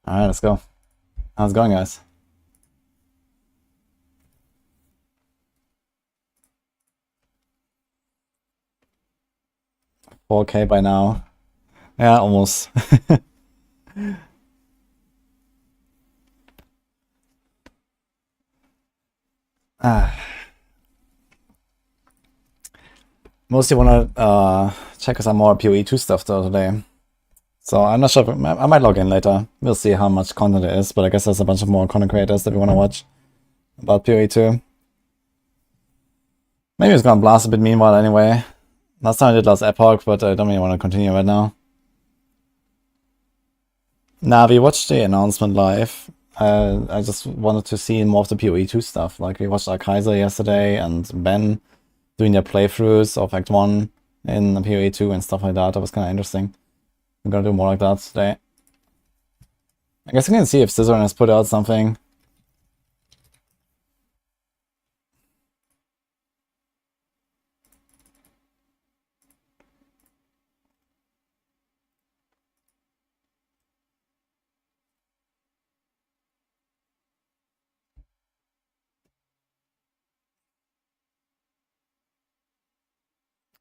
Alright, let's go. How's it going, guys? $4K by now. Yeah, almost. ah. Mostly wanna check some more PoE2 stuff though today. So I'm not sure if I might log in later. We'll see how much content there is, but I guess there's a bunch of more content creators that we wanna watch about PoE2. Maybe it's gonna blast a bit meanwhile anyway. Last time I did last Epoch, but I don't really want to continue right now. Nah, we watched the announcement live. I just wanted to see more of the PoE2 stuff. Like, we watched Kaiser yesterday and Ben doing their playthroughs of Act 1 in PoE2 and stuff like that. That was kind of interesting. I'm gonna do more like that today. I guess we can see if Scissorin has put out something.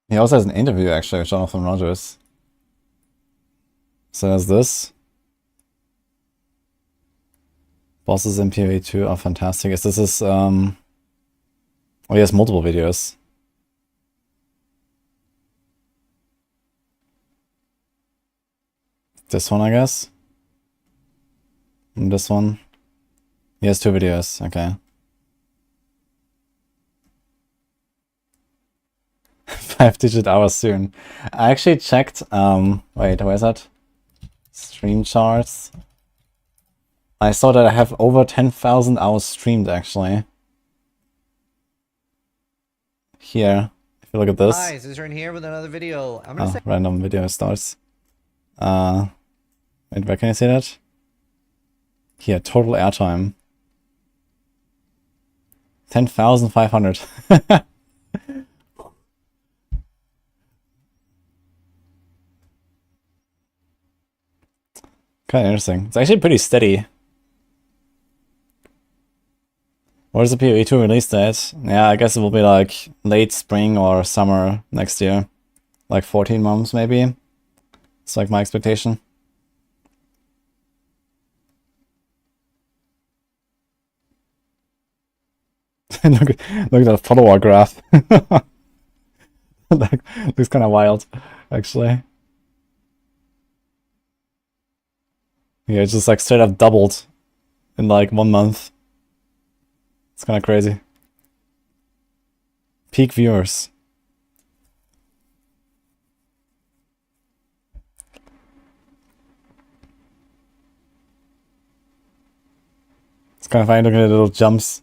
He also has an interview actually with Jonathan Rogers. So there's this. Bosses in PoE2 are fantastic. This is oh, he has multiple videos. This one, I guess. And this one. He has 2 videos, okay. 5-digit hours soon. I actually checked, wait, where's that? Stream charts. I saw that I have over 10,000 hours streamed, actually. Here, if you look at this. Hi, Sorcerer here with another video. I'm gonna say random video starts. Wait, where can you see that? Here, total airtime. 10,500. Kind of interesting. It's actually pretty steady. What is the PoE2 release date? Yeah, I guess it will be like late spring or summer next year. Like 14 months maybe. It's like my expectation. look at that follower graph. That looks kind of wild, actually. Yeah, it's just like straight up doubled in like 1 month. It's kind of crazy. Peak viewers. It's kind of funny looking at the little jumps.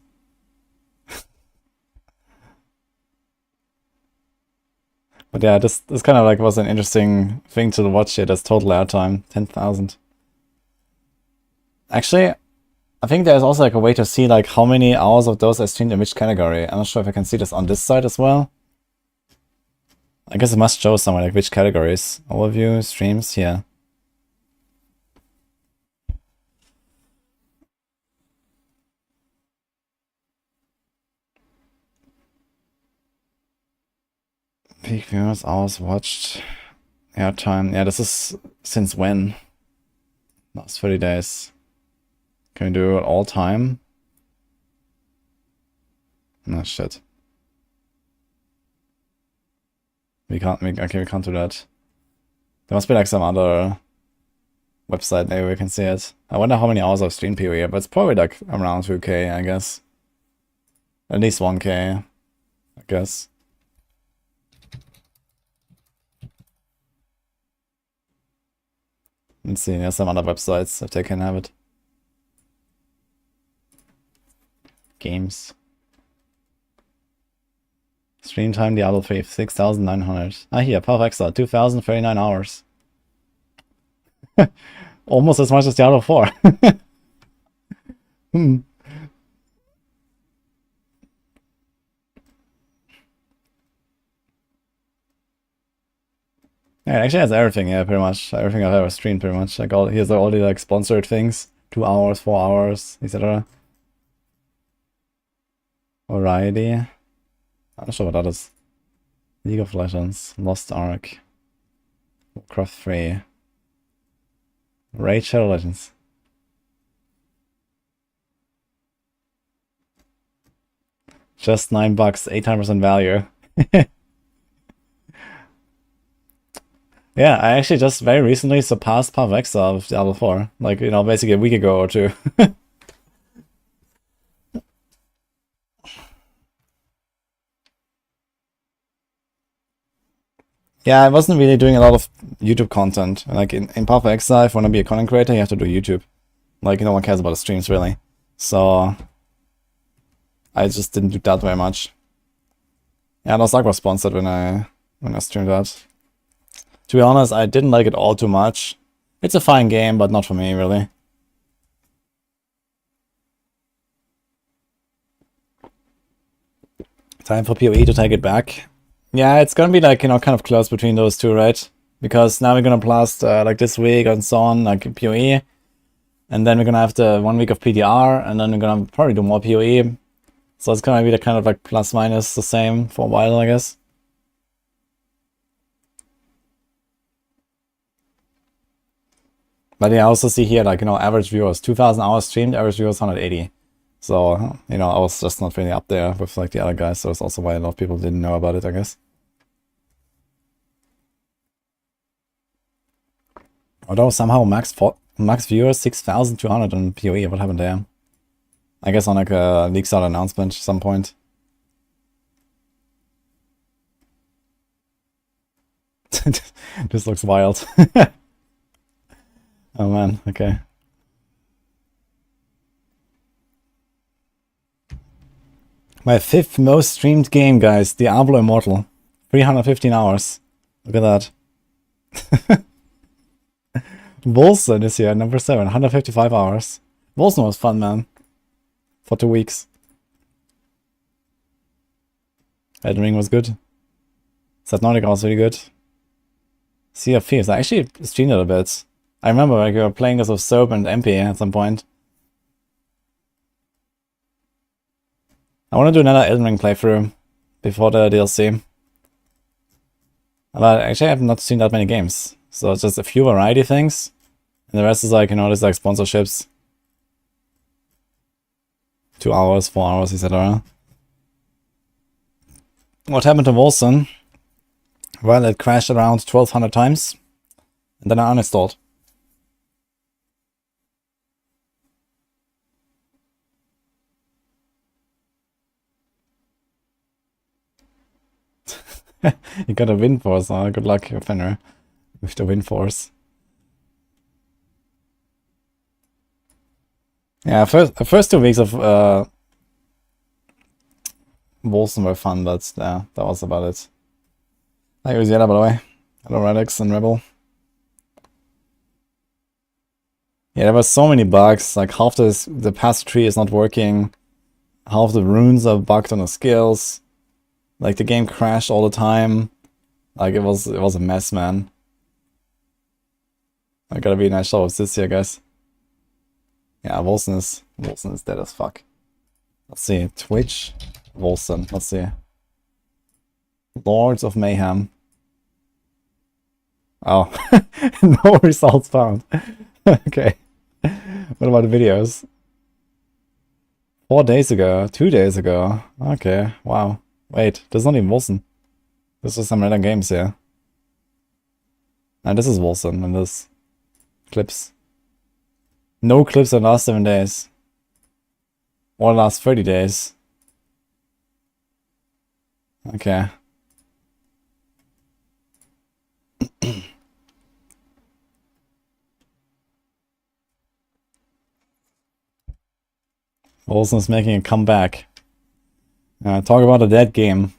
But yeah, this kind of like was an interesting thing to watch here. That's total airtime, 10,000. Actually, I think there's also like a way to see like how many hours of those I streamed in which category. I'm not sure if I can see this on this side as well. I guess it must show somewhere like which categories. Overview, streams, here. Peak viewers, hours watched, airtime. Yeah, this is since when? Last 30 days. Can we do it all time? No, shit. We can't make, okay, we can't do that. There must be like some other website maybe we can see it. I wonder how many hours I've streamed PoE, but it's probably like around 2K, I guess. At least 1K, I guess. Let's see, there's some other websites if they can have it. Games. Stream time Diablo 3, 6,900. Ah, here, Path of Exile, 2,039 hours. Almost as much as Diablo 4. hmm. Yeah, it actually has everything, yeah, pretty much. Everything I've ever streamed, pretty much. Like he has all the like sponsored things. 2 hours, 4 hours, etc. Variety. I'm not sure what that is. League of Legends, Lost Ark, Warcraft 3, Raid Shadow Legends. Just $9, 800% value. Yeah, I actually just very recently surpassed Path of Exile of Diablo 4. Like, you know, basically a week ago or two. Yeah, I wasn't really doing a lot of YouTube content. Like, in Path of Exile, if you want to be a content creator, you have to do YouTube. Like, no one cares about the streams, really. So, I just didn't do that very much. Yeah, Sorc was sponsored when I streamed that. To be honest, I didn't like it all too much. It's a fine game, but not for me, really. Time for PoE to take it back. Yeah, it's gonna be like, you know, kind of close between those two, right? Because now we're gonna blast like this week and so on, like PoE. And then we're gonna have the 1 week of PDR, and then we're gonna probably do more PoE. So it's gonna be the kind of like plus minus the same for a while, I guess. But yeah, I also see here, like, you know, average viewers, 2,000 hours streamed, average viewers 180. So, you know, I was just not really up there with like the other guys, so that's also why a lot of people didn't know about it, I guess. Although somehow max viewers 6,200 on PoE, what happened there? I guess on like a leaks out announcement at some point. This looks wild. Oh man, okay. My 5th most streamed game, guys, Diablo Immortal. 315 hours. Look at that. Wolsen is here, number 7, 155 hours. Wolsen was fun, man. For 2 weeks. Elden Ring was good. Subnautica was really good. Sea of Thieves, I actually streamed it a bit. I remember like we were playing this with Soap and MP at some point. I want to do another Elden Ring playthrough before the DLC. But actually I have not seen that many games. So it's just a few variety things. And the rest is like, you know, there's like sponsorships. 2 hours, 4 hours, etc. What happened to Wolsen? Well, it crashed around 1,200 times. And then I uninstalled. You got a wind force, huh? Good luck, Fenrir, with the wind force. Yeah, the first 2 weeks of Wolsen were fun, but yeah, that was about it. Hi, Uziela, by the way. Hello, Radix and Rebel. Yeah, there were so many bugs. Like half the path tree is not working. Half the runes are bugged on the skills. Like the game crashed all the time. Like it was a mess, man. I gotta be a nice show of this here, guys. Yeah, Wolsen is dead as fuck. Let's see, Twitch, Wolsen, let's see. Lords of Mayhem. Oh, no results found. Okay. What about the videos? 4 days ago, 2 days ago. Okay, wow. Wait, this is not even Wolsen. This is some random games here. And this is Wolsen, and this clips. No clips in the last 7 days. Or the last 30 days. Okay. Wolsen is making a comeback. Talk about a dead game.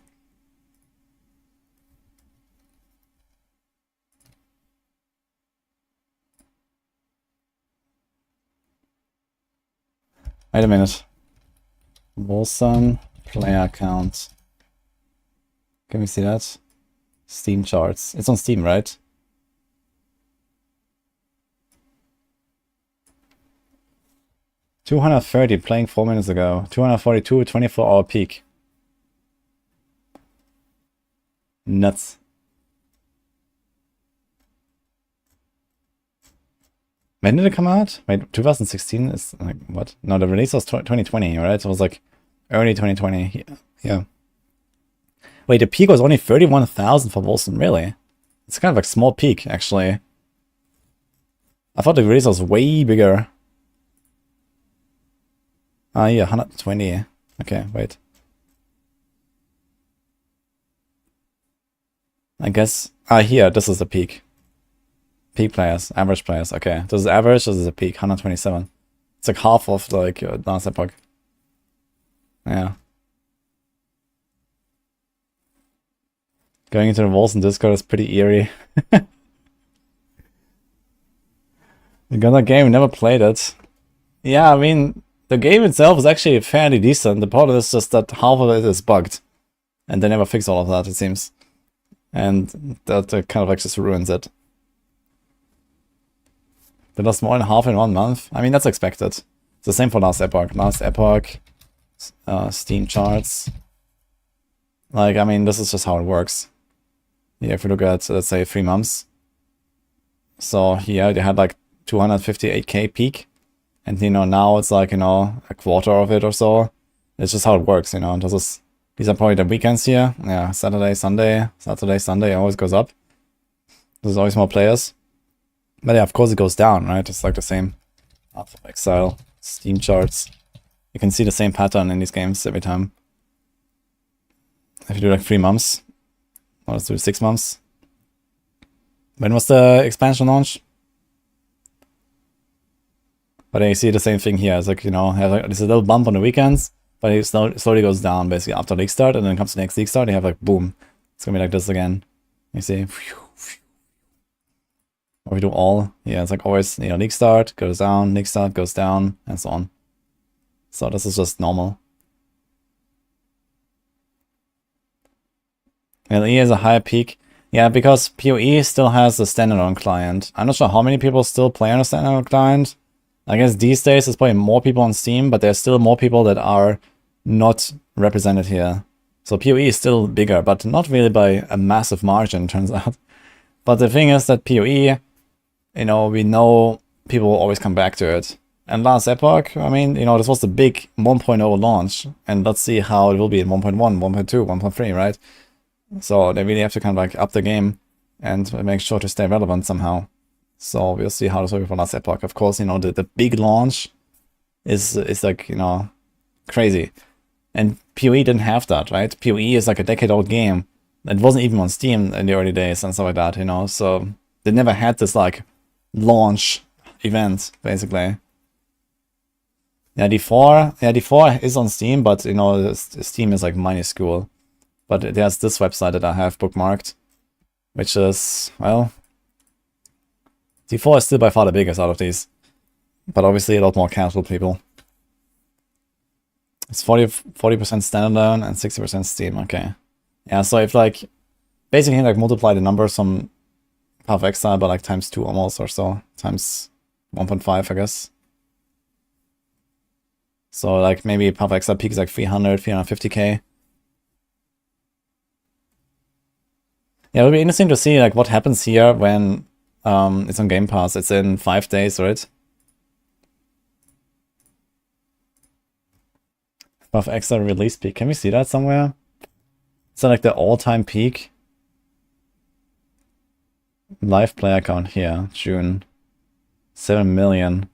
Wait a minute. Wolsen player count. Can we see that? Steam charts. It's on Steam, right? 230 playing 4 minutes ago. 242, 24-hour peak. Nuts. When did it come out? Wait, 2016 is like what? No, the release was 2020, right? So it was like early 2020. Yeah. Wait, the peak was only 31,000 for Wilson, really? It's kind of like small peak, actually. I thought the release was way bigger. Ah, yeah, 120. Okay, wait. I guess... Ah, here, this is the peak. Peak players, average players. Okay, this is average, this is a peak, 127. It's like half of like last epoch. Yeah. Going into the Wilson Discord is pretty eerie. You got that game, never played it. Yeah, I mean, the game itself is actually fairly decent. The problem is just that half of it is bugged. And they never fix all of that, it seems. And that kind of like just ruins it. They lost more than half in 1 month. I mean, that's expected. It's the same for last epoch. Last epoch, Steam charts. Like, I mean, this is just how it works. Yeah, if you look at, let's say, 3 months. So here they had like 258k peak. And, you know, now it's like, you know, a quarter of it or so. It's just how it works, you know. These are probably the weekends here. Yeah, Saturday, Sunday, always goes up. There's always more players. But yeah, of course it goes down, right? It's like the same. Exile, Steam charts. You can see the same pattern in these games every time. If you do like 3 months. Or let's do 6 months. When was the expansion launch? But then you see the same thing here. It's like, you know, there's a little bump on the weekends, but it slowly goes down basically after league start, and then comes the next league start, and you have like, boom. It's gonna be like this again. You see? Or we do all. Yeah, it's like always, you know, league start, goes down, league start, goes down, and so on. So this is just normal. LE has a higher peak. Yeah, because PoE still has a standalone client. I'm not sure how many people still play on a standalone client. I guess these days there's probably more people on Steam, but there's still more people that are not represented here. So PoE is still bigger, but not really by a massive margin, turns out. But the thing is that PoE, you know, we know people will always come back to it. And last epoch, I mean, you know, this was the big 1.0 launch, and let's see how it will be in 1.1, 1.2, 1.3, right? So they really have to kind of like up the game and make sure to stay relevant somehow. So we'll see how this will be for last epoch. Of course, you know, the big launch is like, you know, crazy. And PoE didn't have that, right? PoE is like a decade-old game. It wasn't even on Steam in the early days and stuff like that, you know? So they never had this like launch event, basically. Yeah, D4 is on Steam, but you know, Steam is like minuscule. But there's this website that I have bookmarked, which is, well, D4 is still by far the biggest out of these, but obviously a lot more casual people. It's 40% standalone and 60% Steam. Okay, yeah. So if like basically like multiply the numbers from Path of Exile by like ×2 almost, or so, times 1.5, I guess. So like maybe Path of Exile peak is like 300, 350k. Yeah, it'll be interesting to see like what happens here when it's on Game Pass. It's in 5 days, right? Path of Exile release peak. Can we see that somewhere? Is that like the all-time peak? Live player count here, June. 7 million.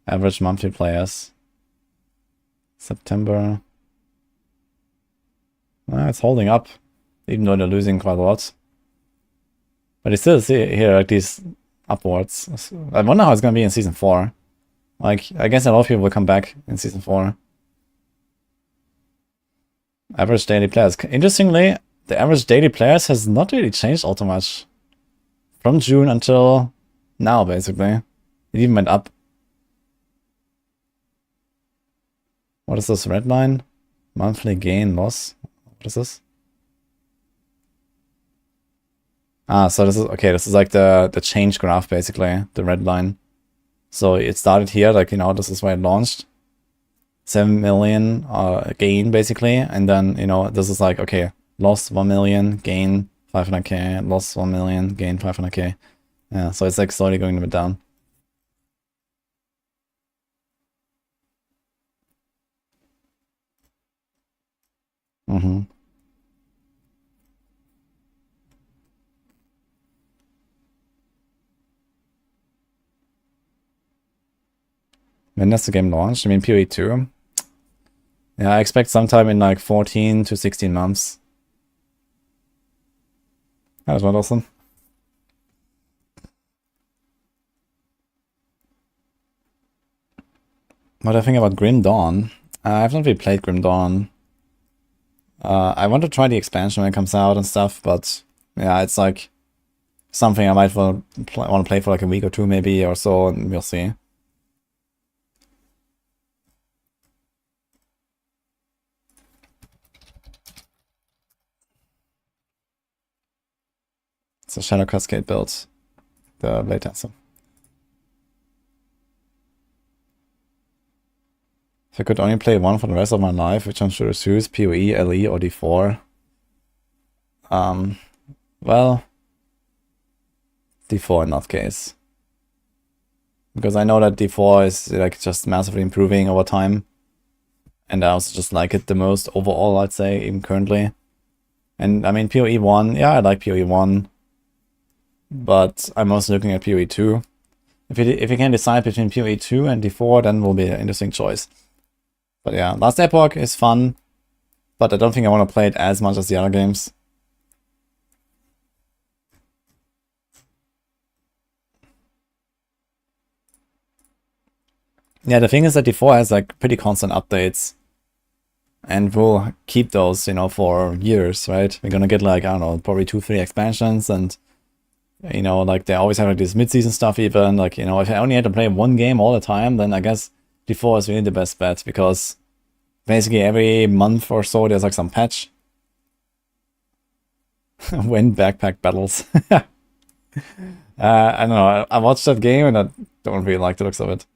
Average monthly players. September. It's holding up, even though they're losing quite a lot. But you still see here like these upwards. I wonder how it's gonna be in Season 4. Like, I guess a lot of people will come back in Season 4. Average daily players. Interestingly, the average daily players has not really changed all too much. From June until now, basically. It even went up. What is this red line? Monthly gain, loss? What is this? Ah, so this is, okay, this is like the change graph, basically, the red line. So it started here, like, you know, this is where it launched. 7 million gain, basically. And then, you know, this is like, okay, lost 1 million, gain 500k, lost 1 million, gain 500k. Yeah, so it's like slowly going a bit down. Mm-hmm. When does the game launch? I mean, PoE 2? Yeah, I expect sometime in like 14 to 16 months. That was awesome. What do I think about Grim Dawn? I've not really played Grim Dawn. I want to try the expansion when it comes out and stuff, but yeah, it's like something I might want to play for like a week or two maybe or so, and we'll see. It's a Shadow Cascade build, the Blade Dancer. If I could only play one for the rest of my life, which one should I choose? PoE, LE, or D4? Well, D4 in that case. Because I know that D4 is like just massively improving over time. And I also just like it the most overall, I'd say, even currently. And I mean, PoE 1, yeah, I like PoE 1. But I'm also looking at PoE 2. If you can decide between PoE 2 and D4, then will be an interesting choice. But yeah, Last Epoch is fun. But I don't think I want to play it as much as the other games. Yeah, the thing is that D4 has like pretty constant updates. And we'll keep those, you know, for years, right? We're gonna get like, I don't know, probably 2-3 expansions, and you know, like they always have like this mid-season stuff even. Like, you know, if I only had to play one game all the time, then I guess D4 is really the best bet, because basically every month or so there's like some patch. Win backpack battles. I don't know, I watched that game and I don't really like the looks of it.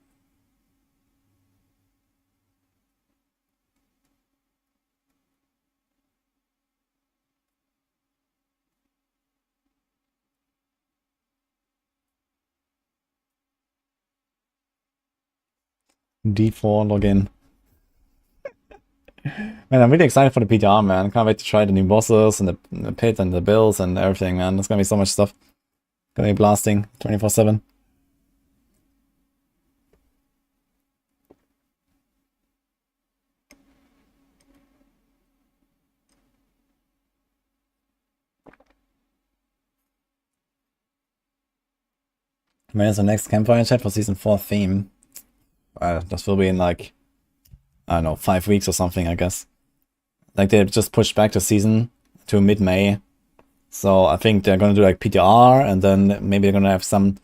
D4 login. Man, I'm really excited for the PTR, man. Can't wait to try the new bosses and the pit and the builds and everything, man. There's gonna be so much stuff. Gonna be blasting 24/7. When is the next campfire chat for season 4 theme? This will be in like, I don't know, 5 weeks or something, I guess. Like they just pushed back the season to mid-May. So I think they're gonna do like PTR, and then maybe they're gonna have some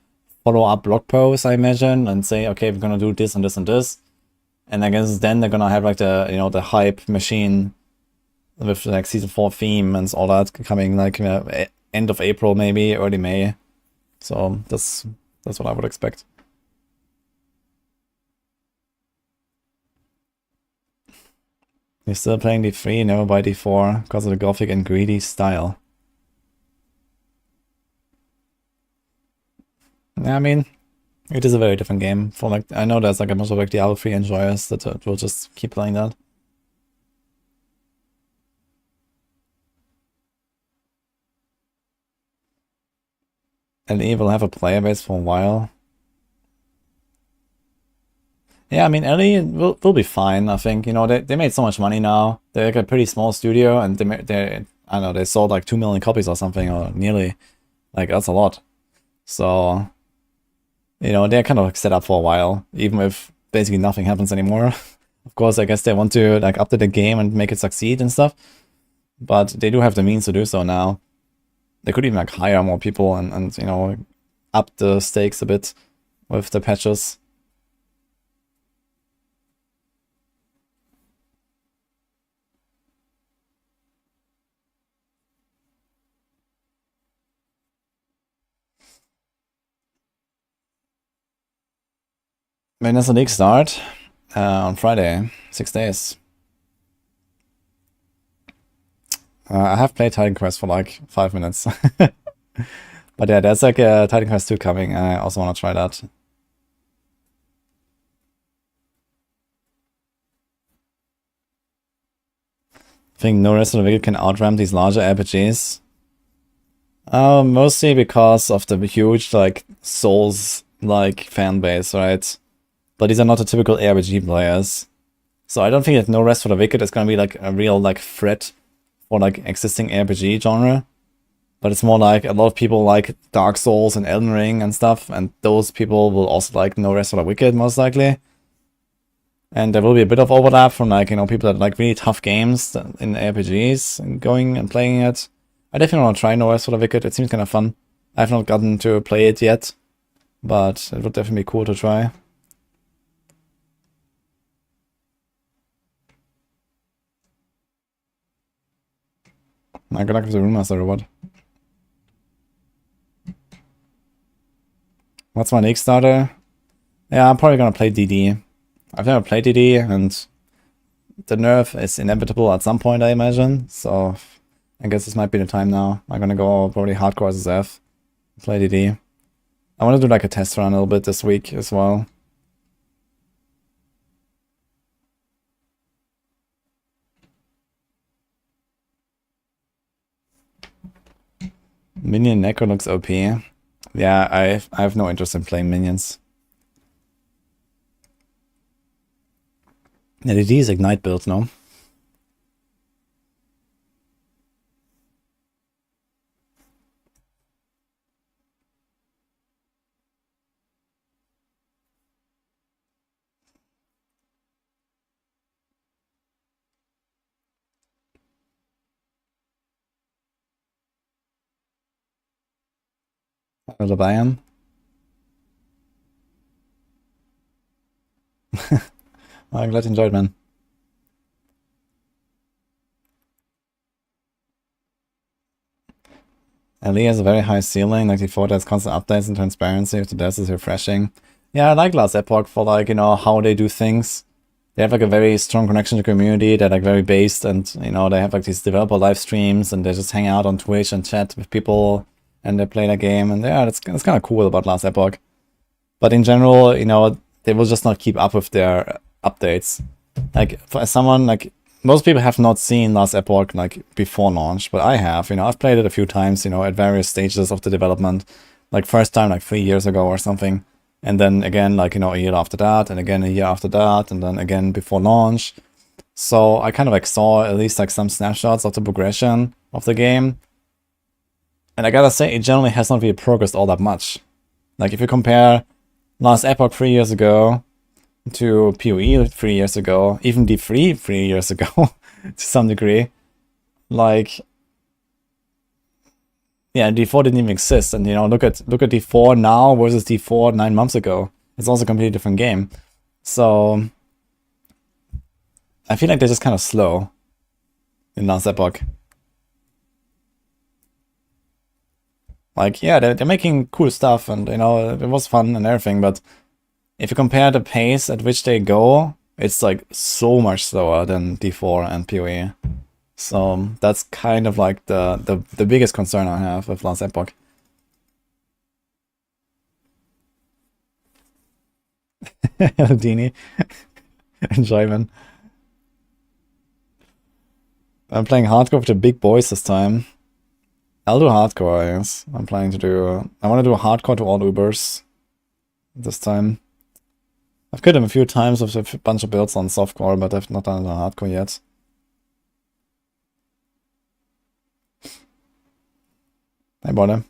follow-up blog posts, I imagine, and say, okay, we're gonna do this and this and this. And I guess then they're gonna have like the, you know, the hype machine with like season 4 theme and all that coming like end of April, maybe early May. So that's what I would expect. You're still playing D3, never buy D4 because of the gothic and greedy style. I mean, it is a very different game. For like, I know there's like a bunch of like Diablo 3 enjoyers that will just keep playing that. LE will have a player base for a while. Yeah, I mean, LE will be fine, I think. You know, they made so much money now. They're like a pretty small studio, and I don't know, they sold like 2 million copies or something, or nearly. Like, that's a lot. So, you know, they're kind of like set up for a while, even if basically nothing happens anymore. Of course, I guess they want to like update the game and make it succeed and stuff. But they do have the means to do so now. They could even like hire more people and you know, up the stakes a bit with the patches. When does the league start? On Friday, 6 days. I have played Titan Quest for like 5 minutes. But yeah, there's like a Titan Quest 2 coming. I also want to try that. I think no rest of the wicked can outramp these larger RPGs. Mostly because of the huge like Souls like fan base, right? But these are not the typical RPG players. So I don't think that No Rest for the Wicked is gonna be like a real like threat for like existing RPG genre. But it's more like a lot of people like Dark Souls and Elden Ring and stuff, and those people will also like No Rest for the Wicked most likely. And there will be a bit of overlap from like, you know, people that like really tough games in RPGs and going and playing it. I definitely want to try No Rest for the Wicked. It seems kind of fun. I've not gotten to play it yet, but it would definitely be cool to try. Good luck with the Rune Master reward. What's my next starter? Yeah, I'm probably gonna play DD. I've never played DD, and the nerf is inevitable at some point, I imagine. So I guess this might be the time now. I'm gonna go probably hardcore as F, play DD. I want to do like a test run a little bit this week as well. Minion Necro looks OP. Yeah, I have no interest in playing minions. Yeah, DD is Ignite build, no? Barbarian. I'm glad you enjoyed, man. LE has a very high ceiling, like default has constant updates and transparency if the desk is refreshing. Yeah, I like Last Epoch for like, you know, how they do things. They have like a very strong connection to the community. They're like very based, and you know, they have like these developer live streams, and they just hang out on Twitch and chat with people, and they play the game, and yeah, that's kind of cool about Last Epoch. But in general, you know, they will just not keep up with their updates. Like for someone like most people have not seen Last Epoch like before launch, but I have. You know, I've played it a few times. You know, at various stages of the development. Like first time like 3 years ago or something. And then again, like, you know, a year after that, and again a year after that, and then again before launch. So I kind of like saw at least like some snapshots of the progression of the game. And I gotta say, it generally has not really progressed all that much. Like if you compare Last Epoch 3 years ago to PoE 3 years ago, even D3 3 years ago, to some degree, like, yeah, D4 didn't even exist, and you know, look at D4 now versus D4 9 months ago. It's also a completely different game. So I feel like they're just kind of slow in Last Epoch. Like, yeah, they're making cool stuff, and you know, it was fun and everything, but if you compare the pace at which they go, it's like so much slower than D4 and PoE. So that's kind of like the biggest concern I have with Last Epoch. Dini. Enjoyment. I'm playing hardcore with the big boys this time. I'll do hardcore, I guess. I'm planning to do... I want to do a hardcore to all Ubers this time. I've killed him a few times with a bunch of builds on softcore, but I've not done the hardcore yet. Hey, brother.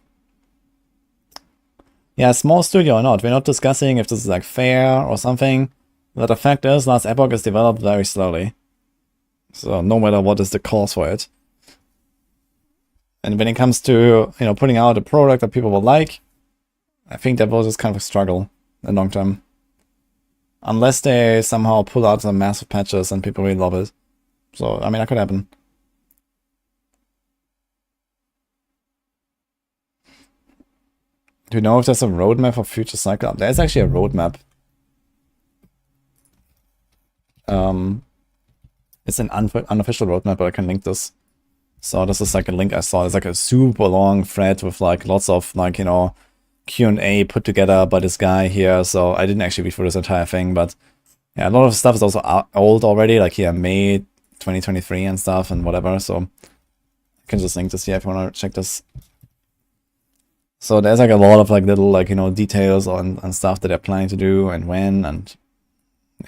Yeah, small studio or not. We're not discussing if this is like fair or something. But the fact is, Last Epoch is developed very slowly. So no matter what is the cause for it. And when it comes to, you know, putting out a product that people will like, I think that will just kind of struggle in the long term. Unless they somehow pull out some massive patches and people really love it. So, I mean, that could happen. Do you know if there's a roadmap for future cycle? There's actually a roadmap. It's an unofficial roadmap, but I can link this. So this is like a link I saw. It's like a super long thread with like lots of like, you know, Q&A put together by this guy here. So I didn't actually read through this entire thing, but yeah, a lot of stuff is also old already, like here, May 2023 and stuff and whatever. So I can just link this here if you want to check this. So there's like a lot of like little like, you know, details on stuff that they're planning to do and when, and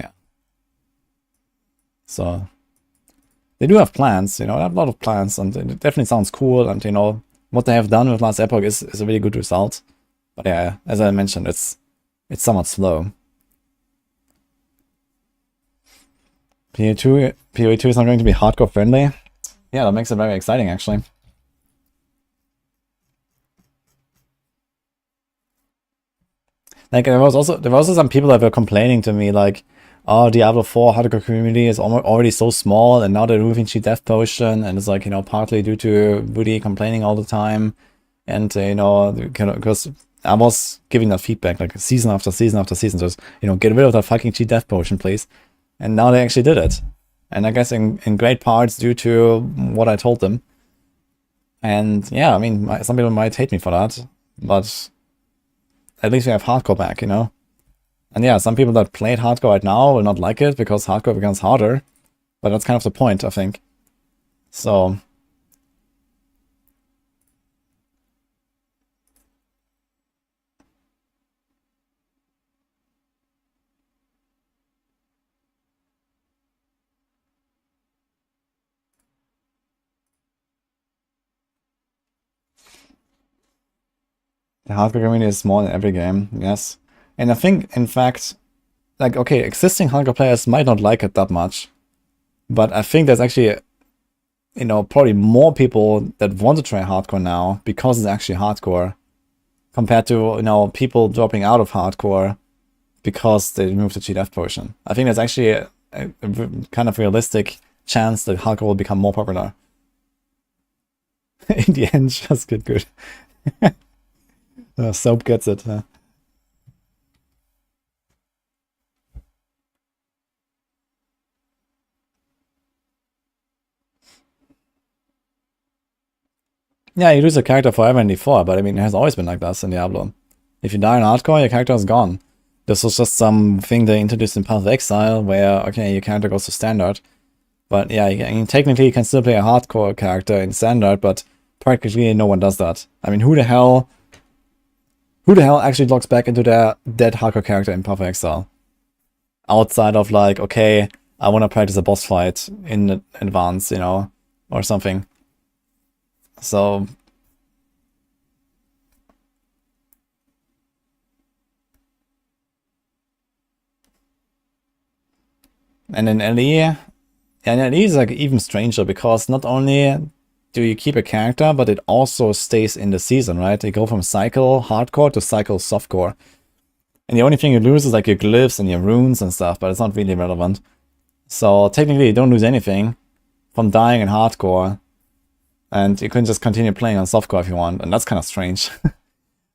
yeah. So they do have plans, you know, they have a lot of plans, and it definitely sounds cool, and you know, what they have done with last Epoch is a really good result. But yeah, as I mentioned, it's somewhat slow. PoE2 is not going to be hardcore friendly. Yeah, that makes it very exciting actually. Like there was also some people that were complaining to me like, oh, Diablo 4 hardcore community is already so small, and now they're removing cheat death potion, and it's like, you know, partly due to Woody complaining all the time, and you know, because I was giving that feedback like season after season after season, just, you know, get rid of that fucking cheat death potion, please. And now they actually did it, and I guess in great parts due to what I told them. And yeah, I mean, some people might hate me for that, but at least we have hardcore back, you know? And yeah, some people that played hardcore right now will not like it because hardcore becomes harder, but that's kind of the point, I think. So the hardcore community is small in every game, yes. And I think, in fact, like, okay, existing hardcore players might not like it that much, but I think there's actually, you know, probably more people that want to try hardcore now because it's actually hardcore, compared to, you know, people dropping out of hardcore because they removed the cheat death potion. I think there's actually a kind of realistic chance that hardcore will become more popular. In the end, just get good. Soap gets it. Yeah, you lose a character forever in D4, but I mean, it has always been like that in Diablo. If you die in hardcore, your character is gone. This was just something they introduced in Path of Exile, where, okay, your character goes to standard. But yeah, I mean, technically you can still play a hardcore character in standard, but practically no one does that. I mean, who the hell actually logs back into their dead hardcore character in Path of Exile? Outside of like, okay, I want to practice a boss fight in advance, you know, or something. So and in LE, and LE is like even stranger, because not only do you keep a character, but it also stays in the season, right? You go from cycle hardcore to cycle softcore. And the only thing you lose is like your glyphs and your runes and stuff, but it's not really relevant. So technically you don't lose anything from dying in hardcore, and you can just continue playing on softcore if you want, and that's kind of strange.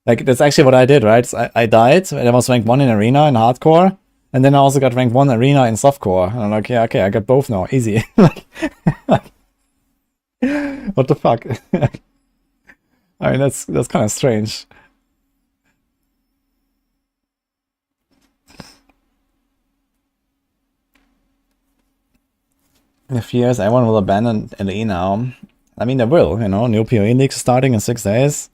Like, that's actually what I did, right? So I died, and I was ranked 1 in arena in hardcore, and then I also got ranked 1 arena in softcore. And I'm like, yeah, okay, I got both now, easy. Like, what the fuck? I mean, that's kind of strange. In a few years, everyone will abandon LE now. I mean, they will, you know, new PoE leagues starting in 6 days.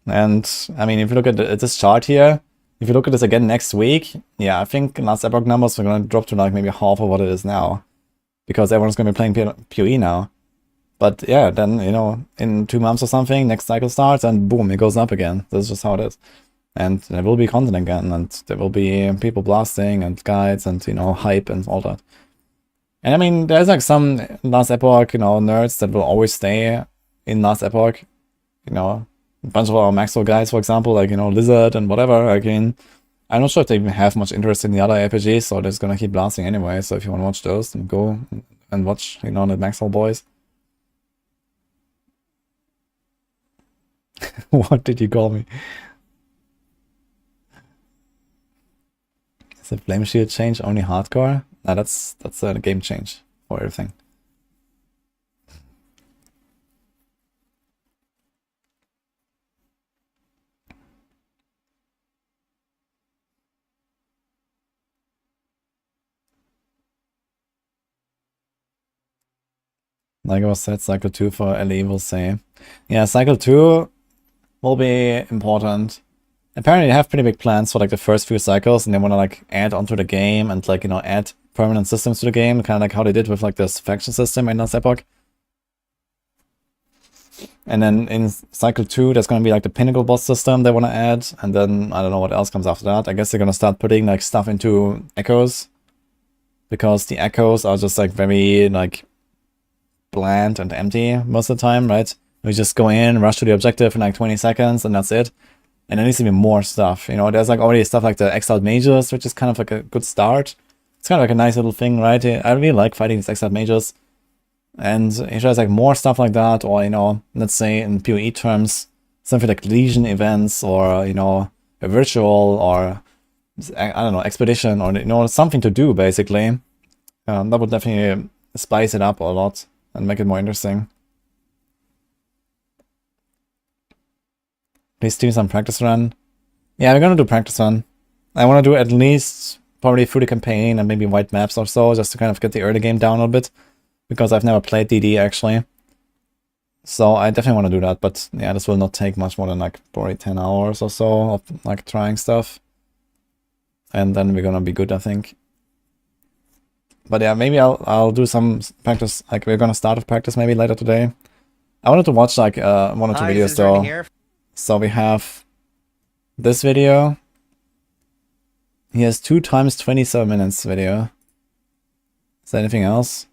And, I mean, if you look at this chart here, if you look at this again next week, yeah, I think last Epoch numbers are going to drop to like maybe half of what it is now. Because everyone's going to be playing PoE now. But yeah, then, you know, in 2 months or something, next cycle starts, and boom, it goes up again. That's just how it is. And there will be content again, and there will be people blasting, and guides, and, you know, hype, and all that. And I mean, there's like some Last Epoch, you know, nerds that will always stay in Last Epoch. You know, a bunch of our Maxwell guys, for example, like, you know, Lizard and whatever. Again, I'm not sure if they even have much interest in the other ARPGs, so they're just gonna keep blasting anyway. So if you want to watch those, then go and watch, you know, the Maxwell boys. What did you call me? Is the flame shield change only hardcore? That's a game change for everything. Like I was said, cycle 2 for LE will say. Yeah, cycle 2 will be important. Apparently they have pretty big plans for like the first few cycles, and they want to like add onto the game and like, you know, add permanent systems to the game, kind of like how they did with like this faction system in this Epoch. And then in cycle 2 there's going to be like the pinnacle boss system they want to add, and then I don't know what else comes after that. I guess they're going to start putting like stuff into echoes, because the echoes are just like very like bland and empty most of the time, right? We just go in, rush to the objective in like 20 seconds, and that's it. And there needs to be more stuff, you know. There's like already stuff like the Exiled Mages, which is kind of like a good start. It's kind of like a nice little thing, right? I really like fighting these Exiled Mages. And if there's like more stuff like that, or, you know, let's say in PoE terms, something like Legion events, or, you know, a virtual, or I don't know, expedition, or, you know, something to do basically. That would definitely spice it up a lot and make it more interesting. Please do some practice run. Yeah, we're gonna do practice run. I want to do at least probably through the campaign and maybe white maps or so, just to kind of get the early game down a bit, because I've never played DD actually. So I definitely want to do that, but yeah, this will not take much more than like probably 10 hours or so of like trying stuff. And then we're gonna be good, I think. But yeah, maybe I'll do some practice, like we're gonna start with practice maybe later today. I wanted to watch like 1 or 2 videos though. Here. So we have this video. He has 2 times 27 minutes video. Is there anything else?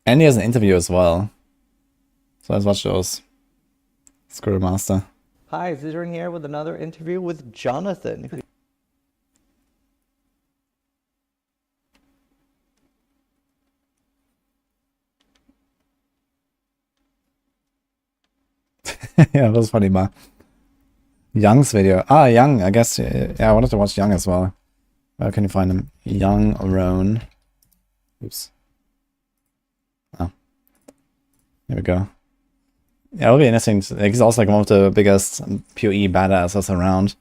And he has an interview as well. So let's watch those. Screw Master. Hi, Zizrin here with another interview with Jonathan. Yeah, that was funny, ma. Young's video. Ah, Young, I guess. Yeah, I wanted to watch Young as well. Where can you find him? Young Roan. Oops. Oh. There we go. Yeah, it'll be interesting. He's also like one of the biggest PoE badasses around.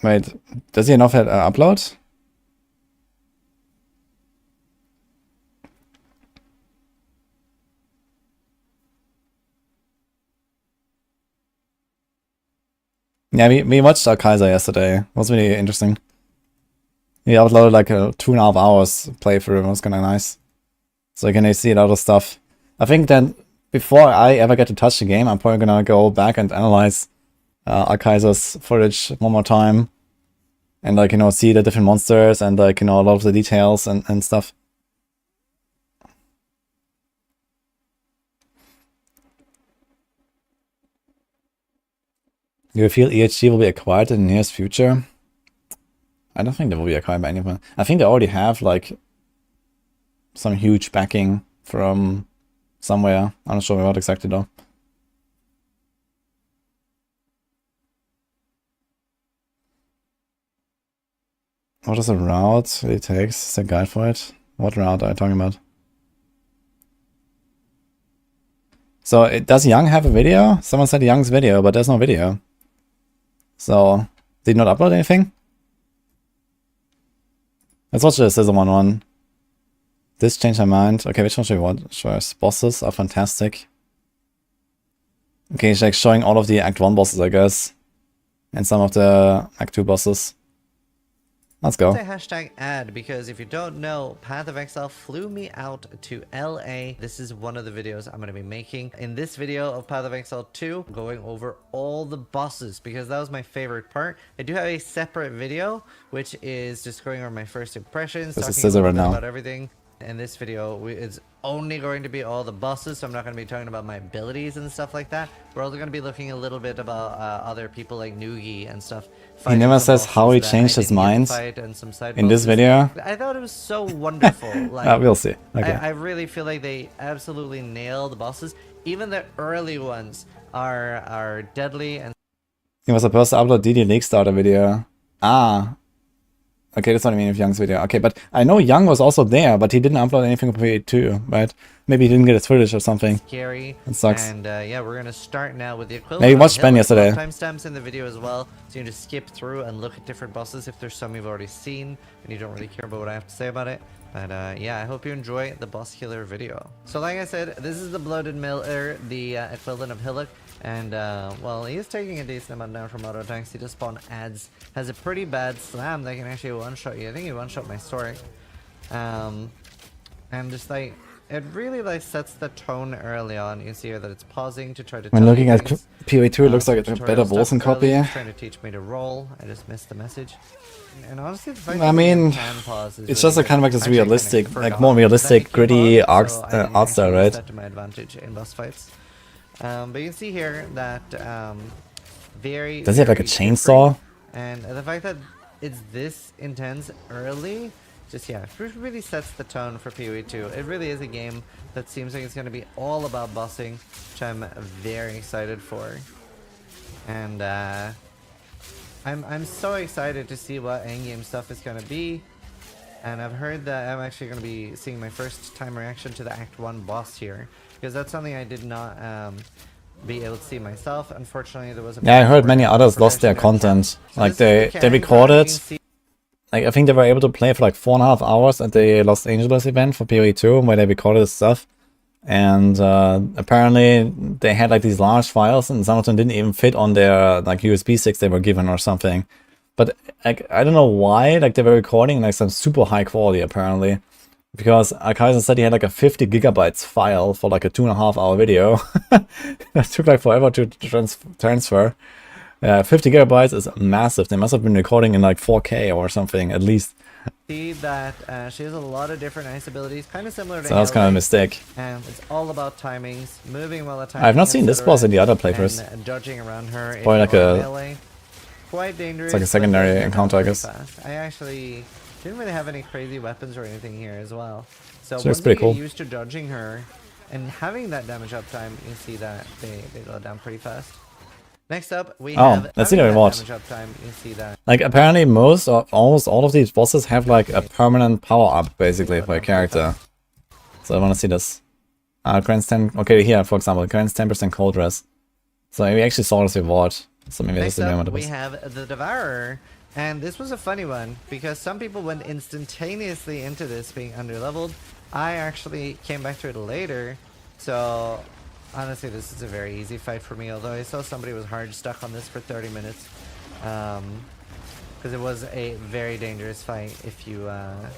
Wait, does he not have upload? Yeah, we watched Kaiser yesterday. It was really interesting. He uploaded like a 2.5 hours playthrough. It was kind of nice. So you can see a lot of stuff. I think that before I ever get to touch the game, I'm probably gonna go back and analyze Kaiser's footage one more time. And like, you know, see the different monsters and like, you know, a lot of the details and stuff. Do you feel EHG will be acquired in the nearest future? I don't think they will be acquired by anyone. I think they already have like some huge backing from somewhere. I'm not sure what exactly though. What is the route it takes? Is there a guide for it? What route are you talking about? So does Young have a video? Someone said Young's video, but there's no video. So did not upload anything? Let's watch the Scissor one. This changed my mind. Okay, which one should we watch first? Bosses are fantastic. Okay, it's like showing all of the Act 1 bosses, I guess. And some of the Act 2 bosses. Let's go. Say hashtag ad, because if you don't know, Path of Exile flew me out to LA. This is one of the videos I'm going to be making. In this video of Path of Exile 2, going over all the bosses, because that was my favorite part. I do have a separate video, which is just going over my first impressions, This is talking Scissor right now. about everything. And this video is only going to be all the bosses, so I'm not going to be talking about my abilities and stuff like that. We're also going to be looking a little bit about other people like Noogie and stuff. He never Some says how bosses he that changed I his didn't get to mind fight and some side in this bosses. video. I thought it was so wonderful. Like, We'll see. Okay. I really feel like they absolutely nailed the bosses. Even the early ones are deadly. And He was supposed to upload DD League Starter video. Ah. Okay, that's what I mean with Young's video. Okay, but I know Young was also there, but he didn't upload anything for PE2, right? Maybe he didn't get his footage or something. Scary. It sucks. And yeah, we're gonna start now with the equivalent. Yeah, you watched Ben yesterday. Timestamps in the video as well, so you can just skip through and look at different bosses if there's some you've already seen and you don't really care about what I have to say about it. But yeah, I hope you enjoy the boss killer video. So like I said, this is the Bloated Miller, the equivalent of Hillock. And well, he is taking a decent amount down from auto attacks. He does spawn ads. Has a pretty bad slam that can actually one-shot you. I think he one-shot my Sorc. And just like, it really like sets the tone early on. You see here that it's pausing to try to. When looking at things. PoE2, it looks like a better Wilson copy. Trying to teach me to roll. I just missed the message. And honestly, the fact I mean, it's just a kind of like this realistic, like more realistic, gritty art style, right? That to my advantage in boss fights. But you can see here that very. Does he have like a chainsaw? And the fact that it's this intense early, just yeah, really sets the tone for PoE2. It really is a game that seems like it's going to be all about bossing, which I'm very excited for. And I'm so excited to see what endgame stuff is going to be. And I've heard that I'm actually going to be seeing my first time reaction to the Act 1 boss here, because that's something I did not be able to see myself. Unfortunately, there was a Yeah, I heard many others lost their content. Like they recorded, like I think they were able to play for like 4.5 hours at the Los Angeles event for PoE2 where they recorded stuff. And apparently they had like these large files and some of them didn't even fit on their like USB sticks they were given or something. But like, I don't know why, like they were recording like some super high quality apparently. Because Kaiser said he had like a 50 gigabytes file for like a 2.5 hour video. That took like forever to transfer. 50 gigabytes is massive. They must have been recording in like 4K or something at least. See that she has a lot of different nice abilities, kind of similar to. So that's kind of a mistake. And it's all about timings, moving while attacking. I've not seen this boss in the other playthroughs. And dodging around her. It's probably like a melee. Quite dangerous. It's like a secondary encounter, I guess. I actually didn't really have any crazy weapons or anything here as well. So it's once pretty you cool. get used to dodging her and having that damage uptime, you see that they go down pretty fast. Next up, we have let's see the reward. damage uptime. You see that. Like apparently most or almost all of these bosses have like a permanent power up basically for a character. So I want to see this. Grants 10. Okay, here for example, grants 10% cold rest. So we actually saw this reward. So maybe Next that's the up, name we of it. have the Devourer, and this was a funny one because some people went instantaneously into this being underleveled. I actually came back to it later, so honestly this is a very easy fight for me, although I saw somebody was hard stuck on this for 30 minutes. Because it was a very dangerous fight if you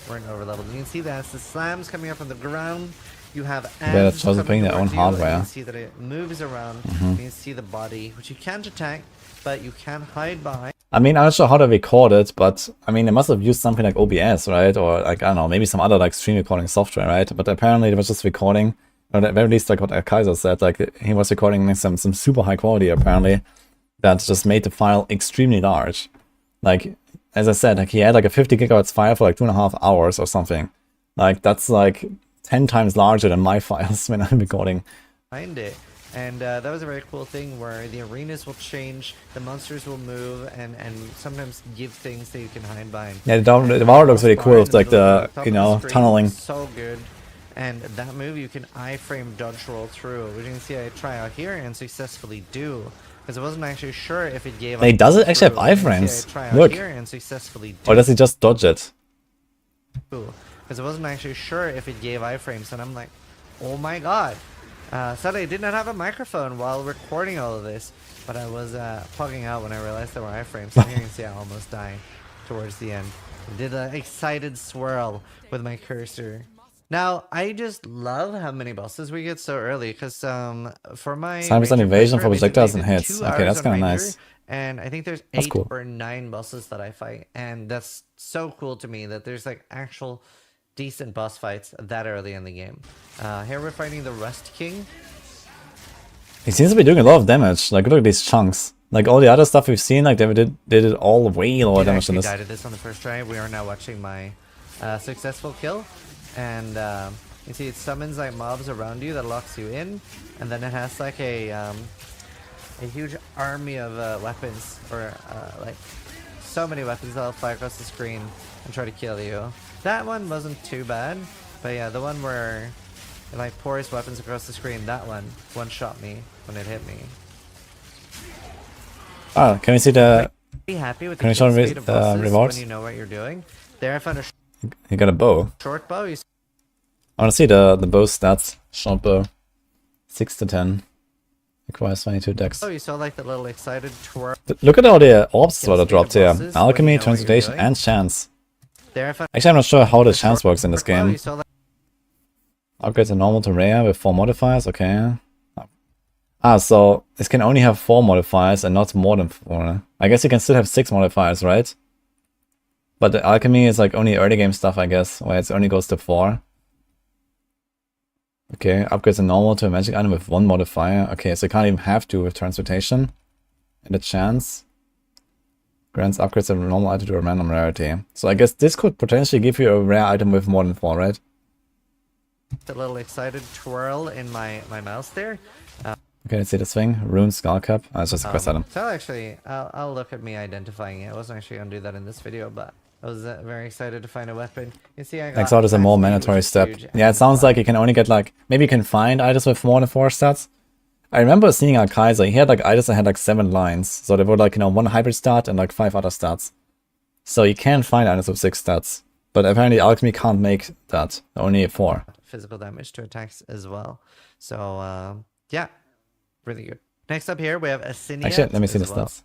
weren't overleveled. You can see that as the slams coming up from the ground. You have that's also putting their own hardware. You see that it moves around. You can see the body, which you can't attack, but you can hide behind. I mean, I'm not sure how to record it, but I mean, they must have used something like OBS, right? Or like, I don't know, maybe some other like stream recording software, right? But apparently it was just recording, or at very least like what Kaiser said, like he was recording some super high quality apparently that just made the file extremely large. Like, as I said, like he had like a 50 gigabytes file for like 2.5 hours or something. Like that's like 10 times larger than my files when I'm recording. Find it. And that was a very cool thing where the arenas will change, the monsters will move, and sometimes give things that you can hide behind. Yeah, the Devourer looks really cool with like the, you know, tunneling. So good. And that move you can iframe dodge roll through, which you can see I try out here and successfully do. Because I wasn't actually sure if it gave. Hey, does it actually have iframes? Look. Here and successfully do. Or does he just dodge it? Because I wasn't actually sure if it gave iframes, and I'm like, oh my god. Sadly, I did not have a microphone while recording all of this, but I was pugging out when I realized there were iframes. So here you can see I almost died towards the end. I did an excited swirl with my cursor. Now, I just love how many bosses we get so early, because for my 7% evasion for projectiles and hits. hits. Okay, that's kind of nice. And I think there's 8 or 9 bosses that I fight, and that's so cool to me that there's like actual decent boss fights that early in the game. Here we're fighting the Rust King. He seems to be doing a lot of damage. Like, look at these chunks. Like, all the other stuff we've seen, like, they did it all way lower damage than this. I died at this on the first try. We are now watching my successful kill. And you see it summons like mobs around you that locks you in. And then it has like a huge army of weapons. Or like so many weapons that'll fly across the screen and try to kill you. That one wasn't too bad. But yeah, the one where it like pours weapons across the screen, that one shot me when it hit me. Oh, can we see the... Be happy with can the we show speed of bosses rewards? when you know what you're doing. There I found a You got a bow. short bow. You I want to see the bow stats. Short bow. 6 to 10. Requires 22 dex. you saw like the little excited twirl. Look at all the orbs that are dropped here. bosses when Alchemy, you know what you're Transmutation, doing. and Chance. There I found Actually, I'm not sure how the chance works in this short bow. game. You saw like Upgrades are normal to rare with 4 modifiers, okay. Ah, so this can only have 4 modifiers and not more than 4. I guess you can still have 6 modifiers, right? But the alchemy is like only early game stuff, I guess, where it only goes to 4. Okay, upgrades are normal to a magic item with 1 modifier. Okay, so you can't even have to with transmutation. And the chance grants upgrades of a normal item to a random rarity. So I guess this could potentially give you a rare item with more than 4, right? the little excited twirl in my mouse there. Okay, let's see this thing. Rune Skull Cap. Oh, it's just a quest item. So actually, I'll look at me identifying it. I wasn't actually gonna do that in this video, but I was very excited to find a weapon. You see, I got Exile is a more axe speed, mandatory which is step. huge, Yeah, it and sounds like you can only get like... Maybe you can find items with more than 4 stats. I remember seeing our Kaiser. He had like items that had like 7 lines. So there were like, 1 hybrid stat and like 5 other stats. So you can find items with 6 stats. But apparently Alchemy can't make that. Only 4. physical damage to attacks as well. So yeah, really good. Next up here we have Asiniat. Actually, let me see the as well. stats.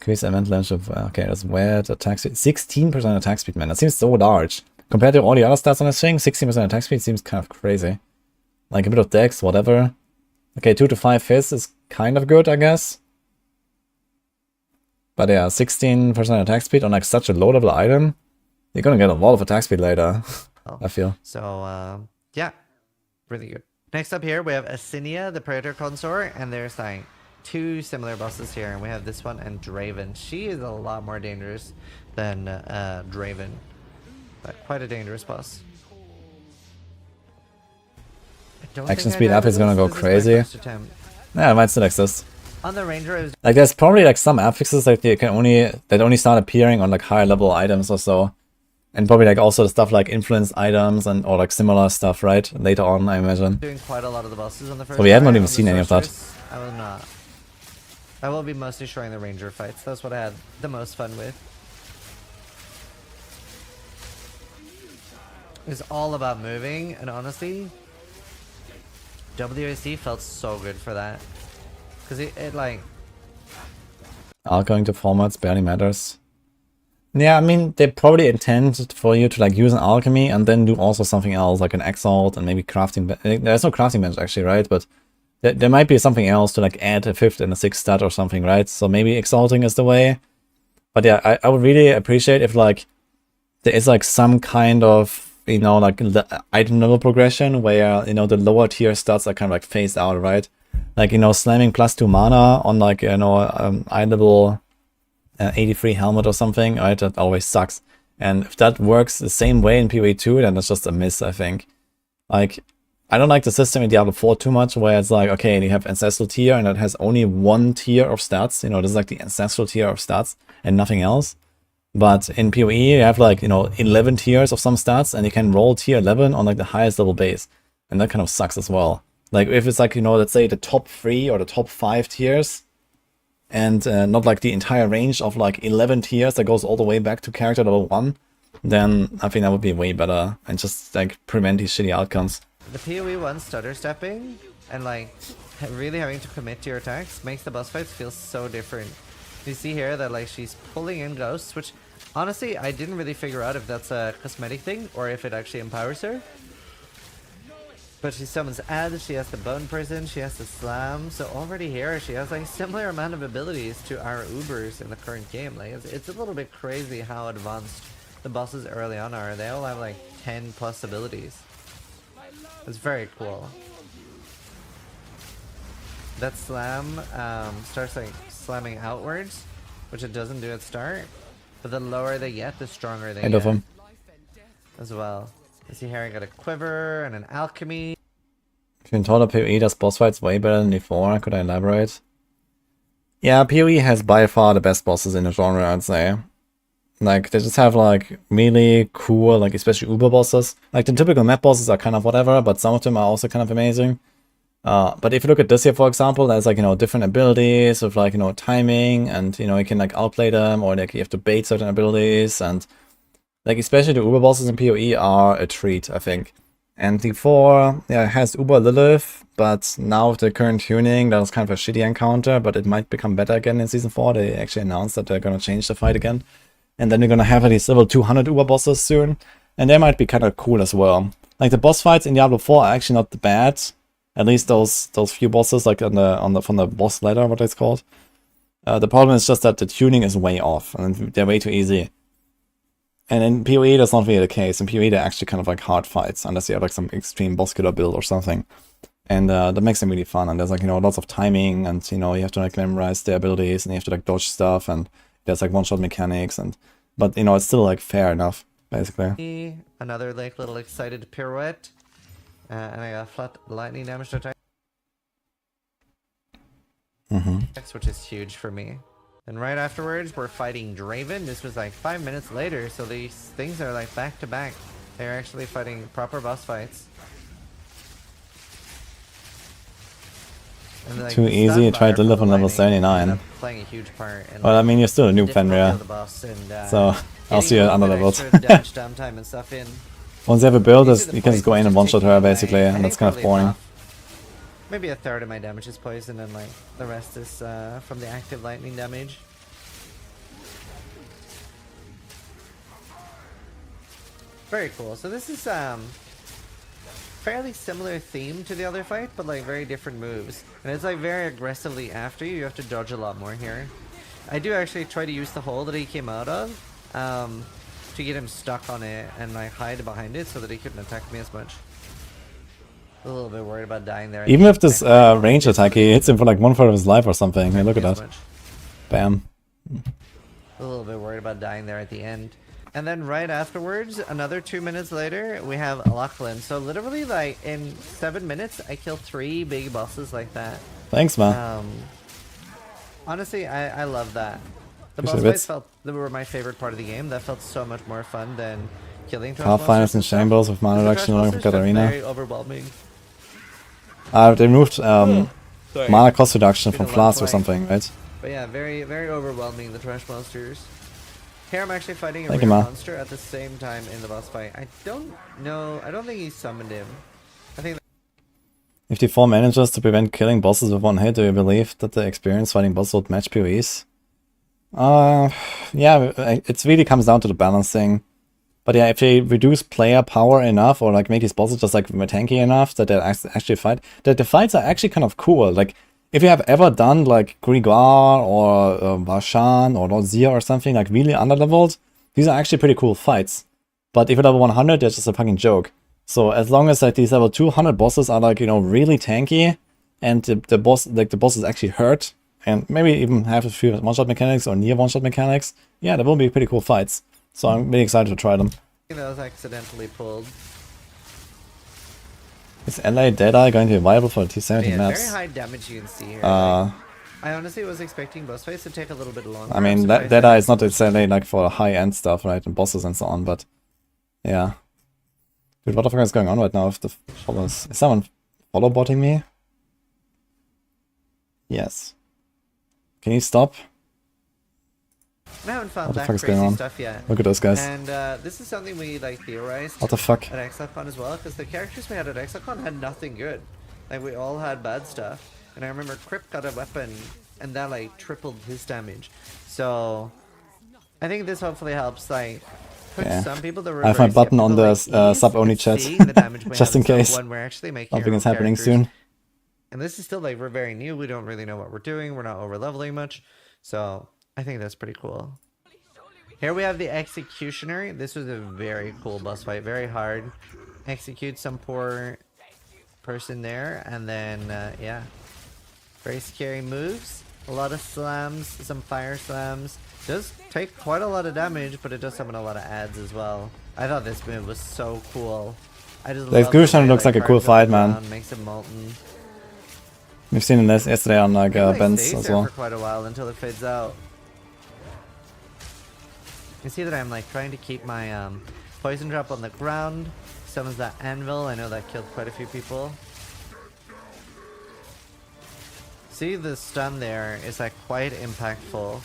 Increase event length of... Okay, that's weird. Attack speed. 16% attack speed, man. That seems so large. Compared to all the other stats on this thing, 16% attack speed seems kind of crazy. Like a bit of dex, whatever. Okay, 2 to 5 fizz is kind of good, I guess. But yeah, 16% attack speed on like such a low level item. You're gonna get a lot of attack speed later, I feel. So yeah, really good. Next up here we have Asinia, the Predator Consort, and there's like 2 similar bosses here, and we have this one and Draven. She is a lot more dangerous than Draven, but quite a dangerous boss. Action speed up is gonna go crazy. Yeah, it might still exist. On the Ranger, it was Like there's probably like some affixes that you can only start appearing on like higher level items or so. And probably like also the stuff like influence items and or like similar stuff, right? Later on, I imagine. doing quite a lot of the bosses on the first. So we have not try. even On the seen any of that. Sorceress, I will not. I will be mostly showing the Ranger fights. That's what I had the most fun with. It's all about moving, and honestly, WAC felt so good for that. Because it like... Going to formats barely matters. Yeah, I mean, they probably intend for you to like use an alchemy and then do also something else, like an exalt and maybe crafting. There's no crafting bench actually, right? But there might be something else to like add a 5th and a 6th stat or something, right? So maybe exalting is the way. But yeah, I would really appreciate if like there is like some kind of, like the item level progression where, the lower tier stats are kind of like phased out, right? Like, slamming +2 mana on like, eye level 83 helmet or something, right? That always sucks. And if that works the same way in PoE 2, then that's just a miss, I think. Like, I don't like the system in Diablo 4 too much, where it's like, okay, you have Ancestral tier, and it has only 1 tier of stats. This is like the Ancestral tier of stats, and nothing else. But in PoE, you have like, 11 tiers of some stats, and you can roll tier 11 on like the highest level base. And that kind of sucks as well. Like, if it's like, let's say the top 3 or the top 5 tiers, and not like the entire range of like 11 tiers that goes all the way back to character level 1, then I think that would be way better and just like prevent these shitty outcomes. The PoE 1 stutter stepping and like really having to commit to your attacks makes the boss fights feel so different. You see here that like she's pulling in ghosts, which honestly I didn't really figure out if that's a cosmetic thing or if it actually empowers her. But she summons ads, she has the bone prison, she has the slam, so already here she has like a similar amount of abilities to our Ubers in the current game. Like it's a little bit crazy how advanced the bosses early on are. They all have like 10 plus abilities. It's very cool. That slam starts like slamming outwards, which it doesn't do at start. But the lower they get, the stronger they End of get. him. As well. You see here I got a quiver and an alchemy. If you told PoE does boss fights way better than before, could I elaborate? Yeah, PoE has by far the best bosses in the genre, I'd say. Like, they just have, like, really cool, like, especially Uber bosses. Like, the typical map bosses are kind of whatever, but some of them are also kind of amazing. But if you look at this here, for example, there's, like, you know, different abilities with, like, you know, timing, and, you know, you can, like, outplay them, or, like, you have to bait certain abilities, and, like, especially the Uber bosses in PoE are a treat, I think. And D4, yeah, it has Uber Lilith, but now with the current tuning, that was kind of a shitty encounter, but it might become better again in Season 4. They actually announced that they're gonna change the fight again. And then you're gonna have these level 200 Uber bosses soon, and they might be kind of cool as well. Like, the boss fights in Diablo 4 are actually not bad. At least those few bosses, like from the boss ladder, what it's called. The problem is just that the tuning is way off, and they're way too easy. And in PoE, that's not really the case. In PoE, they're actually kind of like hard fights, unless you have like some extreme boss killer build or something. And that makes them really fun. And there's like, you know, lots of timing, and, you know, you have to like memorize their abilities, and you have to like dodge stuff, and there's like one-shot mechanics, and but, you know, it's still like fair enough, basically. Another like little excited pirouette. And I got flat lightning damage to attack. Which is huge for me. And right afterwards, we're fighting Draven. This was like 5 minutes later, so these things are like back to back. They're actually fighting proper boss fights. And, like, Too easy, try to live on level 79. Playing a huge part in, Well, I mean, you're still a noob, Fenrir. So, I'll see you under leveled. Once you have a build, you can just go in and one-shot her, basically, and that's kind of boring. Maybe a third of my damage is poison, and like the rest is from the active lightning damage. Very cool. So this is fairly similar theme to the other fight, but like very different moves. And it's like very aggressively after you. You have to dodge a lot more here. I do actually try to use the hole that he came out of to get him stuck on it and like hide behind it so that he couldn't attack me as much. A little bit worried about dying there. Even with this range attack, he hits him for like 1/4 of his life or something. Hey, look at that. Bam. A little bit worried about dying there at the end. And then right afterwards, another 2 minutes later, we have Lachlan. So literally, like, in 7 minutes, I killed 3 big bosses like that. Thanks, man. Honestly, I love that. The boss fights they were my favorite part of the game. That felt so much more fun than killing trash monsters. Pathfinders and Shambles with mana reduction along with Katarina. Very overwhelming. They removed mana cost reduction from Flask or something, right? But yeah, very, very overwhelming, the trash monsters. Here I'm actually fighting a rare monster at the same time in the boss fight. I don't know, I don't think he summoned him. I think if D4 manages to prevent killing bosses with one hit, do you believe that the experience fighting bosses would match PoEs? Yeah, it really comes down to the balancing. But yeah, if they reduce player power enough, or like make these bosses just like tanky enough that they actually fight, that the fights are actually kind of cool. Like, if you have ever done like Grigor or Varshan or Lord Zia or something like really underleveled, these are actually pretty cool fights. But if you're level 100, they're just a fucking joke. So as long as like these level 200 bosses are like, you know, really tanky, and the boss is actually hurt, and maybe even have a few one-shot mechanics or near one-shot mechanics, yeah, there will be pretty cool fights. So I'm really excited to try them. that was accidentally pulled. Is LA Deadeye going to be viable for T70 maps? Very high damage you can see here. I honestly was expecting boss fights to take a little bit longer. I mean, Deadeye is not necessarily like for high-end stuff, right, and bosses and so on, but yeah. Dude, what the fuck is going on right now with the follows? Is someone follow-botting me? Yes. Can you stop? I haven't found what the that fuck is crazy going on? stuff yet. Look at those guys. And this is something we like theorized what the fuck? at ExileCon as well, because the characters we had at ExileCon had nothing good. Like, we all had bad stuff. And I remember Crypt got a weapon, and that like tripled his damage. So I think this hopefully helps like put some people to reverse. I have my button on the sub-only chat, just in case when we're actually making something is happening soon. And this is still like, we're very new. We don't really know what we're doing. We're not over leveling much. So I think that's pretty cool. Here we have the Executioner. This was a very cool boss fight. Very hard. Execute some poor person there. And then, yeah. Very scary moves. A lot of slams. Some fire slams. Does take quite a lot of damage, but it does summon a lot of adds as well. I thought this move was so cool. I just The love Executioner way, looks like a cool carves up fight, the man. ground, makes it molten. We've seen this yesterday on like It Ben's stays as there well. for quite a while until it fades out. You see that I'm like trying to keep my poison drop on the ground. Summons that anvil. I know that killed quite a few people. See the stun there is like quite impactful.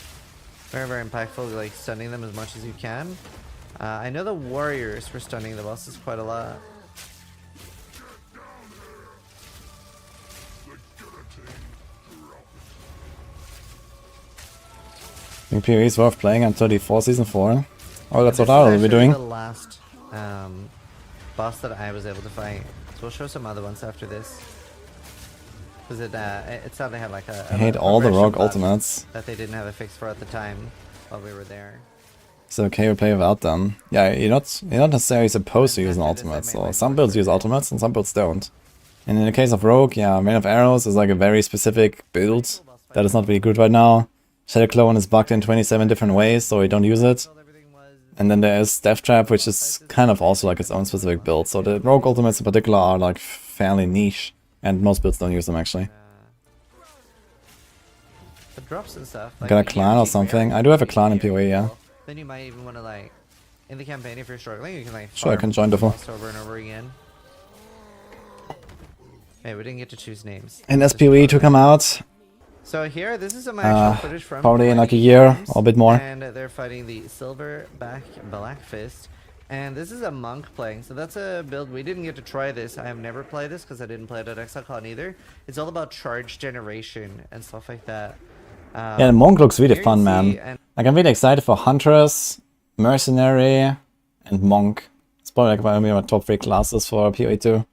Very, very impactful, like stunning them as much as you can. I know the warriors were stunning the bosses quite a lot. I think PoE is worth playing until the 4 season 4. Oh, that's And what I will this be is doing. actually the last boss that I was able to fight. So we'll show some other ones after this. Because it sounded they had like a I hate all the progression rogue button ultimates. that they didn't have a fix for at the time while we were there. It's okay to play without them. Yeah, you're not necessarily supposed to use an ultimate. So some builds use ultimates and some builds don't. And in the case of Rogue, yeah, Rain of Arrows is like a very specific build that is not really good right now. Shadow Clone is bugged in 27 different ways, so we don't use it. And then there is Death Trap, which is kind of also like its own specific build. So the Rogue ultimates in particular are like fairly niche, and most builds don't use them actually. The drops and stuff. Got a clan or something? I do have a clan in PoE, yeah. Then you might even want to like, in the campaign if you're struggling, you can like Sure, I can join the full. over and over again. Hey, we didn't get to choose names. And SPOE to come out. So here, this is some actual footage from probably in like a year or a bit more. And they're fighting the Silverback Black Fist. And this is a monk playing, so that's a build. We didn't get to try this. I have never played this because I didn't play it at ExileCon either. It's all about charge generation and stuff like that. Yeah, the monk looks really fun, man. And Like I'm really excited for Huntress, Mercenary, and Monk. It's probably like one of my top 3 classes for PoE 2.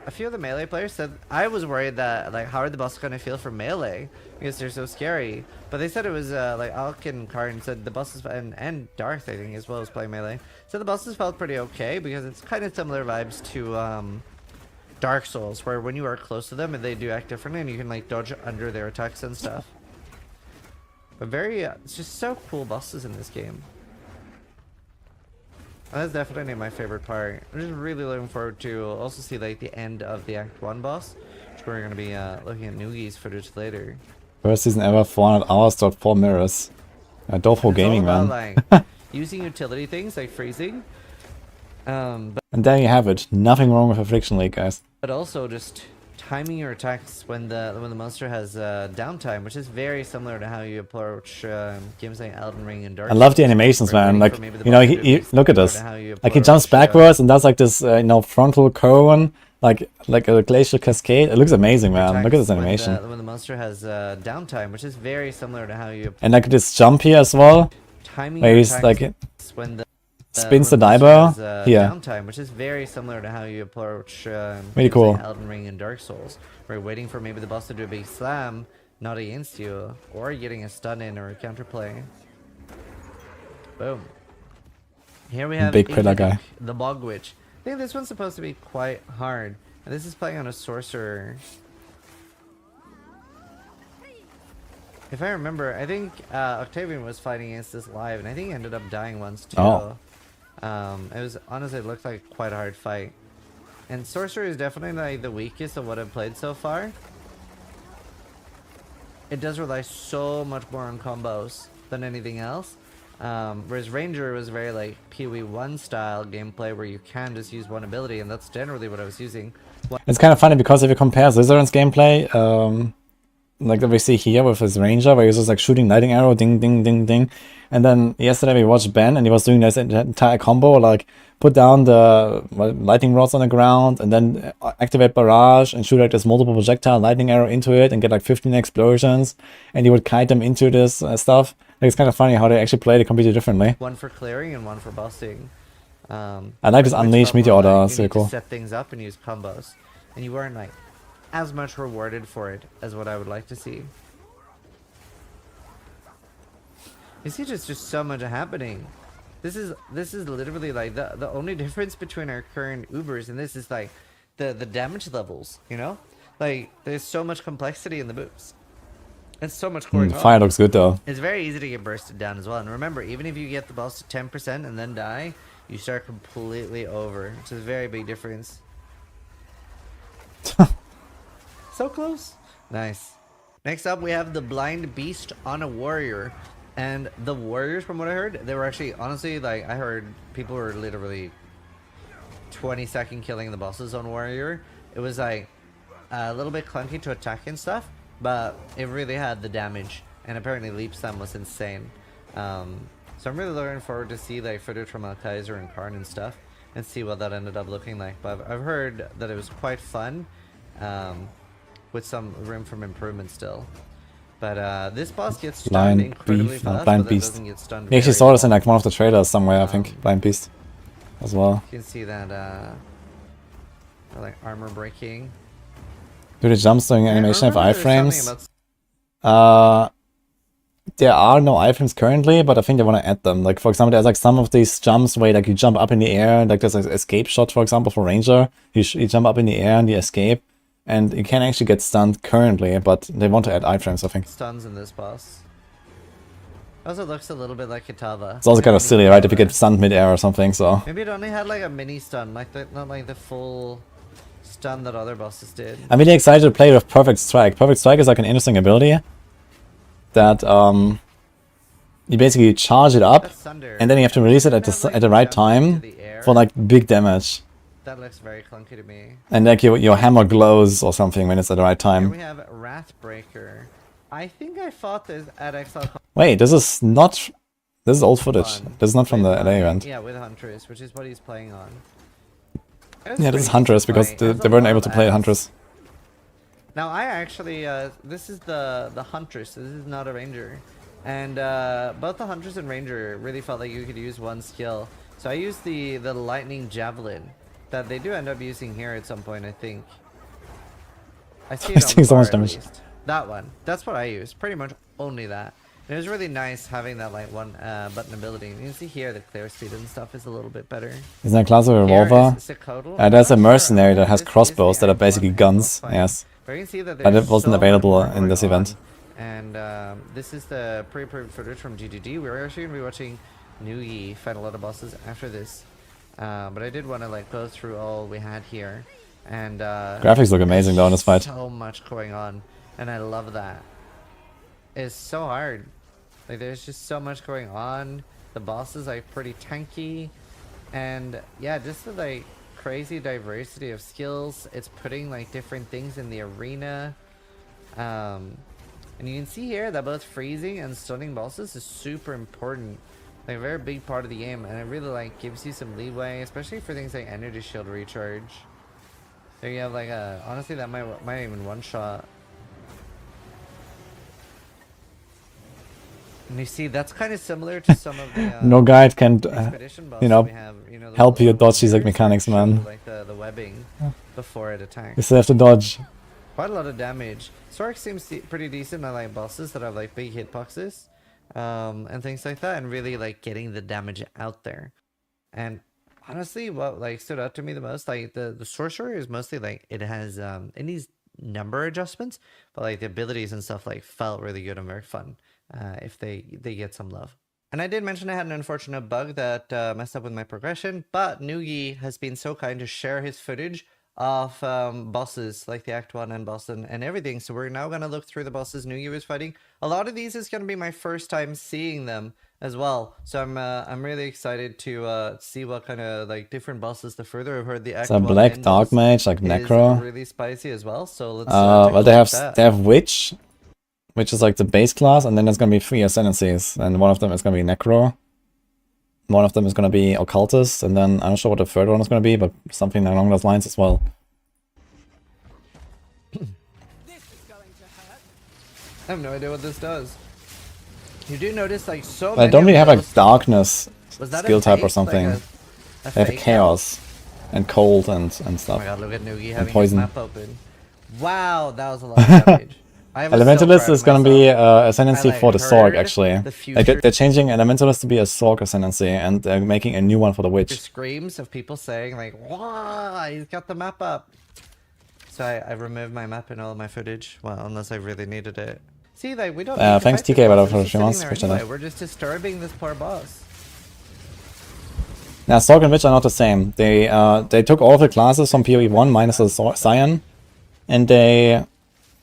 a few of the melee players said I was worried that like how are the bosses gonna feel for melee because they're so scary, but they said it was like Alk and Karn said the bosses and Darth I think as well as playing melee, so the bosses felt pretty okay because it's kind of similar vibes to Dark Souls, where when you are close to them and they do act differently and you can like dodge under their attacks and stuff. But very it's just so cool bosses in this game. That's definitely my favorite part. I'm just really looking forward to also see like the end of the Act 1 boss, which we're going to be looking at Noogie's footage later. First season ever, 400 hours, 4 mirrors. Dofo Gaming, all about, man. like, using utility things like freezing. And there you have it. Nothing wrong with Affliction League, guys. But also just timing your attacks when the monster has downtime, which is very similar to how you approach games like Elden Ring and Dark I love the Souls, animations, where man. waiting Like, for maybe the you know, monster to be look at similar this. to how you Like he jumps approach, backwards and does like this, you know, frontal cone, like a glacial cascade. It looks amazing, man. Look at this animation. When the monster has downtime, which is very similar to how you And like this jump here as well, timing where your he's attacks like when the spins the when monster diver has, here. downtime, which is very similar to how you approach Really games cool. like Elden Ring and Dark Souls, where you're waiting for maybe the boss to do a big slam, not against you, or getting a stun in or a counterplay. Boom. Here we have Big Predator guy. Epoch, the Bog Witch. I think this one's supposed to be quite hard, and this is playing on a Sorcerer. If I remember, I think Octavian was fighting against this live, and I think he ended up dying once too. Oh. It was honestly, it looked like quite a hard fight. And Sorcerer is definitely like the weakest of what I've played so far. It does rely so much more on combos than anything else. Whereas Ranger was very like PoE 1 style gameplay where you can just use one ability, and that's generally what I was using. It's kind of funny because if you compare Scissorin's gameplay, like that we see here with his Ranger, where he's just like shooting lightning arrow, ding, ding, ding, ding. And then yesterday we watched Ben, and he was doing this entire combo, like put down the lightning rods on the ground, and then activate barrage and shoot like this multiple projectile lightning arrow into it, and get like 15 explosions, and he would kite them into this stuff. Like it's kind of funny how they actually played it completely differently. One for clearing and one for busting. I like this which Unleash felt Meteor more order, like it's you really need to cool. set things up and use combos, and you weren't like as much rewarded for it as what I would like to see. You see, there's just so much happening. This is literally like the only difference between our current Ubers and this is like the damage levels, you know? Like there's so much complexity in the moves. There's so much going on. Fire looks good though. It's very easy to get bursted down as well. And remember, even if you get the boss to 10% and then die, you start completely over. It's a very big difference. So close. Nice. Next up, we have the Blind Beast on a Warrior. And the warriors, from what I heard, they were actually, honestly, like, I heard people were literally 20-second killing the bosses on warrior. It was, like, a little bit clunky to attack and stuff, but it really had the damage. And apparently leap stun was insane. So I'm really looking forward to see, like, footage from Kaiser and Karn and stuff, and see what that ended up looking like. But I've heard that it was quite fun, with some room for improvement still. But this boss gets stunned incredibly fast, Blind but Beast. doesn't get stunned. We actually saw this in like one of the trailers somewhere, I think. Blind Beast as well. You can see that like armor breaking. Do the jumps doing animation have remember there was iframes? something There are no iframes currently, but I think they want to add them. Like for example, there's like some of these jumps where like you jump up in the air, like there's an escape shot, for example, for Ranger. You jump up in the air and you escape. And you can actually get stunned currently, but they want to add iframes, I think. Stuns in this boss. Also looks a little bit like Kitava. It's also kind of silly, right? If you get stunned mid-air or something, so... Maybe it only had like a mini stun, like not like the full stun that other bosses did. I'm really excited to play with Perfect Strike. Perfect Strike is like an interesting ability that you basically charge it up, and then you have to release it at the right time for like big damage. That looks very clunky to me. And like your hammer glows or something when it's at the right Here time. we have Wrathbreaker. I think I fought this at Exile. Wait, this is not... This is old footage. This is not from the LA event. Yeah, with Huntress, which is what he's playing on. Yeah, this is Huntress, because they weren't able to play Huntress. Now I actually, this is the Huntress, this is not a Ranger. And both the Huntress and Ranger really felt like you could use one skill. So I used the Lightning Javelin that they do end up using here at some point, I think. I see it on the so much bar, damage. at least. That one. That's what I use. Pretty much only that. And it was really nice having that like one button ability. And you can see here the clear speed and stuff is a little bit better. Isn't that class of a revolver? There's a mercenary that has crossbows that are basically guns, yes. But you can see that But it there's wasn't so available much more in this going on. event. And this is the pre-approved footage from GGG. We're actually going to be watching Nugi fight a lot of bosses after this. But I did want to like go through all we had here. And Graphics look amazing though in this fight. so much going on. And I love that. It's so hard. Like there's just so much going on. The bosses are pretty tanky. And yeah, just the like crazy diversity of skills. It's putting like different things in the arena. And you can see here that both freezing and stunning bosses is super important. Like a very big part of the game, and it really like gives you some leeway, especially for things like energy shield recharge. There you have like a, honestly that might even one shot. And you see that's kind of similar to some of the No guide can, expedition bosses you know, we have, you know, help you dodge these like warriors that mechanics, show, man. like the webbing before it attacks. You still have to dodge. Quite a lot of damage. Sorc seems pretty decent at like bosses that have like big hitboxes. And things like that, and really like getting the damage out there. And honestly, what like stood out to me the most, like the Sorcerer is mostly like it has it needs number adjustments, but like the abilities and stuff like felt really good and very fun if they get some love. And I did mention I had an unfortunate bug that messed up with my progression, but Nugi has been so kind to share his footage of bosses like the Act 1 and boss and everything. So we're now going to look through the bosses Nugi was fighting. A lot of these is going to be my first time seeing them as well. So I'm really excited to see what kind of like different bosses the further I've heard the Act It's a 1 black end dark boss mage like is Necro. really spicy as well. So let's Well, take a look at they that. have Witch, which is like the base class, and then there's gonna be 3 ascendancies, and one of them is gonna be Necro. One of them is gonna be Occultist, and then I'm not sure what the third one is gonna be, but something along those lines as well. I have no idea what this does. You do notice like so But I many don't of really have like those- darkness Was that a skill type or fake? something. Like a They have fake chaos and cold and Oh stuff. my god, look at Nugi having his poison. map open. Wow, that was a lot of damage. Elementalist is gonna be ascendancy for the Sorc, actually. The Like future they're changing Elementalist to be a Sorc ascendancy, and they're making a new one for the Witch. screams of people saying like, "Wow, he's got the map up." So I removed my map in all of my footage. Well, unless I really needed it. See, like we don't. Need to Thanks fight TK the boss, for it's the just 3 months. sitting there Appreciate anyway. that. We're just disturbing this poor boss. Now, Sorc and Witch are not the same. They took all of the classes from PoE 1 minus the Scion, and they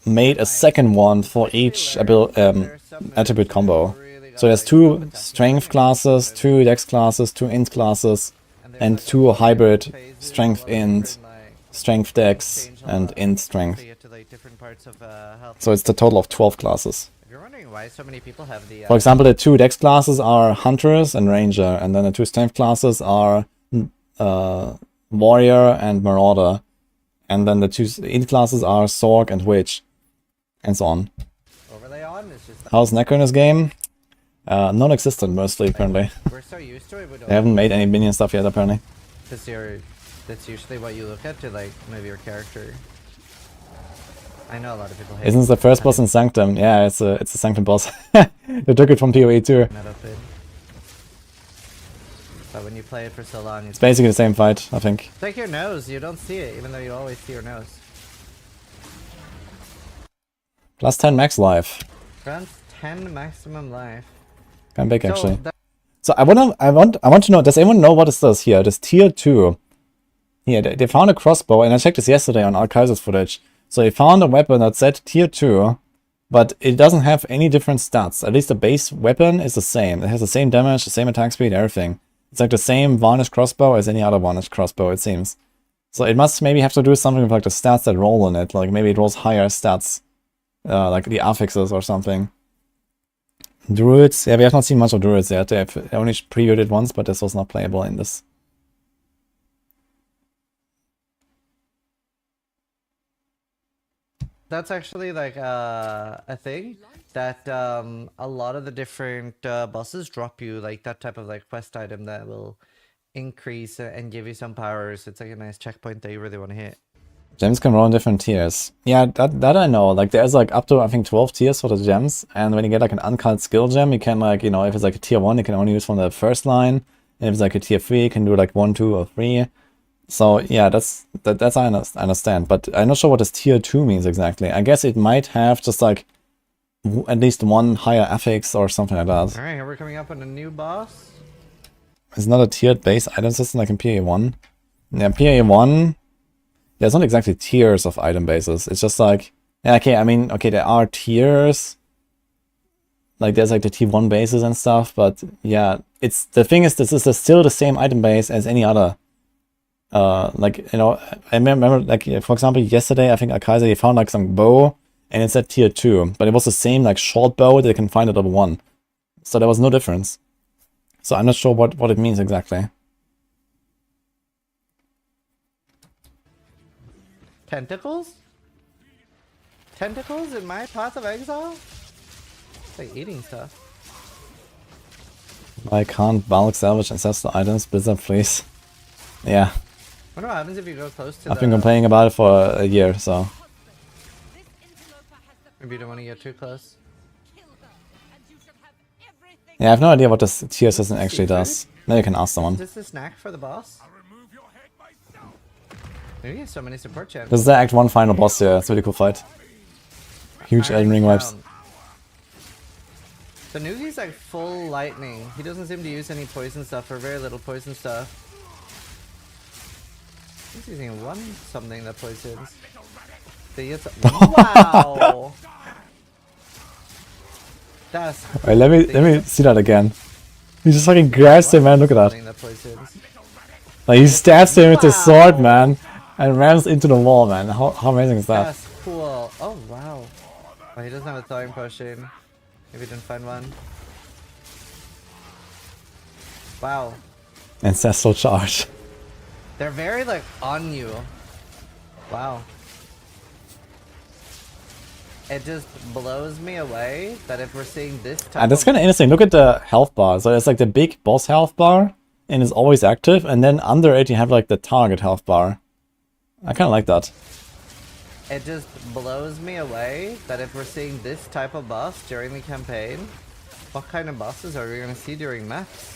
made a second one for each attribute combo. So there's 2 strength classes, 2 dex classes, 2 int classes, and 2 hybrid strength int, strength dex, and int strength. So it's the total of 12 classes. If you're wondering why so many people have the For example, the 2 dex classes are Hunters and Ranger, and then the 2 strength classes are Warrior and Marauder, and then the 2 int classes are Sorc and Witch, and so on. overlay on, it's just How's Necro in this game? Non-existent mostly, apparently. we're so used to it, we don't. They haven't made any minion stuff yet, apparently. Because that's usually what you look at to like move your character. I know a lot of people hate. Isn't this the first boss in Sanctum? Yeah, it's a Sanctum boss. They took it from PoE too. Meta pit. But when you play it for so long, It's basically the same fight, I think. it's like your nose. You don't see it, even though you always see your nose. Plus 10 max life. Grants 10 maximum life. Kind of big, actually. that- So I want to know, does anyone know what this does here? This tier 2. Yeah, they found a crossbow, and I checked this yesterday on Archives footage. So they found a weapon that said tier 2, but it doesn't have any different stats. At least the base weapon is the same. It has the same damage, the same attack speed, everything. It's like the same varnished crossbow as any other varnished crossbow, it seems. So it must maybe have to do something with like the stats that roll on it. Like maybe it rolls higher stats, like the affixes or something. Druids, yeah, we have not seen much of Druids yet. They only previewed it once, but this was not playable in this. That's actually like a thing that a lot of the different bosses drop you like that type of like quest item that will increase and give you some powers. It's like a nice checkpoint that you really want to hit. Gems can roll in different tiers. Yeah, that I know. Like there's like up to I think 12 tiers for the gems, and when you get like an uncut skill gem, you can like, you know, if it's like a tier 1, you can only use from the first line. And if it's like a tier 3, you can do like 1, 2, or 3. So yeah, that's I understand, but I'm not sure what this tier 2 means exactly. I guess it might have just like at least one higher affix or something like that. Alright, here we're coming up on a new boss. It's not a tiered base item system like in PA1. Yeah, PA1, there's not exactly tiers of item bases. It's just like, yeah, okay, I mean, okay, there are tiers. Like there's like the T1 bases and stuff, but yeah, it's the thing is this is still the same item base as any other. Like, you know, I remember like, for example, yesterday I think Akaisa he found like some bow and it said tier 2, but it was the same like short bow that you can find at level 1. So there was no difference. So I'm not sure what it means exactly. Tentacles? Tentacles in my Path of Exile? It's like eating stuff. I can't bulk salvage ancestral items, Blizzard please. Yeah. I wonder what happens if you go close to I've been complaining about it for a year, so. Maybe you don't want to get too close. Yeah, I have no idea what this tier system actually does. Maybe you can ask someone. Is this a snack for the boss? Maybe you have so many support champs. This is the Act 1 final boss here. It's a really cool fight. Huge Elden Ring vibes. The Nugi's like full lightning. He doesn't seem to use any poison stuff or very little poison stuff. He's using one something that poisons. Wow! That's cool. Wait, let me see that again. He just fucking grabs him, man. Look at that. Like he stabs him with his sword, man, and rams into the wall, man. How amazing is that? That's cool. Oh wow. Oh, he doesn't have a thawing potion. Maybe he didn't find one. Wow. Ancestral charge. They're very like on you. Wow. It just blows me away that if we're seeing this type And that's kind of interesting. Look at the health bar. So it's like the big boss health bar, and it's always active. And then under it, you have like the target health bar. I kind of like that. it just blows me away that if we're seeing this type of boss during the campaign, what kind of bosses are we gonna see during maps?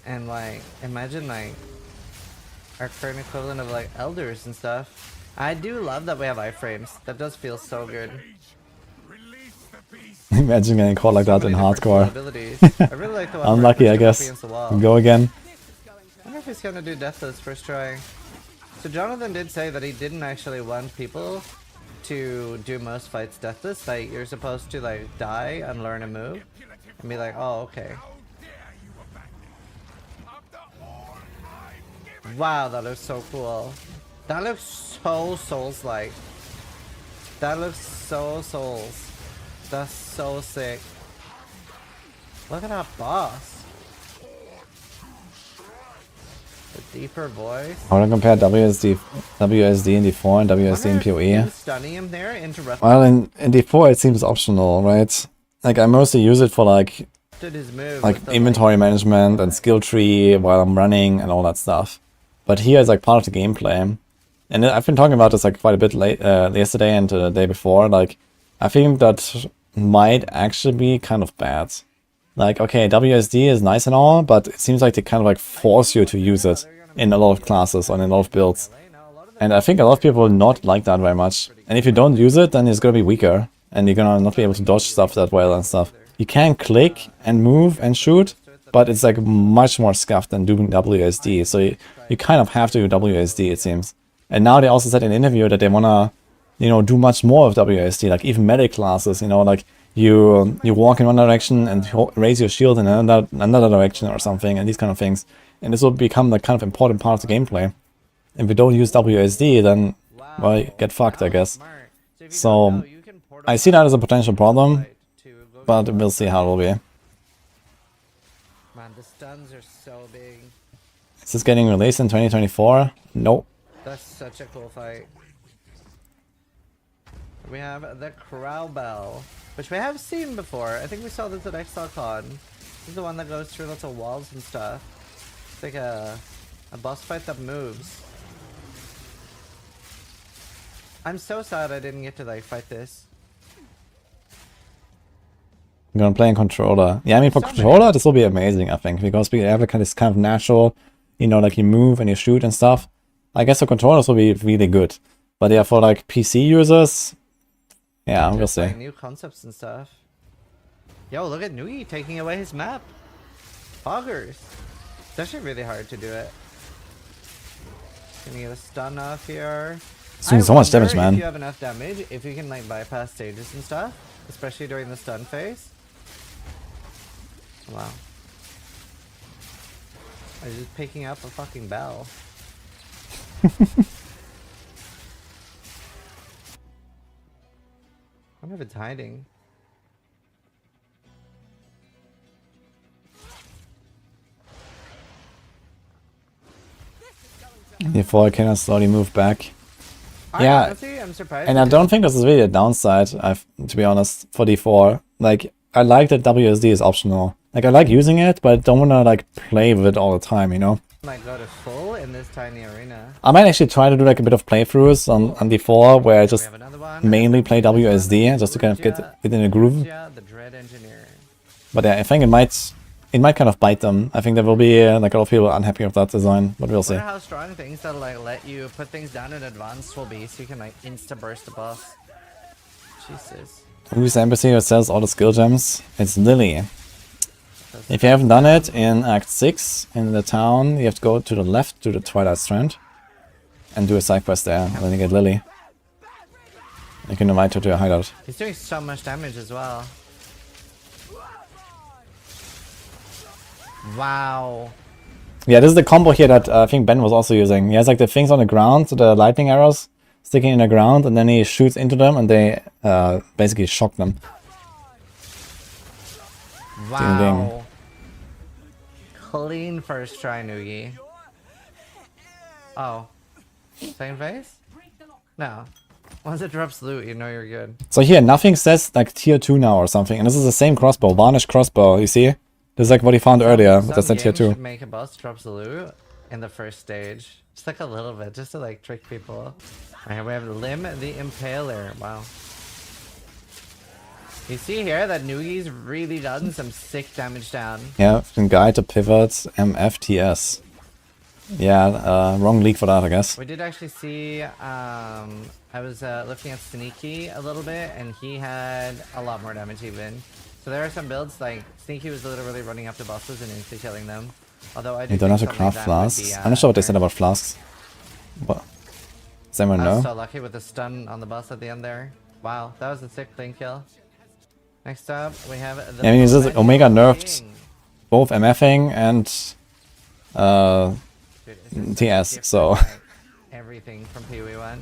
And like, imagine like our current equivalent of like elders and stuff. I do love that we have iframes. That does feel so good. Imagine getting caught like that in hardcore. I really like the one Unlucky, where I it pushed him up guess. against the wall. Go again. I wonder if he's gonna do Deathless first try. So Jonathan did say that he didn't actually want people to do most fights Deathless. Like, you're supposed to like die and learn a move and be like, oh, okay. Wow, that looks so cool. That looks so Souls-like. That looks so Souls. That's so sick. Look at that boss. The deeper voice. How do I compare WSD in D4 and WSD in PoE? Stunning him there, interrupt Well, in D4 it seems optional, right? Like I mostly use it for like his move like with the, inventory management and skill tree while I'm running and all that stuff. But here it's like part of the gameplay. And I've been talking about this like quite a bit late yesterday and the day before. Like I think that might actually be kind of bad. Like, okay, WSD is nice and all, but it seems like they kind of like force you to use it in a lot of classes or in a lot of builds. And I think a lot of people will not like that very much. And if you don't use it, then it's gonna be weaker. And you're gonna not be able to dodge stuff that well and stuff. You can click and move and shoot, but it's like much more scuffed than doing WSD. So you kind of have to do WSD, it seems. And now they also said in an interview that they wanna, you know, do much more of WSD, like even medic classes, you know, like you walk in one direction and raise your shield in another direction or something, and these kind of things. And this will become the kind of important part of the gameplay. If we don't use WSD, then, well, you get fucked, I guess. So, I see that as a potential problem, but we'll see how it will be. Man, the stuns are so big. Is this getting released in 2024? Nope. That's such a cool fight. We have the Crowbell, which we have seen before. I think we saw this at ExileCon. This is the one that goes through lots of walls and stuff. It's like a boss fight that moves. I'm so sad I didn't get to like fight this. I'm gonna play in controller. Yeah, I mean for controller this will be amazing, I think, because we have this kind of natural, you know, like you move and you shoot and stuff. I guess the controllers will be really good. But yeah, for like PC users, yeah, we'll see. New concepts and stuff. Yo, look at Nui taking away his map. Poggers. It's actually really hard to do it. Gonna get a stun off here. It's doing so much damage, man. If you have enough damage, if you can like bypass stages and stuff, especially during the stun phase. Wow. I was just picking up a fucking bell. I wonder if it's hiding. Before I can slowly move back. Yeah, honestly, I'm surprised. and I don't think this is really a downside, to be honest, for D4. Like, I like that WSD is optional. Like, I like using it, but I don't want to, like, play with it all the time, you know? Might go to full in this tiny arena. I might actually try to do, like, a bit of playthroughs on D4, where I just mainly play WSD, just to kind of get in a groove. The Dread Engineer. But yeah, I think it might kind of bite them. I think there will be, like, a lot of people unhappy with that design, but we'll see. I wonder how strong things that, like, let you put things down in advance will be, so you can, like, insta-burst the boss. Jesus. Who's the NPC who sells all the skill gems? It's Lily. If you haven't done it, in Act 6, in the town, you have to go to the left to the Twilight Strand and do a side quest there, and then you get Lily. You can invite her to a hideout. He's doing so much damage as well. Wow. Yeah, this is the combo here that I think Ben was also using. He has like the things on the ground, the lightning arrows sticking in the ground, and then he shoots into them and they basically shock them. Wow. Ding, ding. Clean first try, Noogie. Oh. Same face? No. Once it drops loot, you know you're good. So here, nothing says like tier 2 now or something. And this is the same crossbow, varnished crossbow, you see? This is like what he found earlier, but that's not tier 2. Should make a boss drops the loot in the first stage. Just like a little bit, just to like trick people. Alright, we have Lim the Impaler. Wow. You see here that Nugi's really gotten some sick damage down. Yeah, can guide the pivot MFTS. Yeah, wrong league for that, I guess. We did actually see, I was looking at Sneaky a little bit, and he had a lot more damage even. So there are some builds, like, Sneaky was literally running up to bosses and insta-killing them. Although I do You don't have to think something like craft that would flasks. be, I'm not sure what they said better. about flasks. What? Does anyone I know? was so lucky with the stun on the boss at the end there. Wow, that was a sick clean kill. Next up, we have the Yeah, I mean, it's just Omega Perennial nerfed King. both MFing and Dude, it's just TS, different, so like, everything from PoE1.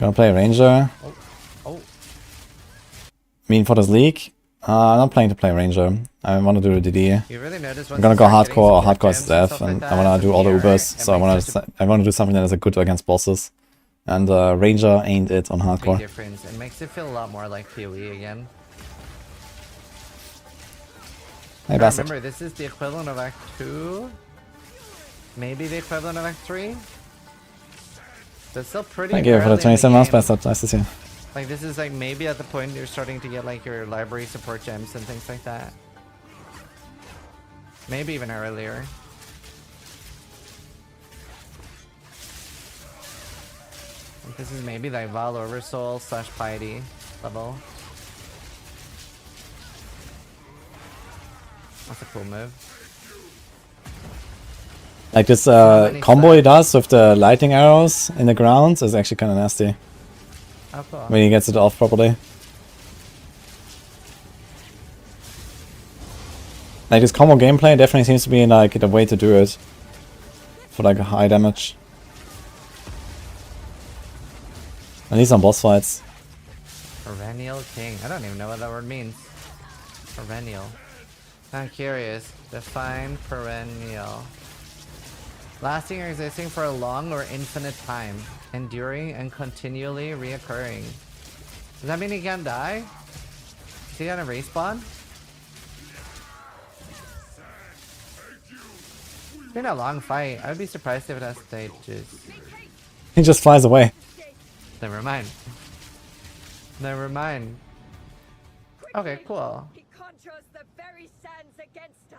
gonna play Ranger. Oh, I mean, for this league, I'm not planning to play Ranger. I want to do the DD. you really notice I'm gonna go hardcore or hardcore is is death, and I wanna do all the Ubers. So I wanna do something that is good against bosses. And Ranger ain't it on big hardcore. difference. It makes it feel a lot more like PoE again. Hey, Now, bastard. remember, this is the equivalent of Act 2. Maybe the equivalent of Act 3. So it's still pretty Thank you for the early in 27 months, game. bastard. Nice to see you. Like, this is like maybe at the point you're starting to get like your library support gems and things like that. Maybe even earlier. Like, this is maybe like Val Oversoul / Piety level. That's a cool move. Like this many combo he flags. does with the lightning arrows in the ground is actually kind of nasty Oh, cool. when he gets it off properly. Like this combo gameplay definitely seems to be like the way to do it for like a high damage. At least on boss fights. Perennial King. I don't even know what that word means. Perennial. I'm curious. Define perennial. Lasting or existing for a long or infinite time. Enduring and continually reoccurring. Does that mean he can't die? Is he gonna respawn? It's been a long fight. I would be surprised if it has stages. He just flies away. Never mind. Never mind. Okay, cool. He conjures the very sands against us.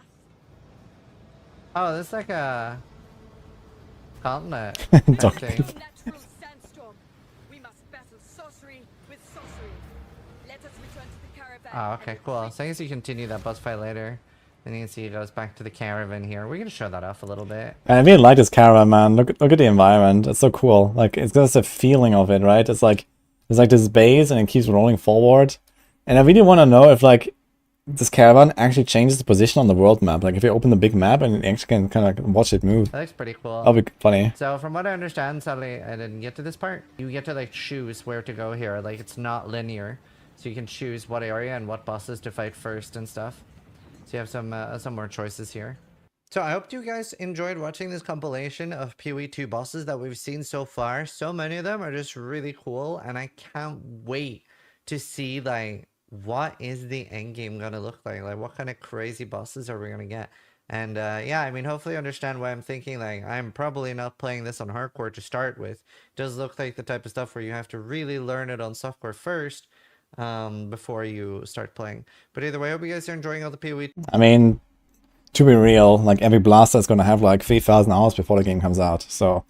Oh, this is like a continent. Dog. thing. Natural sandstorm. We must battle sorcery with sorcery. Let us return to the caravan. Oh, okay, cool. So I guess you continue that boss fight later. Then you can see it goes back to the caravan here. We're gonna show that off a little bit. I really like this caravan, man. Look at the environment. It's so cool. Like it's just a feeling of it, right? It's like there's like this base and it keeps rolling forward. And I really want to know if like this caravan actually changes the position on the world map. Like if you open the big map and you actually can kind of like watch it move. That looks pretty cool. That'll be funny. So from what I understand, sadly I didn't get to this part. You get to like choose where to go here. Like it's not linear, so you can choose what area and what bosses to fight first and stuff. So you have some more choices here. So I hope you guys enjoyed watching this compilation of PoE 2 bosses that we've seen so far. So many of them are just really cool, and I can't wait to see like what is the end game gonna look like. Like what kind of crazy bosses are we gonna get? And yeah, I mean, hopefully you understand why I'm thinking like I'm probably not playing this on hardcore to start with. It does look like the type of stuff where you have to really learn it on softcore first before you start playing. But either way, I hope you guys are enjoying all the PoE. I mean, to be real, like every blaster is gonna have like 3,000 hours before the game comes out. So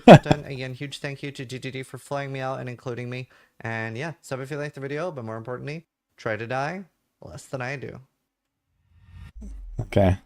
Content. Again, huge thank you to GGD for flying me out and including me. And yeah, sub if you liked the video, but more importantly, try to die less than I do. okay.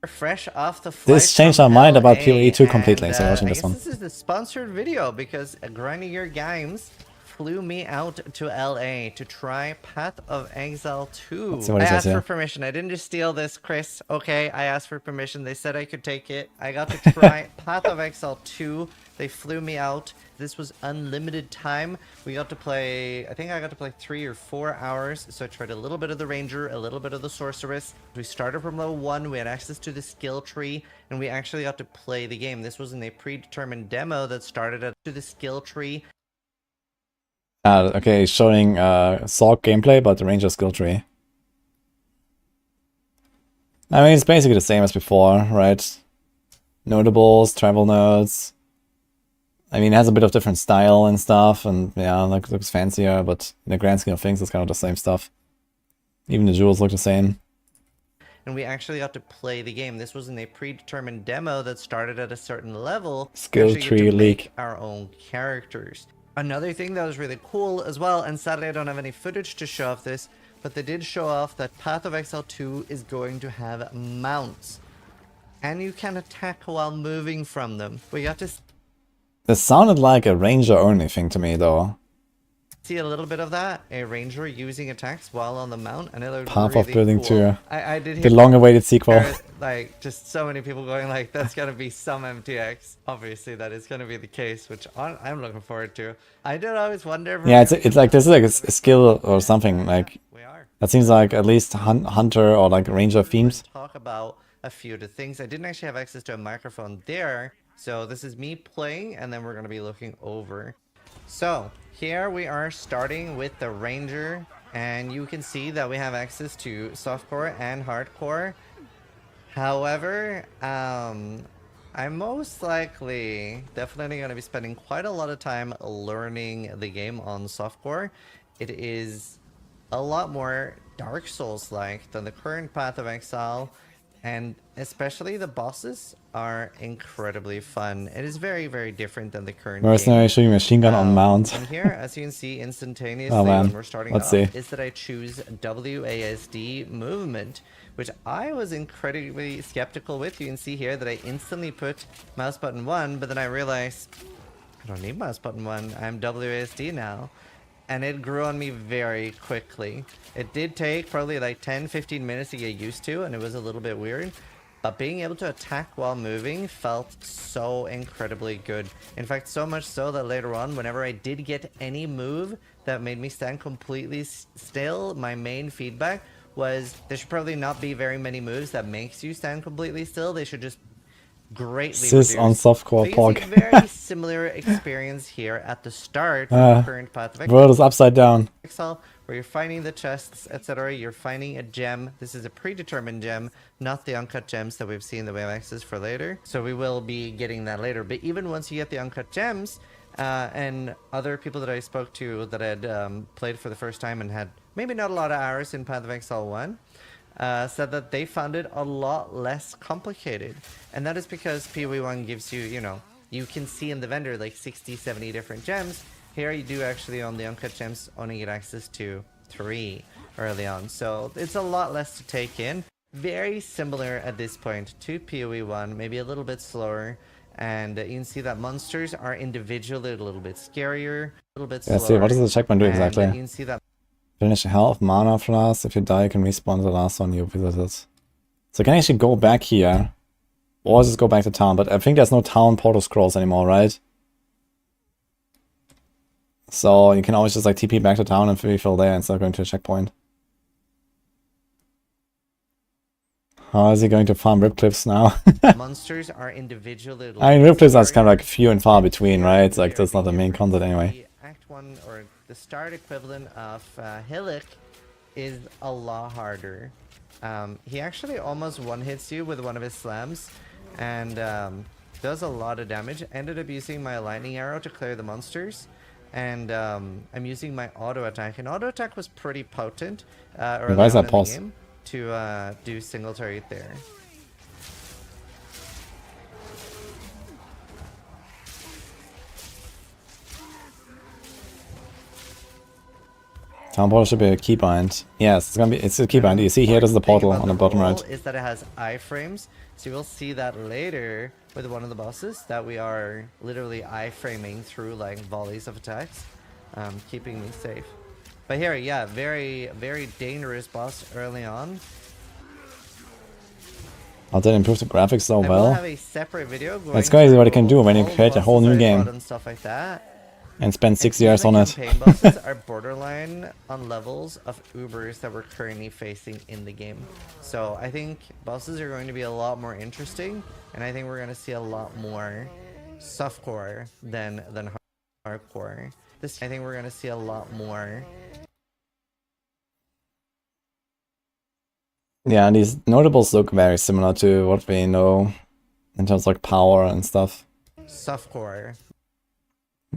Fresh off the flight This changed from our mind about LA, PoE 2 and, completely, so watching I this guess one. This is the sponsored video because Grinding Your Games flew me out to LA to try Path of Exile 2. Let's see what I he says asked here. for permission. I didn't just steal this, Chris. Okay, I asked for permission. They said I could take it. I got to try Path of Exile 2. They flew me out. This was unlimited time. We got to play, I think I got to play 3 or 4 hours. So I tried a little bit of the Ranger, a little bit of the Sorceress. We started from level 1. We had access to the skill tree, and we actually got to play the game. This was in a predetermined demo that started at to the skill tree. Okay, showing Sorc gameplay, but the Ranger skill tree. I mean, it's basically the same as before, right? notables, travel notes. I mean, it has a bit of different style and stuff, and yeah, like looks fancier, but in the grand scheme of things, it's kind of the same stuff. Even the jewels look the same. And we actually got to play the game. This wasn't a predetermined demo that started at a certain level. Skill we actually get tree to leak. make our own characters. Another thing that was really cool as well, and sadly I don't have any footage to show off this, but they did show off that Path of Exile 2 is going to have mounts. And you can attack while moving from them. We got to This sounded like a ranger only thing to me, though. see a little bit of that. A ranger using attacks while on the mount, and it looked Path really of Building cool. 2. I did The hear long-awaited sequel. like just so many people going like, that's gonna be some MTX. Obviously that is gonna be the case, which I'm looking forward to. I did always wonder if Yeah, it's like this is like a skill or something. Like we are. that seems like at least hunter or like ranger themes. Talk about a few of the things. I didn't actually have access to a microphone there, so this is me playing, and then we're gonna be looking over. So here we are starting with the ranger, and you can see that we have access to softcore and hardcore. However, I'm most likely definitely going to be spending quite a lot of time learning the game on softcore. It is a lot more Dark Souls-like than the current Path of Exile, and especially the bosses are incredibly fun. It is very, very different than the current Mercenary game. shooting machine gun on mount. And here, as you can see instantaneously Oh, man. when we're starting Let's off, see. is that I choose WASD movement, which I was incredibly skeptical with. You can see here that I instantly put mouse button 1, but then I realized I don't need mouse button 1. I'm WASD now. And it grew on me very quickly. It did take probably like 10-15 minutes to get used to, and it was a little bit weird. But being able to attack while moving felt so incredibly good. In fact, so much so that later on, whenever I did get any move that made me stand completely still, my main feedback was there should probably not be very many moves that makes you stand completely still. They should just greatly Sis on reduce. softcore So you pog. see a very similar experience here at the start of the current Path of World is upside down. Exile, where you're finding the chests, etc. You're finding a gem. This is a predetermined gem, not the uncut gems that we've seen that we have access for later. So we will be getting that later. But even once you get the uncut gems, and other people that I spoke to that had played for the first time and had maybe not a lot of hours in Path of Exile 1, said that they found it a lot less complicated. And that is because PoE1 gives you, you know, you can see in the vendor like 60, 70 different gems. Here you do actually on the uncut gems only get access to 3 early on. So it's a lot less to take in. Very similar at this point to PoE1, maybe a little bit slower. And you can see that monsters are individually a little bit scarier, a little bit slower. Yeah, see, what does the checkpoint do And exactly? you can see that Finish health, mana flask. If you die, you can respawn the last one you visited. So you can actually go back here. Or just go back to town. But I think there's no town portal scrolls anymore, right? So you can always just like TP back to town and refill there instead of going to a checkpoint. How is he going to farm Rip Cliffs now? monsters are individually. I mean, Rip Cliffs are kind of like few and far between, right? It's like that's not the main content anyway. The Act 1 or the start equivalent of Hillock is a lot harder. He actually almost one-hits you with one of his slams and does a lot of damage. Ended up using my lightning arrow to clear the monsters. And I'm using my auto attack. And auto attack was pretty potent early Why is on that in pause? the game to do single turret there. Town portal should be a keybind. Yes, it's a keybind. You see here, this is the portal on the bottom right. Is that it has iframes, so you'll see that later with one of the bosses that we are literally iframing through like volleys of attacks, keeping me safe. But here, yeah, very, very dangerous boss early on. Oh, they improved the graphics so I will well. have a separate video going It's crazy what it can do when you through create a whole bosses new I game. fought and stuff like that. And spend 6 And years even on the it. campaign bosses are borderline on levels of Ubers that we're currently facing in the game. So I think bosses are going to be a lot more interesting, and I think we're going to see a lot more softcore than hardcore. I think we're going to see a lot more. Yeah, and these notables look very similar to what we know in terms of like power and stuff. softcore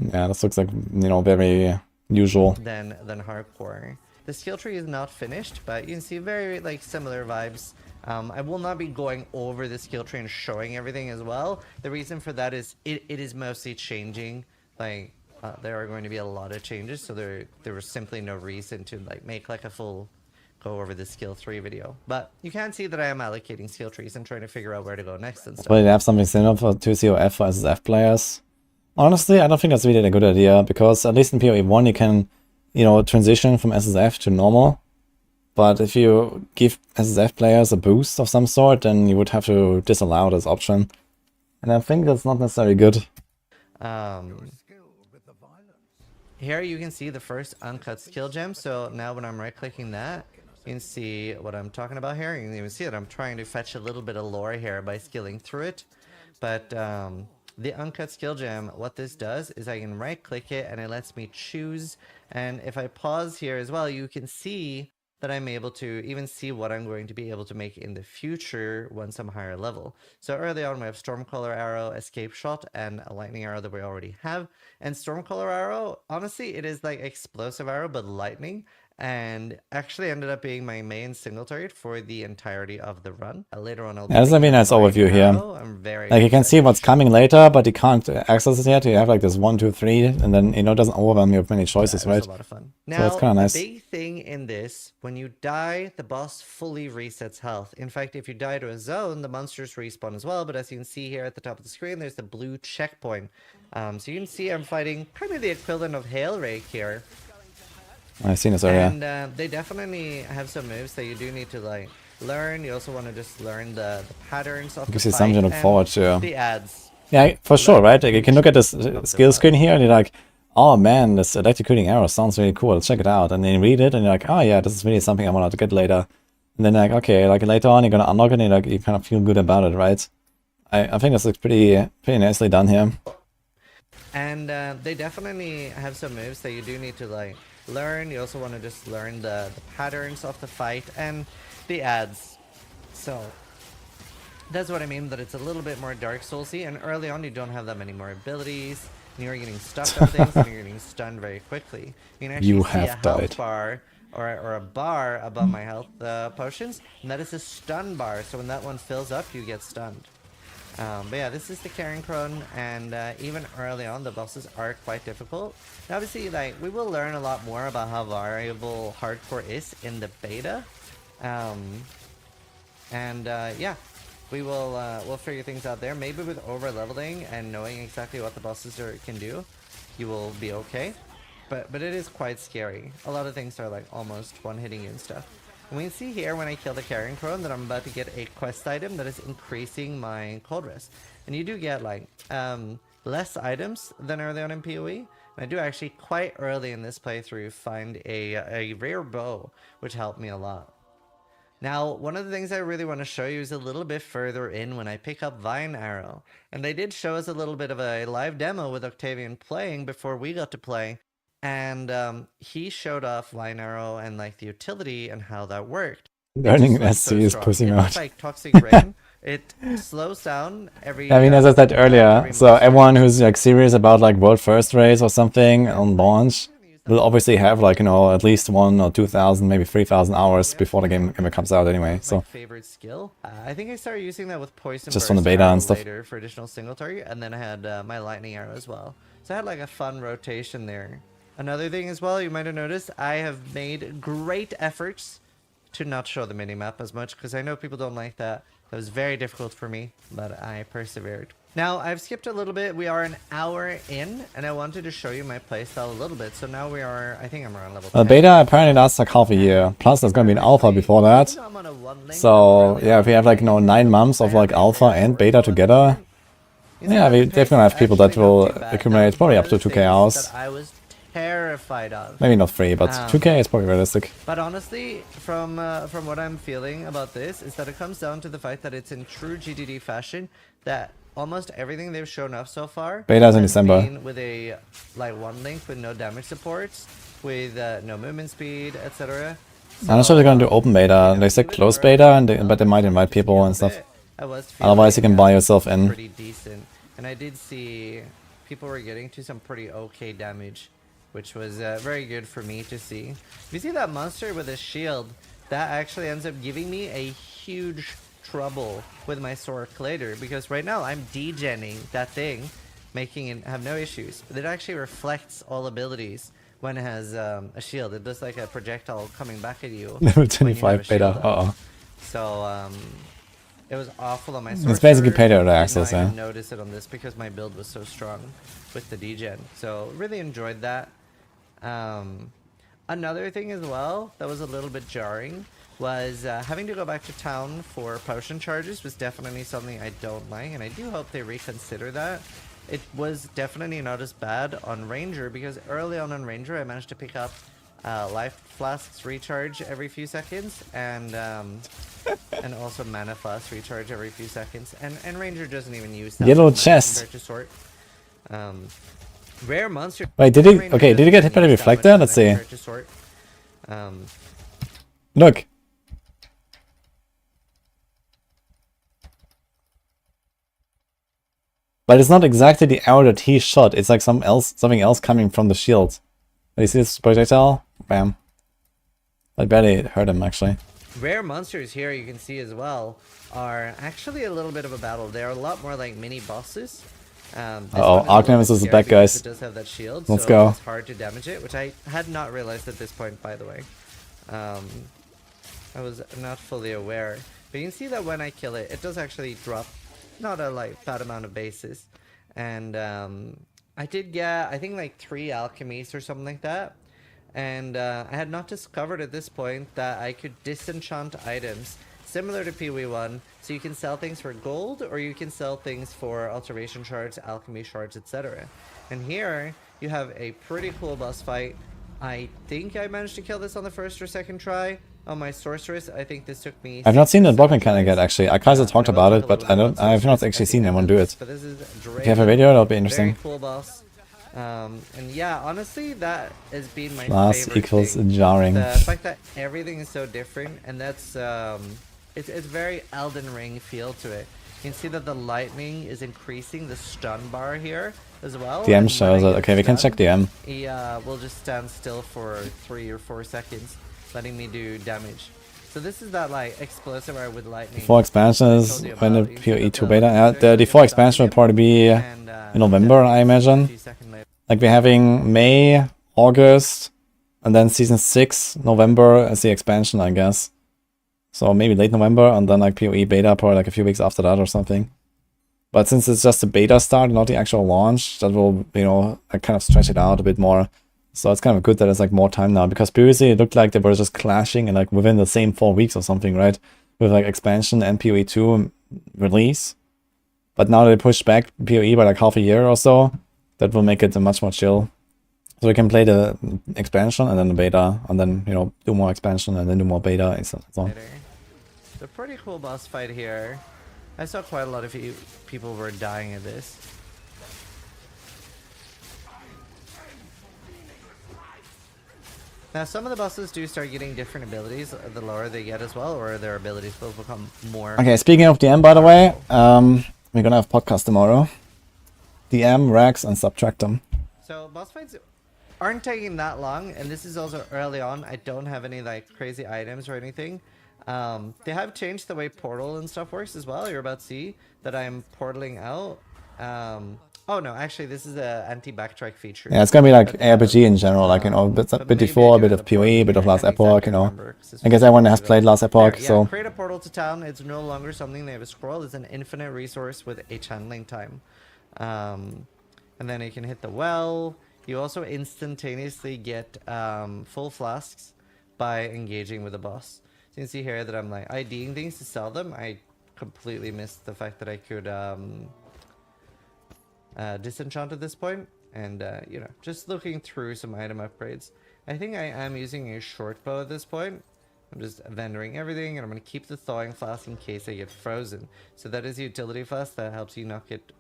Yeah, this looks like, you know, very usual. than hardcore. The skill tree is not finished, but you can see very like similar vibes. I will not be going over the skill tree and showing everything as well. The reason for that is it is mostly changing. Like there are going to be a lot of changes, so there was simply no reason to like make like a full go over the skill 3 video. But you can see that I am allocating skill trees and trying to figure out where to go next and stuff. But they have something similar for 2COF for SSF players. Honestly, I don't think that's really a good idea, because at least in PoE 1 you can, you know, transition from SSF to normal. But if you give SSF players a boost of some sort, then you would have to disallow this option. And I think that's not necessarily good. Here you can see the first uncut skill gem. So now when I'm right clicking that, you can see what I'm talking about here. You can even see that I'm trying to fetch a little bit of lore here by skilling through it. But the uncut skill gem, what this does is I can right click it and it lets me choose. And if I pause here as well, you can see that I'm able to even see what I'm going to be able to make in the future once I'm higher level. So early on we have Stormcaller Arrow, Escape Shot, and a Lightning Arrow that we already have. And Stormcaller Arrow, honestly, it is like Explosive Arrow, but lightning. And actually ended up being my main single target for the entirety of the run. Later on I'll be Yeah, there's a very nice overview here. I'm very Like you can see excited what's to coming later, but you can't access it yet. You have like this 1, 2, 3, and then, you know, it doesn't overwhelm you with many choices, it was right? a lot of fun. So Now, it's kinda nice. the big thing in this, when you die, the boss fully resets health. In fact, if you die to a zone, the monsters respawn as well. But as you can see here at the top of the screen, there's the blue checkpoint. So you can see I'm fighting kind of the equivalent of Hail Rake here. I've seen this area. And they definitely have some moves that you do need to like learn. You also want to just learn the patterns of the Gives you fight something to look and forward to. the ads. Yeah, for sure, right? Like you can look at this skill screen here and you're like, oh man, this electrocuting arrow sounds really cool. Let's check it out. And then you read it and you're like, oh yeah, this is really something I want to get later. And then like, okay, like later on you're gonna unlock it and like you kind of feel good about it, right? I think this looks pretty nicely done here. And they definitely have some moves that you do need to like learn. You also want to just learn the patterns of the fight and the ads. So that's what I mean, that it's a little bit more Dark Soulsy, and early on you don't have that many more abilities, and you're getting stuck on things, and you're getting stunned very quickly. You can actually see a health bar or a bar above my health potions, and that is a stun bar, so when that one fills up, you get stunned. But yeah, this is the Karen Crone, and even early on, the bosses are quite difficult. And obviously, like, we will learn a lot more about how variable hardcore is in the beta. Yeah, we'll figure things out there. Maybe with over-leveling and knowing exactly what the bosses can do, you will be okay. But it is quite scary. A lot of things are like almost one-hitting you and stuff. And we can see here when I kill the Karen Crone that I'm about to get a quest item that is increasing my cold rest. And you do get like less items than early on in PoE. And I do actually quite early in this playthrough find a rare bow, which helped me a lot. Now, one of the things I really want to show you is a little bit further in when I pick up Vine Arrow. And they did show us a little bit of a live demo with Octavian playing before we got to play. And he showed off Vine Arrow and like the utility and how that worked. Learning Like, SC is pushing out. It's like Toxic Rain. It slows down every... I mean, as I said earlier, so everyone who's like serious about like World First Race or something on launch will obviously have like, you know, at least 1,000 or 2,000, maybe 3,000 hours before the game comes out anyway. So my favorite skill. I think I started using that with Poison just from the Burst beta Arrow and stuff. later for additional single target, and then I had my Lightning Arrow as well. So I had like a fun rotation there. Another thing as well, you might have noticed, I have made great efforts to not show the minimap as much, because I know people don't like that. That was very difficult for me, but I persevered. Now, I've skipped a little bit. We are an hour in, and I wanted to show you my playstyle a little bit. So now we are, I think I'm around level 10. Beta apparently lasts like half a year. Plus there's gonna be an alpha before that. So yeah, if we have like, you know, 9 months of like alpha and beta together, yeah, we definitely have people that will accumulate probably up to 2k hours. I was terrified of. Maybe not 3, but 2k is probably realistic. But honestly, from what I'm feeling about this, is that it comes down to the fact that it's in true GDD fashion that almost everything they've shown off so far Beta's in has December. been with a like one link with no damage supports, with no movement speed, etc. I'm not sure they're gonna do open beta. They said closed beta, but they might invite people and stuff. I was Otherwise, you can buy yourself in. pretty decent, and I did see people were getting to some pretty okay damage, which was very good for me to see. If you see that monster with a shield, that actually ends up giving me a huge trouble with my Sorc later, because right now I'm degenning that thing, making it have no issues, but it actually reflects all abilities when it has a shield. It does like a projectile coming back at you. Level when you have 25 a shield beta. up. Uh-oh. So it was awful on my It's Sorcerer. basically pay to early Did access, not yeah. even notice it on this because my build was so strong with the degen. So really enjoyed that. Another thing as well that was a little bit jarring was having to go back to town for potion charges was definitely something I don't like, and I do hope they reconsider that. It was definitely not as bad on Ranger, because early on Ranger I managed to pick up life flasks recharge every few seconds, and also mana flasks recharge every few seconds, and Ranger doesn't even use that Yellow much mana chest. compared to Sorc. Rare monster. Wait, did he? Ranger Okay, did he get doesn't hit by the use that much reflector? mana Let's see. compared to Sorc. Look. But it's not exactly the arrow that he shot. It's like something else coming from the shield. You see this projectile? Bam. I barely hurt him, actually. Rare monsters here, you can see as well, are actually a little bit of a battle. They are a lot more like mini bosses. Uh-oh, Archnemesis is back, guys. It does have that shield, Let's so go. it's hard to damage it, which I had not realized at this point, by the way. I was not fully aware. But you can see that when I kill it, it does actually drop not a like bad amount of bases. And I did get, I think, like 3 alchemies or something like that. And I had not discovered at this point that I could disenchant items similar to PoE1, so you can sell things for gold, or you can sell things for alteration shards, alchemy shards, etc. And here you have a pretty cool boss fight. I think I managed to kill this on the first or second try. On my sorceress, I think this took me. I've not seen the block 7 mechanic yet, tries. actually. I kind of talked I will about talk it, a but little bit about I've not sorceress actually at seen the anyone end do of it. this, but this is If you have a Draven. video, that'll be Very interesting. cool boss. And yeah, honestly, that has been my Class favorite equals thing. jarring. The fact that everything is so different, and that's it's very Elden Ring feel to it. You can see that the lightning is increasing the stun bar here as well. DM and shows when it. I Okay, we get can check stunned, DM. He will just stand still for 3 or 4 seconds, letting me do damage. So this is that like explosive arrow with lightning. Before expansion I is told you when the about. You see that PoE2 the beta. lightning Yeah, is actually the default gonna expansion will stun probably be and, in November, I a imagine. few seconds later. Like we're having May, August, and then season 6, November as the expansion, I guess. So maybe late November, and then like PoE beta probably like a few weeks after that or something. But since it's just the beta start, not the actual launch, that will, you know, like kind of stretch it out a bit more. So it's kind of good that it's like more time now, because previously it looked like they were just clashing and like within the same 4 weeks or something, right? With like expansion and PoE2 release. But now they pushed back PoE by like half a year or so. That will make it a much more chill. So we can play the expansion and then the beta, and then, you know, do more expansion and then do more beta and so on. It's a pretty cool boss fight here. I saw quite a lot of people were dying at this. Now some of the bosses do start getting different abilities the lower they get as well, or their abilities will become more. Okay, speaking of DM, by the way, we're gonna have podcast tomorrow. DM, Rax, and subtract them. So boss fights aren't taking that long, and this is also early on. I don't have any like crazy items or anything. They have changed the way portal and stuff works as well. You're about to see that I'm portaling out. Oh no, actually this is a anti-backtrack feature. Yeah, it's gonna be like that they have. ARPG in general, like, you know, a bit But before, a maybe bit I of do have PoE, a the bit of portal. Last I can't Epoch, exactly you know. remember, 'cause this I guess was everyone years has ago. played Last Epoch, There, yeah, so... create a portal to town. It's no longer something they have a scroll. It's an infinite resource with a channeling time. And then you can hit the well. You also instantaneously get full flasks by engaging with the boss. So you can see here that I'm like IDing things to sell them. I completely missed the fact that I could disenchant at this point. And, you know, just looking through some item upgrades. I think I am using a short bow at this point. I'm just vendoring everything, and I'm going to keep the thawing flask in case I get frozen. So that is a utility flask that helps you not get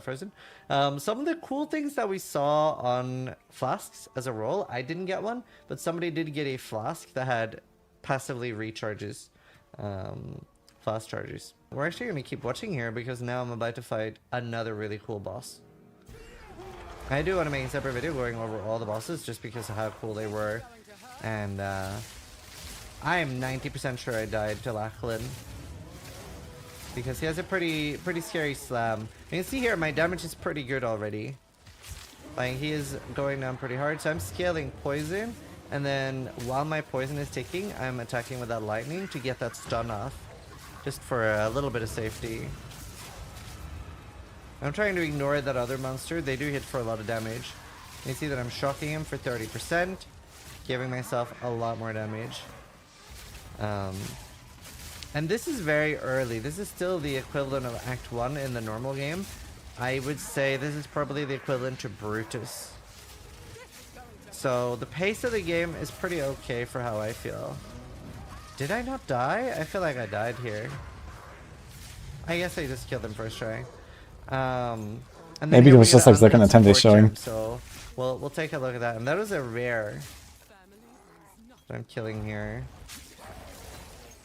frozen. Some of the cool things that we saw on flasks as a roll, I didn't get one, but somebody did get a flask that had passively recharges fast charges. We're actually going to keep watching here because now I'm about to fight another really cool boss. I do want to make a separate video going over all the bosses just because of how cool they were. And I am 90% sure I died to Lachlan because he has a pretty scary slam. You can see here my damage is pretty good already. Like, he is going down pretty hard, so I'm scaling poison, and then while my poison is ticking, I'm attacking with that lightning to get that stun off, just for a little bit of safety. I'm trying to ignore that other monster. They do hit for a lot of damage. You see that I'm shocking him for 30%, giving myself a lot more damage. And this is very early. This is still the equivalent of Act 1 in the normal game. I would say this is probably the equivalent to Brutus. So the pace of the game is pretty okay for how I feel. Did I not die? I feel like I died here. I guess I just killed him first try. And then Maybe here it we was get just an like second unlit attempt they're support showing. gem, so we'll take a look at that. And that was a rare that I'm killing here.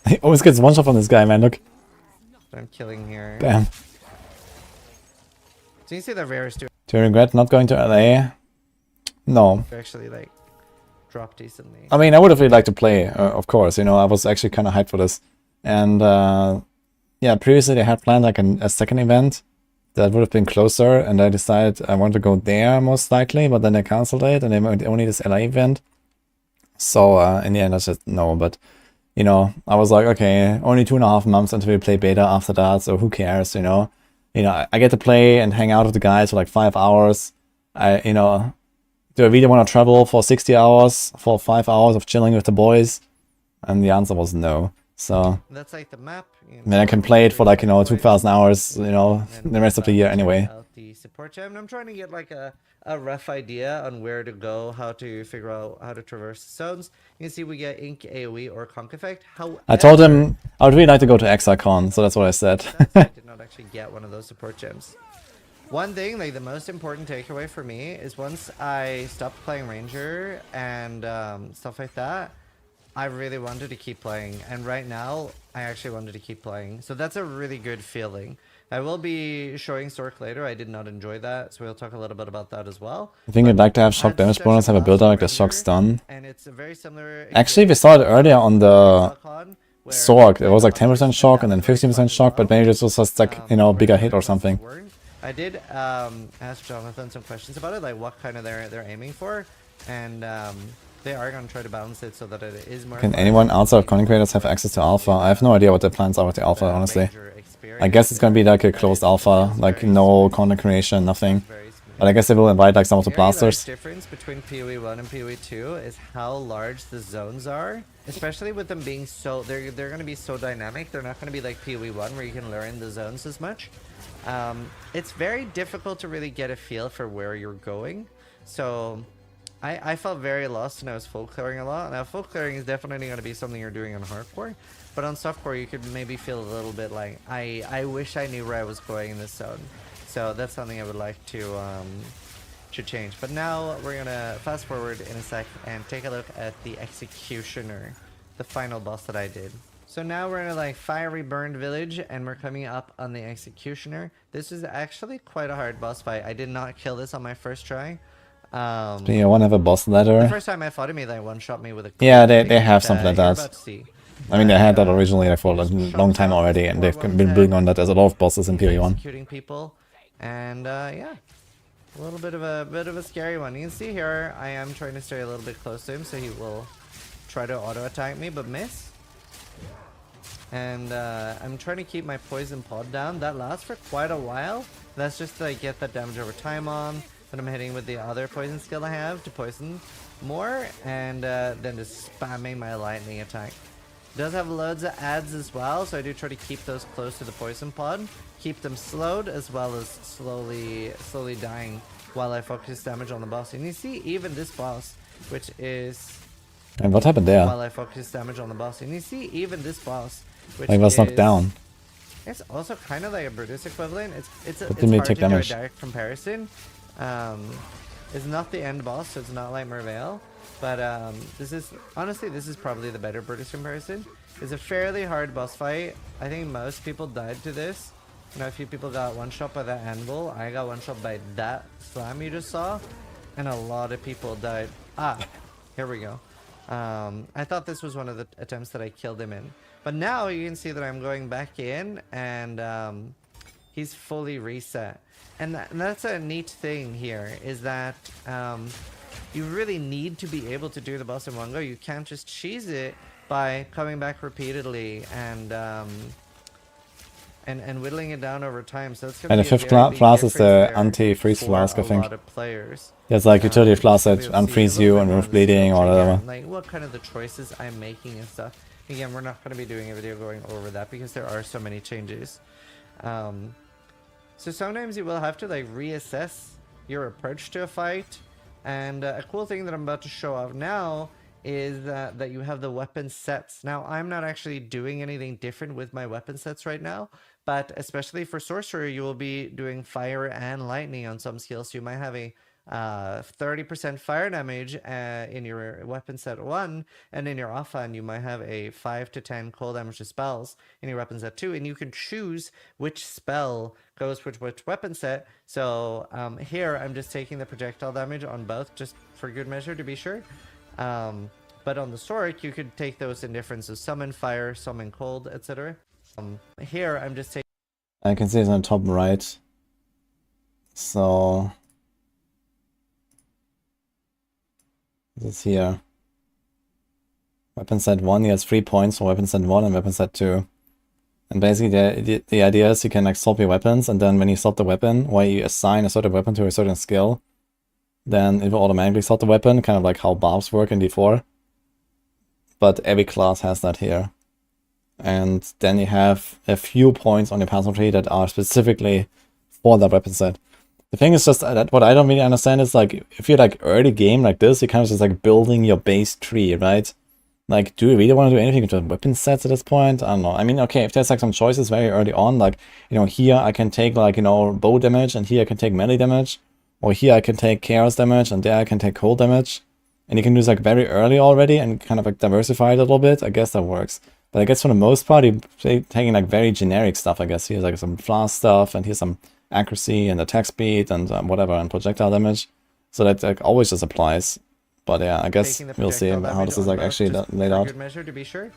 He always gets one shot on this guy, man. Look. That I'm killing here. Bam. So you see the rarest do Do you regret not going to LA? No. actually like drop decently. I mean, I would have really liked to play, of course. You know, I was actually kind of hyped for this. And yeah, previously they had planned like a second event that would have been closer, and I decided I want to go there most likely, but then they cancelled it and they made only this LA event. So in the end I said no, but you know, I was like, okay, only 2.5 months until we play beta after that, so who cares, you know? I get to play and hang out with the guys for like 5 hours. Do I really want to travel for 60 hours for 5 hours of chilling with the boys? And the answer was no. So That's like the map. I mean, I can play it for like 2,000 hours, the rest of the year anyway. The support gem. And I'm trying to get like a rough idea on where to go, how to figure out how to traverse the zones. You can see we get Ink, AoE, or Conk Effect. However, I told him I would really like to go to Exile, so that's what I said. I did not actually get one of those support gems. One thing, like the most important takeaway for me is once I stopped playing Ranger and stuff like that, I really wanted to keep playing, and right now I actually wanted to keep playing. So that's a really good feeling. I will be showing Sorc later. I did not enjoy that, so we'll talk a little bit about that as well. I think I'd like to have shock damage bonus, have a build like the shock stun. And it's a very similar. Actually, we saw it earlier on the where Sorc. It was like 10% shock and then 15% shock, but maybe this was just like, bigger hit or something. I did ask Jonathan some questions about it, like what kind of they're aiming for, and they are going to try to balance it so that it is more. Can anyone outside of content creators have access to alpha? I have no idea what their plans are with the alpha, honestly. I guess it's going to be like a closed alpha, like no content creation, nothing. But I guess they will invite like some of the blasters. The difference between PoE 1 and PoE 2 is how large the zones are, especially with them being so they're going to be so dynamic. They're not going to be like PoE 1 where you can learn the zones as much. It's very difficult to really get a feel for where you're going. So I felt very lost and I was full clearing a lot. Now full clearing is definitely going to be something you're doing on hardcore, but on softcore you could maybe feel a little bit like I wish I knew where I was going in this zone. So that's something I would like to change. But now we're gonna fast forward in a sec and take a look at the Executioner, the final boss that I did. So now we're in a like fiery burned village and we're coming up on the Executioner. This is actually quite a hard boss fight. I did not kill this on my first try. Do you want to have a boss ladder? The first time I fought him, he like one-shot me with a Yeah, they have something like you're that. about to see. I mean, they had that originally like, for a long time already, and they've been building on that. There's a lot of bosses in PoE 1. Executing people, and yeah, a little bit of a scary one. You can see here, I am trying to stay a little bit close to him, so he will try to auto attack me, but miss. And I'm trying to keep my poison pod down. That lasts for quite a while. That's just to like, get that damage over time on. Then I'm hitting with the other poison skill I have to poison more, and then just spamming my lightning attack. It does have loads of adds as well, so I do try to keep those close to the poison pod, keep them slowed as well as slowly dying while I focus damage on the boss. And you see even this boss, which is And what happened there? while I focus damage on the boss. And you see even this boss, which Like, was knocked down. It's also kind of like a Brutus equivalent. It's didn't really hard take to do a damage. direct comparison. It's not the end boss, so it's not like Merveil. But this is, honestly, this is probably the better British comparison. It's a fairly hard boss fight. I think most people died to this. You know, a few people got one shot by that anvil. I got one shot by that slam you just saw. And a lot of people died. Ah, here we go. I thought this was one of the attempts that I killed him in. But now you can see that I'm going back in and he's fully reset. And that's a neat thing here, is that you really need to be able to do the boss in one go. You can't just cheese it by coming back repeatedly and whittling it down over time. So it's And the fifth class is the anti-freeze flask, I think. There's like utility flask that unfreeze you and remove bleeding or whatever. Like what kind of the choices I'm making and stuff. Again, we're not going to be doing a video going over that because there are so many changes. So sometimes you will have to like reassess your approach to a fight. And a cool thing that I'm about to show off now is that you have the weapon sets. Now, I'm not actually doing anything different with my weapon sets right now, but especially for Sorcerer, you will be doing fire and lightning on some skills. You might have a 30% fire damage in your weapon set 1, and in your offhand you might have a 5 to 10 cold damage to spells in your weapon set 2, and you can choose which spell goes with which weapon set. So here I'm just taking the projectile damage on both just for good measure to be sure. But on the Sorc you could take those in difference of summon fire, summon cold, etc. Here I'm just taking, I can see it's on top right. So it's here. Weapon set 1, he has 3 points for weapon set 1 and weapon set 2. And basically the idea is you can like swap your weapons, and then when you swap the weapon, or you assign a certain weapon to a certain skill, then it will automatically swap the weapon, kind of like how barbs work in D4. But every class has that here. And then you have a few points on your passive tree that are specifically for that weapon set. The thing is just that what I don't really understand is like, if you're like early game like this, you're kind of just like building your base tree, right? Like, do you really want to do anything with the weapon sets at this point? I don't know. I mean, okay, if there's like some choices very early on, like, you know, here I can take like, you know, bow damage, and here I can take melee damage, or here I can take chaos damage, and there I can take cold damage, and you can do this like very early already and kind of like diversify it a little bit. I guess that works. But I guess for the most part, you're taking like very generic stuff, I guess. Here's like some flask stuff, and here's some accuracy and attack speed and whatever, and projectile damage. So that like always just applies. But yeah, I guess we'll see how this is like actually laid out. Good measure to be sure.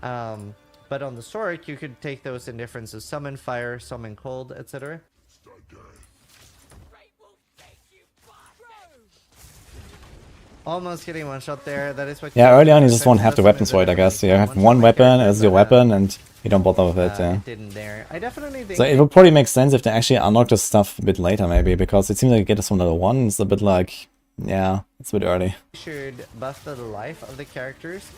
But on the Sorc, you could take those in difference of summon fire, summon cold, etc. Almost getting one shot there. That is what. Yeah, early on you just won't have the weapons for it, I guess. You have one weapon as your weapon, and you don't bother with it. Yeah. Didn't there. I definitely think. So it would probably make sense if they actually unlock this stuff a bit later, maybe, because it seems like you get this from level 1. It's a bit like, yeah, it's a bit early. Should buff the life of the characters.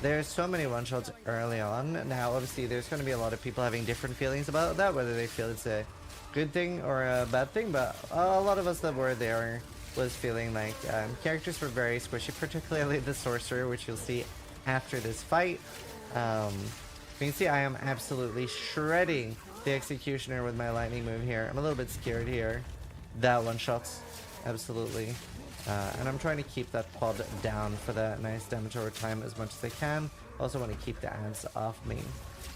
There's so many one-shots early on. Now, obviously, there's going to be a lot of people having different feelings about that, whether they feel it's a good thing or a bad thing, but a lot of us that were there was feeling like characters were very squishy, particularly the Sorcerer, which you'll see after this fight. You can see I am absolutely shredding the Executioner with my lightning move here. I'm a little bit scared here. That one-shots, absolutely. And I'm trying to keep that pod down for that nice damage over time as much as I can. Also want to keep the ads off me.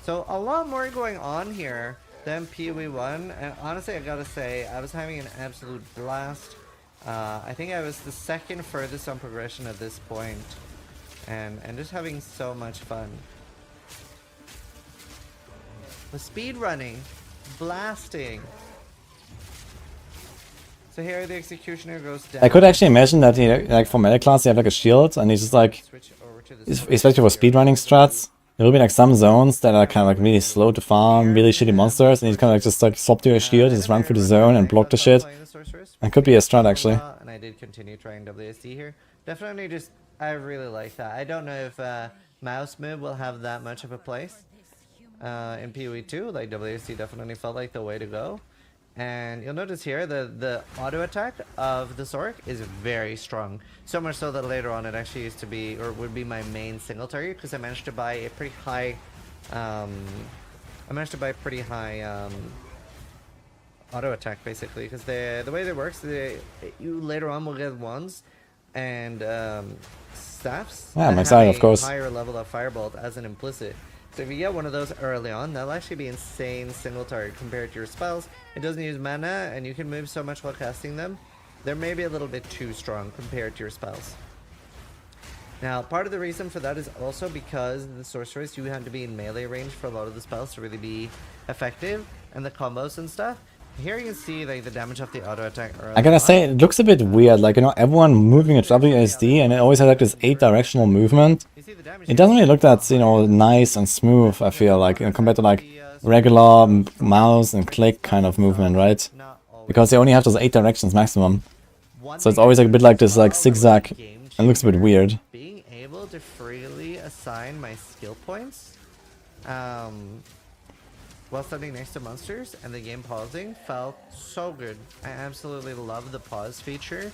So a lot more going on here than PoE 1, and honestly I gotta say, I was having an absolute blast. I think I was the second furthest on progression at this point, and just having so much fun. The speed running, blasting. So here the Executioner goes down. I could actually imagine that, like for melee class, you have like a shield, and he's just like, especially for speedrunning strats, there will be like some zones that are kind of like really slow to farm, really shitty monsters, and you kind of like just like swap to your shield, just run through the zone and block the shit. That could be a strat actually. And I did continue trying WSD here. Definitely just, I really like that. I don't know if mouse move will have that much of a place in PoE 2. Like WSD definitely felt like the way to go. And you'll notice here the auto attack of the Sorc is very strong. So much so that later on it actually used to be, or would be, my main single target, because I managed to buy a pretty high auto attack basically, because the way that works, you later on will get wands and staffs Yeah, I'm that excited, have of course. a higher level of firebolt as an implicit. So if you get one of those early on, that'll actually be insane single target compared to your spells. It doesn't use mana, and you can move so much while casting them. They're maybe a little bit too strong compared to your spells. Now, part of the reason for that is also because the sorcerers, you have to be in melee range for a lot of the spells to really be effective, and the combos and stuff. Here you can see like the damage of the auto attack early I gotta on. say, it looks a bit weird, like, you know, everyone moving at WSD, and it always has like this 8-directional movement. You see the damage It here? doesn't really look that, you know, nice and smooth, I feel like, you know, compared to like regular mouse and click kind of movement, right? Not always. Because they only have those 8 directions maximum. One So it's thing always I like a bit like this like noticed as well, zigzag. game It looks a bit changer, weird. Being able to freely assign my skill points while standing next to monsters and the game pausing felt so good. I absolutely love the pause feature.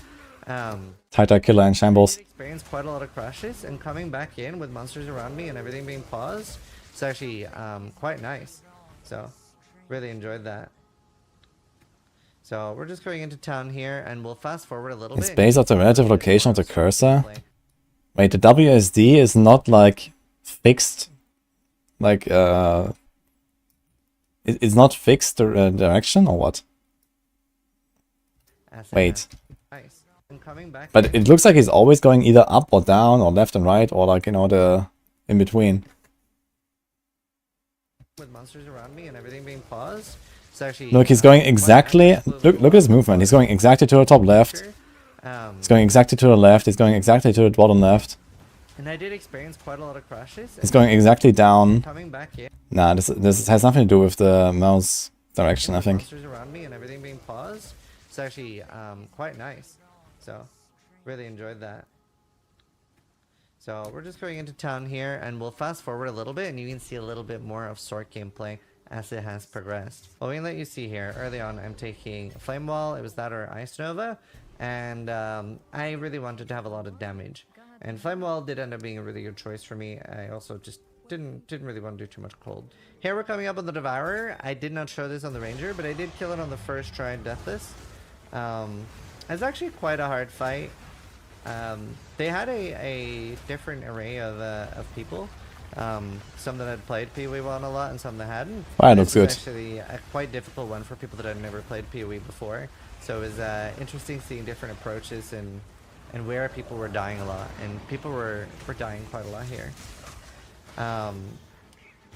Tighter killer and I shambles. did experience quite a lot of crashes, and coming back in with monsters around me and everything being paused, it's actually quite nice. So, really enjoyed that. So, we're just going into town here, and we'll fast forward a little It's bit. based off the relative location of the cursor. Wait, the WSD is not like fixed, like it's not fixed direction or what? Wait, Nice. And coming back but in, it looks like he's always going either up or down or left and right or like, you know, the in between. with monsters around me and everything being paused, it's actually Look, he's going quite exactly. nice. Absolutely Look at his movement. He's going exactly to the top left. He's going exactly to the left. He's going exactly to the bottom left. And I did experience quite a lot of crashes. He's going exactly down. Coming back in. Nah, this has nothing to do with the mouse direction, I think. Monsters around me and everything being paused. It's actually quite nice. So, really enjoyed that. So, we're just going into town here, and we'll fast forward a little bit, and you can see a little bit more of Sorc gameplay as it has progressed. Well, we can let you see here. Early on, I'm taking Flame Wall. It was that or Ice Nova, and I really wanted to have a lot of damage. And Flame Wall did end up being a really good choice for me. I also just didn't really want to do too much cold. Here we're coming up on the Devourer. I did not show this on the Ranger, but I did kill it on the first try deathless. It's actually quite a hard fight. They had a different array of people. Some that had played PoE 1 a lot and some that hadn't. Wow, it This looks is good. actually a quite difficult one for people that had never played PoE before. So it was interesting seeing different approaches and where people were dying a lot. And people were dying quite a lot here.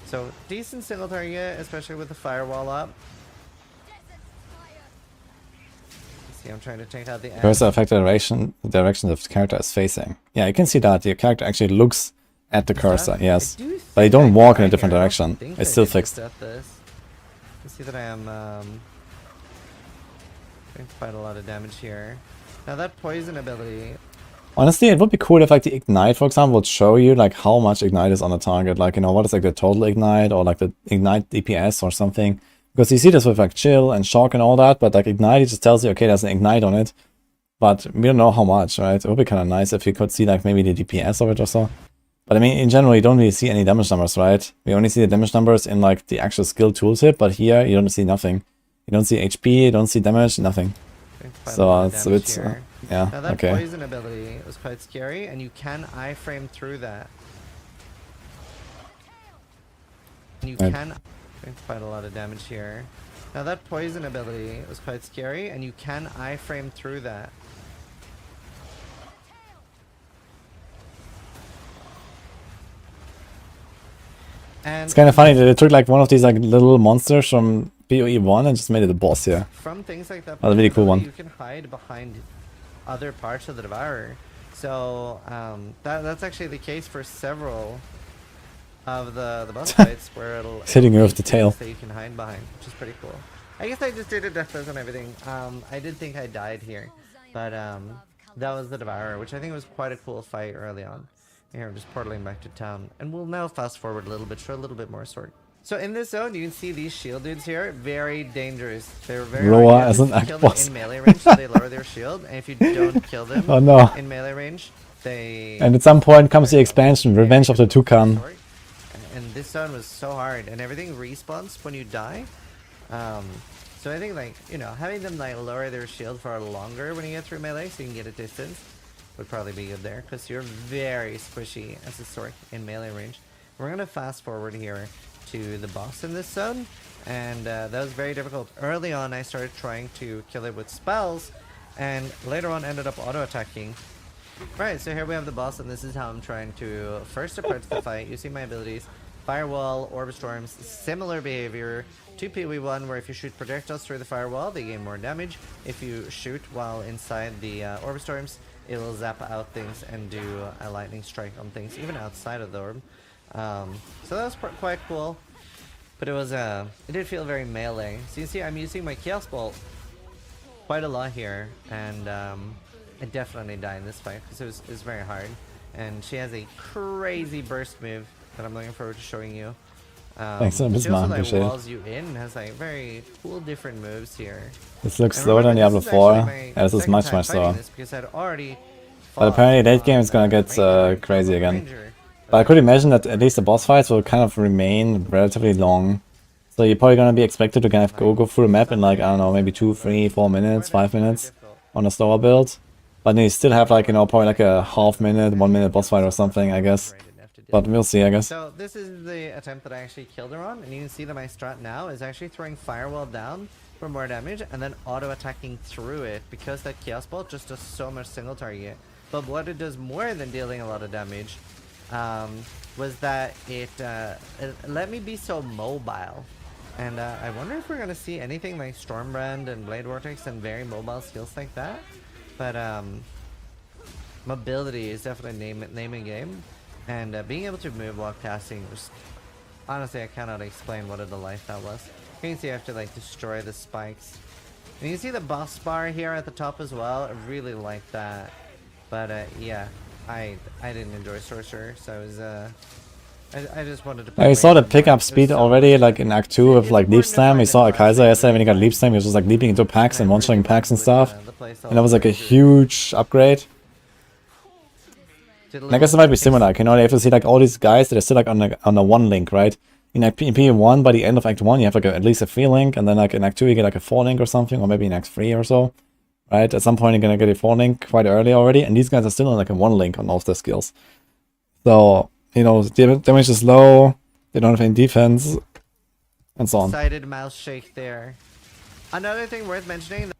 So decent single target, especially with the firewall up. See, I'm trying to take out the Cursor affect the direction the character is facing. Yeah, you can see that the character actually looks at the cursor, yes. But you don't walk in a different direction. It's still fixed. You see that I am doing quite a lot of damage here. Now that poison ability. Honestly, it would be cool if like the ignite, for example, would show you like how much ignite is on the target. Like, you know, what is like the total ignite or like the ignite DPS or something. Because you see this with like chill and shock and all that, but like ignite, it just tells you, okay, there's an ignite on it. But we don't know how much, right? It would be kind of nice if you could see like maybe the DPS of it or so. But I mean, in general, you don't really see any damage numbers, right? We only see the damage numbers in like the actual skill tooltip, but here you don't see nothing. You don't see HP, you don't see damage, nothing. So it's a bit, yeah, Now that okay. poison ability was quite scary, and you can iframe through that. And you Right. can doing quite a lot of damage here. Now that poison ability was quite scary, and you can iframe through that. And It's kind of funny that they took like one of these like little monsters from PoE 1 and just made it a boss here. from things like that, Oh, a really cool one. you can hide behind other parts of the Devourer. So that's actually the case for several of the boss fights where it'll Hitting you with make the tail. things that you can hide behind, which is pretty cool. I guess I just did a deathless and everything. I did think I died here, but that was the Devourer, which I think was quite a cool fight early on. Here, I'm just portaling back to town, and we'll now fast forward a little bit, show a little bit more Sorc. So in this zone, you can see these shield dudes here, very dangerous. They're very Roar hard as to an kill act them boss. in melee range, so they lower their shield, and if you don't kill them Oh no. in melee range, they... And at some point comes the expansion, Revenge of the Toucan. Sorc. And this zone was so hard, and everything respawns when you die. So I think, like, you know, having them like lower their shield for longer when you get through melee so you can get a distance would probably be good there, because you're very squishy as a Sorc in melee range. We're going to fast forward here to the boss in this zone, and that was very difficult. Early on I started trying to kill it with spells, and later on ended up auto-attacking. Right, so here we have the boss, and this is how I'm trying to first approach the fight using my abilities. Firewall, Orb of Storms, similar behavior to PoE1, where if you shoot projectiles through the firewall, they gain more damage. If you shoot while inside the Orb of Storms, it will zap out things and do a lightning strike on things, even outside of the orb. So that was quite cool, but it was it did feel very melee. So you see, I'm using my Chaos Bolt quite a lot here, and I definitely died in this fight because it was very hard. And she has a crazy burst move that I'm looking forward to showing you. Thanks, she also like appreciate it. walls you in and has like very cool different moves here. This looks And slower than remember, Diablo this is 4. actually my Yeah, this is second much, time much fighting slower. this because I'd already But apparently late fought game is gonna on, get Ranger, crazy again. Ranger. But I could imagine that at least the boss fights will kind of remain relatively long. So you're probably gonna be expected to kind of go through the map in like, I don't know, maybe 2, 3, 4 minutes, 5 minutes on a slower build. But then you still have like, you know, probably like a half minute, 1 minute boss fight or something, I guess. But we'll see, I guess. So this is the attempt that I actually killed her on, and you can see that my strat now is actually throwing Firewall down for more damage and then auto-attacking through it, because that Chaos Bolt just does so much single target. But what it does more than dealing a lot of damage was that it let me be so mobile. And I wonder if we're going to see anything like Stormbrand and Blade Vortex and very mobile skills like that. But mobility is definitely name and game. And being able to move while casting was... Honestly, I cannot explain what a delight that was. You can see I have to like destroy the spikes. And you can see the boss bar here at the top as well. I really like that. But yeah, I didn't enjoy Sorcerer, so I was I just wanted to play. I saw the Ranger more. pickup It speed was so already, much like fun. in Act 2 with It's like Leap important to Slam. We find saw a a Kaiser balance yesterday when he got between Leap Slam, he was just like leaping into packs and one-shotting packs and with, stuff. the playstyle And that was like a Ranger. huge upgrade. Did a And I guess it might be similar, like, you know, you have to see like all these guys that are still like on a 1 link, right? In P1, by the end of Act 1, you have like at least a 3 link, and then like in Act 2 you get like a 4 link or something, or maybe in Act 3 or so. Right? At some point you're gonna get a 4 link quite early already, and these guys are still on like a 1 link on all of their skills. So, you know, damage is low, they don't have any defense, and so on. Excited mouse shake there. Another thing worth mentioning.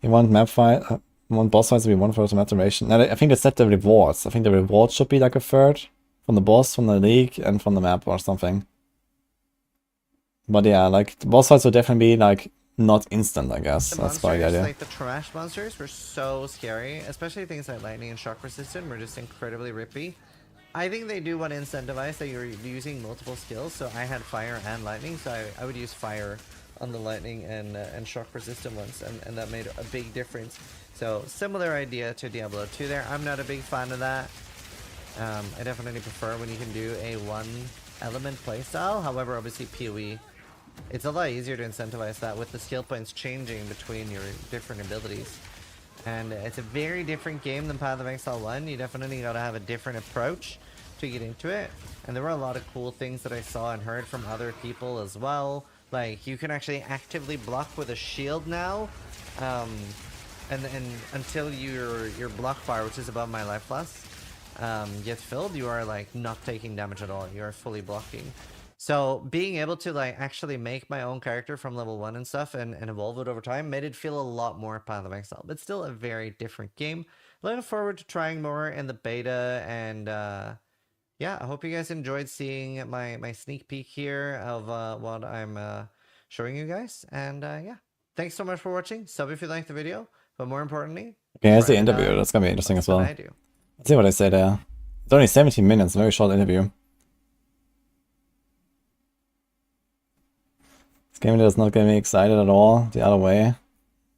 You want map fight, want boss fights to be 1 for map duration. Now, I think they set the rewards. I think the rewards should be like a third from the boss, from the league, and from the map or something. But yeah, like the boss fights will definitely be like not instant, I guess. The That's probably the monsters, idea. like the trash monsters, were so scary, especially things like lightning and shock resistant were just incredibly rippy. I think they do want to incentivize that you're using multiple skills, so I had fire and lightning, so I would use fire on the lightning and shock resistant ones, and that made a big difference. So similar idea to Diablo 2 there. I'm not a big fan of that. I definitely prefer when you can do a 1 element playstyle. However, obviously PoE, it's a lot easier to incentivize that with the skill points changing between your different abilities. And it's a very different game than Path of Exile 1. You definitely gotta have a different approach to get into it. And there were a lot of cool things that I saw and heard from other people as well. Like, you can actually actively block with a shield now. And until your block bar, which is above my life plus, gets filled, you are like not taking damage at all. You are fully blocking. So being able to like actually make my own character from level 1 and stuff and evolve it over time made it feel a lot more Path of Exile, but still a very different game. Looking forward to trying more in the beta, and yeah, I hope you guys enjoyed seeing my sneak peek here of what I'm showing you guys. And yeah, thanks so much for watching. Sub if you liked the video, but more importantly, Okay, here's the try it interview. out. That's gonna be interesting That's as well. what I do. Let's see what I say there. It's only 17 minutes, very short interview. This game does not get me excited at all, the other way.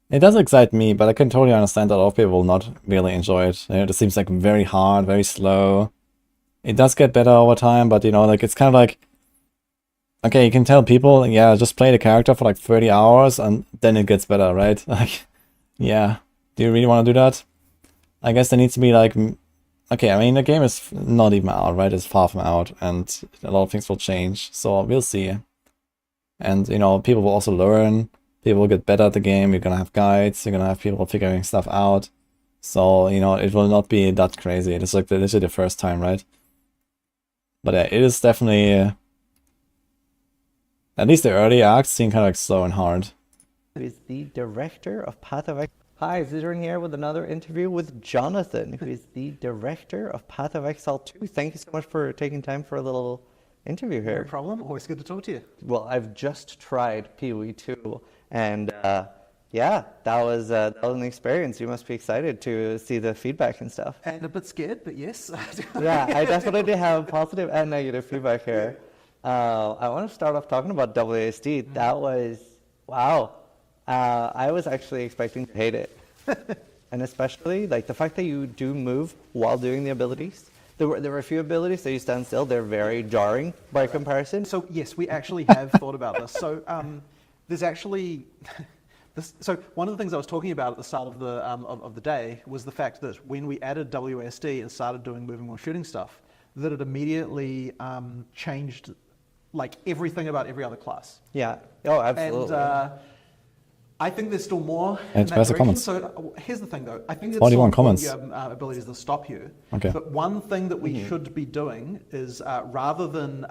It does excite me, but I can totally understand that a lot of people will not really enjoy it. You know, it seems like very hard, very slow. It does get better over time, but you know, like it's kind of like, okay, you can tell people, yeah, just play the character for like 30 hours and then it gets better, right? Like, yeah, do you really want to do that? I guess there needs to be like, okay, I mean, the game is not even out, right? It's far from out, and a lot of things will change, so we'll see. And, you know, people will also learn. People will get better at the game. You're gonna have guides. You're gonna have people figuring stuff out. So, you know, it will not be that crazy. It's like literally the first time, right? But yeah, it is definitely... at least the early acts seem kind of like slow and hard. Who is the director of Path of Exile. Hi, Zidron here with another interview with Jonathan, who is the director of Path of Exile 2. Thank you so much for taking time for a little interview here. No problem. Always good to talk to you. Well, I've just tried PoE 2, and yeah, that was an experience. You must be excited to see the feedback and stuff. And a bit scared, but yes. Yeah, I definitely have positive and negative feedback here. I want to start off talking about WASD. That was, wow. I was actually expecting to hate it. And especially like the fact that you do move while doing the abilities. There were a few abilities that you stand still. They're very jarring by comparison. So yes, we actually have thought about this. So there's actually... So one of the things I was talking about at the start of the day was the fact that when we added WASD and started doing moving while shooting stuff, that it immediately changed like everything about every other class. Yeah. Oh, absolutely. And I think there's still more And in that where's the direction. comments? So here's the thing, though. I think it's 41 still comments. You have abilities that stop you. Okay. But one thing that we should be doing is rather than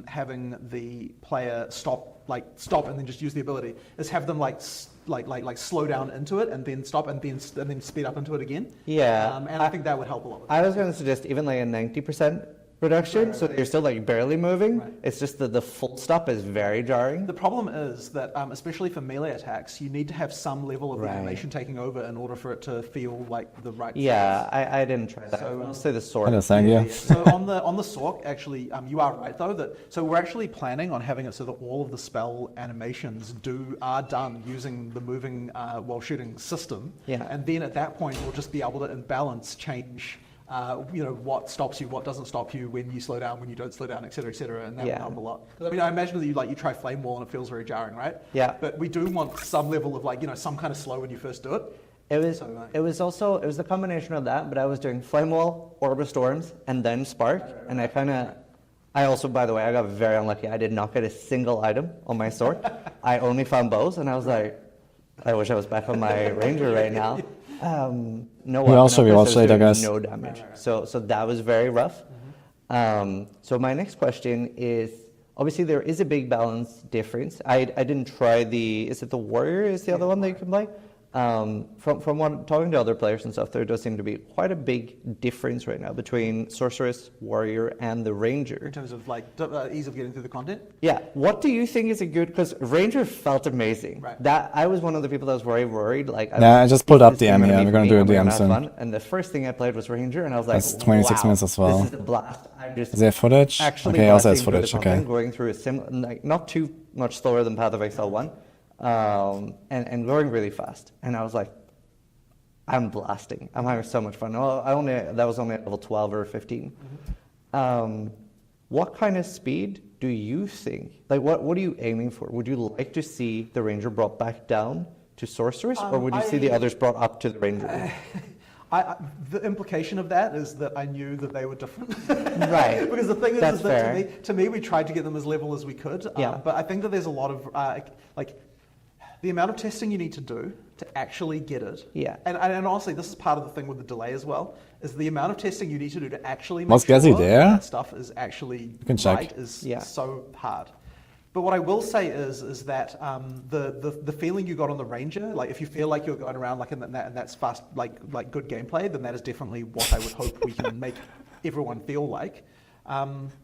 having the player stop and then just use the ability, is have them like slow down into it and then stop and then speed up into it again. Yeah. And I think that would help a lot. I was going to suggest even like a 90% reduction, so that you're still like barely moving. Right. It's just that the full stop is very jarring. The problem is that, especially for melee attacks, you need to have some level of Right. animation taking over in order for it to feel like the right. Yeah, I didn't try that. So, I'll say the sword. Hello, thank you. So on the Sorc, actually, you are right though that so we're actually planning on having it so that all of the spell animations are done using the moving while shooting system. Yeah. And then at that point, we'll just be able to in balance change. What stops you, what doesn't stop you, when you slow down, when you don't slow down, et cetera, and that will Yeah. help a lot. 'Cause, I mean, I imagine that you try Flame Wall and it feels very jarring, right? Yeah. But we do want some level of some kind of slow when you first do it. It was So, it was the combination of that, but I was doing Flame Wall, Orb of Storms, and then Spark, and I also, by the way, I got very unlucky. I did not get a single item on my sword. I only found bows, and I was like, I wish I was back on my Ranger right now. No weapon, also of we course, watched I was later, doing guys. no damage. So that was very rough. So my next question is, obviously there is a big balance difference. I didn't try is it the Warrior is the other one that you can play? From what talking to other players and stuff, there does seem to be quite a big difference right now between Sorceress, Warrior, and the Ranger. In terms of ease of getting through the content. Yeah, what do you think is a good? Because Ranger felt amazing. Right. That I was one of the people that was very worried. Like, I just pulled is up this DM game here. be We're for gonna me? do a Am I DM gonna have soon. fun? And the first thing I played was Ranger, and I was like, That's 26 wow, minutes as well. This is a blast. I'm just Is there footage? actually Okay, also has blasting through the footage. Okay. content, going through a similar, like not too much slower than Path of Exile 1, and going really fast. And I was like, I'm blasting. I'm having so much fun. Well, that was only at level 12 or 15. What kind of speed do you think? Like, what are you aiming for? Would you like to see the Ranger brought back down to Sorceress, or would you see the others brought up to the Ranger? The implication of that is that I knew that they were different. Right. Because the thing is That's that fair. to me, we tried to get them as level as we could. Yeah. But I think that there's a lot of, the amount of testing you need to do to actually get it. Yeah. And honestly, this is part of the thing with the delay as well, is the amount of testing you need to do to actually make Was sure Gazzy there? that stuff is actually can check. right is Yeah. so hard. But what I will say is that the feeling you got on the Ranger, like if you feel like you're going around like and that's fast, like good gameplay, then that is definitely what I would hope we can make everyone feel like.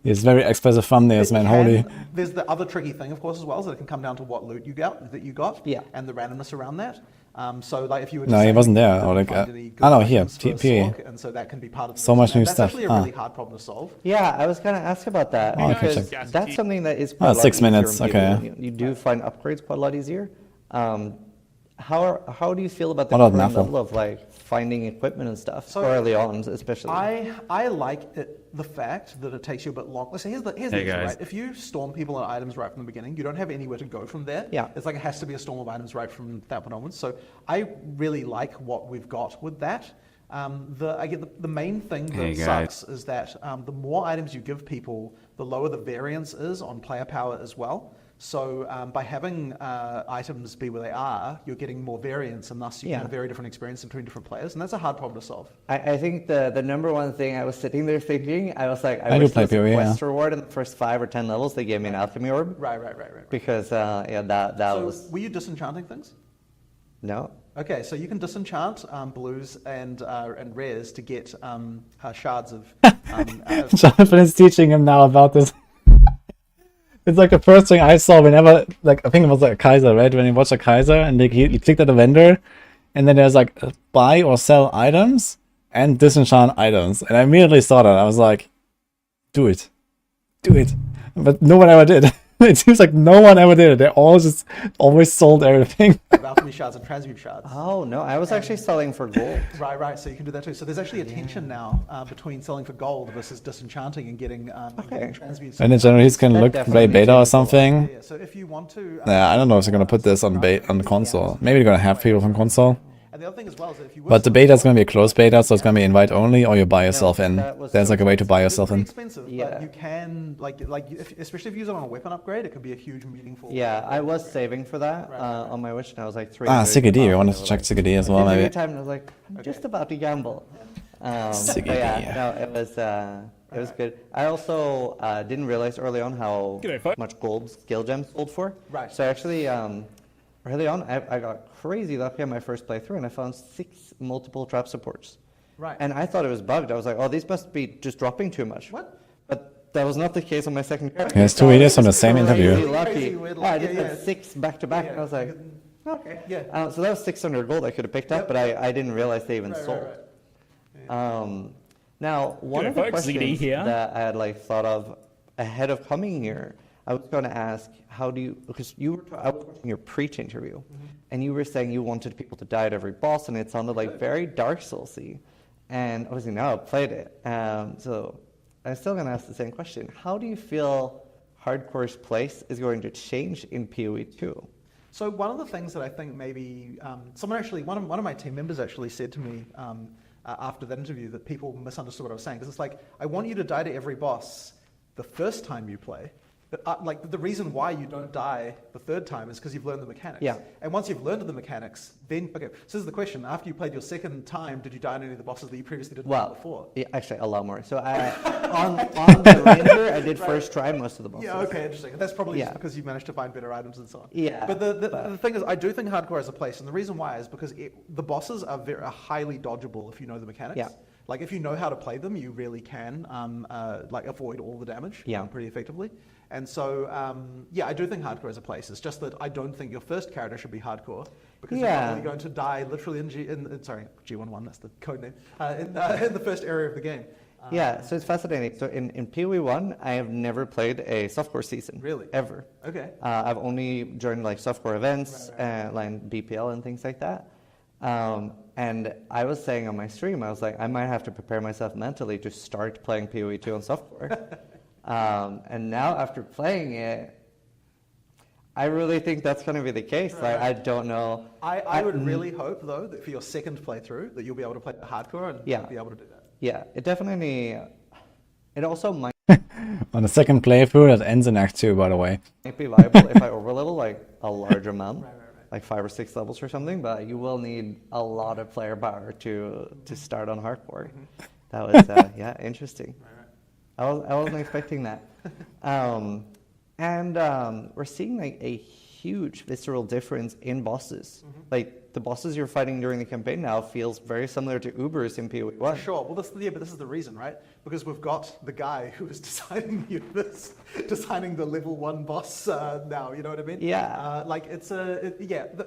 It's very expressive thumbnails, man. Holy. There's the other tricky thing, of course, as well, is that it can come down to what loot you got, Yeah. and the randomness around that. So, like, if you were No, he saying wasn't you there, couldn't or like, find any good oh, no, here, items for a PA. Sorc, and so that can be part of the So much reason. new That's stuff. actually a really hard problem to solve. Yeah, I was going to ask about that, Oh, okay, because check. that's something that is quite a lot 6 easier minutes, in PvE. okay. You do find upgrades quite a lot easier. How do you feel about the What about current Naffle? level of like finding equipment and stuff So, early on, especially? I like the fact that it takes you a bit long. Listen, here's the issue, guys. right? If you storm people and items right from the beginning, you don't have anywhere to go from there. Yeah. It's like it has to be a storm of items right from that point onwards. So I really like what we've got with that. The main thing that Hey, guys. sucks is that the more items you give people, the lower the variance is on player power as well. So by having items be where they are, you're getting more variance, and thus you get a very different experience between different players, and that's a hard problem to solve. I think the number one thing I was sitting there thinking, I was like, I do wish play there was a PoE, quest reward in the first 5 or 10 levels. They gave me an alchemy orb. Right. Because that So was were you disenchanting things? no. Okay, so you can disenchant blues and rares to get shards of. Jonathan is teaching him now about this. It's like the first thing I saw whenever, like, I think it was like a Kaiser, right? When you watch a Kaiser and like you clicked at a vendor, and then there's like buy or sell items and disenchant items. And I immediately saw that. I was like, do it. But no one ever did. It seems like no one ever did it. They all just always sold everything. alchemy shards and transmute shards. Oh no, I was actually selling for gold. Right. So you can do that too. So there's actually a tension now between selling for gold versus disenchanting and getting transmute. And in general, he's gonna That look definitely play beta or changes a lot. something. Yeah. So if you want to. Yeah, I don't know if they're gonna put this on the console. Maybe they're gonna have people from console. And the other thing as well is that if you. But the beta is gonna be a closed beta, so it's gonna be invite only, or you buy yourself in. that was There's like a way to buy yourself It's in. expensive, Yeah. but you can especially if you use it on a weapon upgrade, it could be a huge meaningful. Yeah, I was saving for that Right. on my wish, and I was like 3. CKD. I wanted to check CKD as well, Every maybe. time I was like, I'm just about to gamble. CKD, But yeah, yeah. no, it was good. I also didn't realize early on how G'day, folks. much gold skill gems sold for. Right. So actually, early on, I got crazy lucky on my first playthrough, and I found 6 multiple trap supports. Right. And I thought it was bugged. I was like, oh, these must be just dropping too much. What? But that was not the case on my second character. He has 2 idiots on the same Crazy interview. lucky. Crazy weird Yeah, I luck, just yeah. had 6 back to back, Yeah. and I was like, okay. Yeah. So that was 600 gold I could have picked up, but I didn't realize they even Right, sold. right. Now, one G'day, of the folks, ZD questions here. that I had thought of ahead of coming here, I was going to ask, how do you, because I was watching your preach interview, and you were saying you wanted people to die at every boss, and it sounded like very Dark Soulsy, and obviously now I've played it, so I'm still going to ask the same question. How do you feel Hardcore's place is going to change in PoE 2? So one of the things that I think maybe one of my team members actually said to me after that interview that people misunderstood what I was saying, because it's like, I want you to die to every boss the first time you play, but the reason why you don't die the third time is because you've learned the mechanics. Yeah. And once you've learned the mechanics, then so this is the question: after you played your second time, did you die on any of the bosses that you previously didn't Well, before? yeah, actually a lot more. So on the Ranger, I did first try most of the bosses. Yeah, okay, interesting. That's probably just Yeah. because you managed to find better items and so on. Yeah, But the thing is, I do think Hardcore has a place, and the reason why is because the bosses are highly dodgeable if you know the mechanics. Yeah. Like if you know how to play them, you really can avoid all the damage pretty effectively. And so, I do think Hardcore has a place. It's just that I don't think your first character should be Hardcore because you're probably going to die literally in G11, that's the code name, in the first area of the game. Yeah, so it's fascinating. So in PoE 1, I have never played a softcore season. Really? Ever. Okay. I've only joined softcore events, like BPL and things like that. And I was saying on my stream, I was like, I might have to prepare myself mentally to start playing PoE 2 on softcore. And now after playing it, I really think that's going to be the case. Like, I don't know. I would really hope, though, that for your second playthrough, that you'll be able to play the hardcore and be able to do that. Yeah, it definitely. It also might On the second playthrough, that ends in Act 2, by the way. be viable if I overlevel a large amount, like 5 or 6 levels or something. But you will need a lot of player power to start on hardcore. That was interesting. I wasn't expecting that. And we're seeing a huge visceral difference in bosses. Like the bosses you're fighting during the campaign now feels very similar to Ubers in PoE 1. Sure. Well, but this is the reason, right? Because we've got the guy who is designing the universe, designing the level 1 boss now. You know what I mean? Yeah.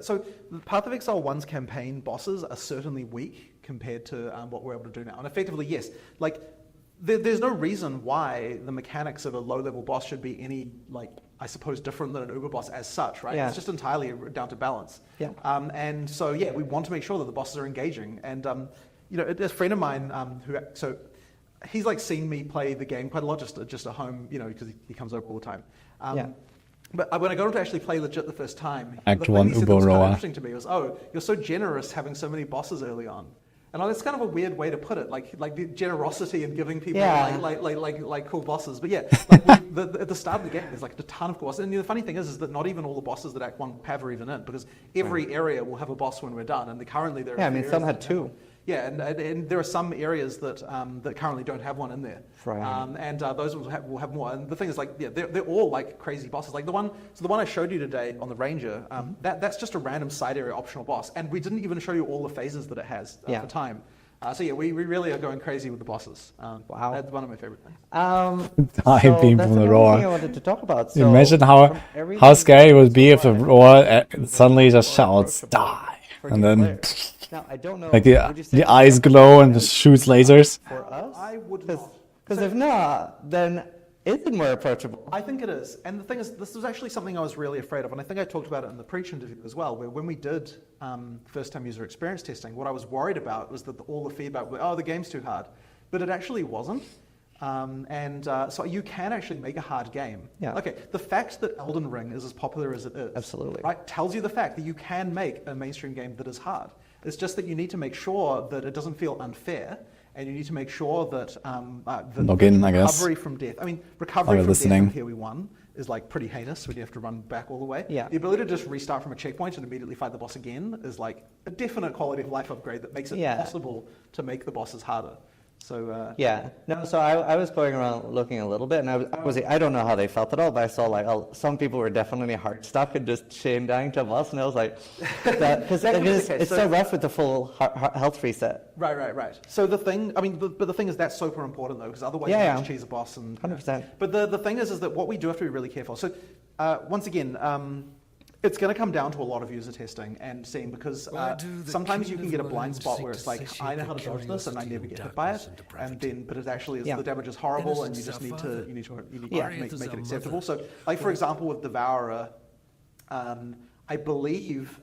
So Path of Exile 1's campaign bosses are certainly weak compared to what we're able to do now. And effectively, yes, there's no reason why the mechanics of a low-level boss should be any, I suppose, different than an Uber boss as such, right? Yeah. It's just entirely down to balance. Yeah. And so, we want to make sure that the bosses are engaging. And, a friend of mine he's seen me play the game quite a lot, just at home, because he comes over all the time. But when I got him to actually play legit the first time, Act the thing 1 he said that Uber was kind of Roa. interesting to me was, "Oh, you're so generous having so many bosses early on." And that's kind of a weird way to put it, like the generosity in giving people Yeah. like cool bosses. But yeah, at the start of the game, there's like a ton of bosses. And the funny thing is that not even all the bosses that Act 1 have are even in, because every area will have a boss when we're done. And currently there are Yeah, I a few mean, some areas had that two. have one. Yeah, and there are some areas that that currently don't have one in there. Right. And those will have more. And the thing is, like, yeah, they're all like crazy bosses. Like the one I showed you today on the Ranger, that's just a random side area optional boss, and we didn't even show you all the phases that it has at the time. So yeah, we really are going crazy with the bosses. Wow. That's one of my favorite things. Dive beam that's from the another roar. thing I wanted to talk about. So Imagine from everything how scary it would be if the so far, roar suddenly just more shouts approachable die, for and new then players. Now, I don't know. like would you say the that eyes that's glow and just shoots lasers. for us? I would not. Because if not, then is it more approachable? I think it is. And the thing is, this was actually something I was really afraid of. And I think I talked about it in the Preach interview as well, where when we did first-time user experience testing, what I was worried about was that all the feedback was, oh, the game's too hard. But it actually wasn't. So you can actually make a hard game. Yeah. Okay, the fact that Elden Ring is as popular as it is, Absolutely. right, tells you the fact that you can make a mainstream game that is hard. It's just that you need to make sure that it doesn't feel unfair, and you need to make sure that Log in, I guess. recovery from death. I mean, recovery you're from listening. death in Here We Won is like pretty heinous when you have to run back all the way. Yeah. The ability to just restart from a checkpoint and immediately fight the boss again is like a definite quality of life upgrade that makes it Yeah. possible to make the bosses harder. So Yeah. No, so I was going around looking a little bit, and I don't know how they felt at all, but I saw like some people were definitely hard stuck and just chain dying to a boss, and I was like, because That could be the case. it's so rough with the full health reset. Right. So the thing, I mean, but the thing is that's super important though, because otherwise Yeah, you yeah. just cheese a boss and 100%. But the thing is that what we do have to be really careful. So once again, it's going to come down to a lot of user testing and seeing, because sometimes you can get a blind spot where it's like, I know how to dodge this and I never get hit by it, and then but it actually is, Yeah. the damage is horrible, and you just need to make it acceptable. So like for example with Devourer, I believe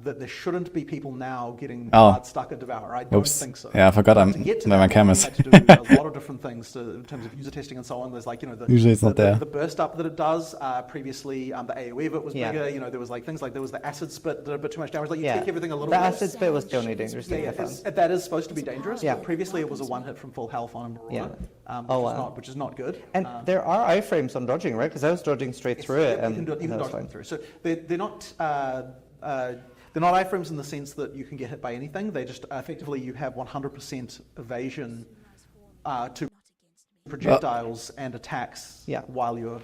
that there shouldn't be people now getting hard stuck at Devourer. I don't Oops. think so. Yeah, I forgot But I'm to get to where that my point, cameras. we had to do a lot of different things in terms of user testing and so on. There's like, Usually it's not there. the burst up that it does. Previously, the AoE of it was Yeah. bigger. There was like things like there was the acid spit that did a bit too much damage. Like you Yeah. take everything a little The bit. acid spit was the only dangerous thing I found. That is supposed to be dangerous. Yeah. But previously, it was a one hit from full health on a Marauder, which is not good. And there are iframes on dodging, right? Because I was dodging straight through it, Yeah, and you can do it, you can that was dodge them fine. through. So they're not iframes in the sense that you can get hit by anything. They just effectively you have 100% evasion to projectiles and attacks Yeah. while you're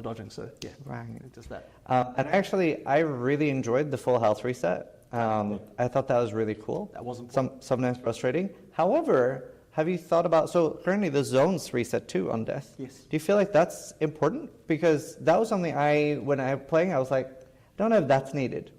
dodging. So yeah, Right. it's just that. And actually, I really enjoyed the full health reset. I thought that was really cool. That wasn't sometimes frustrating. However, have you thought about, so currently the zones reset too on death? Yes. Do you feel like that's important? Because that was something when I was playing, I was like, I don't know if that's needed.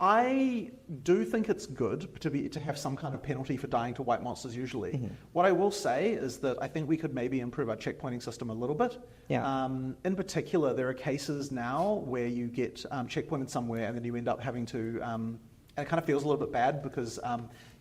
I do think it's good to have some kind of penalty for dying to white monsters usually. What I will say is that I think we could maybe improve our checkpointing system a little bit. Yeah. In particular, there are cases now where you get checkpointed somewhere and then you end up having to, and it kind of feels a little bit bad because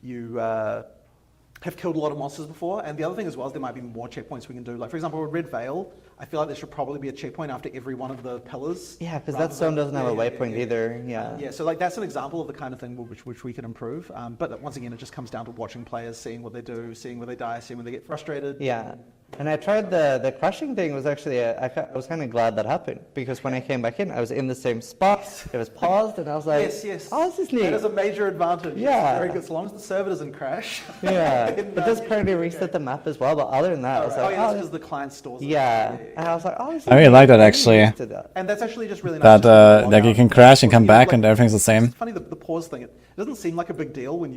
you have killed a lot of monsters before. And the other thing as well is there might be more checkpoints we can do. Like for example, with Red Veil, I feel like there should probably be a checkpoint after every one of the pillars. Yeah, because that zone doesn't have a waypoint either. Yeah. Yeah, so like that's an example of the kind of thing which we can improve. But once again, it just comes down to watching players, seeing what they do, seeing where they die, seeing where they get frustrated. Yeah. And I tried the crushing thing. Was actually I was kind of glad that happened, because when I came back in, I was in the same spot. It was paused, and I was like, Yes. "Oh, this is neat." That is a major advantage. Yeah. It's very good, as long as the server doesn't crash. Yeah. Then, It does currently reset the map as well, but other than that, I was like, that's "Oh, because the client stores it. yeah." And I was like, "Oh, this is I really neat. like that, I'm actually. used to that." And that's actually just really nice. That like you can crash and come back and everything's the same. It's funny the pause thing. It doesn't seem like a big deal when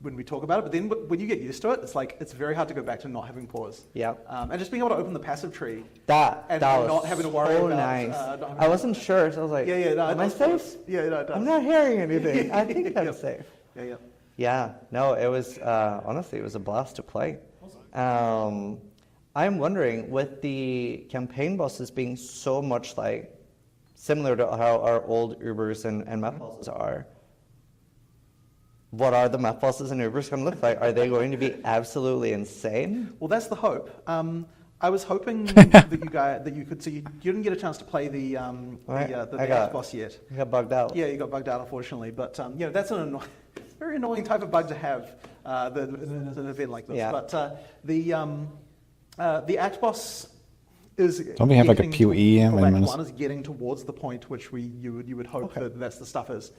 we talk about it, but then when you get used to it, it's very hard to go back to not having pause. Yeah. And just being able to open the passive tree. That And was not having to worry so about, nice. not having I to- wasn't sure, so I was like, No, "Am I it does safe? Yeah, it does. I'm not hearing anything. I think I'm Yep. safe." Yeah. Yeah, no, it was, honestly, it was a blast to play. I'm wondering, with the campaign bosses being so much like, similar to how our old Ubers and map bosses are, what are the map bosses and Ubers going to look like? Are they going to be absolutely insane? Well, that's the hope. I was hoping that you could see. You didn't get a chance to play the I X got- boss yet. I got bugged out. Yeah, you got bugged out, unfortunately. But that's an very annoying type of bug to have in an event like this. Yeah. But the axe boss is. Don't we have like a getting PoE? to- Wait a minute. One is getting towards the point which you would hope that that's the stuff is.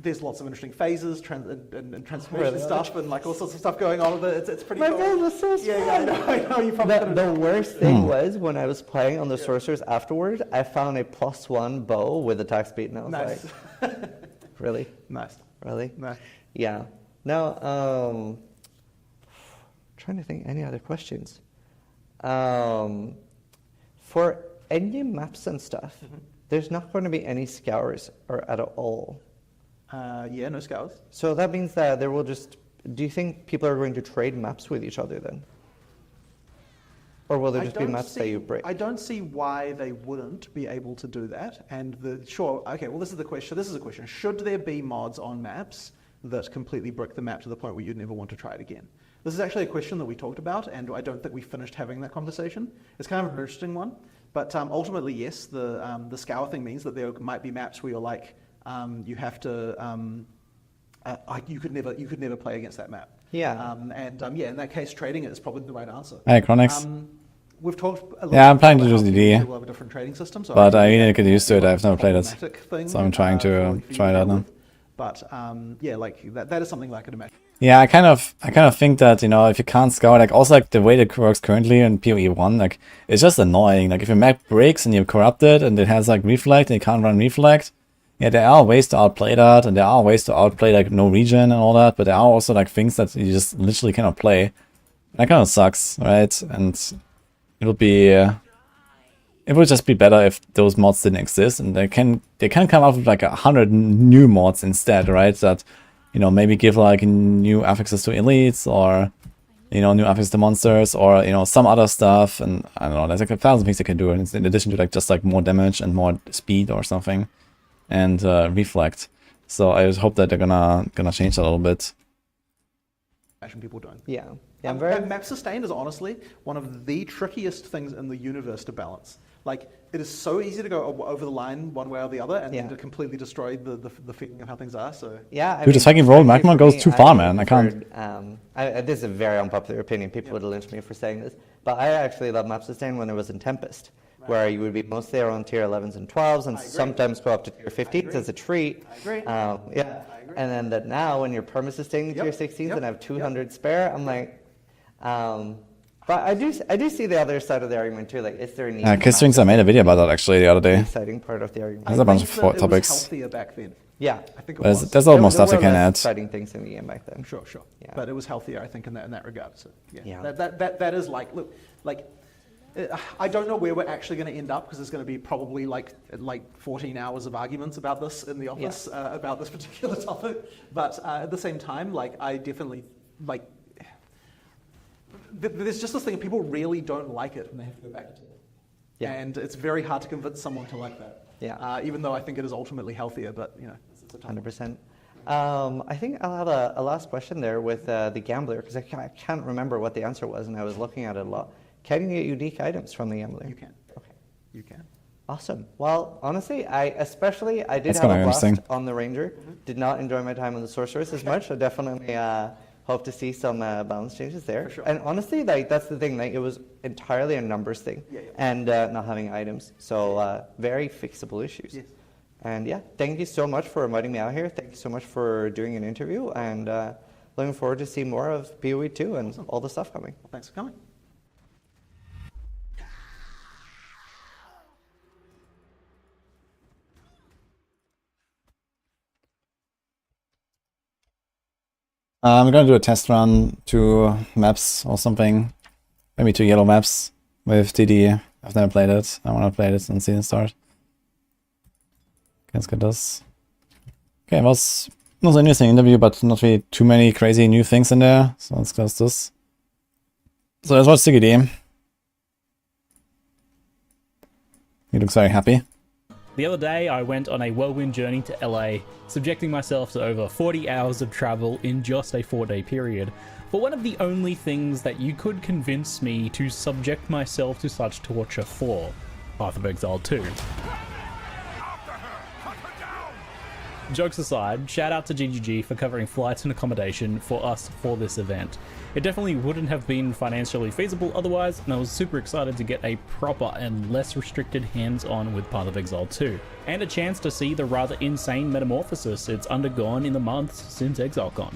There's lots of interesting phases and transformation Really? stuff and like all sorts of stuff going on with it. It's pretty My cool. build was so Yeah, I know. You probably could've- The worst thing was when I was playing on the sorcerers afterward, I found a +1 bow with attack speed, and I was Nice. like, really? Nice. Really? Nice. Yeah. Now, trying to think any other questions. For any maps and stuff, there's not going to be any scours or at all. Yeah, no scours. So that means that there will just. Do you think people are going to trade maps with each other then? Or will there just be maps that you break? I don't see why they wouldn't be able to do that. And okay, well, this is the question. This is a question. Should there be mods on maps that completely brick the map to the point where you'd never want to try it again? This is actually a question that we talked about, and I don't think we finished having that conversation. It's kind of an interesting one. But ultimately, yes, the scour thing means that there might be maps where you're like, you have to, you could never play against that map. Yeah. In that case, trading it is probably the right answer. Hey, Chronix. We've talked a little Yeah, I'm bit planning to about use how DD, people have a different trading system, so but I think really that get used to it. I've never played it, problematic thing, so I'm trying to for you try it to out deal now. with. But yeah, like that is something that I could imagine. Yeah, I kind of think that, you know, if you can't scour, like also like the way that works currently in PoE 1, like it's just annoying. Like if your map breaks and you're corrupted and it has like reflect and you can't run reflect, yeah, there are ways to outplay that, and there are ways to outplay like no regen and all that, but there are also like things that you just literally cannot play. That kind of sucks, right? And it would be it would just be better if those mods didn't exist, and they can come up with like 100 new mods instead, right? That, you know, maybe give like new affixes to elites, or, you know, new affixes to monsters, or, you know, some other stuff. And I don't know, there's like 1,000 things they can do, in addition to like just like more damage and more speed or something, and reflect. So I just hope that they're gonna change that a little bit. Imagine people doing. Yeah. Yeah, I'm very. Map sustain is honestly one of the trickiest things in the universe to balance. Like, it is so easy to go over the line one way or the other, and Yeah. to completely destroy the feeling of how things are. So Yeah, Dude, this fucking roll magma goes too far, man. I can't. preferred, this is a very unpopular opinion. People would lynch me for saying this, but I actually love map sustain when it was in Tempest, where you would be mostly around tier 11s and 12s, and sometimes go up to tier 15s as a treat. I agree. Yeah, agree. and then that now when you're perma-sustaining tier 16s and have 200 spare, I'm like, but I do see the other side of the argument too. Like, is there a need? Kiss Wings, I made a video about that actually the other The day. exciting part of the argument. There's a bunch of think that it topics. was healthier back then. Yeah, I think it There's, was. there's a lot more There stuff they were can less add. exciting things in the game back then. Sure. Yeah. But it was healthier, I think, in that regard. So yeah, Yeah. That is like, look, like, I don't know where we're actually going to end up, because there's going to be probably like 14 hours of arguments about this in the office, about this particular topic. But at the same time, like, I definitely like. There's just this thing, people really don't like it, and they have to go back to it. Yeah. And it's very hard to convince someone to like that. Yeah. Even though I think it is ultimately healthier, but you know, it's a tough one. 100%. I think I'll have a last question there with the gambler, because I can't remember what the answer was, and I was looking at it a lot. Can you get unique items from the gambler? You can. Okay. You can. Awesome. Well, honestly, I did That's have a kinda blast interesting. on the Ranger. Did not enjoy my time on the Sorceress as much. I definitely hope to see some balance changes there. For sure. And honestly, like, that's the thing. Like, it was entirely a numbers thing, and not having items. So very fixable issues. Yes. And yeah, thank you so much for inviting me out here. Thank you so much for doing an interview, and looking forward to see more of PoE 2 and all the stuff coming. Well, thanks for coming. I'm gonna do a test run, 2 maps or something. Maybe 2 yellow maps with DD. I've never played it. I wanna play it and see it start. Let's get this. Okay, it was an interesting interview, but not really too many crazy new things in there. So let's close this. So let's watch CGD. He looks very happy. The other day, I went on a whirlwind journey to LA, subjecting myself to over 40 hours of travel in just a 4-day period, for one of the only things that you could convince me to subject myself to such torture for, Path of Exile 2. Jokes aside, shout out to GGG for covering flights and accommodation for us for this event. It definitely wouldn't have been financially feasible otherwise, and I was super excited to get a proper and less restricted hands-on with Path of Exile 2, and a chance to see the rather insane metamorphosis it's undergone in the months since ExileCon.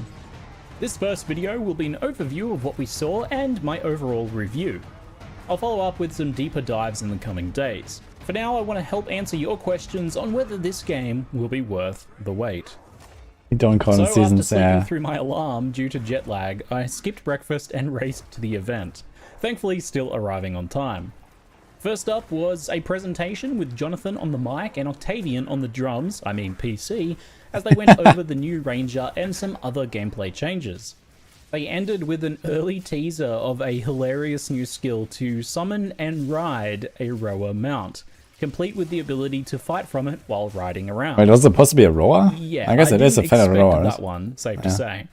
This first video will be an overview of what we saw and my overall review. I'll follow up with some deeper dives in the coming days. For now, I want to help answer your questions on whether this game will be worth the wait. You don't call So it seasons, after sleeping yeah. through my alarm due to jet lag, I skipped breakfast and raced to the event, thankfully still arriving on time. First up was a presentation with Jonathan on the mic and Octavian on the drums, I mean PC, as they went over the new Ranger and some other gameplay changes. They ended with an early teaser of a hilarious new skill to summon and ride a rower mount, complete with the ability to fight from it while riding around. Wait, was it supposed to be a rower? Yeah, I guess it is a didn't fellow expect rower. that one, safe to say.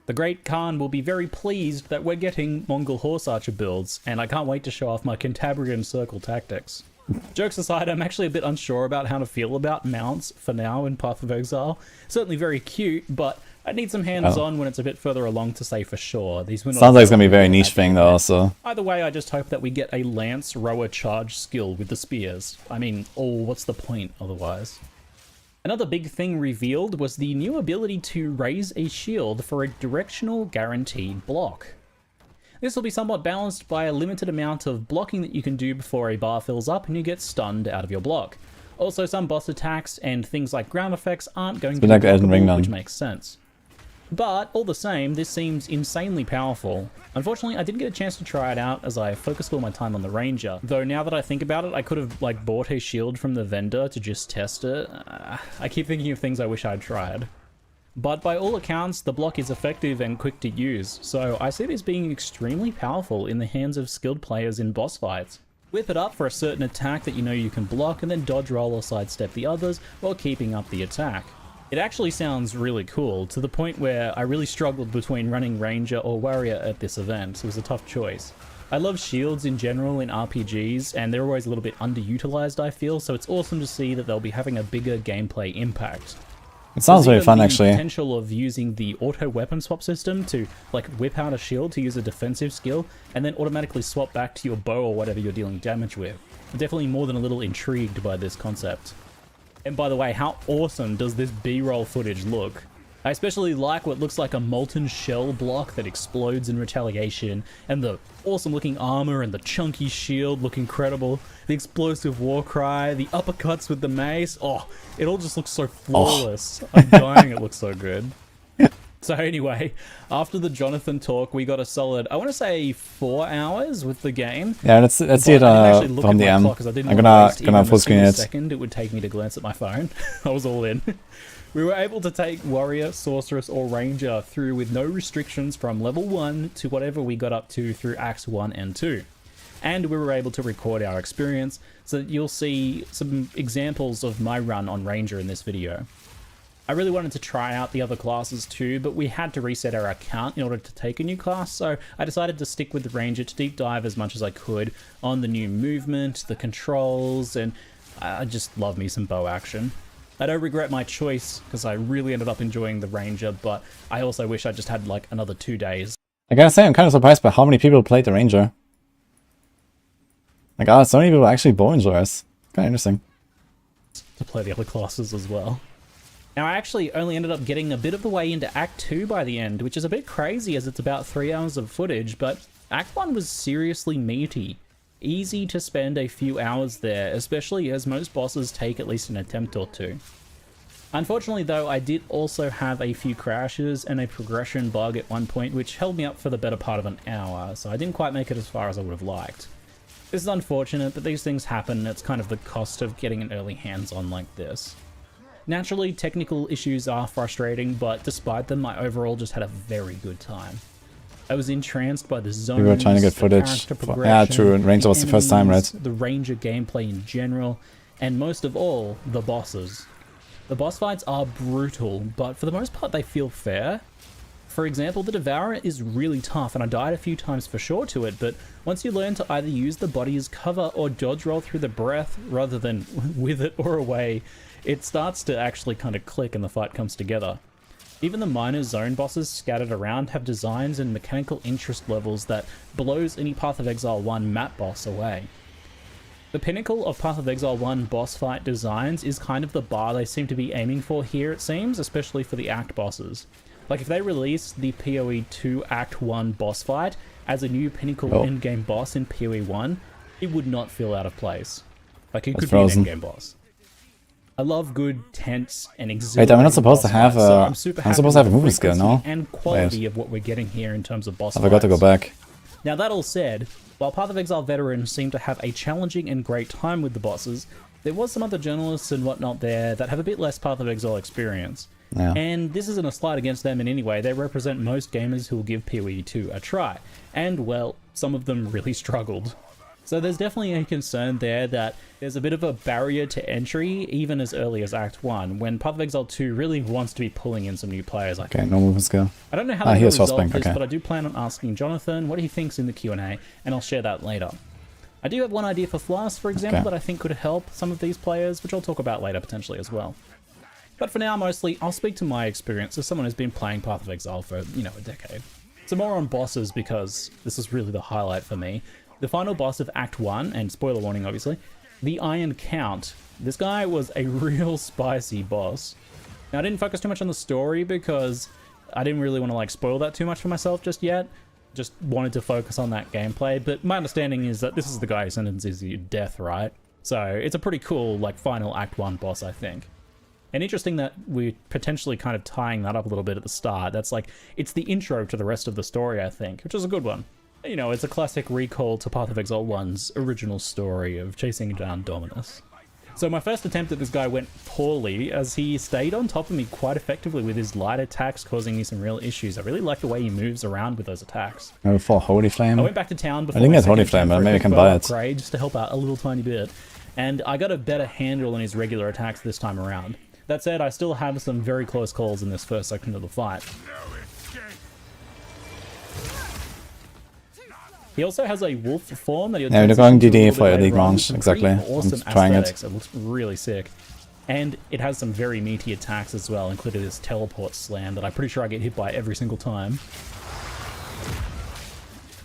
The Great Khan will be very pleased that we're getting Mongol Horse Archer builds, and I can't wait to show off my Cantabrian Circle tactics. Jokes aside, I'm actually a bit unsure about how to feel about mounts for now in Path of Exile. Certainly very cute, but I need some hands-on when it's a bit further along to say for sure. These were not Sounds like it's gonna be a very niche thing though, also. Either way, I just hope that we get a Lance Rower charge skill with the spears. I mean, what's the point otherwise? Another big thing revealed was the new ability to raise a shield for a directional guaranteed block. This will be somewhat balanced by a limited amount of blocking that you can do before a bar fills up and you get stunned out of your block. Also, some boss attacks and things like ground effects aren't going to be like Elden Ring blockable, then. which makes sense. But, all the same, this seems insanely powerful. Unfortunately, I didn't get a chance to try it out as I focused all my time on the Ranger. Though now that I think about it, I could have bought a shield from the vendor to just test it. I keep thinking of things I wish I'd tried. But by all accounts, the block is effective and quick to use, so I see this being extremely powerful in the hands of skilled players in boss fights. Whip it up for a certain attack that you know you can block and then dodge roll or sidestep the others while keeping up the attack. It actually sounds really cool, to the point where I really struggled between running Ranger or Warrior at this event. It was a tough choice. I love shields in general in RPGs, and they're always a little bit underutilized, I feel, so it's awesome to see that they'll be having a bigger gameplay impact. It sounds There's very even fun the actually. potential of using the auto weapon swap system to whip out a shield to use a defensive skill, and then automatically swap back to your bow or whatever you're dealing damage with. I'm definitely more than a little intrigued by this concept. And by the way, how awesome does this B-roll footage look? I especially like what looks like a molten shell block that explodes in retaliation, and the awesome looking armor and the chunky shield look incredible, the explosive war cry, the uppercuts with the mace, it all just looks so flawless. I'm dying, it looks so good. So anyway, after the Jonathan talk, we got a solid, I want to say 4 hours with the game. Yeah, let's see it from the end. I'm gonna full screen it. Second, it would take me to glance at my phone. I was all in. We were able to take Warrior, Sorceress, or Ranger through with no restrictions from level 1 to whatever we got up to through Acts 1 and 2. And we were able to record our experience, so that you'll see some examples of my run on Ranger in this video. I really wanted to try out the other classes too, but we had to reset our account in order to take a new class, so I decided to stick with the Ranger to deep dive as much as I could on the new movement, the controls, and I just love me some bow action. I don't regret my choice, because I really ended up enjoying the Ranger, but I also wish I just had another 2 days. I gotta say, I'm kind of surprised by how many people played the Ranger. So many people actually bow enjoyers. Kind of interesting. To play the other classes as well. Now, I actually only ended up getting a bit of the way into Act 2 by the end, which is a bit crazy as it's about 3 hours of footage, but Act 1 was seriously meaty. Easy to spend a few hours there, especially as most bosses take at least an attempt or two. Unfortunately though, I did also have a few crashes and a progression bug at one point, which held me up for the better part of an hour, so I didn't quite make it as far as I would have liked. This is unfortunate, but these things happen, and it's kind of the cost of getting an early hands-on like this. Naturally, technical issues are frustrating, but despite them, I overall just had a very good time. I was entranced by the zones, We were trying to get footage. Yeah, true. Ranger was the first time, right? The Ranger gameplay in general, and most of all, the bosses. The boss fights are brutal, but for the most part, they feel fair. For example, the Devourer is really tough, and I died a few times for sure to it, but once you learn to either use the body as cover or dodge roll through the breath rather than with it or away, it starts to actually kind of click and the fight comes together. Even the minor zone bosses scattered around have designs and mechanical interest levels that blows any Path of Exile 1 map boss away. The pinnacle of Path of Exile 1 boss fight designs is kind of the bar they seem to be aiming for here, it seems, especially for the Act bosses. Like, if they release the PoE 2 Act 1 boss fight as a new pinnacle endgame boss in PoE 1, it would not feel out of place. Like, it could be an endgame boss. I love good, tense, and exhilarating. Wait, am I not supposed to have I'm supposed to have a movement skill, no? And quality of what we're getting here in terms of boss I forgot to go back. Now, that all said, while Path of Exile veterans seem to have a challenging and great time with the bosses, there was some other journalists and whatnot there that have a bit less Path of Exile experience. Yeah. And this isn't a slight against them in any way. They represent most gamers who will give PoE 2 a try. And, well, some of them really struggled. So there's definitely a concern there that there's a bit of a barrier to entry, even as early as Act 1, when Path of Exile 2 really wants to be pulling in some new players. Okay, no movement skill. I don't know how they're going to resolve this, okay. but I do plan on asking Jonathan what he thinks in the Q&A, and I'll share that later. I do have one idea for Flask, for example, that I think could help some of these players, which I'll talk about later potentially as well. But for now, mostly, I'll speak to my experience as someone who's been playing Path of Exile for, you know, a decade. So more on bosses, because this is really the highlight for me. The final boss of Act 1, and spoiler warning obviously, the Iron Count. This guy was a real spicy boss. Now, I didn't focus too much on the story because I didn't really want to, like, spoil that too much for myself just yet. Just wanted to focus on that gameplay, but my understanding is that this is the guy who sentences you to death, right? So it's a pretty cool, like, final Act 1 boss, I think. And interesting that we're potentially kind of tying that up a little bit at the start. That's like, it's the intro to the rest of the story, I think, which is a good one. You know, it's a classic recall to Path of Exile 1's original story of chasing down Dominus. So my first attempt at this guy went poorly, as he stayed on top of me quite effectively with his light attacks, causing me some real issues. I really like the way he moves around with those attacks. Oh, for Holy Flame? I went back to town before I didn't get Holy Flame, but maybe I can buy it. Upgrade, just to help out a little tiny bit. And I got a better handle on his regular attacks this time around. That said, I still have some very close calls in this first section of the fight. He also has a wolf form that he'll they're going DD for Elite Launch, exactly. Awesome I'm trying aesthetics. It looks really sick. And it has some very meaty attacks as well, including this teleport slam that I'm pretty sure I get hit by every single time.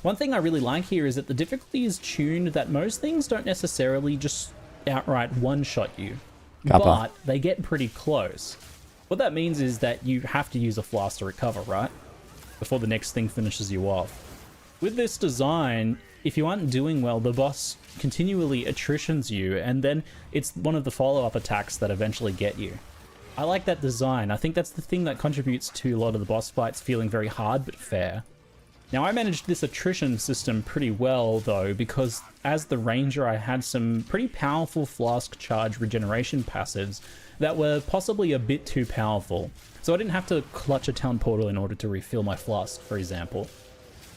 One thing I really like here is that the difficulty is tuned that most things don't necessarily just outright one-shot you. But they get pretty close. What that means is that you have to use a flask to recover, right? Before the next thing finishes you off. With this design, if you aren't doing well, the boss continually attritions you, and then it's one of the follow-up attacks that eventually get you. I like that design. I think that's the thing that contributes to a lot of the boss fights feeling very hard but fair. Now, I managed this attrition system pretty well, though, because as the Ranger, I had some pretty powerful Flask Charge regeneration passives that were possibly a bit too powerful. So I didn't have to clutch a town portal in order to refill my flask, for example.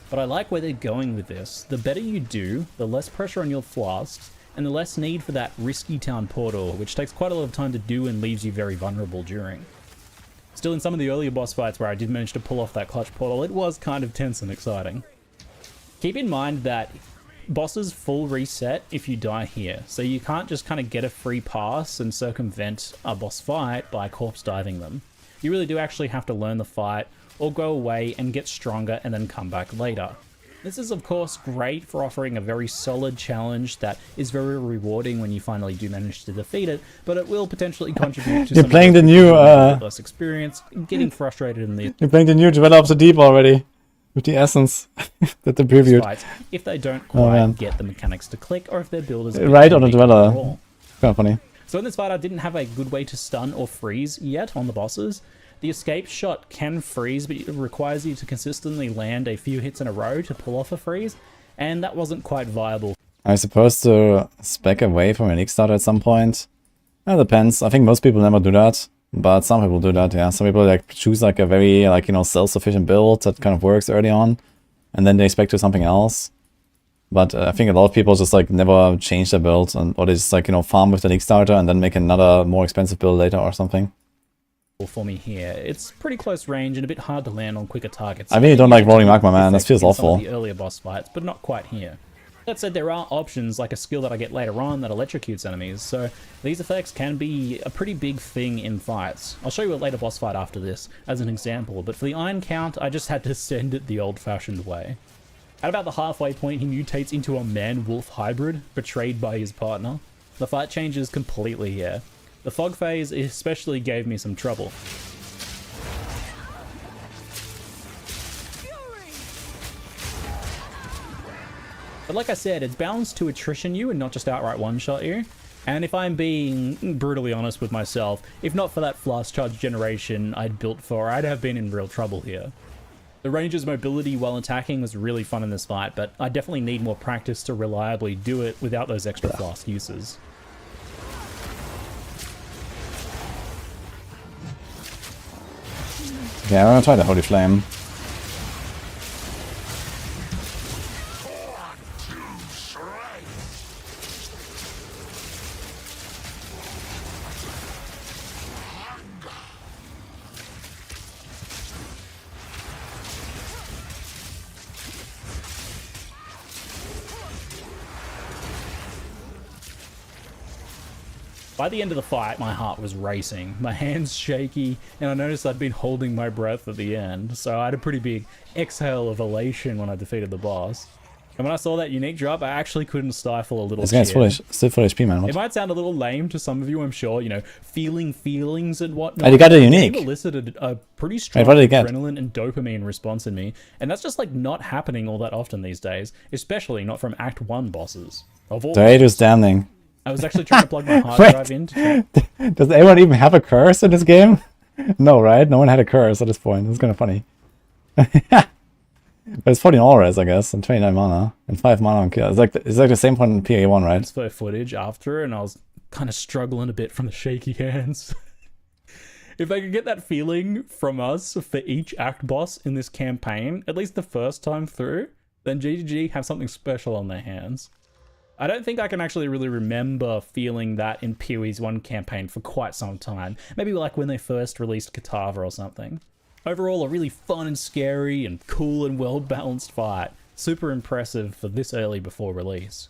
But I like where they're going with this. The better you do, the less pressure on your flasks, and the less need for that risky town portal, which takes quite a lot of time to do and leaves you very vulnerable during. Still, in some of the earlier boss fights where I did manage to pull off that clutch portal, it was kind of tense and exciting. Keep in mind that bosses full reset if you die here, so you can't just kind of get a free pass and circumvent a boss fight by corpse diving them. You really do actually have to learn the fight, or go away and get stronger and then come back later. This is of course great for offering a very solid challenge that is very rewarding when you finally do manage to defeat it, but it will potentially contribute to You're some playing the new less experience, getting frustrated in the You're playing the new Dweller of the Deep already. With the essence that they previewed. fights, if they don't quite get the mechanics to click, or if their builders Right on the Dweller. Kind of funny. So in this fight I didn't have a good way to stun or freeze yet on the bosses. The escape shot can freeze, but it requires you to consistently land a few hits in a row to pull off a freeze, and that wasn't quite viable. Are you supposed to spec away from an X-Starter at some point? It depends. I think most people never do that, but some people do that, yeah. Some people like choose like a very like, you know, self-sufficient build that kind of works early on, and then they spec to something else. But I think a lot of people just like never change their build, or they just like, you know, farm with the X-Starter and then make another more expensive build later or something. for me here. It's pretty close range and a bit hard to land on quicker targets. I really don't like rolling magma, man. This feels In some of awful. the earlier boss fights, but not quite here. That said, there are options like a skill that I get later on that electrocutes enemies, so these effects can be a pretty big thing in fights. I'll show you a later boss fight after this as an example, but for the iron count, I just had to send it the old-fashioned way. At about the halfway point, he mutates into a man-wolf hybrid, betrayed by his partner. The fight changes completely here. The fog phase especially gave me some trouble. But like I said, it's balanced to attrition you and not just outright one-shot you. And if I'm being brutally honest with myself, if not for that flask charge generation I'd built for, I'd have been in real trouble here. The ranger's mobility while attacking was really fun in this fight, but I definitely need more practice to reliably do it without those extra flask uses. Yeah, I'm gonna try the Holy Flame. By the end of the fight, my heart was racing, my hands shaky, and I noticed I'd been holding my breath at the end, so I had a pretty big exhale of elation when I defeated the boss. And when I saw that unique drop, I actually couldn't stifle a little This game's cheer. still full HP, man. What? It might sound a little lame to some of you, I'm sure, you know, feeling feelings and whatnot. And you got a unique. It elicited a pretty strong What did you get? adrenaline and dopamine response in me, and that's just like not happening all that often these days, especially not from Act 1 bosses. Of all The raid was damning. I was actually trying to plug my hard Wait. drive in to try. Does anyone even have a curse in this game? No, right? No one had a curse at this point. It's kind of funny. But it's 14 auras, I guess, and 29 mana, and 5 mana on kill. It's like the same point in PA1, right? Transfer footage after, and I was kind of struggling a bit from the shaky hands. If I could get that feeling from us for each act boss in this campaign, at least the first time through, then GGG have something special on their hands. I don't think I can actually really remember feeling that in PoE's 1 campaign for quite some time. Maybe like when they first released Katava or something. Overall, a really fun and scary and cool and well-balanced fight. Super impressive for this early before release.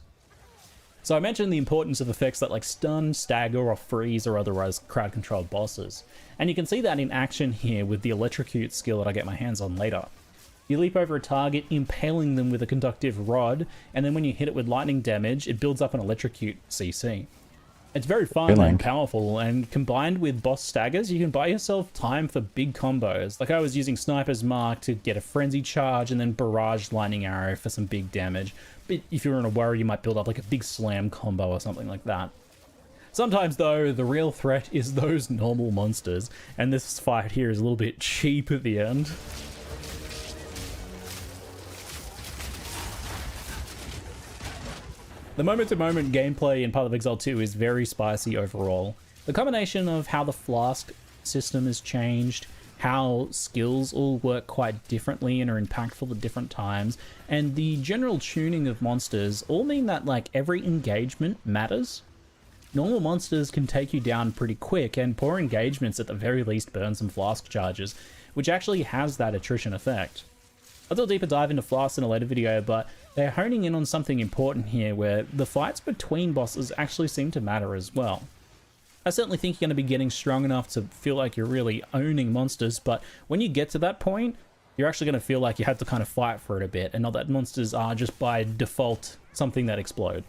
So I mentioned the importance of effects that like stun, stagger, or freeze or otherwise crowd-controlled bosses. And you can see that in action here with the electrocute skill that I get my hands on later. You leap over a target, impaling them with a conductive rod, and then when you hit it with lightning damage, it builds up an electrocute CC. It's very fun and powerful, and combined with boss staggers, you can buy yourself time for big combos. Like I was using Sniper's Mark to get a frenzy charge, and then barrage lightning arrow for some big damage. But if you're in a worry, you might build up like a big slam combo or something like that. Sometimes though, the real threat is those normal monsters, and this fight here is a little bit cheap at the end. The moment-to-moment gameplay in Path of Exile 2 is very spicy overall. The combination of how the flask system has changed, how skills all work quite differently and are impactful at different times, and the general tuning of monsters all mean that like every engagement matters. Normal monsters can take you down pretty quick, and poor engagements at the very least burn some flask charges, which actually has that attrition effect. I'll do a deeper dive into flasks in a later video, but they're honing in on something important here where the fights between bosses actually seem to matter as well. I certainly think you're going to be getting strong enough to feel like you're really owning monsters, but when you get to that point, you're actually going to feel like you have to kind of fight for it a bit, and not that monsters are just by default something that explode.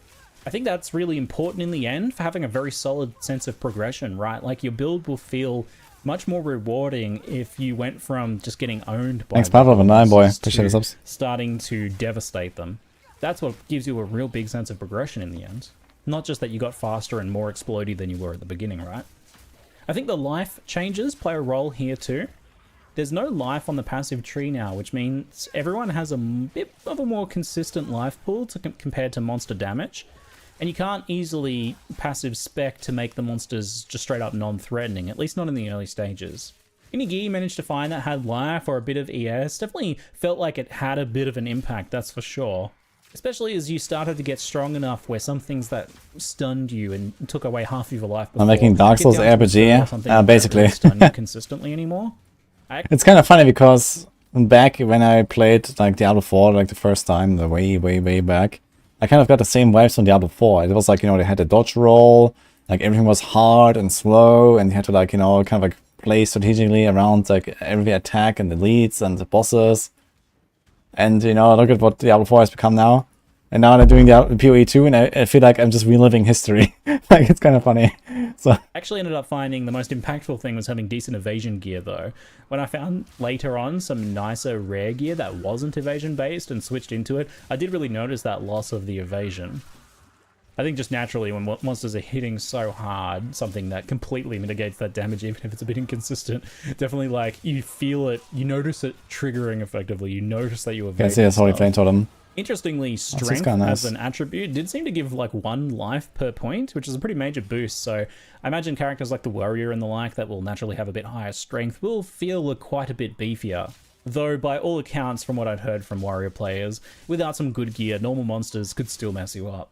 I think that's really important in the end for having a very solid sense of progression, right? Like your build will feel much more rewarding if you went from just getting owned by Thanks, Pablo, for 9, boy. Appreciate the to subs. starting to devastate them. That's what gives you a real big sense of progression in the end. Not just that you got faster and more explodey than you were at the beginning, right? I think the life changes play a role here too. There's no life on the passive tree now, which means everyone has a bit of a more consistent life pool compared to monster damage. And you can't easily passive spec to make the monsters just straight up non-threatening, at least not in the early stages. Any gear you managed to find that had life or a bit of ES definitely felt like it had a bit of an impact, that's for sure. Especially as you started to get strong enough where some things that stunned you and took away half of your life before, I'm making Dark get Souls down to a certain ARPG, or something that don't basically. really stun you consistently anymore. It's kind of funny because back when I played like Diablo 4 like the first time, the way back, I kind of got the same vibes from Diablo 4. It was like, you know, they had a dodge roll, like everything was hard and slow, and you had to like, you know, kind of like play strategically around like every attack and the leads and the bosses. And you know, look at what Diablo 4 has become now. And now they're doing the PoE 2, and I feel like I'm just reliving history. Like, it's kind of funny. So Actually ended up finding the most impactful thing was having decent evasion gear, though. When I found later on some nicer rare gear that wasn't evasion based and switched into it, I did really notice that loss of the evasion. I think just naturally when monsters are hitting so hard, something that completely mitigates that damage, even if it's a bit inconsistent, definitely like you feel it, you notice it triggering effectively, you notice that you evade. can see a Holy Flame Totem. Interestingly, strength kinda nice. as an attribute did seem to give like 1 life per point, which is a pretty major boost. So I imagine characters like the warrior and the like that will naturally have a bit higher strength will feel quite a bit beefier. Though by all accounts, from what I'd heard from warrior players, without some good gear, normal monsters could still mess you up.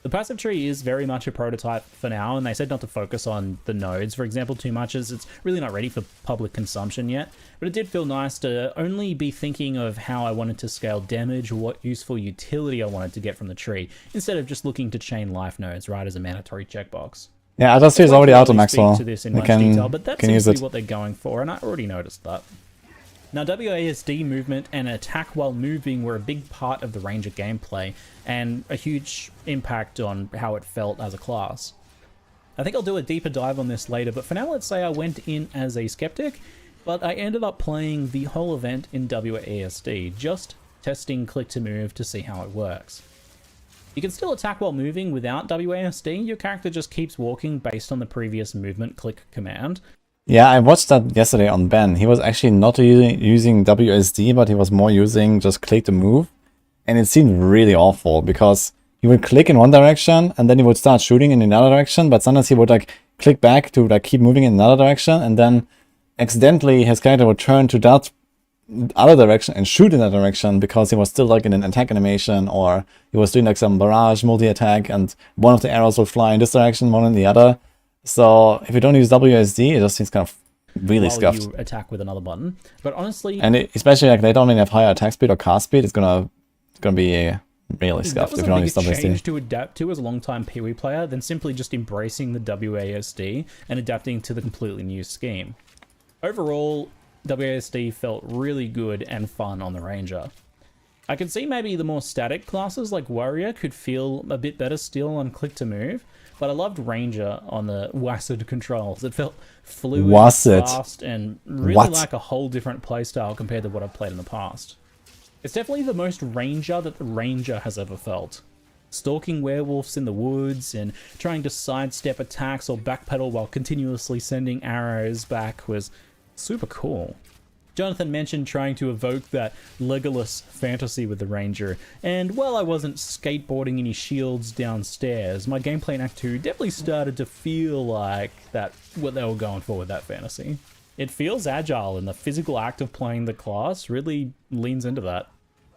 The passive tree is very much a prototype for now, and they said not to focus on the nodes, for example, too much, as it's really not ready for public consumption yet. But it did feel nice to only be thinking of how I wanted to scale damage or what useful utility I wanted to get from the tree, instead of just looking to chain life nodes right as a mandatory checkbox. Yeah, Adastir is already out of Maxwell. To this in You much can, detail, but that can seems use to be it. what they're going for, and I already noticed that. Now, WASD movement and attack while moving were a big part of the Ranger gameplay, and a huge impact on how it felt as a class. I think I'll do a deeper dive on this later, but for now let's say I went in as a skeptic, but I ended up playing the whole event in WASD, just testing click to move to see how it works. You can still attack while moving without WASD, your character just keeps walking based on the previous movement click command. Yeah, I watched that yesterday on Ben. He was actually not using WSD, but he was more using just click to move. And it seemed really awful because he would click in one direction and then he would start shooting in another direction, but sometimes he would like click back to like keep moving in another direction, and then accidentally his character would turn to that other direction and shoot in that direction because he was still like in an attack animation, or he was doing like some barrage multi-attack and one of the arrows would fly in this direction, one in the other. So if you don't use WSD, it just seems kind of really while scuffed. you attack with another button. But honestly, And especially like they don't really have higher attack speed or cast speed, it's gonna be really that scuffed was if a you don't use bigger WSD. change to adapt to as a long-time PoE player than simply just embracing the WASD and adapting to the completely new scheme. Overall, WASD felt really good and fun on the Ranger. I could see maybe the more static classes like Warrior could feel a bit better still on click to move, but I loved Ranger on the WASD controls. It felt fluid, WASD? fast, and really What? like a whole different playstyle compared to what I've played in the past. It's definitely the most Ranger that the Ranger has ever felt. Stalking werewolves in the woods and trying to sidestep attacks or backpedal while continuously sending arrows back was super cool. Jonathan mentioned trying to evoke that Legolas fantasy with the Ranger, and while I wasn't skateboarding any shields downstairs, my gameplay in Act 2 definitely started to feel like that what they were going for with that fantasy. It feels agile, and the physical act of playing the class really leans into that.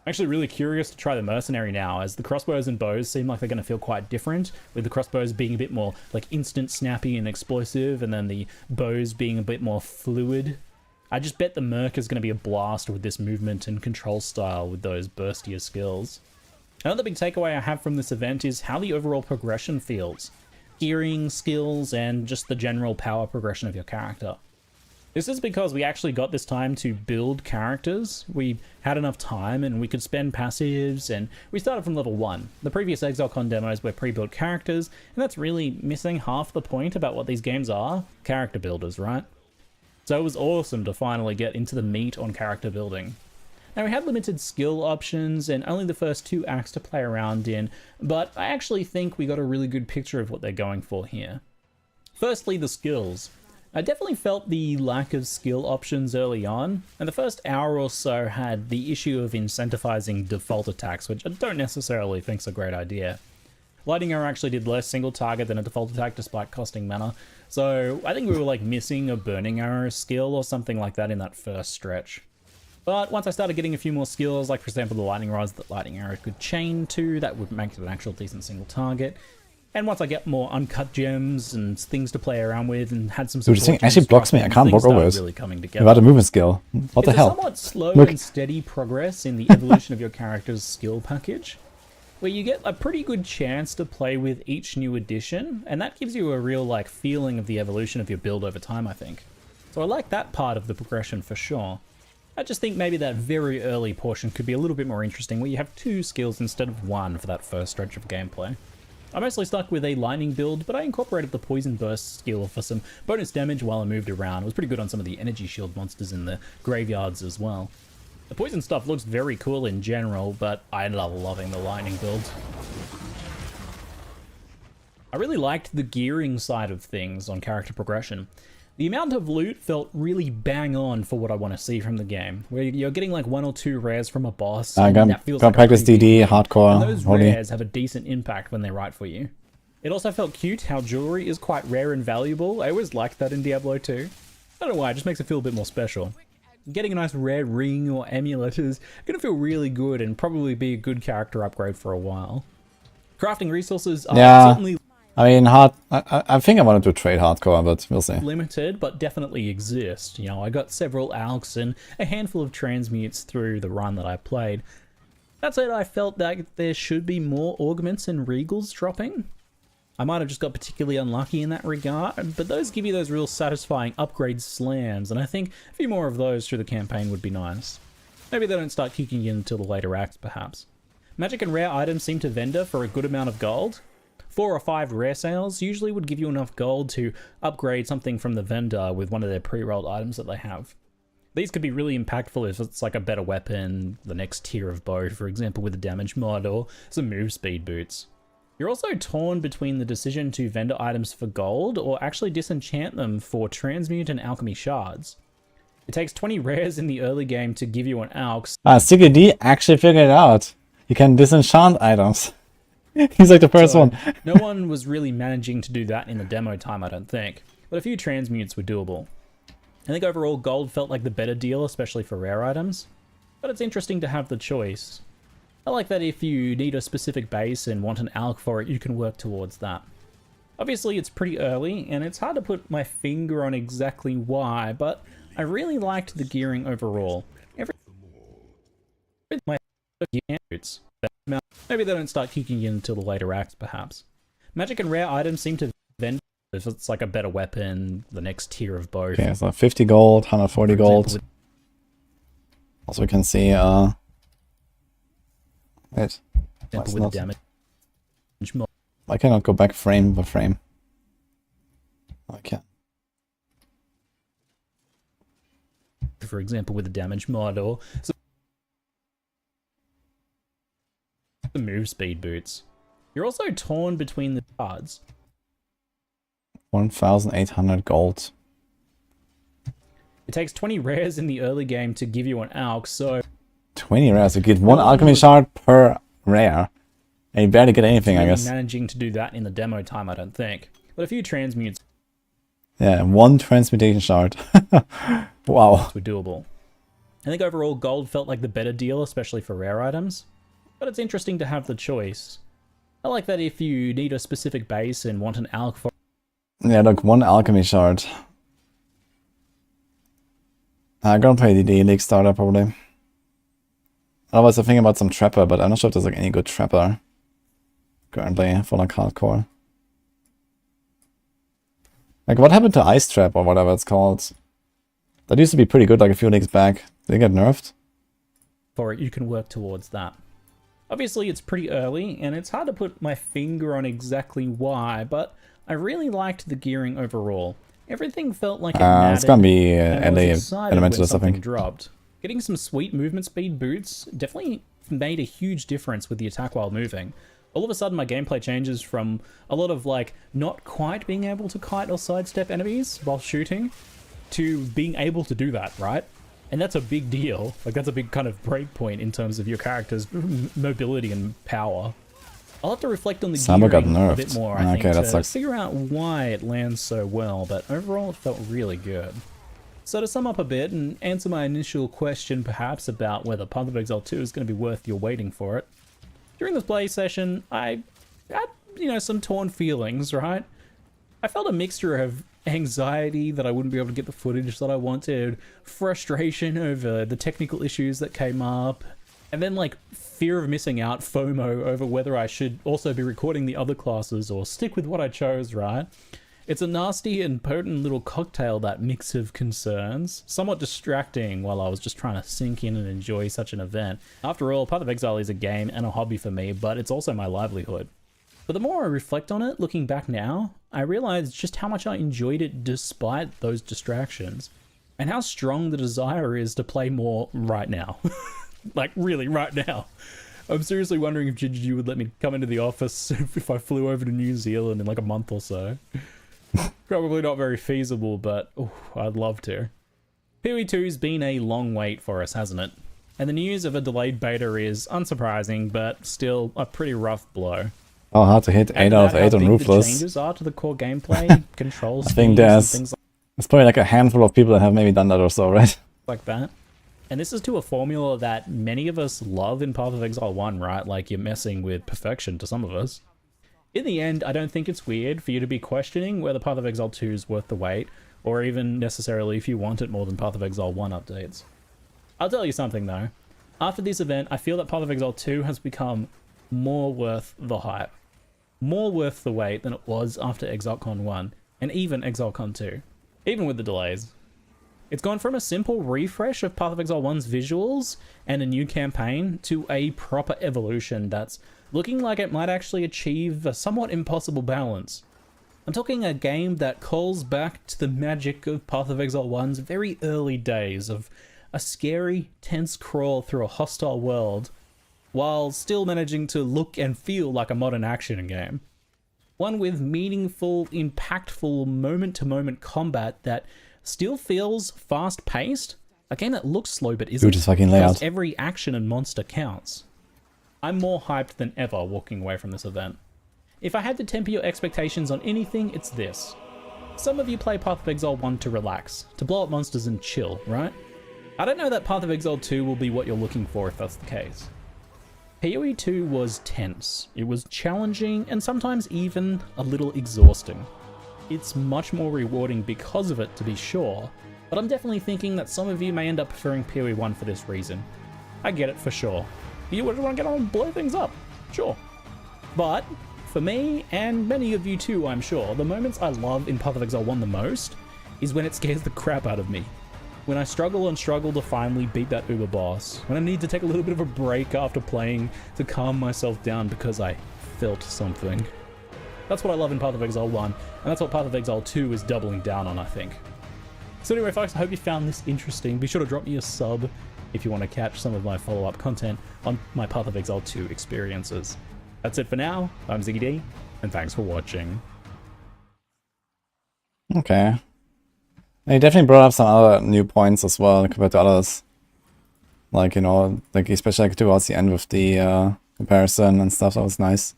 I'm actually really curious to try the Mercenary now, as the crossbows and bows seem like they're going to feel quite different, with the crossbows being a bit more like instant, snappy, and explosive, and then the bows being a bit more fluid. I just bet the Merc is going to be a blast with this movement and control style with those burstier skills. Another big takeaway I have from this event is how the overall progression feels. Gearing, skills, and just the general power progression of your character. This is because we actually got this time to build characters. We had enough time and we could spend passives, and we started from level 1. The previous ExileCon demos were pre-built characters, and that's really missing half the point about what these games are. Character builders, right? So it was awesome to finally get into the meat on character building. Now we had limited skill options and only the first 2 acts to play around in, but I actually think we got a really good picture of what they're going for here. Firstly, the skills. I definitely felt the lack of skill options early on, and the first hour or so had the issue of incentivizing default attacks, which I don't necessarily think is a great idea. Lightning Arrow actually did less single target than a default attack despite costing mana, so I think we were like missing a Burning Arrow skill or something like that in that first stretch. But once I started getting a few more skills, like for example the lightning rods that lightning arrow could chain to, that would make it an actual decent single target. And once I get more uncut gems and things to play around with and had some Dude, this thing support actually gems blocks me. I dropping, can't things block over started it. really coming together. Without a movement skill. What the It's a hell? somewhat slow Look. and steady progress in the evolution of your character's skill package, where you get a pretty good chance to play with each new addition, and that gives you a real like feeling of the evolution of your build over time, I think. So I like that part of the progression for sure. I just think maybe that very early portion could be a little bit more interesting, where you have 2 skills instead of 1 for that first stretch of gameplay. I mostly stuck with a lightning build, but I incorporated the poison burst skill for some bonus damage while I moved around. It was pretty good on some of the energy shield monsters in the graveyards as well. The poison stuff looks very cool in general, but I ended up loving the lightning build. I really liked the gearing side of things on character progression. The amount of loot felt really bang on for what I want to see from the game, where you're getting like 1 or 2 rares from a boss, I and got that feels got like a practice pretty big DD, win. hardcore, And those holy. rares have a decent impact when they're right for you. It also felt cute how jewelry is quite rare and valuable. I always liked that in Diablo 2. I don't know why, it just makes it feel a bit more special. Getting a nice rare ring or amulet is going to feel really good and probably be a good character upgrade for a while. Crafting resources are certainly I mean, I think I wanted to trade hardcore, but we'll see. limited, but definitely exist. You know, I got several alks and a handful of transmutes through the run that I played. That said, I felt that there should be more augments and regals dropping. I might have just got particularly unlucky in that regard, but those give you those real satisfying upgrade slams, and I think a few more of those through the campaign would be nice. Maybe they don't start kicking in until the later acts, perhaps. Magic and rare items seem to vendor for a good amount of gold. 4 or 5 rare sales usually would give you enough gold to upgrade something from the vendor with one of their pre-rolled items that they have. These could be really impactful if it's like a better weapon, the next tier of bow, for example with a damage mod, or some move speed boots. You're also torn between the decision to vendor items for gold or actually disenchant them for transmute and alchemy shards. It takes 20 rares in the early game to give you an alch. CKD actually figured it out. You can disenchant items. He's like the first one. No one was really managing to do that in the demo time, I don't think, but a few transmutes were doable. I think overall gold felt like the better deal, especially for rare items, but it's interesting to have the choice. I like that if you need a specific base and want an alch for it, you can work towards that. Obviously it's pretty early, and it's hard to put my finger on exactly why, but I really liked the gearing overall. My boots. Maybe they don't start kicking in until the later acts, perhaps. Magic and rare items seem to vendor if it's like a better weapon, the next tier of bow. Okay, so 50 gold, 140 gold. Also, we can see, wait. What's With not? damage mod. I cannot go back frame by frame. Okay. For example, with a damage mod or some move speed boots. You're also torn between the cards. 1,800 gold. It takes 20 rares in the early game to give you an alch, so 20 rares. You get 1 alchemy shard per rare. And you barely get anything, I guess. managing to do that in the demo time, I don't think. But a few transmutes Yeah, 1 transmutation shard. Wow. were doable. I think overall gold felt like the better deal, especially for rare items. But it's interesting to have the choice. I like that if you need a specific base and want an alch for Yeah, look, 1 alchemy shard. I'm gonna play the League starter probably. Otherwise, I'm thinking about some trapper, but I'm not sure if there's like any good trapper currently for like hardcore. Like, what happened to Ice Trap or whatever it's called? That used to be pretty good like a few leagues back. Did it get nerfed? it, you can work towards that. Obviously, it's pretty early, and it's hard to put my finger on exactly why, but I really liked the gearing overall. Everything felt like it mattered. It's gonna be and I was LA excited elementals, when I something think. dropped. Getting some sweet movement speed boots definitely made a huge difference with the attack while moving. All of a sudden, my gameplay changes from a lot of like not quite being able to kite or sidestep enemies while shooting to being able to do that, right? And that's a big deal. Like, that's a big kind of break point in terms of your character's mobility and power. I'll have to reflect on the Samba got gearing a bit nerfed. more, I think, Okay, that to sucks. figure out why it lands so well, but overall it felt really good. So to sum up a bit and answer my initial question perhaps about whether Path of Exile 2 is going to be worth your waiting for it, during this play session, I had, some torn feelings, right? I felt a mixture of anxiety that I wouldn't be able to get the footage that I wanted, frustration over the technical issues that came up, and then like fear of missing out, FOMO, over whether I should also be recording the other classes or stick with what I chose, right? It's a nasty and potent little cocktail, that mix of concerns. Somewhat distracting while I was just trying to sink in and enjoy such an event. After all, Path of Exile is a game and a hobby for me, but it's also my livelihood. But the more I reflect on it, looking back now, I realize just how much I enjoyed it despite those distractions, and how strong the desire is to play more right now. Like, really, right now. I'm seriously wondering if GGG would let me come into the office if I flew over to New Zealand in like a month or so. Probably not very feasible, but I'd love to. PoE 2's been a long wait for us, hasn't it? And the news of a delayed beta is unsurprising, but still a pretty rough blow. Oh, hard to hit 8 out of 8 on Ruthless. The changes are to the core gameplay, control I think there's probably like a handful of people that have maybe done that or so, right? Like that. And this is to a formula that many of us love in Path of Exile 1, right? Like, you're messing with perfection to some of us. In the end, I don't think it's weird for you to be questioning whether Path of Exile 2 is worth the wait, or even necessarily if you want it more than Path of Exile 1 updates. I'll tell you something though. After this event, I feel that Path of Exile 2 has become more worth the hype. More worth the wait than it was after ExileCon 1, and even ExileCon 2. Even with the delays. It's gone from a simple refresh of Path of Exile 1's visuals and a new campaign to a proper evolution that's looking like it might actually achieve a somewhat impossible balance. I'm talking a game that calls back to the magic of Path of Exile 1's very early days of a scary, tense crawl through a hostile world, while still managing to look and feel like a modern action game. One with meaningful, impactful, moment-to-moment combat that still feels fast-paced. A game that looks slow but isn't, Dude, fucking because every action and monster counts. I'm more hyped than ever walking away from this event. If I had to temper your expectations on anything, it's this. Some of you play Path of Exile 1 to relax, to blow up monsters and chill, right? I don't know that Path of Exile 2 will be what you're looking for if that's the case. PoE 2 was tense, it was challenging, and sometimes even a little exhausting. It's much more rewarding because of it, to be sure, but I'm definitely thinking that some of you may end up preferring PoE 1 for this reason. I get it for sure. You would want to get on and blow things up, sure. But, for me, and many of you too, I'm sure, the moments I love in Path of Exile 1 the most is when it scares the crap out of me. When I struggle to finally beat that uber boss. When I need to take a little bit of a break after playing to calm myself down because I felt something. That's what I love in Path of Exile 1, and that's what Path of Exile 2 is doubling down on, I think. So anyway, folks, I hope you found this interesting. Be sure to drop me a sub if you want to catch some of my follow-up content on my Path of Exile 2 experiences. That's it for now. I'm Ziggy D, and thanks for watching. Okay. And he definitely brought up some other new points as well compared to others. Like, like especially like towards the end with the comparison and stuff, that was nice.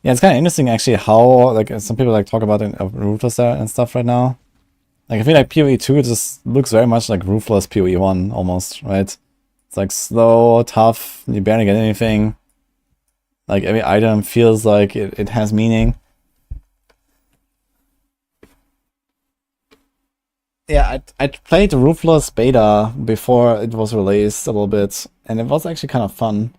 Yeah, it's kind of interesting actually how, like, some people like talk about Ruthless there and stuff right now. Like, I feel like PoE 2 just looks very much like Ruthless PoE 1 almost, right? It's like slow, tough, you barely get anything. Like, every item feels like it has meaning. Yeah, I played the Ruthless beta before it was released a little bit, and it was actually kind of fun.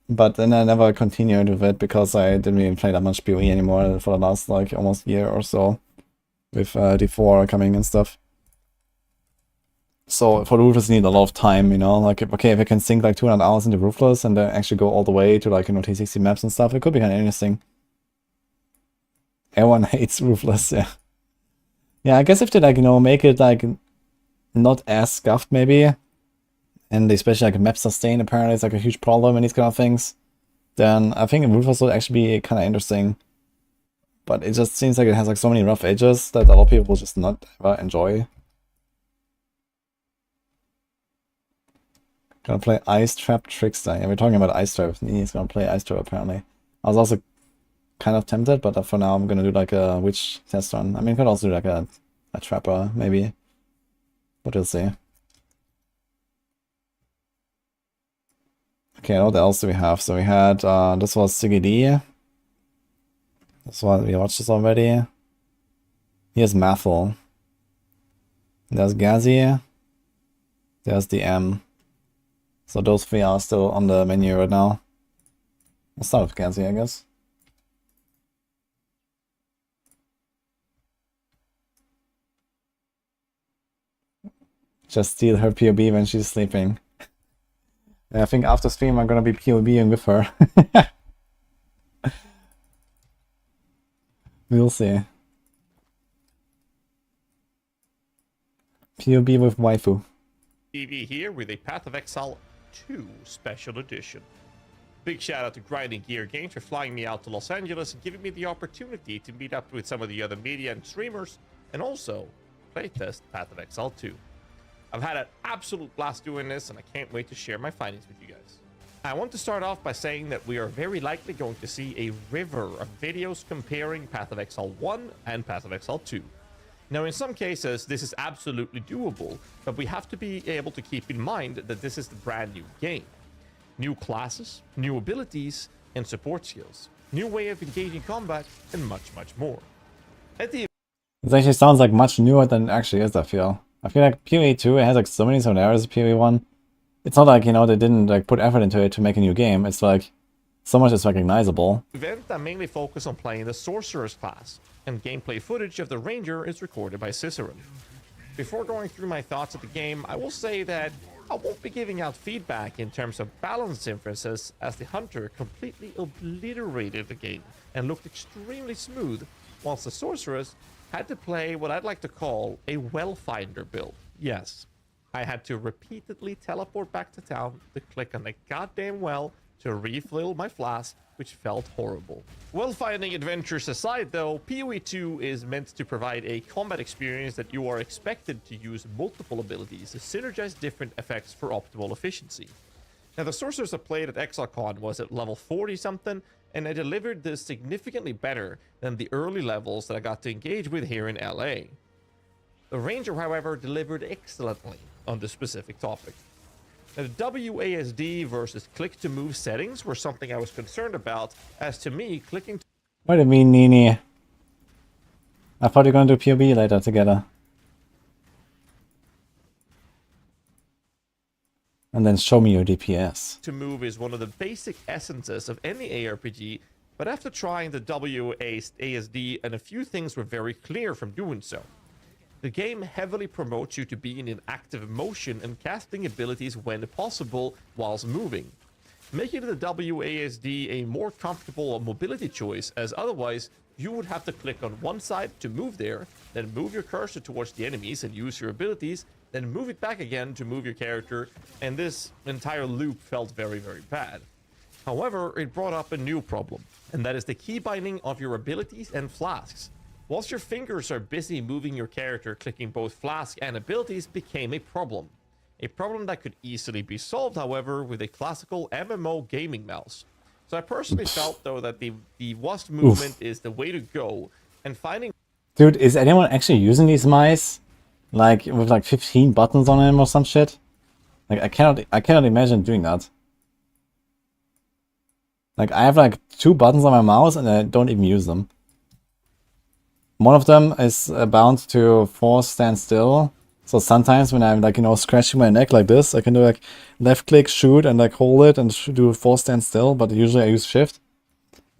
But then I never continued with it because I didn't really play that much PoE anymore for the last like almost year or so. With D4 coming and stuff. So for Ruthless you need a lot of time, like, okay, if I can sink like 200 hours into Ruthless and then actually go all the way to like, T60 maps and stuff, it could be kind of interesting. Everyone hates Ruthless, yeah. Yeah, I guess if they like, make it like not as scuffed maybe, and especially like map sustain apparently is like a huge problem in these kind of things, then I think Ruthless would actually be kind of interesting. But it just seems like it has like so many rough edges that a lot of people will just not ever enjoy. Gonna play Ice Trap Trickster. Yeah, we're talking about Ice Trap. He's gonna play Ice Trap apparently. I was also kind of tempted, but for now I'm gonna do like a witch test run. I mean, I could also do like a trapper, maybe. But we'll see. Okay, what else do we have? So we had, this was CGD. This one, we watched this already. Here's Mathel. There's Gazi. There's the M. So those three are still on the menu right now. We'll start with Gazi, I guess. Just steal her POB when she's sleeping. And I think after stream I'm gonna be POBing with her. We'll see. POB with waifu. TV here with a Path of Exile 2 Special Edition. Big shout out to Grinding Gear Games for flying me out to Los Angeles and giving me the opportunity to meet up with some of the other media and streamers and also playtest Path of Exile 2. I've had an absolute blast doing this and I can't wait to share my findings with you guys. I want to start off by saying that we are very likely going to see a river of videos comparing Path of Exile 1 and Path of Exile 2. Now, in some cases, this is absolutely doable, but we have to be able to keep in mind that this is the brand new game. New classes, new abilities, and support skills. New way of engaging combat, and much, much more. It actually sounds like much newer than it actually is, I feel. I feel like PoE 2, it has like so many similarities to PoE 1. It's not like, you know, they didn't like put effort into it to make a new game. It's like, so much is recognizable. Event that mainly focus on playing the Sorcerer's class, and gameplay footage of the Ranger is recorded by Cicerone. Before going through my thoughts of the game, I will say that I won't be giving out feedback in terms of balance differences, as the Hunter completely obliterated the game and looked extremely smooth, whilst the Sorceress had to play what I'd like to call a well-finder build. Yes, I had to repeatedly teleport back to town to click on the goddamn well to refill my flask, which felt horrible. Well-finding adventures aside though, PoE 2 is meant to provide a combat experience that you are expected to use multiple abilities to synergize different effects for optimal efficiency. Now, the Sorcerers I played at ExileCon was at level 40 something, and I delivered this significantly better than the early levels that I got to engage with here in LA. The Ranger, however, delivered excellently on this specific topic. Now, the WASD versus click to move settings were something I was concerned about, as to me, clicking to What do you mean, Nini? I thought you were gonna do PoB later together. And then show me your DPS. move is one of the basic essences of any ARPG, but after trying the WASD and a few things were very clear from doing so. The game heavily promotes you to be in an active motion and casting abilities when possible whilst moving, making the WASD a more comfortable mobility choice, as otherwise you would have to click on one side to move there, then move your cursor towards the enemies and use your abilities, then move it back again to move your character, and this entire loop felt very, very bad. However, it brought up a new problem, and that is the key binding of your abilities and flasks. Whilst your fingers are busy moving your character, clicking both flask and abilities became a problem. A problem that could easily be solved, however, with a classical MMO gaming mouse. So I personally felt, though, that the WASD movement is the way to go, and finding... Dude, is anyone actually using these mice? Like, with like 15 buttons on them or some shit? Like, I cannot imagine doing that. Like, I have like 2 buttons on my mouse and I don't even use them. One of them is bound to force stand still. So sometimes when I'm like, you know, scratching my neck like this, I can do like left click, shoot, and like hold it and do force stand still, but usually I use shift.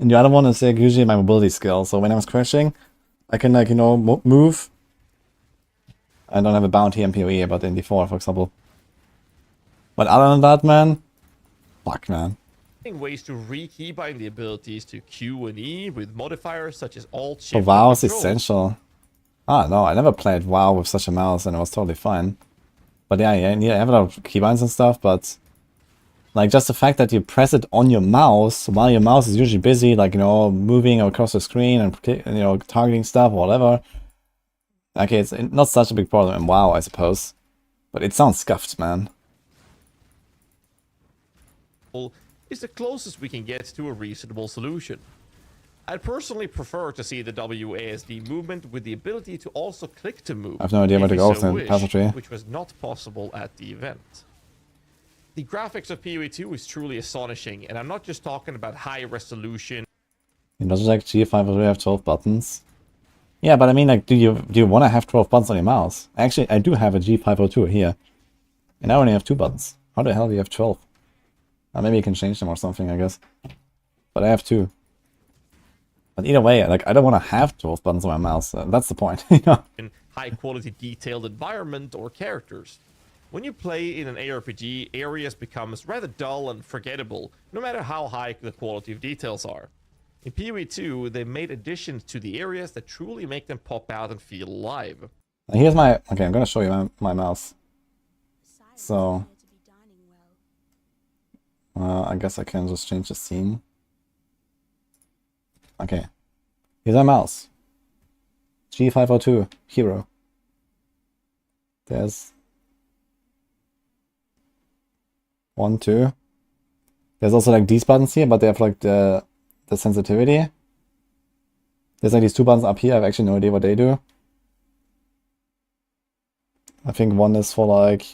And the other one is like usually my mobility skill. So when I'm scratching, I can like, you know, move. I don't have a bound here in PoE, but in D4, for example. But other than that, man, fuck, man. ways to re-keybind the abilities to Q and E with modifiers such as Alt, So Shift, WoW and is Control. essential. Ah, no, I never played WoW with such a mouse and it was totally fine. But yeah, you have a lot of keybinds and stuff, but like just the fact that you press it on your mouse while your mouse is usually busy, like, you know, moving across the screen and, you know, targeting stuff or whatever. Okay, it's not such a big problem in WoW, I suppose. But it sounds scuffed, man. Is the closest we can get to a reasonable solution. I'd personally prefer to see the WASD movement with the ability to also click to move. I have no idea where if to you go so with wish, Pathway. which was not possible at the event. The graphics of PoE 2 is truly astonishing, and I'm not just talking about high resolution. It doesn't like G5 already have 12 buttons. Yeah, but I mean, like, do you want to have 12 buttons on your mouse? Actually, I do have a G502 here, and I only have 2 buttons. How the hell do you have 12? Maybe you can change them or something, I guess. But I have 2. But either way, like, I don't want to have 12 buttons on my mouse. That's the point, you know? In high quality detailed environment or characters. When you play in an ARPG, areas becomes rather dull and forgettable, no matter how high the quality of details are. In PoE 2, they made additions to the areas that truly make them pop out and feel alive. Here's my... Okay, I'm gonna show you my mouse. So... I guess I can just change the scene. Okay. Here's my mouse. G502, hero. There's... 1, 2. There's also like these buttons here, but they have like the sensitivity. There's like these 2 buttons up here. I have actually no idea what they do. I think one is for like,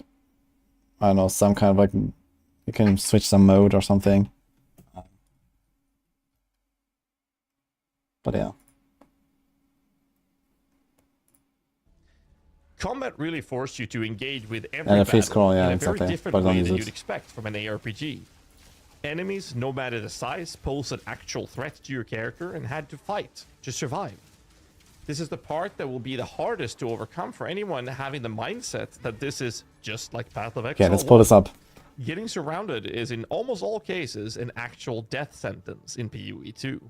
I don't know, some kind of like, you can switch some mode or something. But yeah. Combat really forced you to engage with every And a free battle scroll, yeah, in a exactly. very different But I don't way use than it. you'd expect from an ARPG. Enemies, no matter the size, pose an actual threat to your character and had to fight to survive. This is the part that will be the hardest to overcome for anyone having the mindset that this is just like Path of Exile. Okay, let's pull this up. Getting surrounded is in almost all cases an actual death sentence in PoE 2.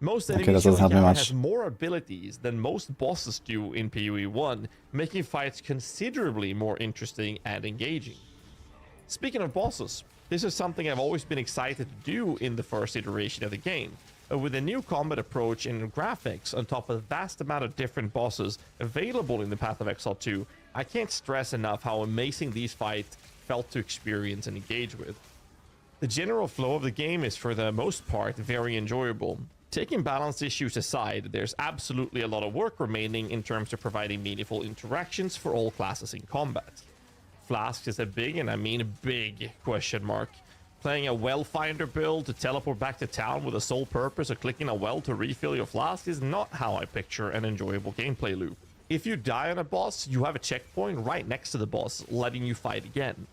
Most Okay, enemies that doesn't you help me encounter much. has more abilities than most bosses do in PoE 1, making fights considerably more interesting and engaging. Speaking of bosses, this is something I've always been excited to do in the first iteration of the game. With a new combat approach and graphics on top of a vast amount of different bosses available in the Path of Exile 2, I can't stress enough how amazing these fights felt to experience and engage with. The general flow of the game is for the most part very enjoyable. Taking balance issues aside, there's absolutely a lot of work remaining in terms of providing meaningful interactions for all classes in combat. Flask is a big, and I mean big, question mark. Playing a well finder build to teleport back to town with the sole purpose of clicking a well to refill your flask is not how I picture an enjoyable gameplay loop. If you die on a boss, you have a checkpoint right next to the boss, letting you fight again.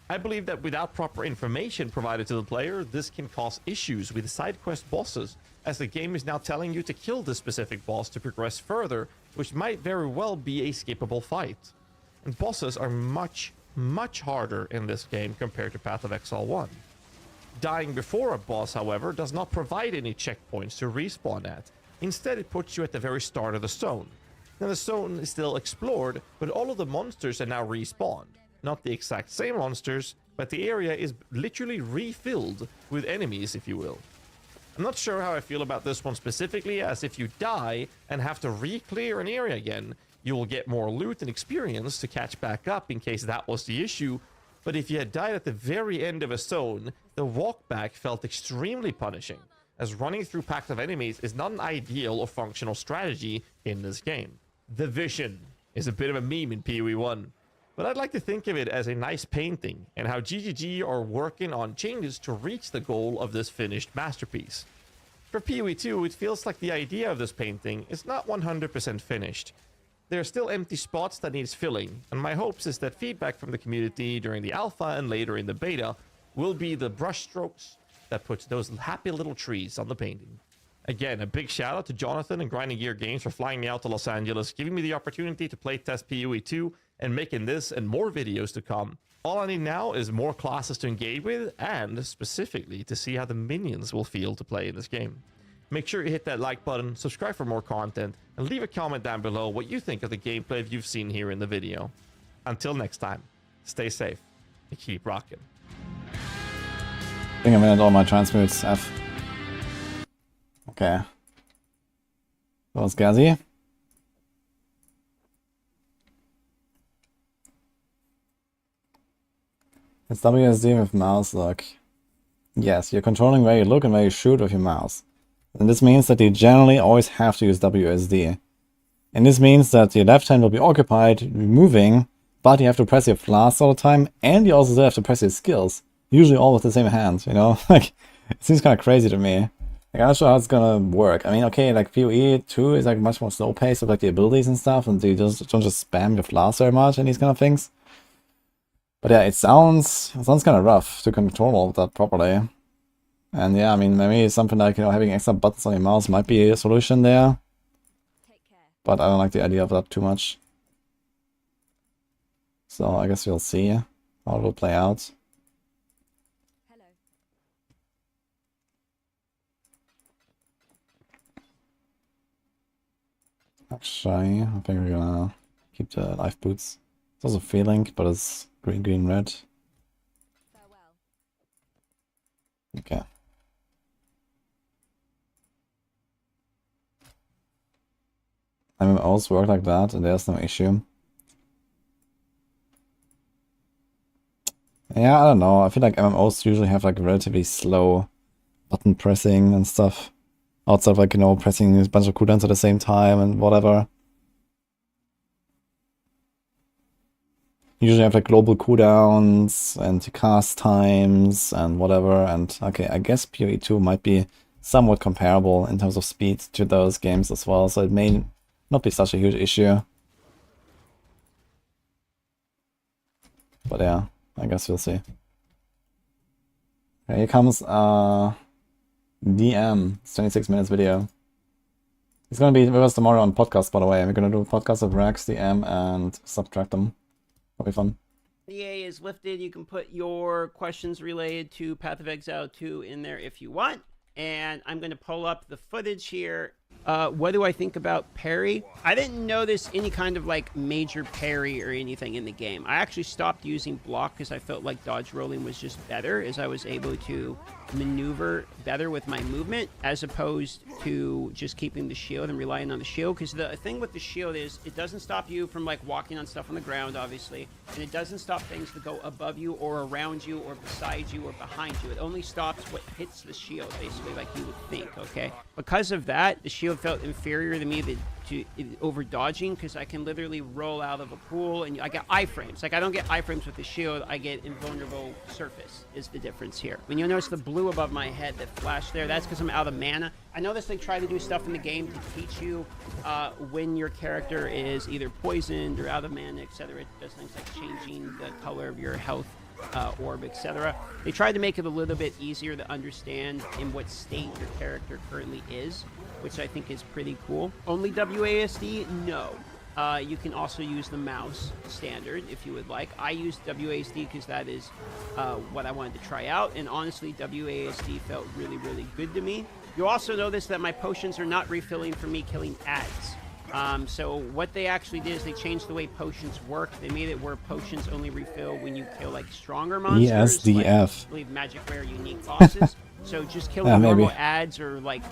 I believe that without proper information provided to the player, this can cause issues with side quest bosses, as the game is now telling you to kill this specific boss to progress further, which might very well be a skippable fight. And bosses are much harder in this game compared to Path of Exile 1. Dying before a boss, however, does not provide any checkpoints to respawn at. Instead, it puts you at the very start of the zone. Now, the zone is still explored, but all of the monsters are now respawned. Not the exact same monsters, but the area is literally refilled with enemies, if you will. I'm not sure how I feel about this one specifically, as if you die and have to re-clear an area again, you will get more loot and experience to catch back up in case that was the issue. But if you had died at the very end of a zone, the walk back felt extremely punishing, as running through packs of enemies is not an ideal or functional strategy in this game. The Vision is a bit of a meme in PoE 1, but I'd like to think of it as a nice painting, and how GGG are working on changes to reach the goal of this finished masterpiece. For PoE 2, it feels like the idea of this painting is not 100% finished. There are still empty spots that needs filling, and my hopes is that feedback from the community during the alpha and later in the beta will be the brushstrokes that puts those happy little trees on the painting. Again, a big shout out to Jonathan and Grinding Gear Games for flying me out to Los Angeles, giving me the opportunity to playtest PoE 2 and making this and more videos to come. All I need now is more classes to engage with, and specifically to see how the minions will feel to play in this game. Make sure you hit that like button, subscribe for more content, and leave a comment down below what you think of the gameplay you've seen here in the video. Until next time, stay safe and keep rocking. I think I mined all my transmutes, F. Okay. That was Gazi. It's WSD with mouse look. Yes, you're controlling where you look and where you shoot with your mouse. And this means that you generally always have to use WSD. And this means that your left hand will be occupied moving, but you have to press your flasks all the time, and you also still have to press your skills. Usually all with the same hand, you know? Like, it seems kind of crazy to me. Like, I'm not sure how it's gonna work. I mean, okay, like PoE 2 is like much more slow paced with like the abilities and stuff, and you just don't just spam your flasks very much and these kind of things. But yeah, it sounds kind of rough to control all of that properly. And yeah, I mean, maybe something like, you know, having extra buttons on your mouse might be a solution there. But I don't like the idea of that too much. So I guess we'll see how it will play out. Actually, I think we're gonna keep the life boots. It's also feeling, but it's green, green, red. Okay. MMOs work like that, and there's no issue. Yeah, I don't know. I feel like MMOs usually have like relatively slow button pressing and stuff. Outside of like, you know, pressing a bunch of cooldowns at the same time and whatever. Usually have like global cooldowns and cast times and whatever. And okay, I guess PoE 2 might be somewhat comparable in terms of speed to those games as well. So it may not be such a huge issue. But yeah, I guess we'll see. Okay, here comes DM. It's 26 minutes video. It's gonna be with us tomorrow on podcast, by the way. We're gonna do a podcast of Rex, DM, and subtract them. That'll be fun. EA is lifted. You can put your questions related to Path of Exile 2 in there if you want. And I'm going to pull up the footage here. What do I think about parry? I didn't notice any kind of like major parry or anything in the game. I actually stopped using block because I felt like dodge rolling was just better, as I was able to maneuver better with my movement as opposed to just keeping the shield and relying on the shield. Because the thing with the shield is it doesn't stop you from like walking on stuff on the ground, obviously, and it doesn't stop things to go above you or around you or beside you or behind you. It only stops what hits the shield, basically, like you would think. Okay, because of that, the shield felt inferior to me over dodging, because I can literally roll out of a pool and I get iframes. Like, I don't get iframes with the shield, I get invulnerable surface is the difference here. When you'll notice the blue above my head that flashed there, that's because I'm out of mana. I noticed they try to do stuff in the game to teach you when your character is either poisoned or out of mana, etc. It does things like changing the color of your health orb, etc. They tried to make it a little bit easier to understand in what state your character currently is, which I think is pretty cool. Only WASD? No. You can also use the mouse standard if you would like. I used WASD because that is what I wanted to try out, and honestly, WASD felt really, really good to me. You'll also notice that my potions are not refilling for me killing ads. So what they actually did is they changed the way potions work. They made it where potions only refill when you kill like stronger monsters. ESDF. Like, I believe magic rare unique bosses. So just killing normal ads or like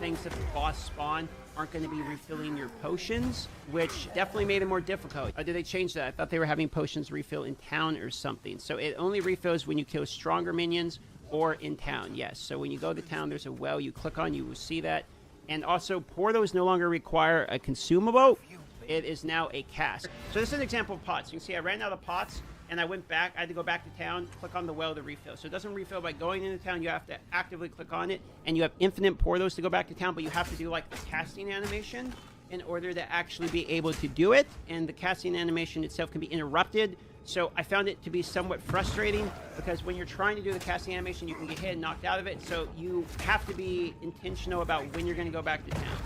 things that the boss spawn aren't going to be refilling your potions, which definitely made it more difficult. Or did they change that? I thought they were having potions refill in town or something. So it only refills when you kill stronger minions or in town, yes. So when you go to town, there's a well you click on, you will see that. And also, Portos no longer require a consumable. It is now a cask. So this is an example of pots. You can see I ran out of pots, and I went back. I had to go back to town, click on the well to refill. So it doesn't refill by going into town. You have to actively click on it, and you have infinite Portos to go back to town, but you have to do like the casting animation in order to actually be able to do it. And the casting animation itself can be interrupted. So I found it to be somewhat frustrating because when you're trying to do the casting animation, you can get hit and knocked out of it. So you have to be intentional about when you're going to go back to town,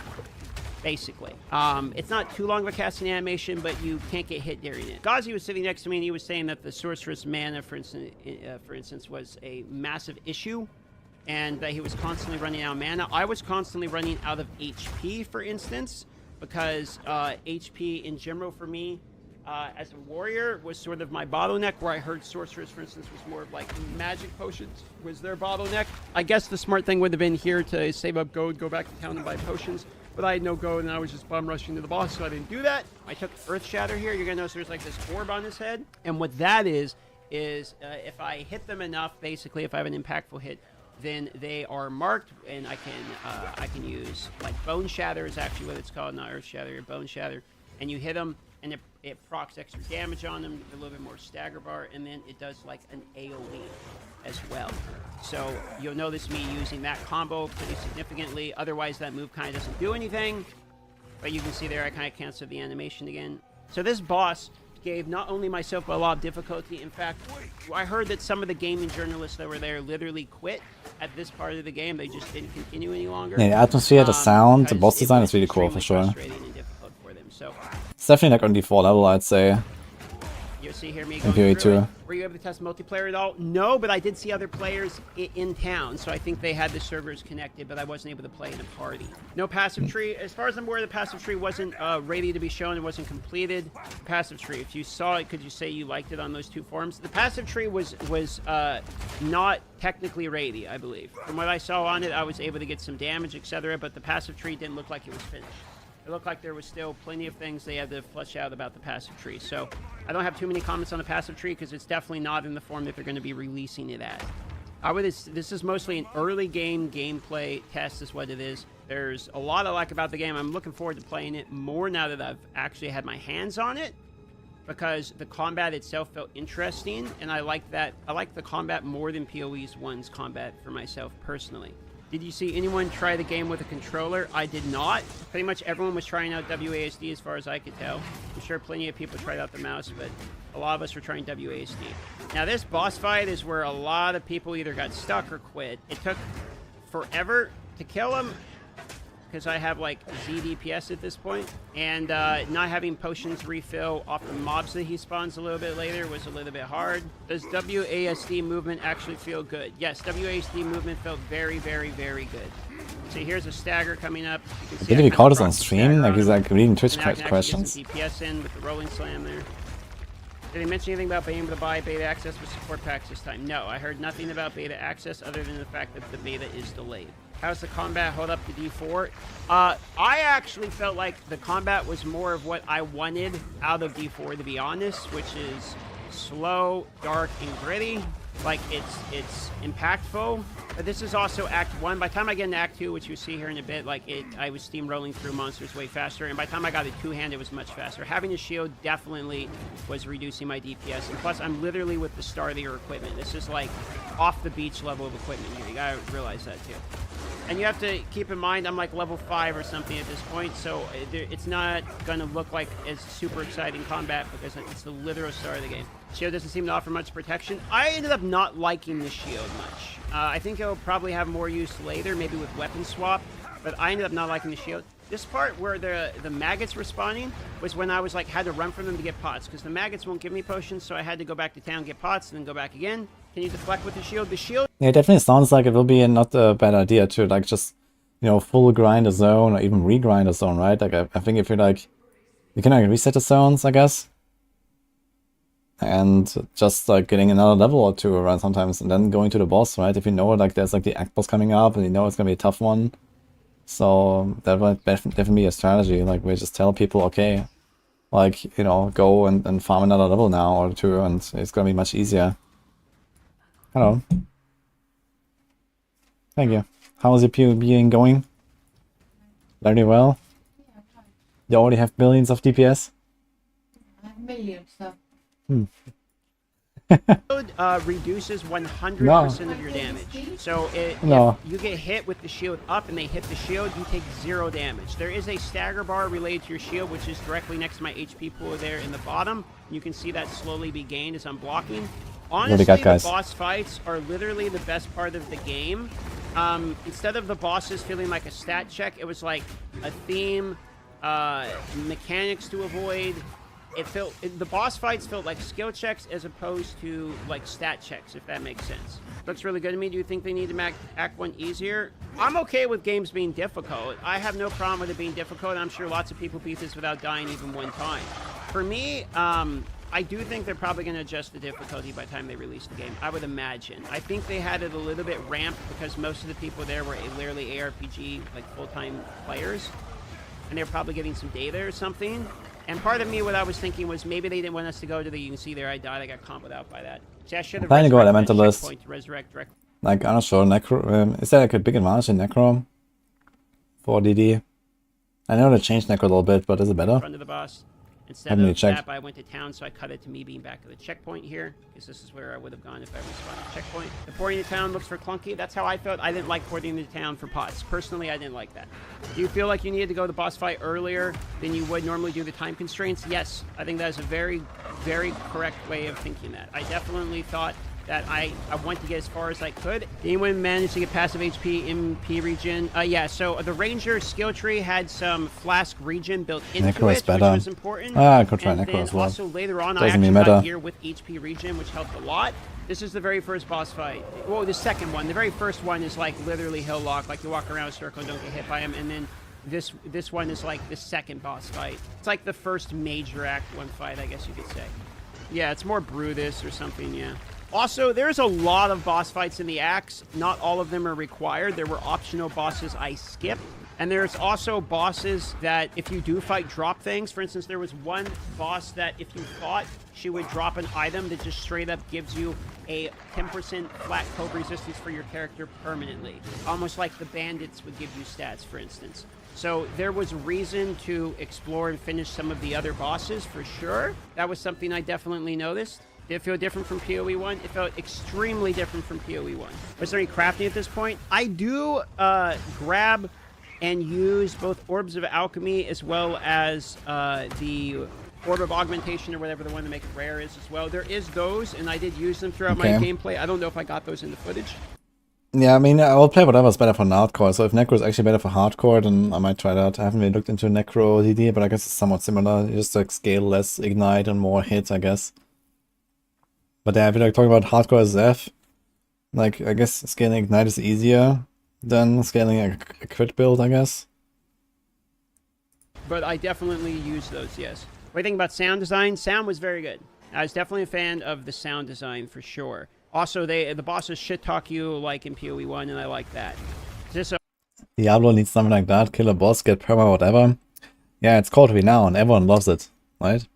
basically. It's not too long of a casting animation, but you can't get hit during it. Ghazi was sitting next to me and he was saying that the Sorcerer's mana, for instance, was a massive issue and that he was constantly running out of mana. I was constantly running out of HP, for instance, because HP in general for me, as a warrior, was sort of my bottleneck, where I heard sorcerers, for instance, was more of like magic potions was their bottleneck. I guess the smart thing would have been here to save up gold, go back to town and buy potions, but I had no gold and I was just bum rushing to the boss, so I didn't do that. I took Earth Shatter here. You're gonna notice there's like this orb on his head, and what that is if I hit them enough, basically, if I have an impactful hit, then they are marked, and I can use like Bone Shatter is actually what it's called, not Earth Shatter, Bone Shatter, and you hit them, and it procs extra damage on them, a little bit more stagger bar, and then it does like an AoE as well. So you'll notice me using that combo pretty significantly. Otherwise, that move kind of doesn't do anything. But you can see there, I kind of canceled the animation again. So this boss gave not only myself but a lot of difficulty. In fact, I heard that some of the gaming journalists that were there literally quit at this part of the game. They just didn't continue any longer. Yeah, the atmosphere, the sound, the boss design is really cool for sure. So, it's definitely like on default level, I'd say. You see here me In going PoE2. through it. Were you able to test multiplayer at all? No, but I did see other players in town, so I think they had the servers connected, but I wasn't able to play in a party. No passive tree. As far as I'm aware, the passive tree wasn't ready to be shown. It wasn't completed. Passive tree. If you saw it, could you say you liked it on those two forums? The passive tree was not technically ready, I believe. From what I saw on it, I was able to get some damage, etc., but the passive tree didn't look like it was finished. It looked like there was still plenty of things they had to flesh out about the passive tree. So I don't have too many comments on the passive tree because it's definitely not in the form that they're going to be releasing it as. This is mostly an early game gameplay test is what it is. There's a lot I like about the game. I'm looking forward to playing it more now that I've actually had my hands on it, because the combat itself felt interesting, and I like that. I like the combat more than PoE's 1's combat for myself personally. Did you see anyone try the game with a controller? I did not. Pretty much everyone was trying out WASD as far as I could tell. I'm sure plenty of people tried out the mouse, but a lot of us were trying WASD. Now this boss fight is where a lot of people either got stuck or quit. It took forever to kill him, because I have like Z DPS at this point, and not having potions refill off the mobs that he spawns a little bit later was a little bit hard. Does WASD movement actually feel good? Yes, WASD movement felt very, very, very good. See, here's a stagger coming up. You can see Did he call this on stream? Like he's like reading Twitch questions. DPS in with the rolling slam there. Did they mention anything about being able to buy beta access with support packs this time? No, I heard nothing about beta access other than the fact that the beta is delayed. How's the combat hold up to D4? I actually felt like the combat was more of what I wanted out of D4, to be honest, which is slow, dark, and gritty. Like, it's impactful. But this is also Act 1. By the time I get into Act 2, which you see here in a bit, like, I was steamrolling through monsters way faster, and by the time I got a two-hand, it was much faster. Having a shield definitely was reducing my DPS, and plus, I'm literally with the star-tier equipment. This is, like, off-the-beach level of equipment here. You gotta realize that, too. And you have to keep in mind, I'm like level 5 or something at this point, so it's not going to look like as super exciting combat because it's the literal start of the game. Shield doesn't seem to offer much protection. I ended up not liking the shield much. I think it'll probably have more use later, maybe with weapon swap, but I ended up not liking the shield. This part where the maggots were spawning was when I was like, had to run from them to get pots, because the maggots won't give me potions, so I had to go back to town, get pots, and then go back again. Can you deflect with the shield? The shield... Yeah, it definitely sounds like it will be not a bad idea to like just, you know, full grind a zone or even regrind a zone, right? Like I think if you like, you can like reset the zones, I guess. And just like getting another level or two around sometimes and then going to the boss, right? If you know like there's like the act boss coming up and you know it's gonna be a tough one. So that would definitely be a strategy. Like we just tell people, okay, like, you know, go and farm another level now or two and it's gonna be much easier. Hello. Thank you. How is your PvPing going? Very well. You already have billions of DPS? Millions, so. Reduces 100% of your damage. So if you get hit with the shield up and they hit the shield, you take 0 damage. There is a stagger bar related to your shield, which is directly next to my HP pool there in the bottom. You can see that slowly be gained as I'm blocking. Honestly, the boss fights are literally the best part of the game. Instead of the bosses feeling like a stat check, it was like a theme, mechanics to avoid. The boss fights felt like skill checks as opposed to like stat checks, if that makes sense. Looks really good to me. Do you think they need to make Act 1 easier? I'm okay with games being difficult. I have no problem with it being difficult. I'm sure lots of people beat this without dying even one time. For me, I do think they're probably going to adjust the difficulty by the time they release the game. I would imagine. I think they had it a little bit ramped because most of the people there were literally ARPG, like full-time players. And they're probably getting some data or something. And part of me, what I was thinking was maybe they didn't want us to go to the, you can see there I died, I got comboed out by that. See, I should have Elementalist. to resurrect directly. Like, I'm not sure, Necro, is there like a big advantage in Necro for DD? I know they changed Necro a little bit, but is it better? In front of the boss. Instead Haven't of checked. that, I went to town, so I cut it to me being back at the checkpoint here, because this is where I would have gone if I respawned at the checkpoint. The porting to town looks for clunky. That's how I felt. I didn't like porting to town for pots. Personally, I didn't like that. Do you feel like you needed to go to the boss fight earlier than you would normally do the time constraints? Yes. I think that is a very, very correct way of thinking that. I definitely thought that I want to get as far as I could. Did anyone manage to get passive HP MP regen? Yeah, so the Ranger skill tree had some flask regen built into Necro is it, better. which was important. I could try and Necro then as well. also later on, I Doesn't actually mean got meta. gear with HP regen, which helped a lot. This is the very first boss fight. Well, the second one. The very first one is like literally hill lock, like you walk around a circle and don't get hit by him, and then this one is like the second boss fight. It's like the first major Act 1 fight, I guess you could say. Yeah, it's more Brutus or something, yeah. Also, there's a lot of boss fights in the acts. Not all of them are required. There were optional bosses I skipped. And there's also bosses that, if you do fight, drop things. For instance, there was one boss that, if you fought, she would drop an item that just straight up gives you a 10% flat cope resistance for your character permanently. Almost like the bandits would give you stats, for instance. So there was reason to explore and finish some of the other bosses, for sure. That was something I definitely noticed. Did it feel different from PoE 1? It felt extremely different from PoE 1. Was there any crafting at this point? I do grab and use both Orbs of Alchemy as well as the Orb of Augmentation or whatever the one to make it rare is as well. There is those, and I did use them throughout my gameplay. I don't know if I got those in the footage. Yeah, I mean, I will play whatever's better for hardcore. So if Necro is actually better for hardcore, then I might try that. I haven't really looked into Necro DD, but I guess it's somewhat similar. You just like scale less ignite and more hits, I guess. But yeah, if you're like talking about hardcore as F, like I guess scaling ignite is easier than scaling a crit build, I guess. But I definitely use those, yes. What do you think about sound design? Sound was very good. I was definitely a fan of the sound design for sure. Also, the bosses shit talk you like in PoE 1, and I like that. Diablo needs something like that. Kill a boss, get perma, whatever. Yeah, it's called Renown. Everyone loves it, right?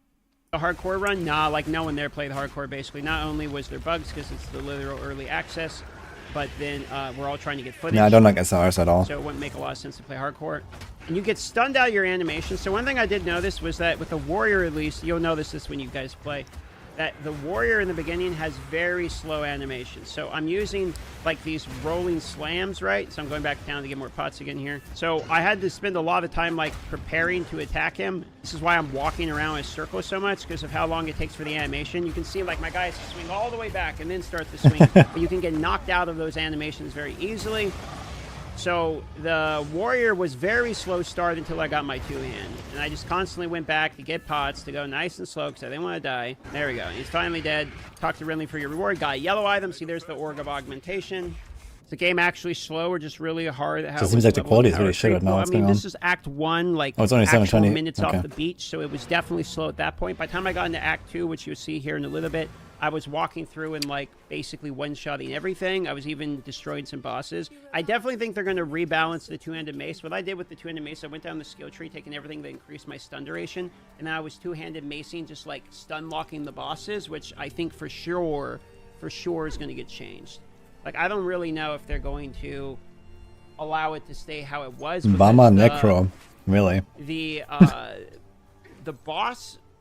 A hardcore run? Nah, like no one there played hardcore, basically. Not only was there bugs, because it's the literal early access, but then we're all trying to get footage. Yeah, I don't like SRs at all. So it wouldn't make a lot of sense to play hardcore. And you get stunned out of your animation. So one thing I did notice was that with the warrior, at least, you'll notice this when you guys play, that the warrior in the beginning has very slow animation. So I'm using like these rolling slams, right? So I'm going back down to get more pots again here. So I had to spend a lot of time like preparing to attack him. This is why I'm walking around in a circle so much, because of how long it takes for the animation. You can see like my guy has to swing all the way back and then start to swing. But you can get knocked out of those animations very easily. So the warrior was very slow start until I got my two-hand. And I just constantly went back to get pots to go nice and slow because I didn't want to die. There we go. He's finally dead. Talk to Rinley for your reward. Got a yellow item. See, there's the Orb of Augmentation. Is the game actually slow or just really hard? So it seems like the quality is really shit right now. Well, I mean, this is Act 1, like it's only actual 720. minutes off the beach, so it was definitely slow at that point. By the time I got into Act 2, which you'll see here in a little bit, I was walking through and like basically one-shotting everything. I was even destroying some bosses. I definitely think they're going to rebalance the two-handed mace. What I did with the two-handed mace, I went down the skill tree, taking everything that increased my stun duration, and then I was two-handed macing, just like stun locking the bosses, which I think for sure is going to get changed. Like, I don't really know if they're going to allow it to stay how it was. Bama Necro, really. The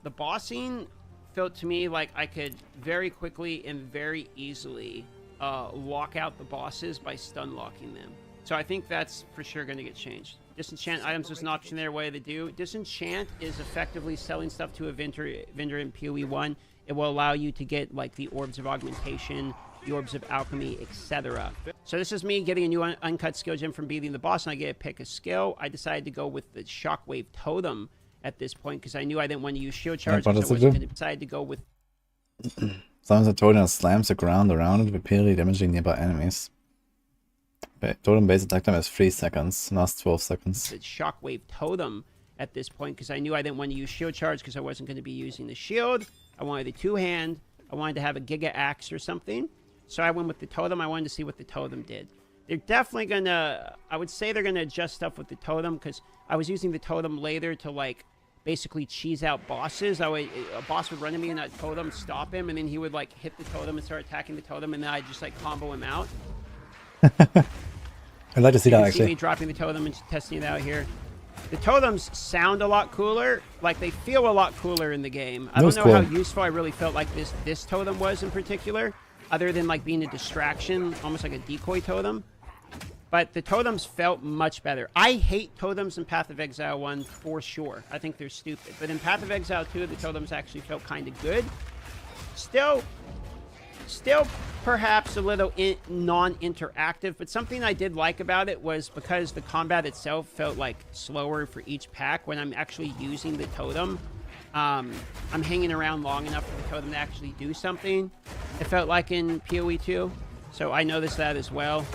bossing felt to me like I could very quickly and very easily lock out the bosses by stun locking them. So I think that's for sure going to get changed. Disenchant items is an option there, way to do. Disenchant is effectively selling stuff to a vendor in PoE 1. It will allow you to get like the Orbs of Augmentation, the Orbs of Alchemy, etc. So this is me getting a new uncut skill gem from beating the boss, and I get to pick a skill. I decided to go with the Shockwave Totem at this point because I knew I didn't want to use shield charge. What does it do? Decided to go with. Sometimes the totem slams the ground around it, repeatedly damaging nearby enemies. Totem base attack time is 3 seconds, lasts 12 seconds. The Shockwave Totem at this point because I knew I didn't want to use shield charge because I wasn't going to be using the shield. I wanted a two-hand. I wanted to have a Giga Axe or something. So I went with the Totem. I wanted to see what the Totem did. They're definitely going to... I would say they're going to adjust stuff with the Totem because I was using the Totem later to, like, basically cheese out bosses. A boss would run to me and that Totem stop him, and then he would, like, hit the Totem and start attacking the Totem, and then I'd just, like, combo him out. I'd like to see You that can see actually. me dropping the totem and testing it out here. The totems sound a lot cooler. Like, they feel a lot cooler in the game. I That was don't know how cool. useful I really felt like this totem was in particular, other than like being a distraction, almost like a decoy totem. But the totems felt much better. I hate totems in Path of Exile 1 for sure. I think they're stupid. But in Path of Exile 2, the totems actually felt kind of good. Still perhaps a little non-interactive, but something I did like about it was because the combat itself felt like slower for each pack when I'm actually using the totem. I'm hanging around long enough for the totem to actually do something. It felt like in PoE 2, so I noticed that as well.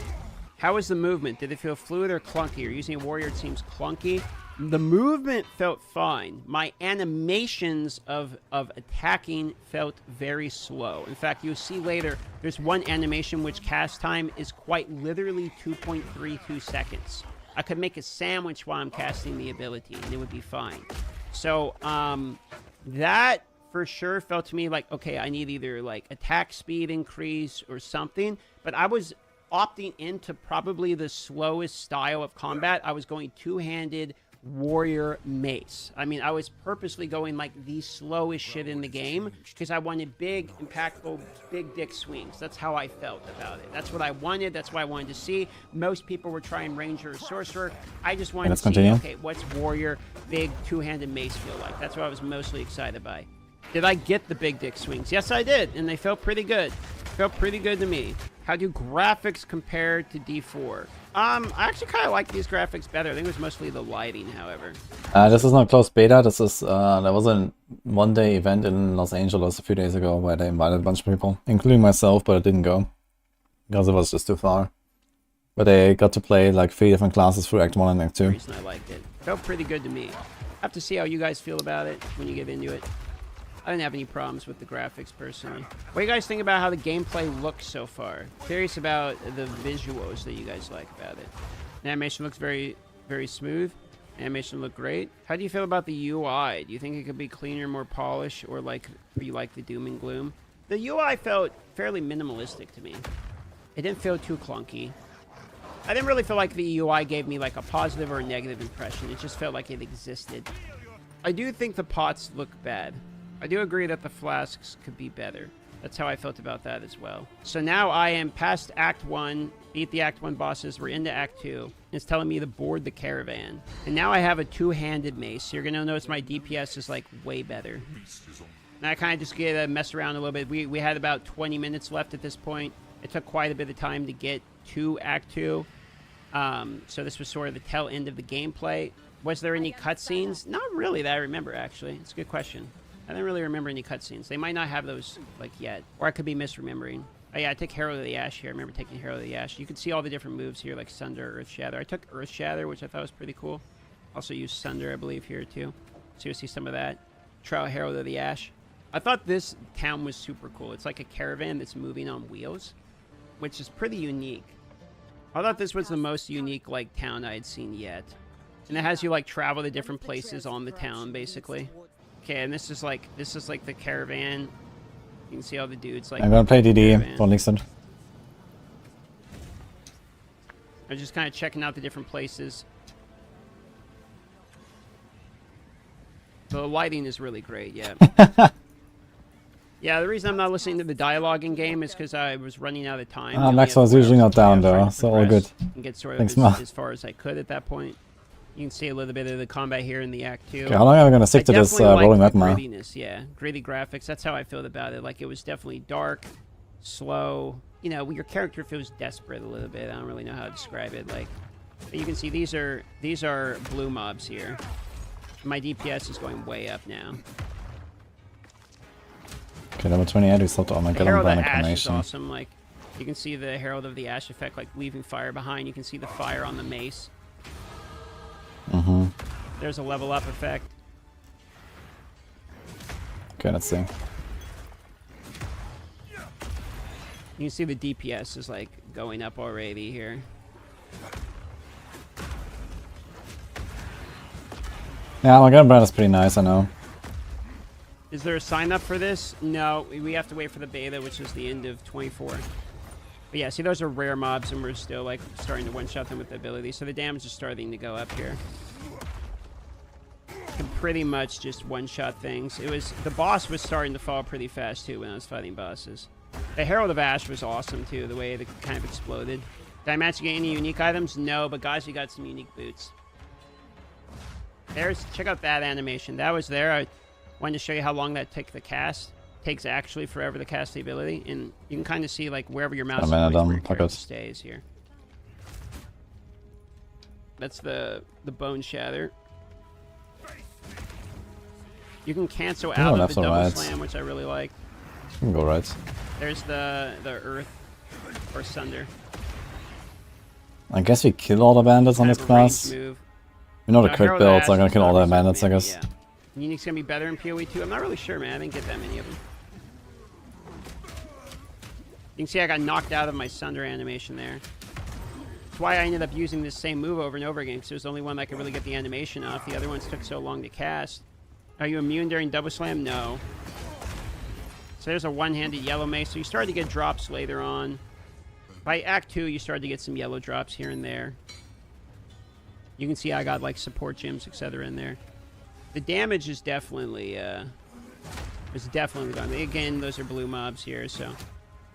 How was the movement? Did it feel fluid or clunky? You're using a warrior, it seems clunky. The movement felt fine. My animations of attacking felt very slow. In fact, you'll see later, there's one animation which cast time is quite literally 2.32 seconds. I could make a sandwich while I'm casting the ability, and it would be fine. So, that for sure felt to me like, okay, I need either like attack speed increase or something, but I was opting into probably the slowest style of combat. I was going two-handed warrior mace. I mean, I was purposely going like the slowest shit in the game because I wanted big, impactful, big dick swings. That's how I felt about it. That's what I wanted. That's what I wanted to see. Most people were trying ranger or sorcerer. I just wanted to see, continue. okay, what's warrior, big, two-handed mace feel like? That's what I was mostly excited by. Did I get the big dick swings? Yes, I did, and they felt pretty good. Felt pretty good to me. How do graphics compare to D4? I actually kind of like these graphics better. I think it was mostly the lighting, however. This is not closed beta. This is there was a one-day event in Los Angeles a few days ago where they invited a bunch of people, including myself, but I didn't go because it was just too far. But they got to play like 3 different classes through Act 1 and Act 2. The reason I liked it. Felt pretty good to me. I have to see how you guys feel about it when you get into it. I didn't have any problems with the graphics, personally. What do you guys think about how the gameplay looks so far? Curious about the visuals that you guys like about it. The animation looks very, very smooth. Animation looked great. How do you feel about the UI? Do you think it could be cleaner, more polished, or like, do you like the doom and gloom? The UI felt fairly minimalistic to me. It didn't feel too clunky. I didn't really feel like the UI gave me like a positive or a negative impression. It just felt like it existed. I do think the pots look bad. I do agree that the flasks could be better. That's how I felt about that as well. So now I am past Act 1, beat the Act 1 bosses, we're into Act 2. It's telling me to board the caravan. And now I have a two-handed mace. You're going to notice my DPS is like way better. And I kind of just get to mess around a little bit. We had about 20 minutes left at this point. It took quite a bit of time to get to Act 2. So this was sort of the tail end of the gameplay. Was there any cutscenes? Not really that I remember, actually. It's a good question. I don't really remember any cutscenes. They might not have those, like, yet. Or I could be misremembering. Oh, yeah, I took Herald of the Ash here. I remember taking Herald of the Ash. You can see all the different moves here, like Sunder, Earth Shatter. I took Earth Shatter, which I thought was pretty cool. Also used Sunder, I believe, here, too. So you'll see some of that. Try out Herald of the Ash. I thought this town was super cool. It's like a caravan that's moving on wheels, which is pretty unique. I thought this was the most unique, like, town I had seen yet. And it has you, like, travel to different places on the town, basically. Okay, and this is like the caravan. You can see all the dudes like. I'm gonna play DD for Nixon. I'm just kind of checking out the different places. The lighting is really great, yeah. Yeah, the reason I'm not listening to the dialogue in game is because I was running out of time. Maxwell's usually not down though, so all good. And get sort of Thanks, Ma. as far as I could at that point. You can see a little bit of the combat here in the Act 2. Okay, how long am I gonna stick to this rolling map, Ma? Grittiness, yeah. Gritty graphics, that's how I felt about it. Like, it was definitely dark, slow. You know, your character feels desperate a little bit. I don't really know how to describe it. Like, but you can see these are blue mobs here. My DPS is going way up now. Okay, level 28, we stopped. Oh my god, Herald I'm of blind Ash is animation. awesome. Like, you can see the Herald of the Ash effect, like leaving fire behind. You can see the fire on the mace. Mm-hmm. There's a level up effect. Okay, let's see. You can see the DPS is like going up already here. Yeah, my gun brand is pretty nice, I know. Is there a sign up for this? No, we have to wait for the beta, which is the end of 24. But yeah, see, those are rare mobs, and we're still like starting to one-shot them with the ability. So the damage is starting to go up here. Can pretty much just one-shot things. The boss was starting to fall pretty fast too when I was fighting bosses. The Herald of Ash was awesome too, the way it kind of exploded. Did I manage to get any unique items? No, but guys, we got some unique boots. Check out that animation. That was there. I wanted to show you how long that took the cast. Takes actually forever to cast the ability, and you can kind of see like wherever your mouse is, where your character stays here. That's the Bone Shatter. You can cancel out of the double slam, which I really like. You can go right. There's the Earth or Sunder. I guess we kill all the bandits on this class. Move. We know the crit build, so I'm gonna kill all the bandits, I guess. Yeah. Unique's gonna be better in PoE 2. I'm not really sure, man. I didn't get that many of them. You can see I got knocked out of my Sunder animation there. That's why I ended up using this same move over and over again, because it was the only one that could really get the animation off. The other ones took so long to cast. Are you immune during double slam? No. So there's a one-handed yellow mace. So you started to get drops later on. By Act 2, you started to get some yellow drops here and there. You can see I got like support gems, etc. in there. The damage is definitely gone. Again, those are blue mobs here, so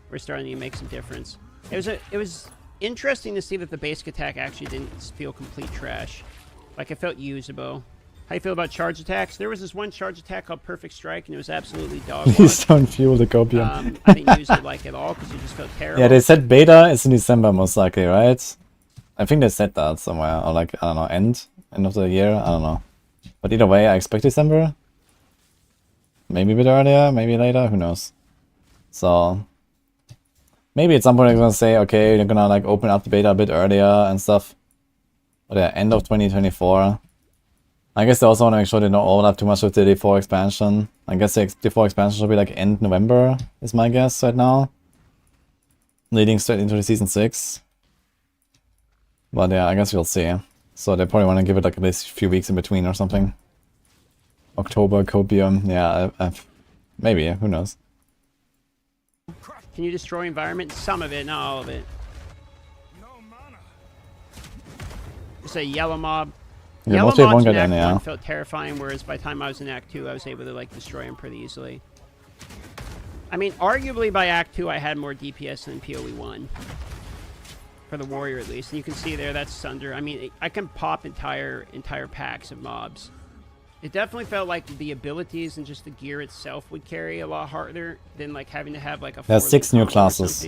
we're starting to make some difference. It was interesting to see that the basic attack actually didn't feel complete trash. Like, it felt usable. How you feel about charge attacks? There was this one charge attack called Perfect Strike, and it was absolutely dog Please don't fuel the copium. I didn't use it like at all because it just felt terrible. Yeah, they said beta is in December most likely, right? I think they said that somewhere, or like, I don't know, end of the year, I don't know. But either way, I expect December. Maybe a bit earlier, maybe later, who knows. So maybe at some point I'm gonna say, okay, they're gonna like open up the beta a bit earlier and stuff. But yeah, end of 2024. I guess they also want to make sure they don't overlap too much with the D4 expansion. I guess the D4 expansion should be like end November, is my guess right now. Leading straight into the Season 6. But yeah, I guess we'll see. So they probably want to give it like at least a few weeks in between or something. October, Copium, yeah, maybe, who knows. Can you destroy environment? Some of it, not all of it. It's a yellow mob. Yeah, Yellow mostly mobs won't in get Act any, 1 felt terrifying, whereas by the time I was in Act 2, I was able to like destroy them pretty easily. I mean, arguably by Act 2, I had more DPS than PoE 1. For the warrior, at least. And you can see there, that's Sunder. I mean, I can pop entire packs of mobs. It definitely felt like the abilities and just the gear itself would carry a lot harder than like having to have like a. There's 6 new classes.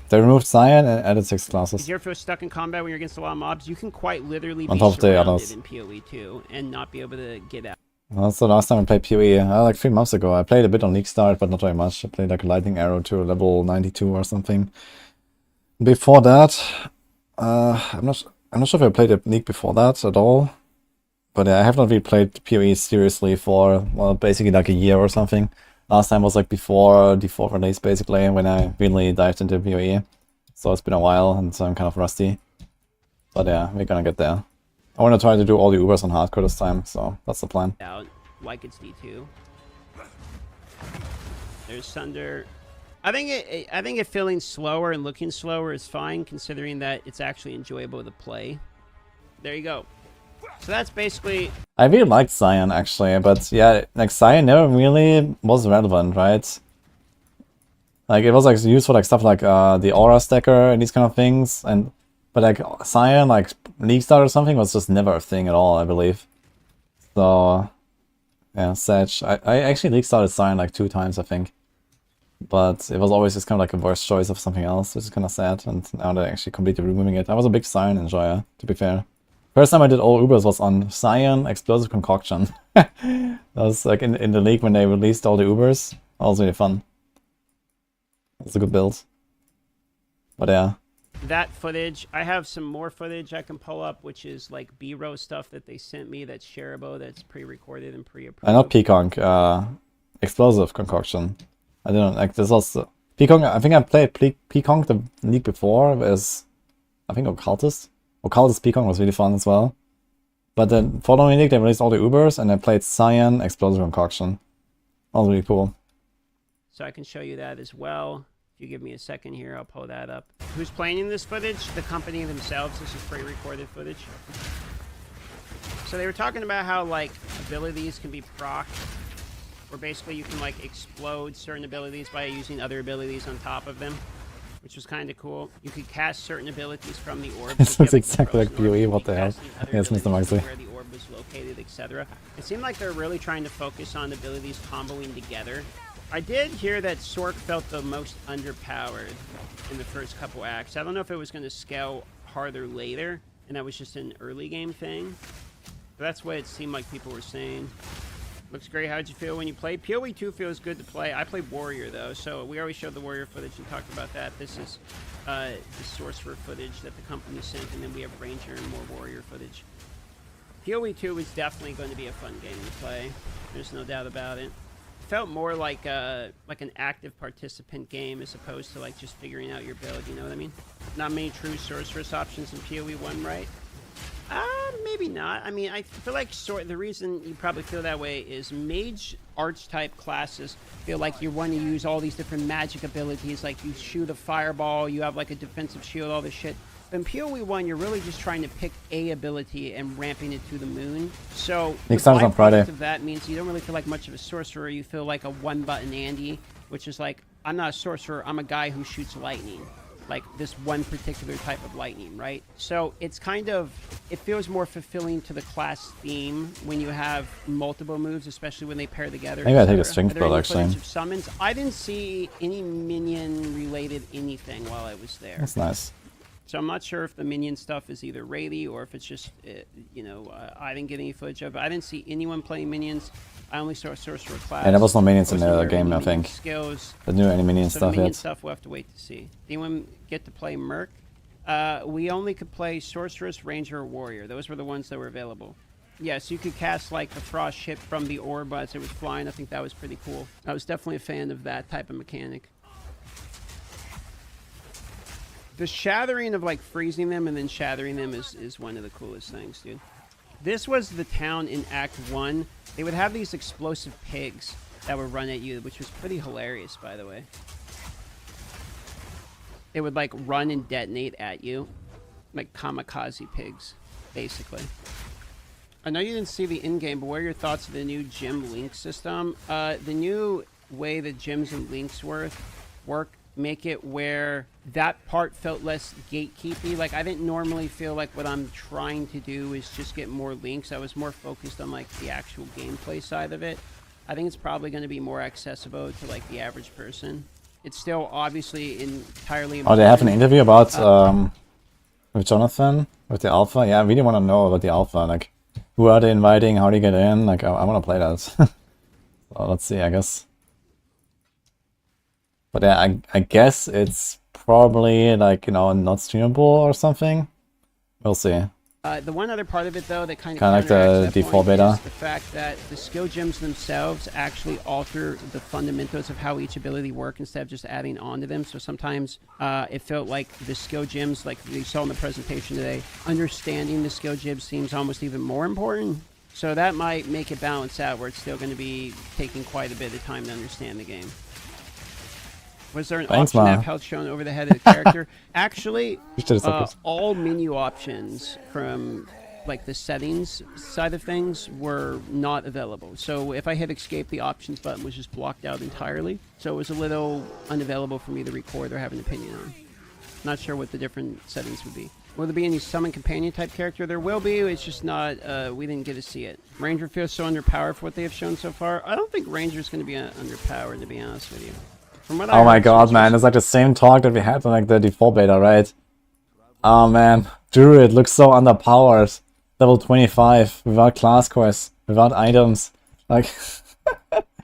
They removed Cyan and added 6 classes. If you ever feel stuck in combat when you're against a lot of mobs, you can quite literally on be top of the surrounded others in PoE 2 and not be able to get out. Well, that's the last time I played PoE. Like 3 months ago. I played a bit on League Start, but not very much. I played like a Lightning Arrow to level 92 or something. Before that, I'm not sure if I played a League before that at all. But yeah, I have not really played PoE seriously for, well, basically like a year or something. Last time was like before D4 release, basically, when I really dived into PoE. So it's been a while, and so I'm kind of rusty. But yeah, we're gonna get there. I want to try to do all the Ubers on hardcore this time, so that's the plan. Out like it's D2. There's Sunder. I think it feeling slower and looking slower is fine, considering that it's actually enjoyable to play. There you go. So that's basically... I really liked Cyan, actually, but yeah, like Cyan never really was relevant, right? Like, it was like used for like stuff like the Aura Stacker and these kind of things, but like Cyan, like League Start or something, was just never a thing at all, I believe. So yeah, Sedge. I actually League Started Cyan like 2 times, I think. But it was always just kind of like a worse choice of something else, which is kind of sad, and now they're actually completely removing it. I was a big Cyan enjoyer, to be fair. First time I did all Ubers was on Cyan Explosive Concoction. That was like in the league when they released all the Ubers. That was really fun. It's a good build. But yeah. That footage, I have some more footage I can pull up, which is like B-roll stuff that they sent me that's shareable, that's pre-recorded and pre-approved. Not Peaconk, Explosive Concoction. I don't know, like this was... Peaconk, I think I played Peaconk the league before, as I think Occultist. Occultist Peaconk was really fun as well. But then following league they released all the Ubers and I played Cyan Explosive Concoction. That was really cool. So I can show you that as well. If you give me a second here, I'll pull that up. Who's playing in this footage? The company themselves. This is pre-recorded footage. So they were talking about how, like, abilities can be procced, where basically you can, like, explode certain abilities by using other abilities on top of them, which was kind of cool. You could cast certain abilities from the orb. This looks exactly like PoE, what the hell? Yes, Mr. Moxley. Where the orb was located, etc. It seemed like they're really trying to focus on abilities comboing together. I did hear that Sorc felt the most underpowered in the first couple acts. I don't know if it was going to scale harder later, and that was just an early game thing. But that's what it seemed like people were saying. Looks great. How'd you feel when you played? PoE 2 feels good to play. I played Warrior, though, so we already showed the Warrior footage and talked about that. This is the Sorcerer footage that the company sent, and then we have Ranger and more Warrior footage. PoE 2 is definitely going to be a fun game to play. There's no doubt about it. Felt more like an active participant game as opposed to like just figuring out your build, you know what I mean? Not many true sorceress options in PoE 1, right? Maybe not. I mean, I feel like the reason you probably feel that way is mage archetype classes feel like you want to use all these different magic abilities, like you shoot a fireball, you have like a defensive shield, all this shit. But in PoE 1, you're really just trying to pick a ability and ramping it to the moon. So next time on Friday. Of that means you don't really feel like much of a sorcerer. You feel like a one-button Andy, which is like, I'm not a sorcerer, I'm a guy who shoots lightning. Like this one particular type of lightning, right? So it's kind of, it feels more fulfilling to the class theme when you have multiple moves, especially when they pair together. Maybe I take a strength build, actually. Summons? I didn't see any minion-related anything while I was there. That's nice. So I'm not sure if the minion stuff is either raily or if it's just, I didn't get any footage of it. I didn't see anyone playing minions. I only saw a sorcerer class. Yeah, there was no minions in the game, I think. Skills. The new any minion So stuff the minion yet. stuff we'll have to wait to see. Anyone get to play Merc? We only could play Sorceress, Ranger, or Warrior. Those were the ones that were available. Yeah, so you could cast like the frost hit from the orb as it was flying. I think that was pretty cool. I was definitely a fan of that type of mechanic. The shattering of like freezing them and then shattering them is one of the coolest things, dude. This was the town in Act 1. They would have these explosive pigs that would run at you, which was pretty hilarious, by the way. They would like run and detonate at you, like kamikaze pigs, basically. I know you didn't see the in-game, but what are your thoughts of the new gym link system? The new way that gyms and links work make it where that part felt less gatekeepy. Like I didn't normally feel like what I'm trying to do is just get more links. I was more focused on like the actual gameplay side of it. I think it's probably going to be more accessible to like the average person. It's still obviously entirely Oh, they have an interview about with Jonathan with the alpha. Yeah, I really want to know about the alpha. Like, who are they inviting? How do you get in? Like, I want to play that. So let's see, I guess. But yeah, I guess it's probably like, not streamable or something. We'll see. The one other part of it, though, that kind of like the default beta. is the fact that the skill gems themselves actually alter the fundamentals of how each ability work instead of just adding on to them. So sometimes it felt like the skill gems, like we saw in the presentation today, understanding the skill gems seems almost even more important. So that might make it balance out where it's still going to be taking quite a bit of time to understand the game. Was there an option to have health shown over the head of the character? Actually, all menu options from like the settings side of things were not available. So if I hit escape, the options button was just blocked out entirely. So it was a little unavailable for me to record or have an opinion on. Not sure what the different settings would be. Will there be any summon companion type character? There will be, it's just not, we didn't get to see it. Ranger feels so underpowered for what they have shown so far. I don't think Ranger's going to be underpowered, to be honest with you. Oh my god, man, it's like the same talk that we had on like the default beta, right? Oh man, Druid looks so underpowered. Level 25, without class quests, without items. Like,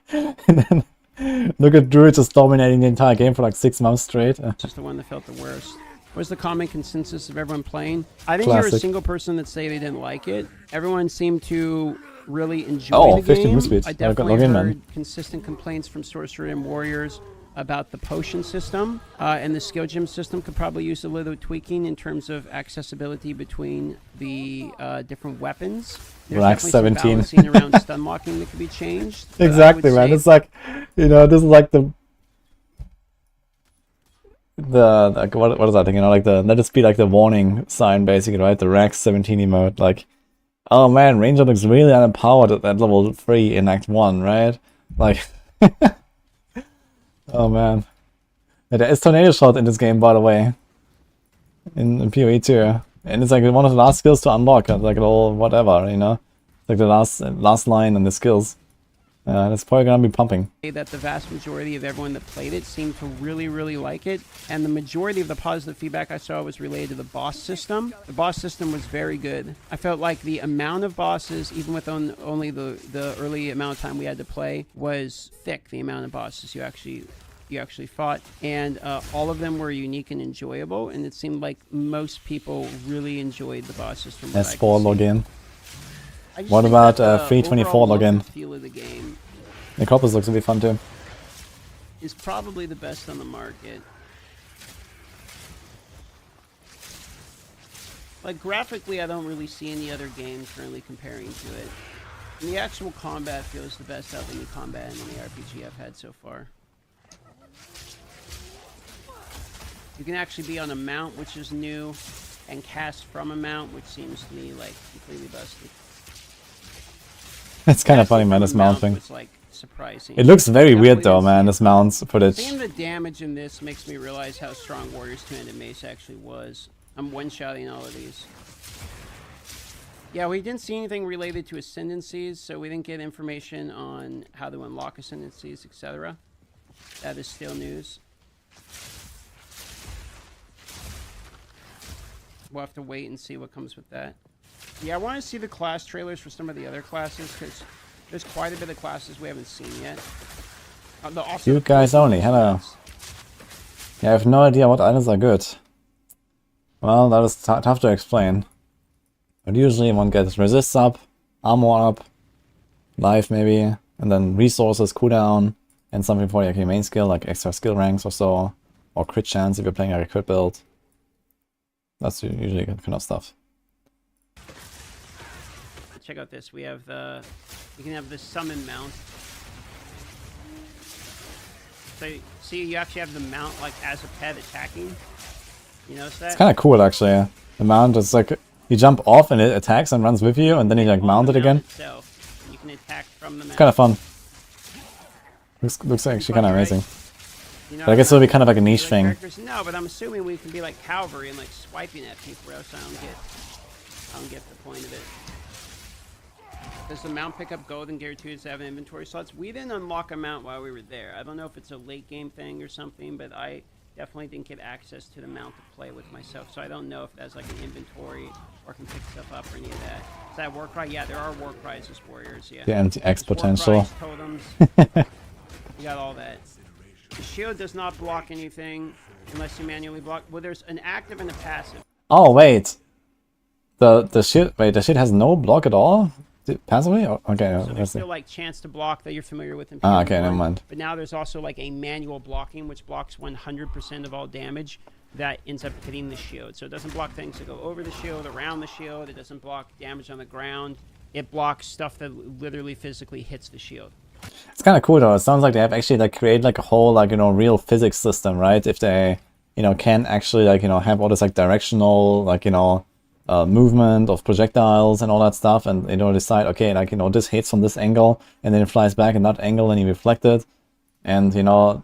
and then look at Druid just dominating the entire game for like 6 months straight. Just the one that felt the worst. What's the common consensus of everyone playing? I didn't hear a single person that say they didn't like it. Everyone seemed to really enjoy the 50 game. move speed. I definitely heard consistent complaints from Sorcerer and Warriors about the potion system, and the skill gem system could probably use a little tweaking in terms of accessibility between the different weapons. There's Relax 17. Some balancing around stun locking that could be changed. Exactly, man. It's like, this is like the the like, what is that thing? You know, like the let it be like the warning sign, basically, right? The Rex 17 emote, like, oh man, Ranger looks really unempowered at level 3 in Act 1, right? Like, oh man. Yeah, there is Tornado Shot in this game, by the way, in PoE 2, and it's like one of the last skills to unlock, like a little whatever, you know, like the last line in the skills. That's probably gonna be pumping. That the vast majority of everyone that played it seemed to really like it, and the majority of the positive feedback I saw was related to the boss system. The boss system was very good. I felt like the amount of bosses, even with only the early amount of time we had to play, was thick. The amount of bosses you actually fought, and all of them were unique and enjoyable, and it seemed like most people really enjoyed the boss system. S4 login. What about 324 login? Feel of the game Necromancer looks to be fun too. is probably the best on the market. Like graphically, I don't really see any other games currently comparing to it. And the actual combat feels the best out of any combat in any RPG I've had so far. You can actually be on a mount, which is new, and cast from a mount, which seems to me like completely busted. It's kind of funny, man, this mount thing. Was, like, surprising. It looks very weird though, man, this mount footage. Seeing the damage in this makes me realize how strong Warriors 2-handed Mace actually was. I'm one-shotting all of these. Yeah, we didn't see anything related to ascendancies, so we didn't get information on how to unlock ascendancies, etc. That is still news. We'll have to wait and see what comes with that. Yeah, I want to see the class trailers for some of the other classes, because there's quite a bit of classes we haven't seen yet. You guys only, hello. Yeah, I have no idea what items are good. Well, that is tough to explain. But usually one gets resists up, armor up, life maybe, and then resources cooldown, and something for your main skill, like extra skill ranks or so, or crit chance if you're playing like a crit build. That's usually good kind of stuff. Check out this. We have you can have the summon mount. So see, you actually have the mount like as a pet attacking. You notice that? It's kind of cool actually. The mount is like you jump off and it attacks and runs with you, and then you like mount it again. Itself. You can attack from the mount. It's kind of fun. Looks actually kind of amazing. You know, but I guess it'll be kind of like a niche thing. No, but I'm assuming we can be like cavalry and like swiping at people, else I don't get the point of it. Does the mount pick up gold and guaranteed to have inventory slots? We didn't unlock a mount while we were there. I don't know if it's a late game thing or something, but I definitely didn't get access to the mount to play with myself, so I don't know if that's like an inventory or can pick stuff up or any of that. Is that war cry? Yeah, there are war cries as warriors, yeah. The anti-X potential. Totems. You got all that. The shield does not block anything unless you manually block. Well, there's an active and a passive. Oh wait, the shield. Wait, the shield has no block at all. Passively? Okay. So there's still like chance to block that you're familiar with. Okay, never mind. But now there's also like a manual blocking, which blocks 100% of all damage that ends up hitting the shield. So it doesn't block things that go over the shield, around the shield. It doesn't block damage on the ground. It blocks stuff that literally physically hits the shield. It's kind of cool though. It sounds like they have actually like created like a whole like real physics system, right? If they can actually like have all this like directional like movement of projectiles and all that stuff, and decide, okay, like this hits from this angle and then it flies back in that angle and you reflect it, and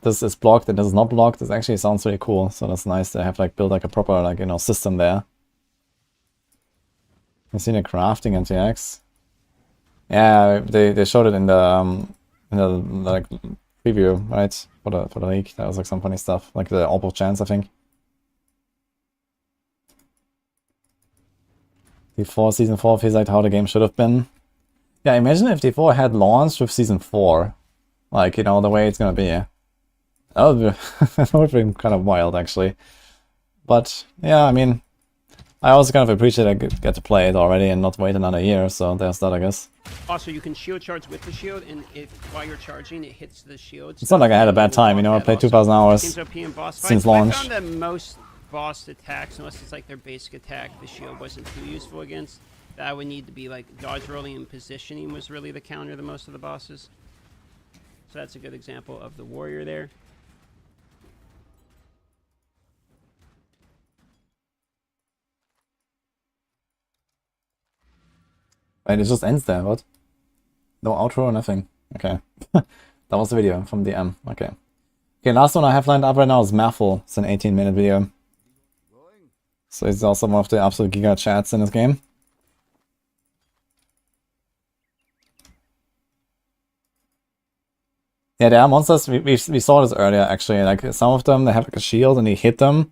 this is blocked and this is not blocked. This actually sounds really cool. So that's nice to have like build like a proper like system there. I've seen a crafting NTX. Yeah, they showed it in the like preview, right, for the leak. That was like some funny stuff, like the ARPG chance, I think. D4 Season 4 feels like how the game should have been. Yeah, imagine if D4 had launched with Season 4. Like, the way it's gonna be. That would have been kind of wild, actually. But, yeah, I mean, I also kind of appreciate I get to play it already and not wait another year, so there's that, I guess. Also, you can shield charge with the shield, and while you're charging, it hits the shield. It's not like I had a bad time, I played 2,000 hours since launch. I found that most boss attacks, unless it's like their basic attack, the shield wasn't too useful against. That would need to be like dodge rolling and positioning was really the counter to most of the bosses. So that's a good example of the warrior there. And it just ends there, what? No outro, nothing. Okay. That was the video from the M. Okay. Okay, last one I have lined up right now is Maffle. It's an 18-minute video. So it's also one of the absolute giga chats in this game. Yeah, there are monsters, we saw this earlier actually, like some of them, they have like a shield and you hit them,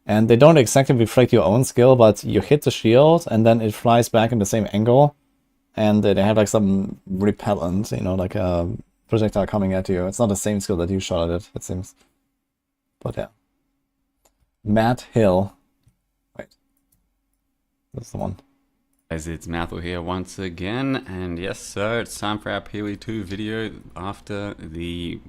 and they don't exactly reflect your own skill, but you hit the shield and then it flies back in the same angle, and they have like some repellent, you know, like a projectile coming at you. It's not the same skill that you shot at it seems. But yeah. Matt Hill. Wait. That's the one. Guys, it's Mathel here once again, and yes, so it's time for our PoE2 video after the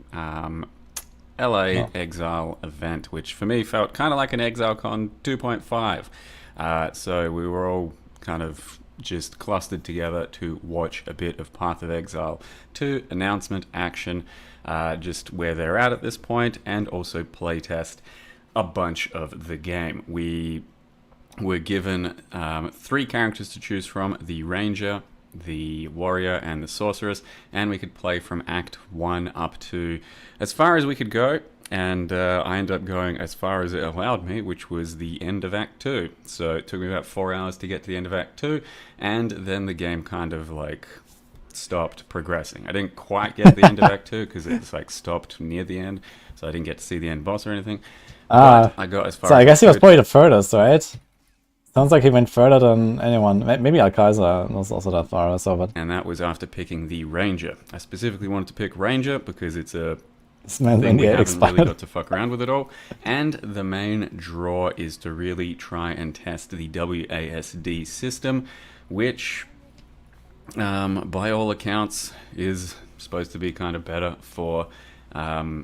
LA Exile event, which for me felt kind of like an ExileCon 2.5. So we were all kind of just clustered together to watch a bit of Path of Exile 2 announcement action, just where they're at this point, and also playtest a bunch of the game. We were given 3 characters to choose from: the Ranger, the Warrior, and the Sorceress, and we could play from Act 1 up to as far as we could go, and I ended up going as far as it allowed me, which was the end of Act 2. So it took me about 4 hours to get to the end of Act 2, and then the game kind of like stopped progressing. I didn't quite get to the end of Act 2 because it's like stopped near the end, so I didn't get to see the end boss or anything. But I got as far so as I guess he was probably the furthest, right? Sounds like he went further than anyone. Maybe Alkaiser was also that far or so, but... And that was after picking the Ranger. I specifically wanted to pick Ranger because it's a thing we haven't really got to fuck around with at all. And the main draw is to really try and test the WASD system, which, by all accounts, is supposed to be kind of better for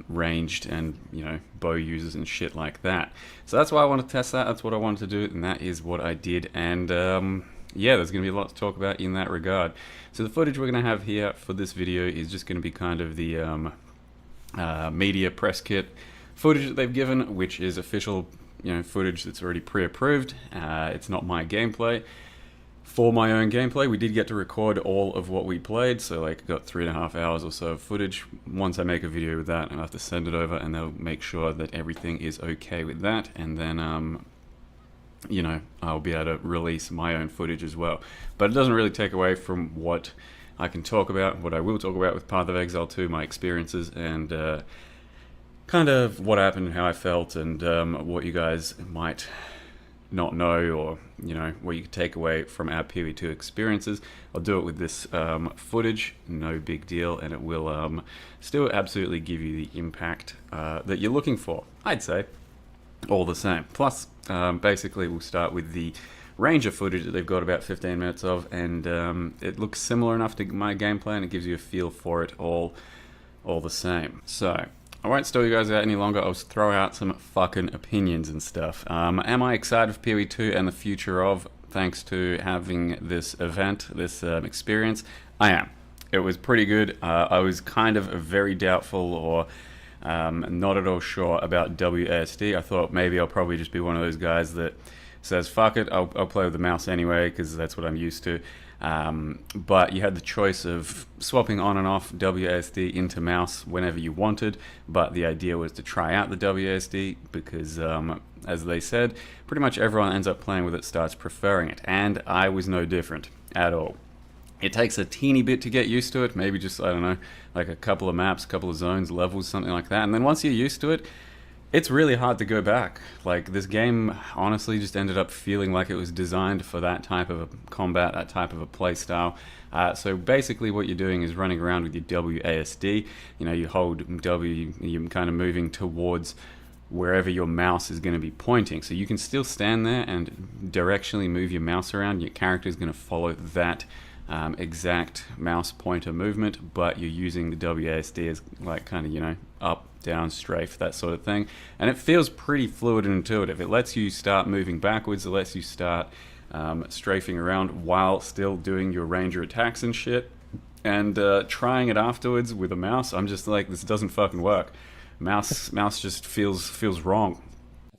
ranged and, you know, bow users and shit like that. So that's why I want to test that. That's what I wanted to do, and that is what I did. And yeah, there's going to be a lot to talk about in that regard. So the footage we're going to have here for this video is just going to be kind of the media press kit footage that they've given, which is official, you know, footage that's already pre-approved. It's not my gameplay. For my own gameplay, we did get to record all of what we played, so like got 3.5 hours or so of footage. Once I make a video with that, I'll have to send it over, and they'll make sure that everything is okay with that, and then you know, I'll be able to release my own footage as well. But it doesn't really take away from what I can talk about, what I will talk about with Path of Exile 2, my experiences, and kind of what happened and how I felt, and what you guys might not know, or, you know, what you could take away from our PoE2 experiences. I'll do it with this footage, no big deal, and it will still absolutely give you the impact that you're looking for, I'd say, all the same. Plus, basically, we'll start with the Ranger footage that they've got about 15 minutes of, and it looks similar enough to my gameplay, and it gives you a feel for it all the same. So I won't stall you guys out any longer. I'll just throw out some fucking opinions and stuff. Am I excited for PoE2 and the future of, thanks to having this event, this experience? I am. It was pretty good. I was kind of very doubtful, or not at all sure about WASD. I thought maybe I'll probably just be one of those guys that says, fuck it, I'll play with the mouse anyway, because that's what I'm used to. But you had the choice of swapping on and off WASD into mouse whenever you wanted, but the idea was to try out the WASD because, as they said, pretty much everyone ends up playing with it, starts preferring it, and I was no different at all. It takes a teeny bit to get used to it, maybe just, I don't know, like a couple of maps, a couple of zones, levels, something like that, and then once you're used to it, it's really hard to go back. Like, this game honestly just ended up feeling like it was designed for that type of a combat, that type of a play style. So basically what you're doing is running around with your WASD. You know, you hold W, you're kind of moving towards wherever your mouse is going to be pointing. So you can still stand there and directionally move your mouse around. Your character is going to follow that exact mouse pointer movement, but you're using the WASD as like kind of, you know, up, down, strafe, that sort of thing. And it feels pretty fluid and intuitive. It lets you start moving backwards, it lets you start strafing around while still doing your ranger attacks and shit. And trying it afterwards with a mouse, I'm just like, this doesn't fucking work. Mouse just feels wrong.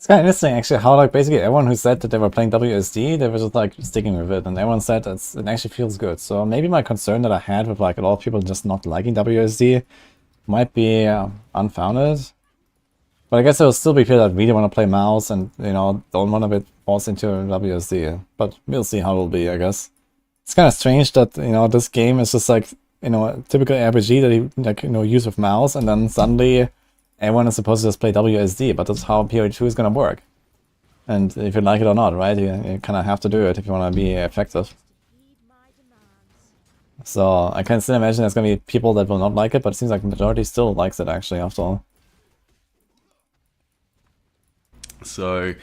It's kind of interesting, actually, how like basically everyone who said that they were playing WSD, they were just like sticking with it, and everyone said it actually feels good. So maybe my concern that I had with like a lot of people just not liking WSD might be unfounded. But I guess there will still be people that really want to play mouse and, you know, don't want to be forced into WSD. But we'll see how it'll be, I guess. It's kind of strange that, you know, this game is just like, you know, a typical RPG that you, like, you know, use with mouse, and then suddenly everyone is supposed to just play WSD, but that's how PoE2 is going to work. And if you like it or not, right, you kind of have to do it if you want to be effective. So I can still imagine there's going to be people that will not like it, but it seems like the majority still likes it, actually, after all. So,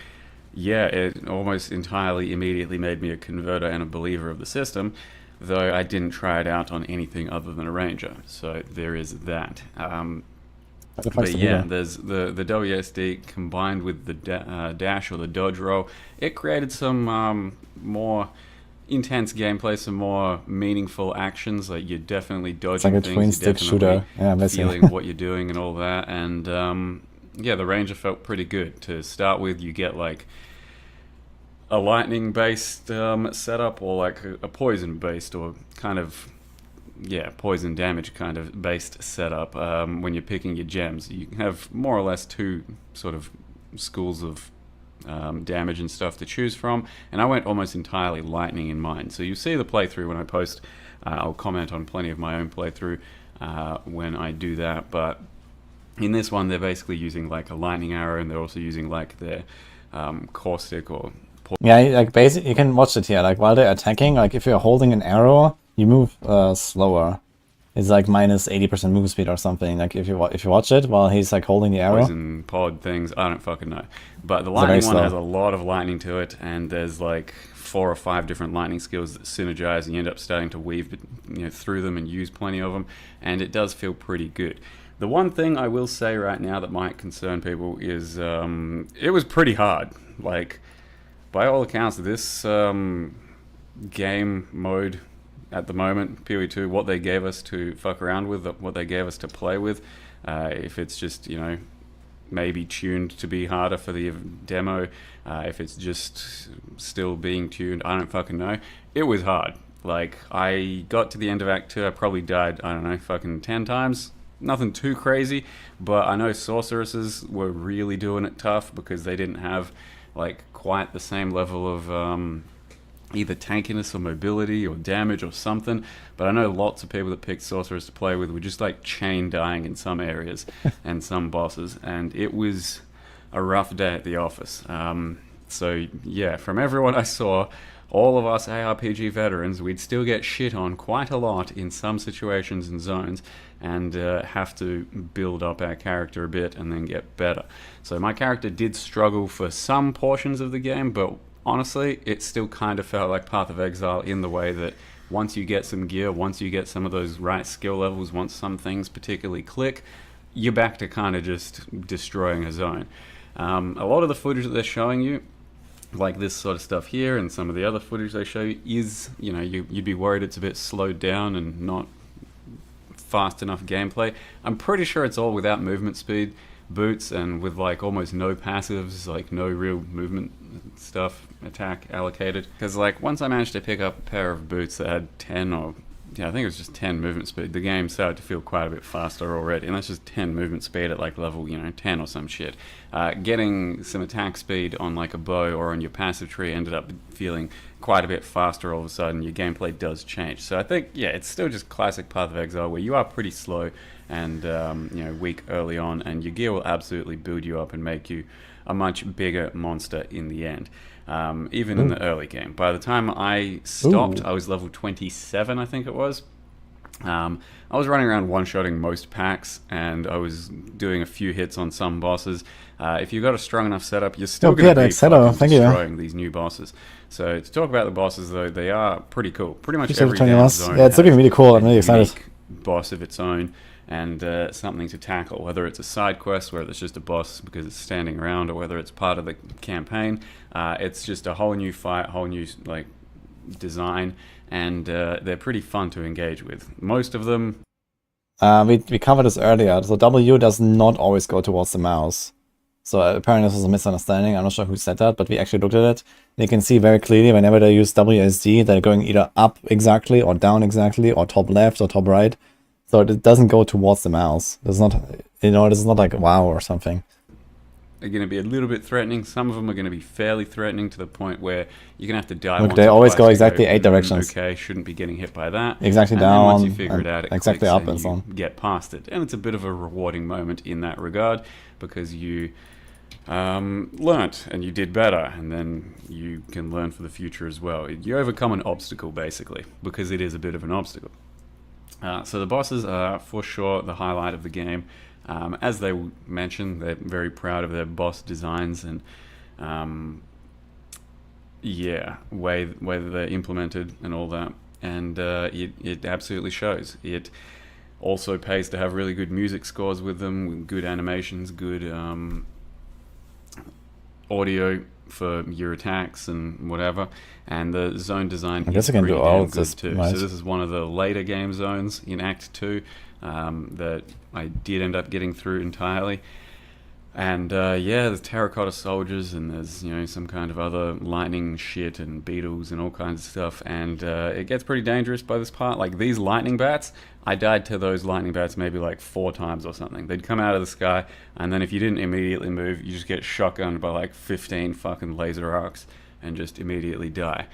yeah, it almost entirely immediately made me a converter and a believer of the system, though I didn't try it out on anything other than a ranger. So there is that. But yeah, there's the WSD combined with the dash or the dodge roll. It created some more intense gameplay, some more meaningful actions. Like you're definitely dodging it's like a things, twin-stick shooter. Yeah, feeling what you're doing and all that. And yeah, the ranger felt pretty good. To start with, you get like a lightning-based setup, or like a poison-based, or kind of, yeah, poison damage kind of based setup. When you're picking your gems, you have more or less two sort of schools of damage and stuff to choose from, and I went almost entirely lightning in mine. So you see the playthrough when I post. I'll comment on plenty of my own playthrough when I do that, but in this one they're basically using like a lightning arrow, and they're also using like their caustic or yeah, like basically you can watch it here. Like while they're attacking, like if you're holding an arrow, you move slower. It's like minus 80% move speed or something. Like if you watch it while he's like holding the arrow. Poison pod things, I don't fucking know. But the lightning one has a lot of lightning to it, and there's like 4 or 5 different lightning skills that synergize, and you end up starting to weave, you know, through them and use plenty of them, and it does feel pretty good. The one thing I will say right now that might concern people is it was pretty hard. Like, by all accounts, this game mode at the moment, PoE2, what they gave us to fuck around with, what they gave us to play with, if it's just, you know, maybe tuned to be harder for the demo, if it's just still being tuned, I don't fucking know. It was hard. Like, I got to the end of Act 2, I probably died, I don't know, fucking 10 times. Nothing too crazy, but I know sorceresses were really doing it tough because they didn't have like quite the same level of either tankiness or mobility or damage or something. But I know lots of people that picked sorcerers to play with were just like chain dying in some areas and some bosses, and it was a rough day at the office. So yeah, from everyone I saw, all of us ARPG veterans, we'd still get shit on quite a lot in some situations and zones, and have to build up our character a bit and then get better. So my character did struggle for some portions of the game, but honestly, it still kind of felt like Path of Exile in the way that once you get some gear, once you get some of those right skill levels, once some things particularly click, you're back to kind of just destroying a zone. A lot of the footage that they're showing you, like this sort of stuff here and some of the other footage they show you, is, you know, you'd be worried it's a bit slowed down and not fast enough gameplay. I'm pretty sure it's all without movement speed boots and with like almost no passives, like no real movement stuff, attack allocated. Because like once I managed to pick up a pair of boots that had 10 or, yeah, I think it was just 10 movement speed, the game started to feel quite a bit faster already, and that's just 10 movement speed at like level, you know, 10 or some shit. Getting some attack speed on like a bow or on your passive tree ended up feeling quite a bit faster all of a sudden. Your gameplay does change. So I think, yeah, it's still just classic Path of Exile where you are pretty slow and you know, weak early on, and your gear will absolutely build you up and make you a much bigger monster in the end. Even in the early game. By the time I stopped, I was level 27, I think it was. I was running around one-shotting most packs, and I was doing a few hits on some bosses. If you've got a strong enough setup, you're still going to be destroying these new bosses. So to talk about the bosses, though, they are pretty cool. Pretty much every damn zone it's looking really cool. I'm really excited. Boss of its own, and something to tackle, whether it's a side quest, whether it's just a boss because it's standing around, or whether it's part of the campaign. It's just a whole new fight, whole new like design, and they're pretty fun to engage with. Most of them... we covered this earlier, so W does not always go towards the mouse. So apparently this was a misunderstanding. I'm not sure who said that, but we actually looked at it. And you can see very clearly whenever they use WSD, they're going either up exactly or down exactly or top left or top right. So it doesn't go towards the mouse. It's not, you know, it's not like wow or something. Are going to be a little bit threatening. Some of them are going to be fairly threatening to the point where you're going to have to die. Look, once they or always twice go to exactly 8 directions. Okay, shouldn't be getting hit by that. Exactly and down. Then once you figure it out, it exactly clicks up and so you on. get past it, and it's a bit of a rewarding moment in that regard because you learnt and you did better, and then you can learn for the future as well. You overcome an obstacle basically because it is a bit of an obstacle. So the bosses are for sure the highlight of the game. As they mentioned, they're very proud of their boss designs and way that they're implemented and all that. And it absolutely shows. It also pays to have really good music scores with them, with good animations, good audio for your attacks and whatever. And the zone design I guess is I can pretty do all damn of good this, too. right? So this is one of the later game zones in Act 2 that I did end up getting through entirely. And there's terracotta soldiers and there's, you know, some kind of other lightning shit and beetles and all kinds of stuff. And it gets pretty dangerous by this part. Like these lightning bats, I died to those lightning bats maybe like 4 times or something. They'd come out of the sky, and then if you didn't immediately move, you just get shotgunned by like 15 fucking laser arcs and just immediately die.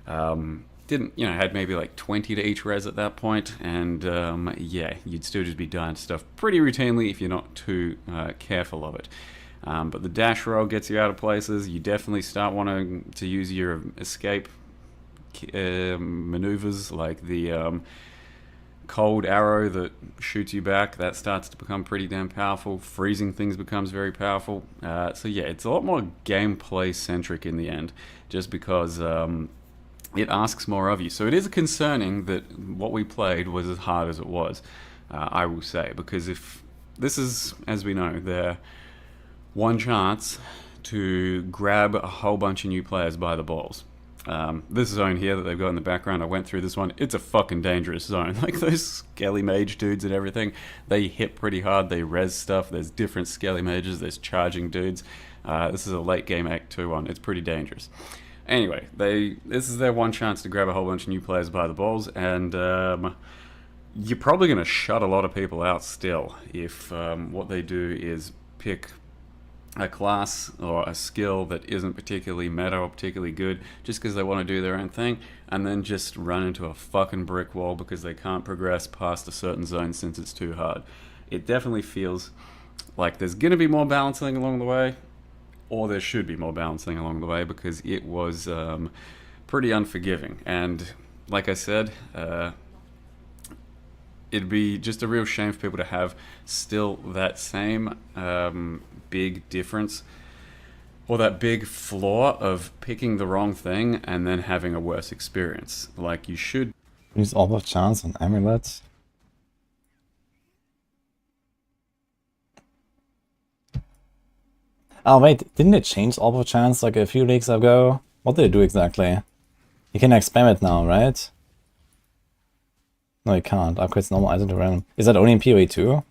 Had maybe like 20 to each res at that point, and you'd still just be dying to stuff pretty routinely if you're not too careful of it. But the dash roll gets you out of places. You definitely start wanting to use your escape maneuvers, like the cold arrow that shoots you back. That starts to become pretty damn powerful. Freezing things becomes very powerful. It's a lot more gameplay centric in the end, just because it asks more of you. So it is concerning that what we played was as hard as it was, I will say, because if this is, as we know, their one chance to grab a whole bunch of new players by the balls. This zone here that they've got in the background, I went through this one. It's a fucking dangerous zone. Like those skelly mage dudes and everything, they hit pretty hard, they res stuff. There's different skelly mages, there's charging dudes. This is a late game Act 2 one. It's pretty dangerous. Anyway, this is their one chance to grab a whole bunch of new players by the balls, and you're probably going to shut a lot of people out still if what they do is pick a class or a skill that isn't particularly meta or particularly good just because they want to do their own thing, and then just run into a fucking brick wall because they can't progress past a certain zone since it's too hard. It definitely feels like there's going to be more balancing along the way, or there should be more balancing along the way, because it was pretty unforgiving. And like I said, it'd be just a real shame for people to have still that same big difference, or that big flaw of picking the wrong thing and then having a worse experience. Like, you should use all of chance on amulets. Oh wait, didn't it change Orb of Chance like a few leagues ago? What did it do exactly? You can spam it now, right? No, you can't. Upgrades normal item to random. Is that only in PoE 2?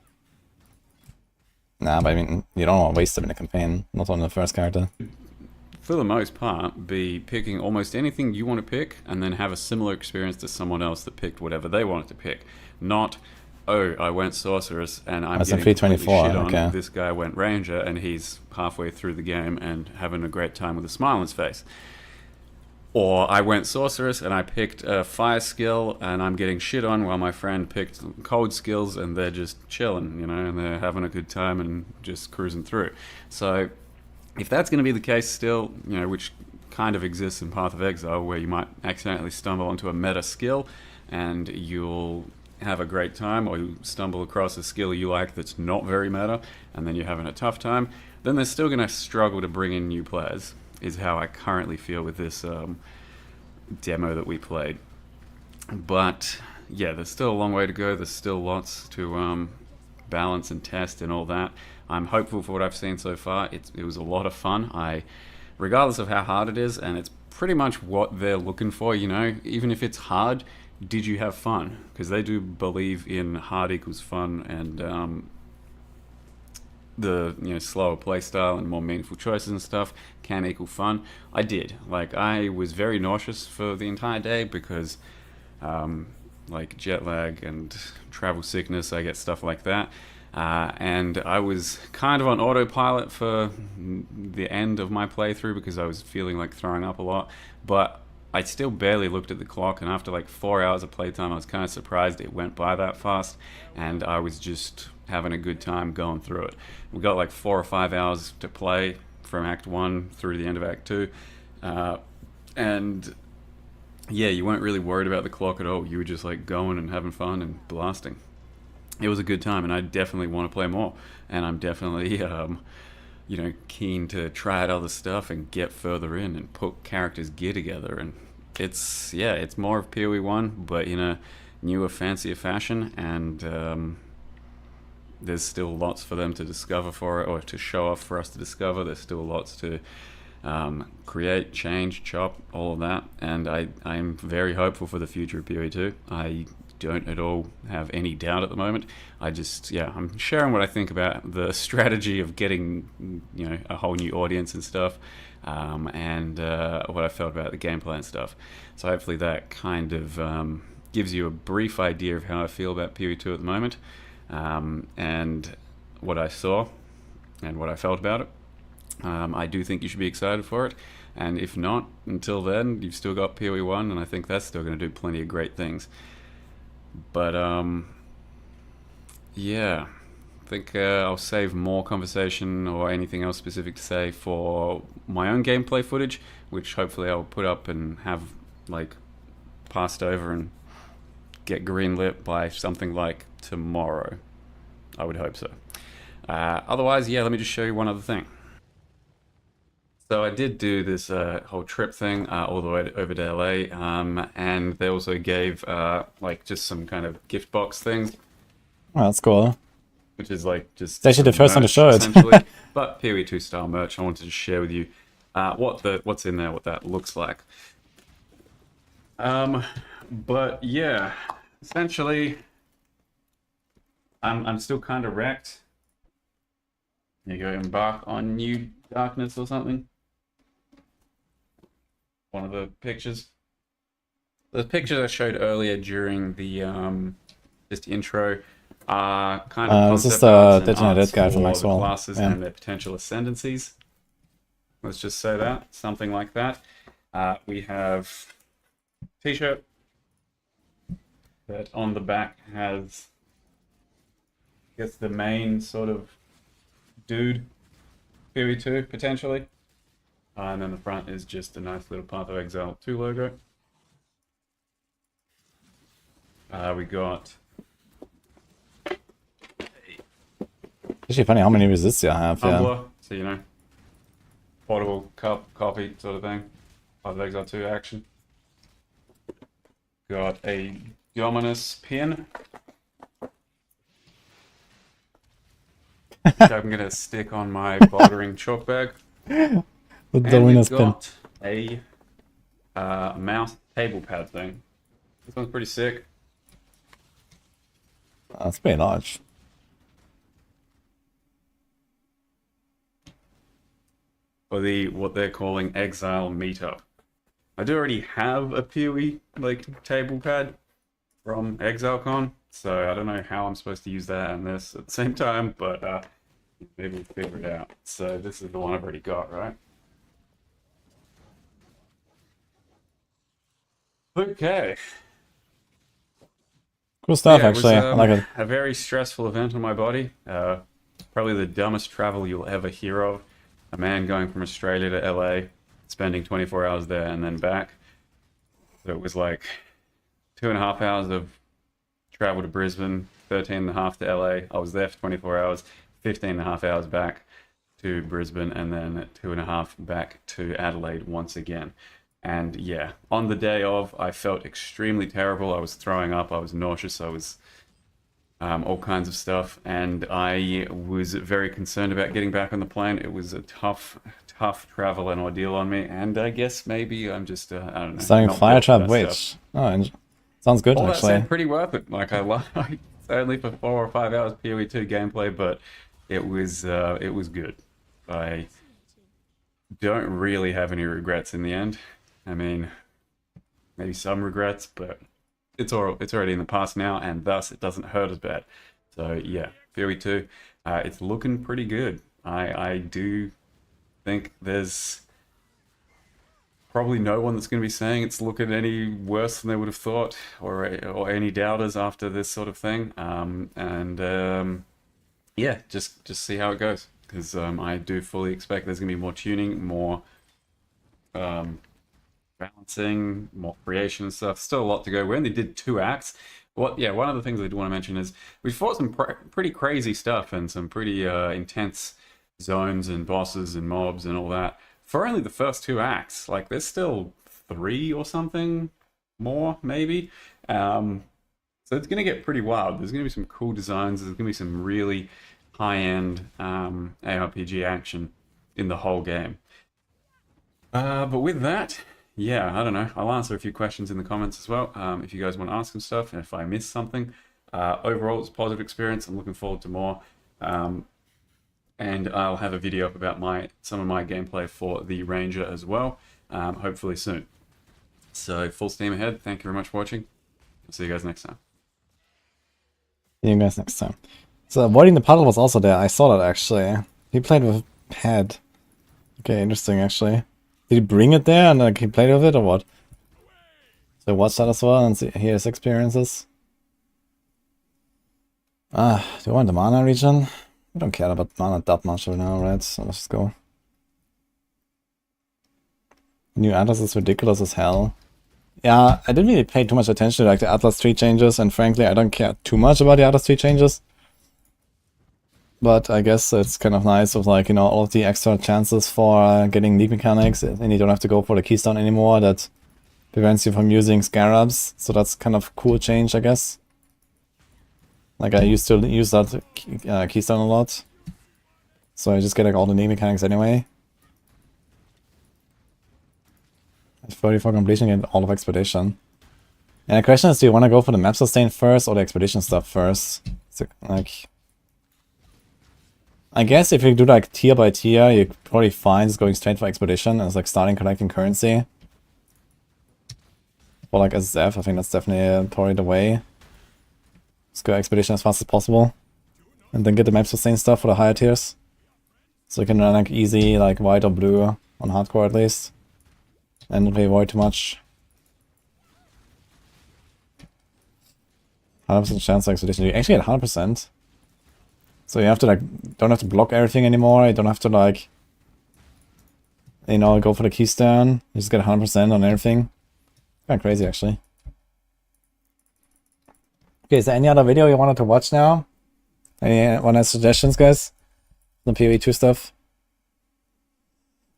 Nah, but I mean, you don't want to waste them in a campaign, not on the first character. For the most part, be picking almost anything you want to pick and then have a similar experience to someone else that picked whatever they wanted to pick. Not, oh, I went Sorceress and I'm getting completely shit on. Okay. This guy went Ranger and he's halfway through the game and having a great time with a smile on his face. Or I went Sorceress and I picked a fire skill and I'm getting shit on while my friend picked cold skills and they're just chilling, you know, and they're having a good time and just cruising through. So if that's going to be the case still, you know, which kind of exists in Path of Exile, where you might accidentally stumble onto a meta skill and you'll have a great time, or you stumble across a skill you like that's not very meta and then you're having a tough time, then they're still going to struggle to bring in new players, is how I currently feel with this demo that we played. But yeah, there's still a long way to go. There's still lots to balance and test and all that. I'm hopeful for what I've seen so far. It was a lot of fun. Regardless of how hard it is, and it's pretty much what they're looking for, you know, even if it's hard, did you have fun? Because they do believe in hard equals fun, and the slower playstyle and more meaningful choices and stuff can equal fun. I did. Like, I was very nauseous for the entire day because like jet lag and travel sickness, I get stuff like that. And I was kind of on autopilot for the end of my playthrough because I was feeling like throwing up a lot. But I still barely looked at the clock, and after like 4 hours of playtime, I was kind of surprised it went by that fast, and I was just having a good time going through it. We got like 4 or 5 hours to play from Act 1 through to the end of Act 2, and yeah, you weren't really worried about the clock at all. You were just like going and having fun and blasting. It was a good time, and I definitely want to play more, and I'm definitely keen to try out other stuff and get further in and put characters' gear together. And it's more of PoE 1, but in a newer, fancier fashion, and there's still lots for them to discover for it, or to show off for us to discover. There's still lots to create, change, chop, all of that, and I'm very hopeful for the future of PoE 2. I don't at all have any doubt at the moment. I'm sharing what I think about the strategy of getting a whole new audience and stuff, and what I felt about the gameplay and stuff. So hopefully that kind of gives you a brief idea of how I feel about PoE 2 at the moment, and what I saw and what I felt about it. I do think you should be excited for it, and if not, until then, you've still got PoE 1, and I think that's still going to do plenty of great things. But yeah, I think I'll save more conversation or anything else specific to say for my own gameplay footage, which hopefully I'll put up and have like passed over and get greenlit by something like tomorrow. I would hope so. Otherwise, yeah, let me just show you one other thing. So I did do this whole trip thing all the way over to LA, and they also gave like just some kind of gift box things. Oh, that's cool. Which is like just... It's actually the first time to show it. But PoE 2 style merch. I wanted to share with you what's in there, what that looks like. But yeah, essentially, I'm still kind of wrecked. You go embark on new darkness or something. One of the pictures. The pictures I showed earlier during the just intro are kind of this is concept arts the and Dead arts guy from for Exile. the classes Yeah. and their potential ascendancies. Let's just say that, something like that. We have t-shirt that on the back has, I guess, the main sort of dude, PoE 2 potentially. And then the front is just a nice little Path of Exile 2 logo. We got... It's actually funny how many resists you have. Yeah. tumbler, so portable cup, coffee sort of thing. Path of Exile 2 action. Got a Dominus pin. Which I'm gonna stick on my bouldering chalk bag. The And Dominus we've pin. got a mouse table pad thing. This one's pretty sick. That's pretty large. For the what they're calling Exile meetup. I do already have a PoE like table pad from ExileCon, so I don't know how I'm supposed to use that and this at the same time, but maybe we'll figure it out. So this is the one I've already got, right? Okay. Cool stuff, Yeah, it was, actually. I like it. a very stressful event on my body. Probably the dumbest travel you'll ever hear of. A man going from Australia to LA, spending 24 hours there and then back. So it was like 2.5 hours of travel to Brisbane, 13.5 to LA. I was there for 24 hours, 15.5 hours back to Brisbane, and then 2.5 back to Adelaide once again. And yeah, on the day of, I felt extremely terrible. I was throwing up, I was nauseous, I was all kinds of stuff, and I was very concerned about getting back on the plane. It was a tough travel and ordeal on me, and I guess maybe I'm just, I don't know. Starting not fire built for trap that witch. stuff. Oh, sounds good, All that actually. said, pretty worth it. Like, it's only for 4 or 5 hours PoE 2 gameplay, but it was good. I don't really have any regrets in the end. I mean, maybe some regrets, but it's already in the past now, and thus it doesn't hurt as bad. So yeah, PoE 2, it's looking pretty good. I do think there's probably no one that's going to be saying it's looking any worse than they would have thought, or any doubters after this sort of thing. Yeah, just see how it goes, because I do fully expect there's going to be more tuning, more balancing, more creation and stuff. Still a lot to go. We only did 2 acts. One of the things I do want to mention is we fought some pretty crazy stuff and some pretty intense zones and bosses and mobs and all that for only the first 2 acts. Like, there's still 3 or something more, maybe. So it's going to get pretty wild. There's going to be some cool designs. There's going to be some really high-end ARPG action in the whole game. But with that, yeah, I don't know. I'll answer a few questions in the comments as well, if you guys want to ask some stuff, and if I missed something. Overall, it's a positive experience. I'm looking forward to more. And I'll have a video up about some of my gameplay for the Ranger as well, hopefully soon. So, full steam ahead. Thank you very much for watching. I'll see you guys next time. See you guys next time. So, avoiding the puddle was also there. I saw that, actually. He played with pad. Okay, interesting, actually. Did he bring it there and he played with it, or what? So watch that as well and see, hear his experiences. Do I want the mana region? I don't care about mana that much right now, right? So let's just go. New Atlas is ridiculous as hell. Yeah, I didn't really pay too much attention to like the Atlas 3 changes, and frankly I don't care too much about the Atlas 3 changes. But I guess it's kind of nice with, like, you know, all of the extra chances for getting league mechanics, and you don't have to go for the keystone anymore. That prevents you from using scarabs, so that's kind of cool change, I guess. Like, I used to use that keystone a lot, so I just get like all the league mechanics anyway. 30 for completion and all of expedition. And the question is, do you want to go for the map sustain first or the expedition stuff first? So, like, I guess if you do like tier by tier, you're probably fine just going straight for expedition as like starting collecting currency. Or like SSF, I think that's definitely probably the way. Let's go expedition as fast as possible. And then get the map sustain stuff for the higher tiers. So you can run like easy, like white or blue on hardcore at least. And not really avoid too much. 100% chance for expedition. You actually get 100%. So you have to like, don't have to block everything anymore. You don't have to like, you know, go for the keystone. You just get 100% on everything. Kind of crazy, actually. Okay, is there any other video you wanted to watch now? Anyone has suggestions, guys? The PoE 2 stuff.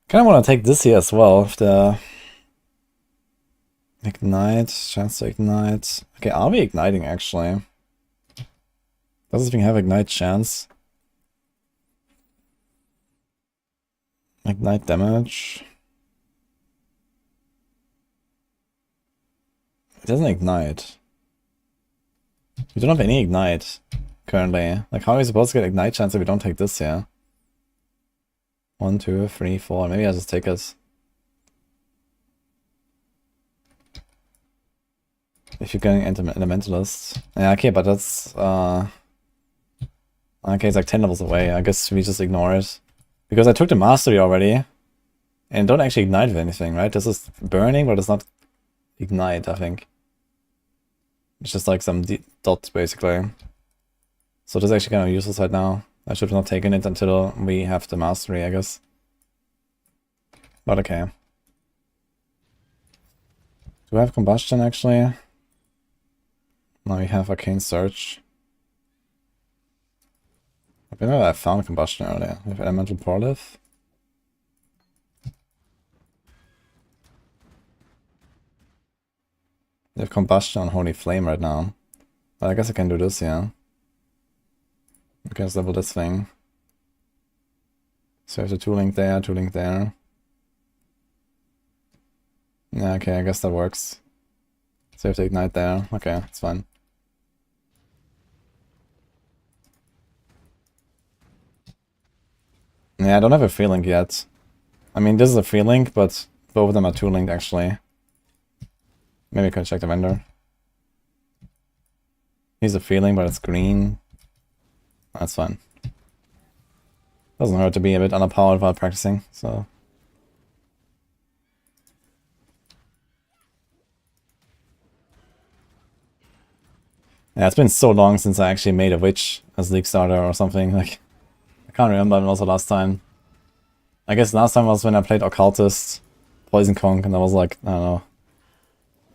Kind of want to take this here as well. If the ignite, chance to ignite. Okay, I'll be igniting actually. Does this thing have ignite chance? Ignite damage. It doesn't ignite. We don't have any ignite currently. Like, how are we supposed to get ignite chance if we don't take this here? 1, 2, 3, 4. Maybe I'll just take it. If you're getting elementalist. Yeah, okay, but that's okay, it's like 10 levels away. I guess we just ignore it. Because I took the mastery already. And don't actually ignite with anything, right? This is burning, but it's not ignite, I think. It's just like some dots, basically. So this is actually kind of useless right now. I should have not taken it until we have the mastery, I guess. But okay. Do I have combustion, actually? Now we have arcane search. I think I found combustion earlier. We have elemental prolif. We have combustion on holy flame right now. But I guess I can do this, yeah. Okay, let's level this thing. So I have the 2 link there, 2 link there. Yeah, okay, I guess that works. So I have to ignite there. Okay, it's fine. Yeah, I don't have a free link yet. I mean, this is a free link, but both of them are 2-linked actually. Maybe I could check the vendor. Here's a free link, but it's green. That's fine. Doesn't hurt to be a bit underpowered while practicing, so. Yeah, it's been so long since I actually made a witch as League starter or something. Like, I can't remember when was the last time. I guess last time was when I played Occultist, Poison Conk, and that was like, I don't know,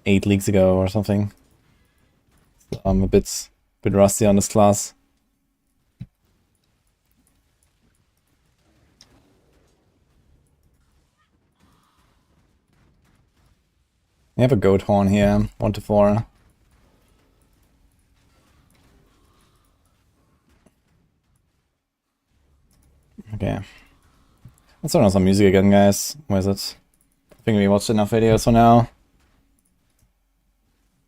8 leagues ago or something. So I'm a bit rusty on this class. We have a goat horn here, 1 to 4. Okay. Let's turn on some music again, guys. Where is it? I think we watched enough videos for now.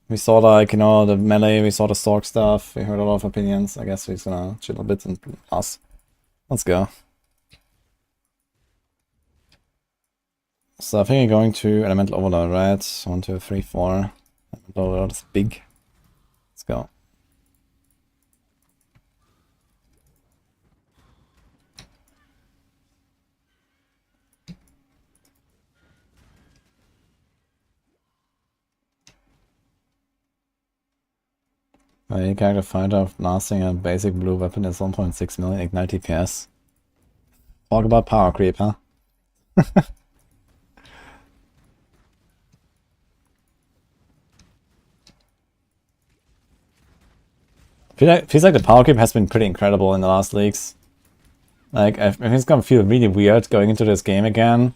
We saw, like, you know, the melee, we saw the Sorc stuff, we heard a lot of opinions. I guess we're just gonna chill a bit and us. Let's go. So I think we're going to Elemental Overload, right? 1, 2, 3, 4. Elemental Overload is big. Let's go. A character fighter lasting a basic blue weapon is 1.6 million ignite DPS. Talk about power creep, huh? Feels like the power creep has been pretty incredible in the last leagues. Like, I think it's gonna feel really weird going into this game again.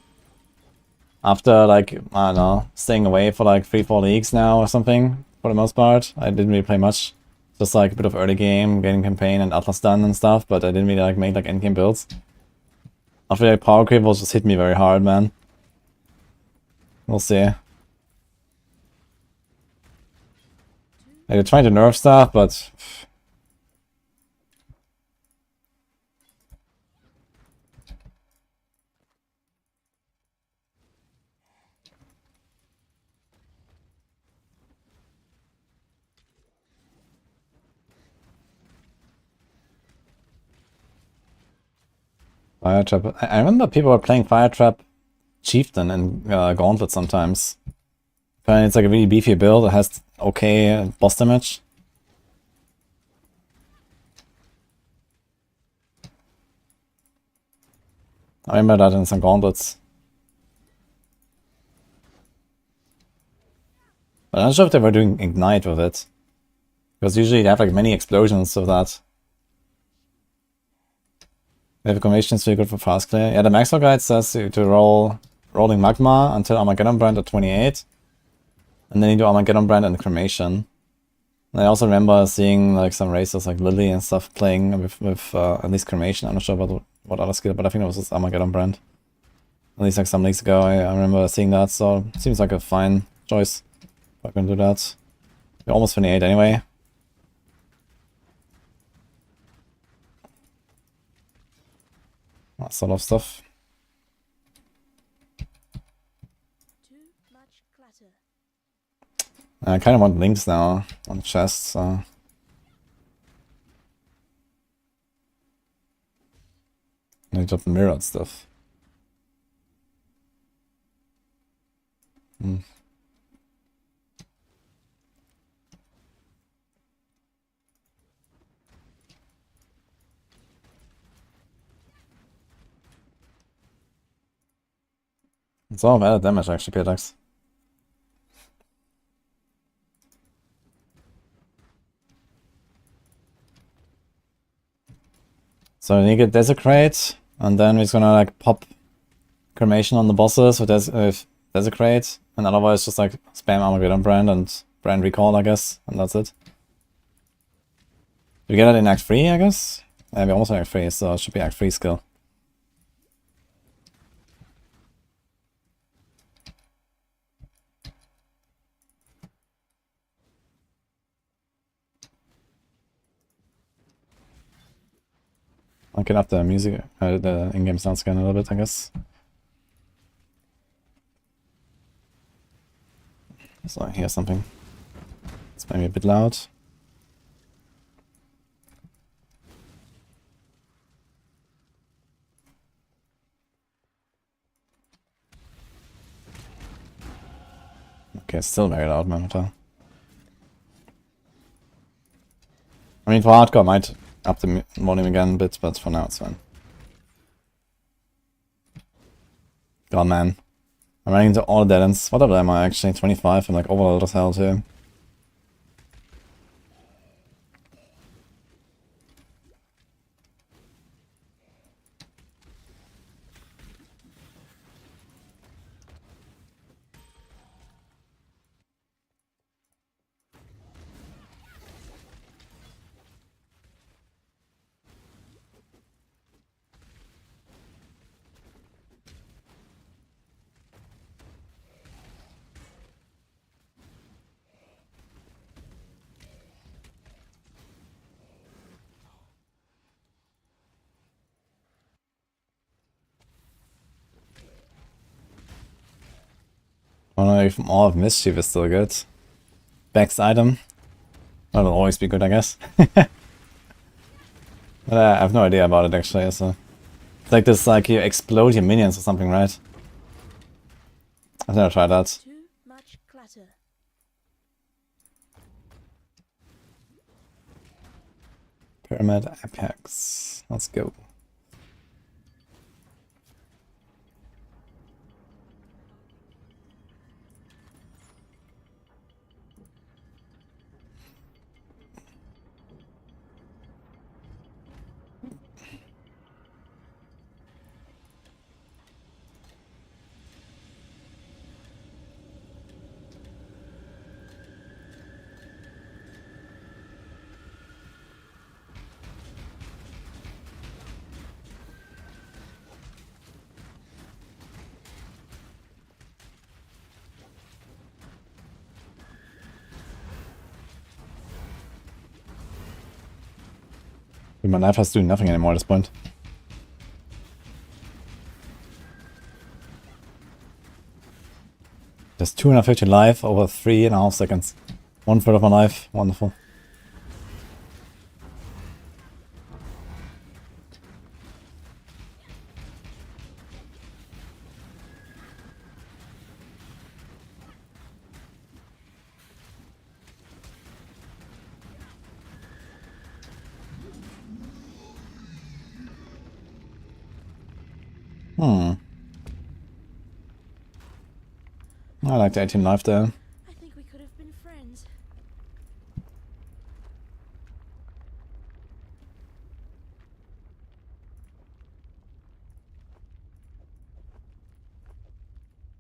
After, like, I don't know, staying away for like 3-4 leagues now or something, for the most part. I didn't really play much. Just like a bit of early game, getting campaign and Atlas done and stuff, but I didn't really like make like endgame builds. I feel like power creep will just hit me very hard, man. We'll see. Like, they're trying to nerf stuff, but Fire Trap. I remember people were playing Fire Trap Chieftain and Gauntlet sometimes. But it's like a really beefy build that has okay boss damage. I remember that in some Gauntlets. But I'm not sure if they were doing Ignite with it. Because usually they have like many explosions of that. Wave Conviction is really good for fast clear. Yeah, the Maxwell guide says to roll Rolling Magma until Armageddon Brand at 28. And then you do Armageddon Brand and Cremation. And I also remember seeing like some races like Lily and stuff playing with at least Cremation. I'm not sure about what other skill, but I think it was just Armageddon Brand. At least like some leagues ago I remember seeing that, so it seems like a fine choice. If I can do that. We're almost 28 anyway. That sort of stuff. I kind of want links now on the chest, so. I need to have mirrored stuff. It's all added damage actually, PTX. So we need to Desecrate, and then we're gonna like pop Cremation on the bosses with Desecrate, and otherwise just like spam Armageddon Brand and Brand Recall, I guess, and that's it. Do we get it in Act 3, I guess? Yeah, we almost have Act 3, so it should be Act 3 skill. I can up the music, the in-game sound scan a little bit, I guess. So I hear something. It's maybe a bit loud. Okay, it's still very loud, Monitor. I mean, for hardcore, I might up the volume again a bit, but for now it's fine. God, man. I'm running into all dead ends. What level am I actually? 25? I'm like overloaded as hell too. I don't know if Maw of Mischief is still good. Bex item. That will always be good, I guess. But I have no idea about it actually. So it's like this, like you explode your minions or something, right? I've never tried that. Too much clutter. Pyramid Apex. Let's go. My knife has doing nothing anymore at this point. There's 250 life over 3.5 seconds. 1/3 of my life. Wonderful. I like the 18 life there. I think we could have been friends.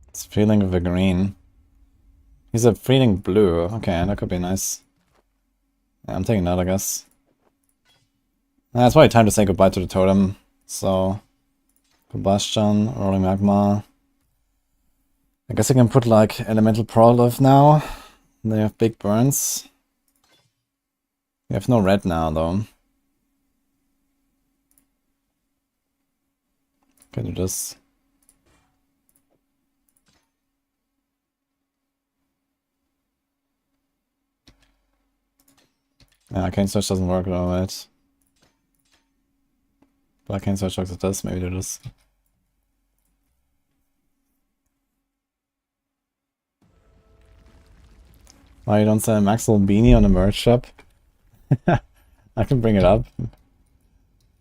It's feeling with a green. He's a feeling blue. Okay, that could be nice. Yeah, I'm taking that, I guess. It's probably time to say goodbye to the totem. So, combustion, rolling magma. I guess I can put like elemental prolife now. They have big burns. We have no red now though. Can do this. Yeah, Arcane Search doesn't work though, right? But Arcane Search works with this, maybe do this. Why you don't sell a Maxwell beanie on the merch shop? I can bring it up.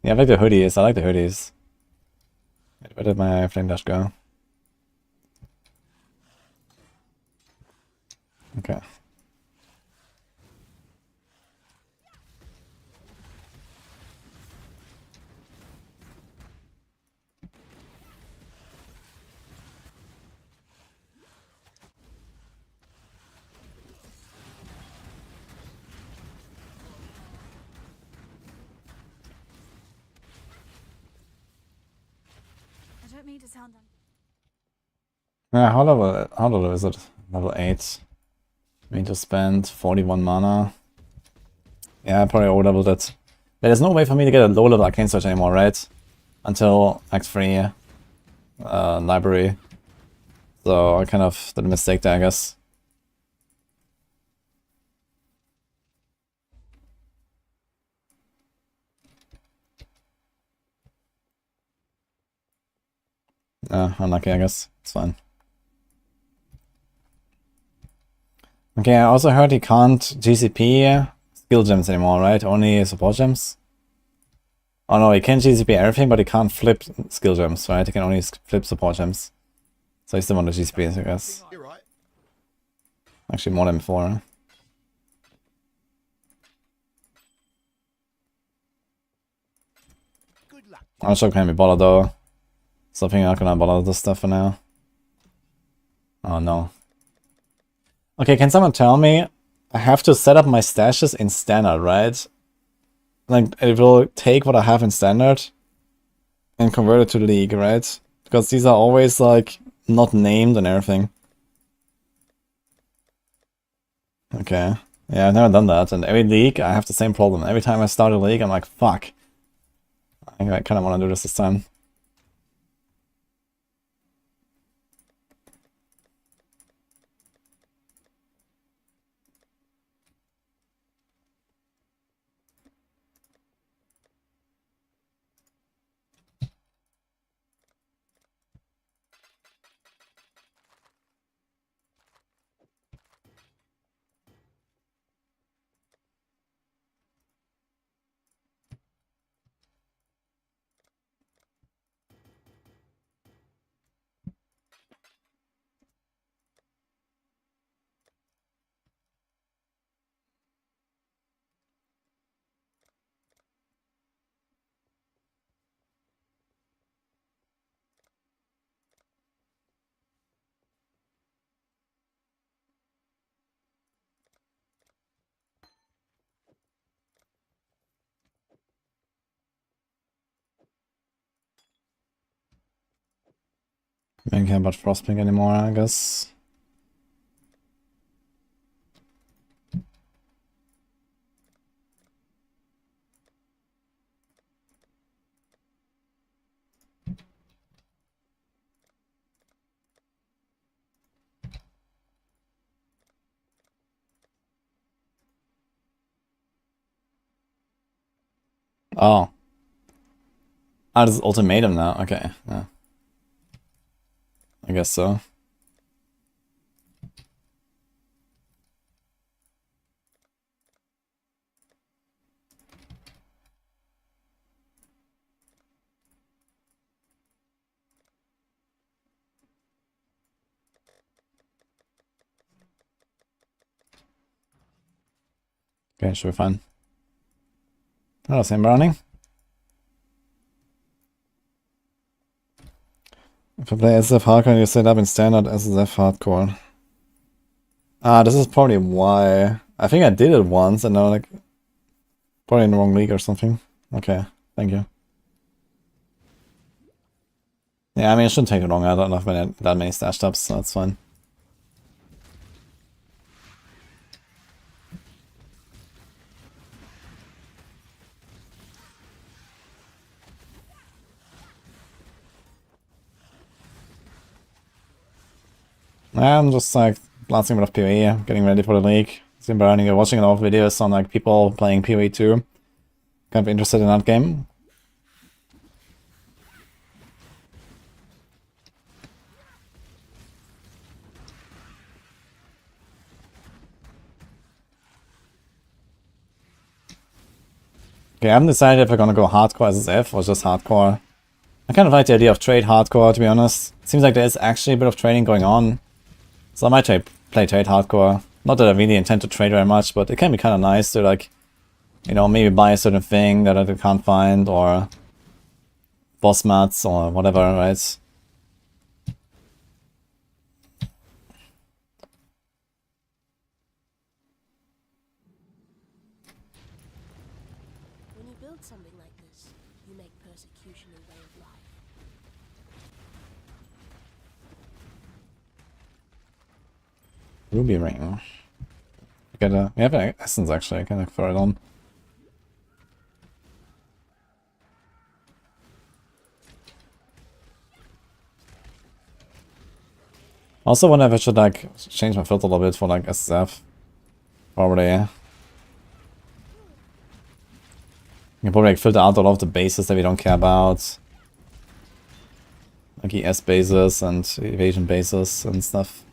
Yeah, I like the hoodies. I like the hoodies. Where did my flame dash go? Okay. I don't mean to sound Yeah, how level is it? Level 8. I need to spend 41 mana. Yeah, I probably over-leveled it. There's no way for me to get a low level arcane search anymore, right? Until Act 3 library. So I kind of did a mistake there, I guess. Unlucky, I guess. It's fine. Okay, I also heard he can't GCP skill gems anymore, right? Only support gems? Oh no, he can GCP everything, but he can't flip skill gems, right? He can only flip support gems. So he's still on the GCPs, I guess. Actually, more than before. I'm not sure if can be bothered though. So I think I'm not gonna bother this stuff for now. Oh no. Okay, can someone tell me? I have to set up my stashes in standard, right? Like, it will take what I have in standard and convert it to league, right? Because these are always, like, not named and everything. Okay. Yeah, I've never done that. And every league, I have the same problem. Every time I start a league, I'm like, fuck. I kind of want to do this time. I don't care about Frostpink anymore, I guess. Oh. Ah, this is ultimatum now. Okay, yeah. I guess so. Okay, should be fine. Oh, same browning. If I play SF hardcore, you set up in standard SSF hardcore. Ah, this is probably why. I think I did it once and now like probably in the wrong league or something. Okay, thank you. Yeah, I mean it shouldn't take long. I don't have that many stash tabs, so that's fine. I'm just like glancing a bit of PoE, getting ready for the league. Been burning, watching a lot of videos on like people playing PoE 2. Kind of interested in that game. Okay, I haven't decided if I'm gonna go hardcore SSF or just hardcore. I kind of like the idea of trade hardcore, to be honest. It seems like there's actually a bit of trading going on. So I might play trade hardcore. Not that I really intend to trade very much, but it can be kind of nice to like, you know, maybe buy a certain thing that I can't find, or boss mats or whatever, right? When you build something like this, you make persecution a way of life. Ruby ring. We have an essence actually, I can throw it on. Also wonder if I should like change my filter a little bit for like SSF. Probably. You can probably like filter out a lot of the bases that we don't care about. Like ES bases and evasion bases and stuff.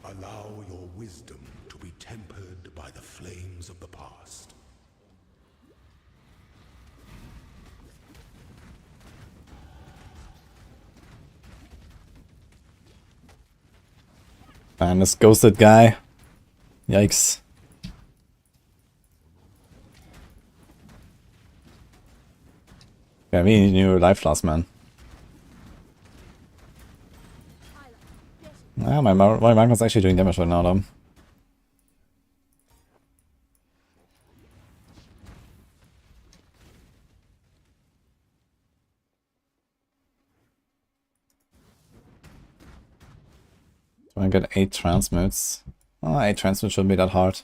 Allow your wisdom to be tempered by the flames of the past. And this ghosted guy. Yikes. Yeah, we need new life loss, man. Yeah, my Magnum's actually doing damage right now, though. Do I get 8 transmutes? Oh, 8 transmutes shouldn't be that hard.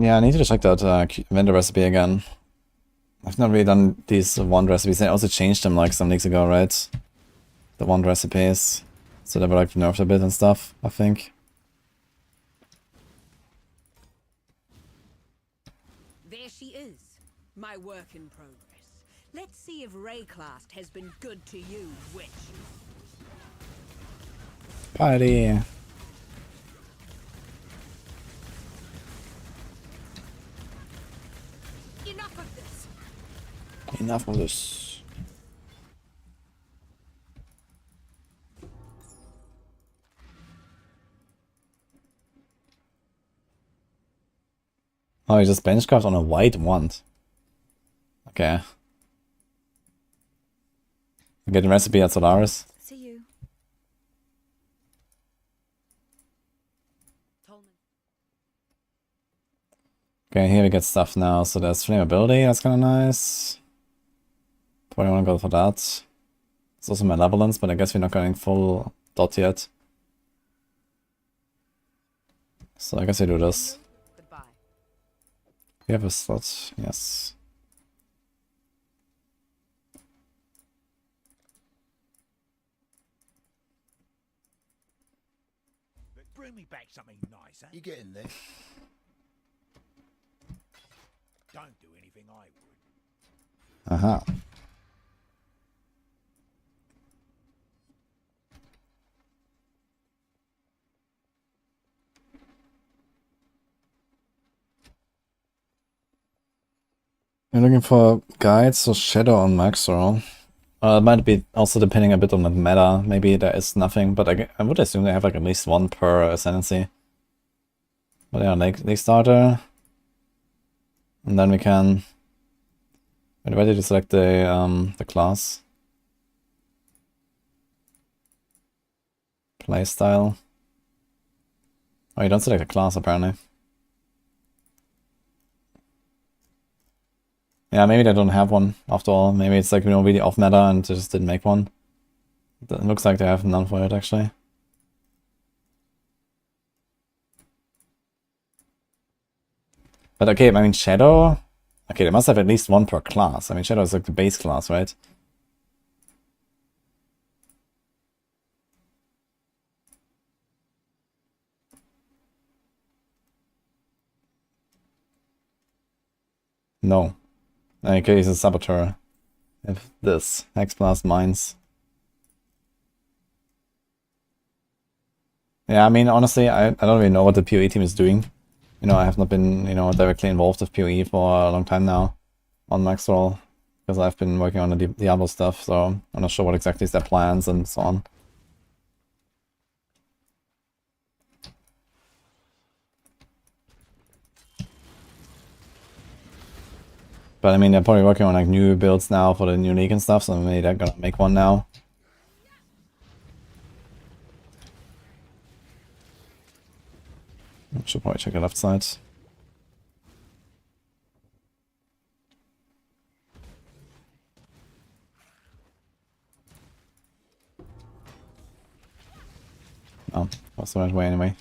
Yeah, I need to check that vendor recipe again. I've not really done these wand recipes. They also changed them like some weeks ago, right? The wand recipes. So they were like nerfed a bit and stuff, I think. There she is, my work in progress. Let's see if Rayclast has been good to you, witch. Party. Enough of this. Enough of this. Oh, he just benchcraft on a white wand. Okay. I get the recipe at Solaris. See you. Okay, here we get stuff now. So there's flammability, that's kind of nice. Probably want to go for that. It's also malevolence, but I guess we're not going full dot yet. So I guess we do this. Goodbye. We have a slot, yes. Bring me back something nice, You get in there. Don't do anything I would. Aha. You're looking for guides or shadow on Maxwell. It might be also depending a bit on the meta. Maybe there is nothing, but I would assume they have like at least one per ascendancy. But yeah, Lake Starter. And then we can... Are you ready to select the class? Playstyle. Oh, you don't select a class apparently. Yeah, maybe they don't have one after all. Maybe it's like, you know, really off meta and they just didn't make one. It looks like they have none for it actually. But okay, I mean Shadow... Okay, they must have at least one per class. I mean Shadow is like the base class, right? No. Okay, he's a Saboteur. If this. Hexblast Mines. Yeah, I mean, honestly, I don't really know what the PoE team is doing. You know, I have not been, you know, directly involved with PoE for a long time now on Maxwell, because I've been working on the Diablo stuff, so I'm not sure what exactly is their plans and so on. But I mean, they're probably working on like new builds now for the new league and stuff, so maybe they're gonna make one now. Should probably check the left side. That's the right way anyway.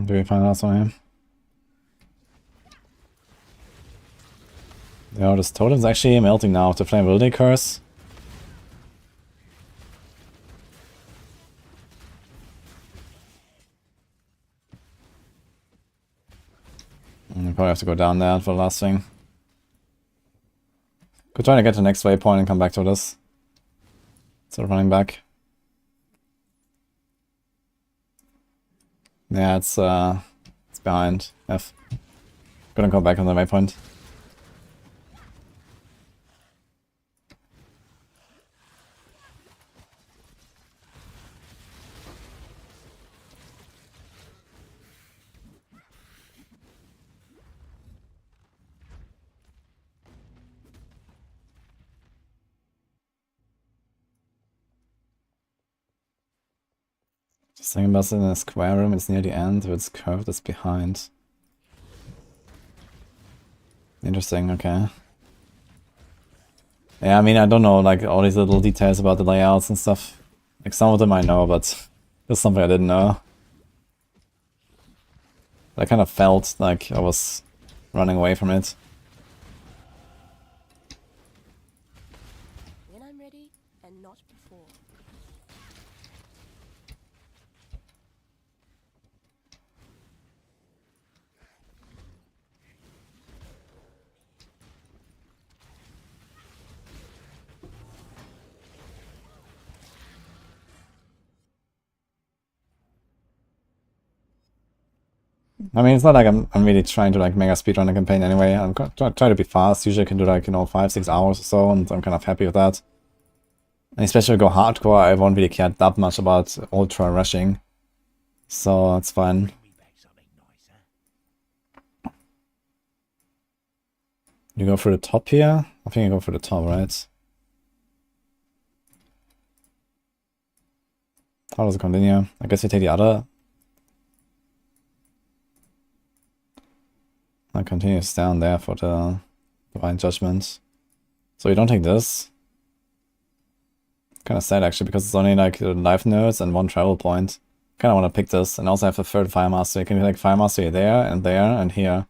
Do we find out one here? Yeah, this totem's actually melting now with the Flame Building Curse. We probably have to go down there for the last thing. Could try to get to the next waypoint and come back to this. Instead of running back. Yeah, it's behind F. Gonna go back on the waypoint. Just thinking about it in a square room, it's near the end, if it's curved, it's behind. Interesting, okay. Yeah, I mean, I don't know, like, all these little details about the layouts and stuff. Like, some of them I know, but there's something I didn't know. I kind of felt like I was running away from it. When I'm ready, and not before. I mean, it's not like I'm really trying to like mega speedrun a campaign anyway. I'm trying to be fast. Usually I can do like, you know, 5-6 hours or so, and I'm kind of happy with that. And especially if I go hardcore, I won't really care that much about ultra rushing. So it's fine. You go for the top here? I think I go for the top, right? How does it continue? I guess you take the other. That continues down there for the Divine Judgment. So you don't take this. Kind of sad actually, because it's only like life nodes and 1 travel point. Kind of want to pick this and also have the 3rd Fire Master. You can be like Fire Mastery there and here.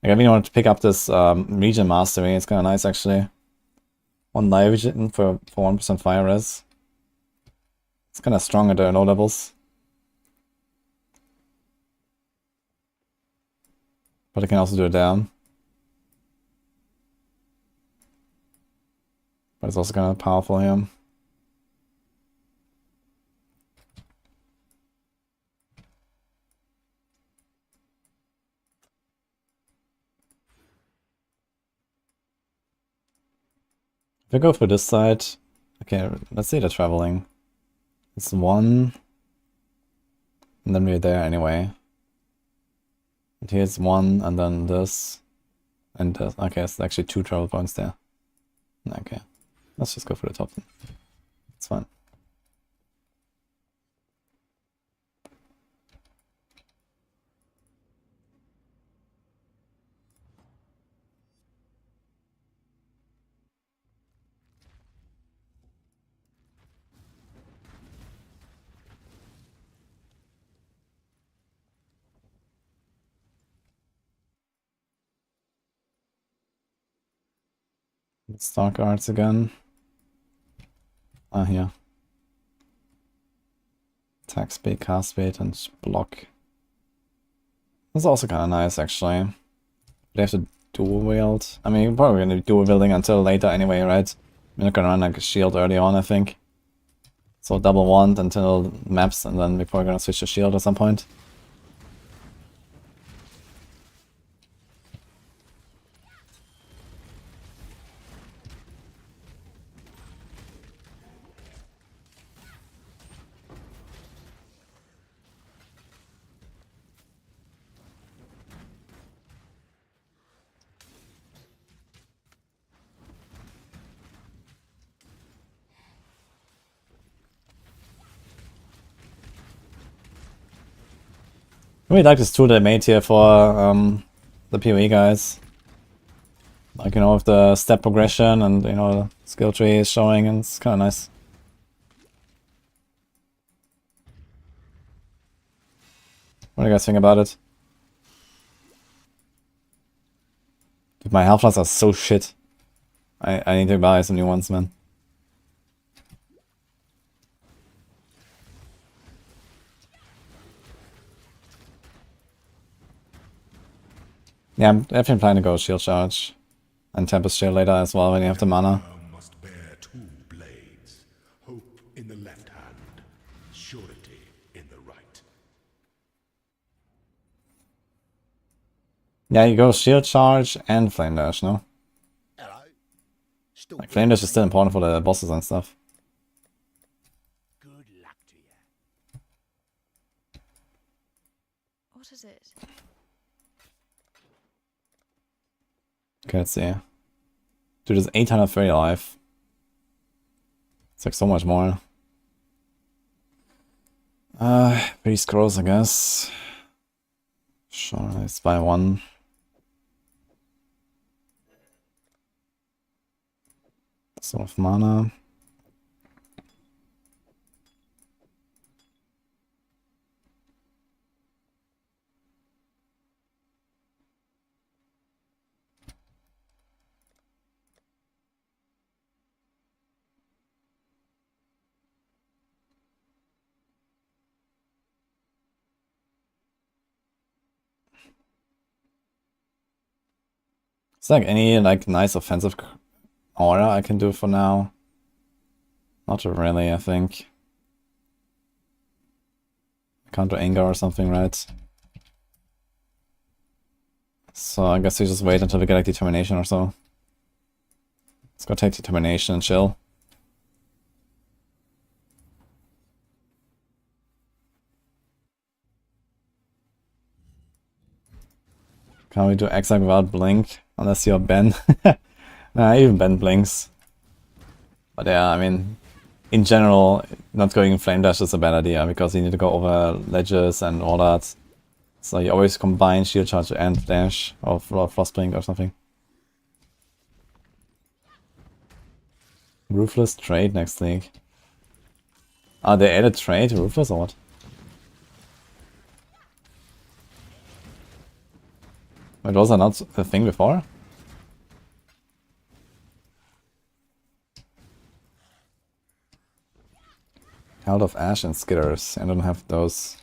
Like, I really want to pick up this Region Mastery. It's kind of nice actually. 1 life region for 1% fire res. It's kind of strong at the low levels. But I can also do it down. But it's also kind of powerful here. If I go for this side, okay, let's say they're traveling. It's 1, and then we're there anyway. And here's 1, and then this, and this. Okay, it's actually 2 travel points there. Okay, let's just go for the top then. It's fine. Stock arts again. Ah, here. Attack speed, cast speed, and block. That's also kind of nice, actually. They have to dual wield. I mean, you're probably gonna be dual wielding until later anyway, right? We're not gonna run like a shield early on, I think. So double wand until maps, and then we're probably gonna switch to shield at some point. really like this tool they made here for the PoE guys. Like, you know, with the step progression and, you know, skill tree is showing, and it's kind of nice. What do you guys think about it? Dude, my half-lives are so shit. I need to buy some new ones, man. Yeah, I'm definitely planning to go Shield Charge and Tempest Shield later as well when you have the mana. Must bear two blades, hope in the left hand, surety in the right. Yeah, you go Shield Charge and Flame Dash, no? Like, Flame Dash is still important for the bosses and stuff. Good luck to you. What is it? Okay, let's see. Dude, there's 830 life. It's like so much more. Pretty scrolls, I guess. Sure, let's buy one. Some of mana. Is there like any like nice offensive aura I can do for now? Not really, I think. Counter anger or something, right? So I guess we just wait until we get like determination or so. Let's go take determination and chill. Can we do Exile without blink? Unless you're Ben. Nah, even Ben blinks. But yeah, I mean, in general, not going Flame Dash is a bad idea because you need to go over ledges and all that. So you always combine Shield Charge and Dash or Frost Blink or something. Ruthless Trade next league. Ah, they added Trade to Ruthless or what? Wait, was that not a thing before? Held of Ash and Skitters. I don't have those.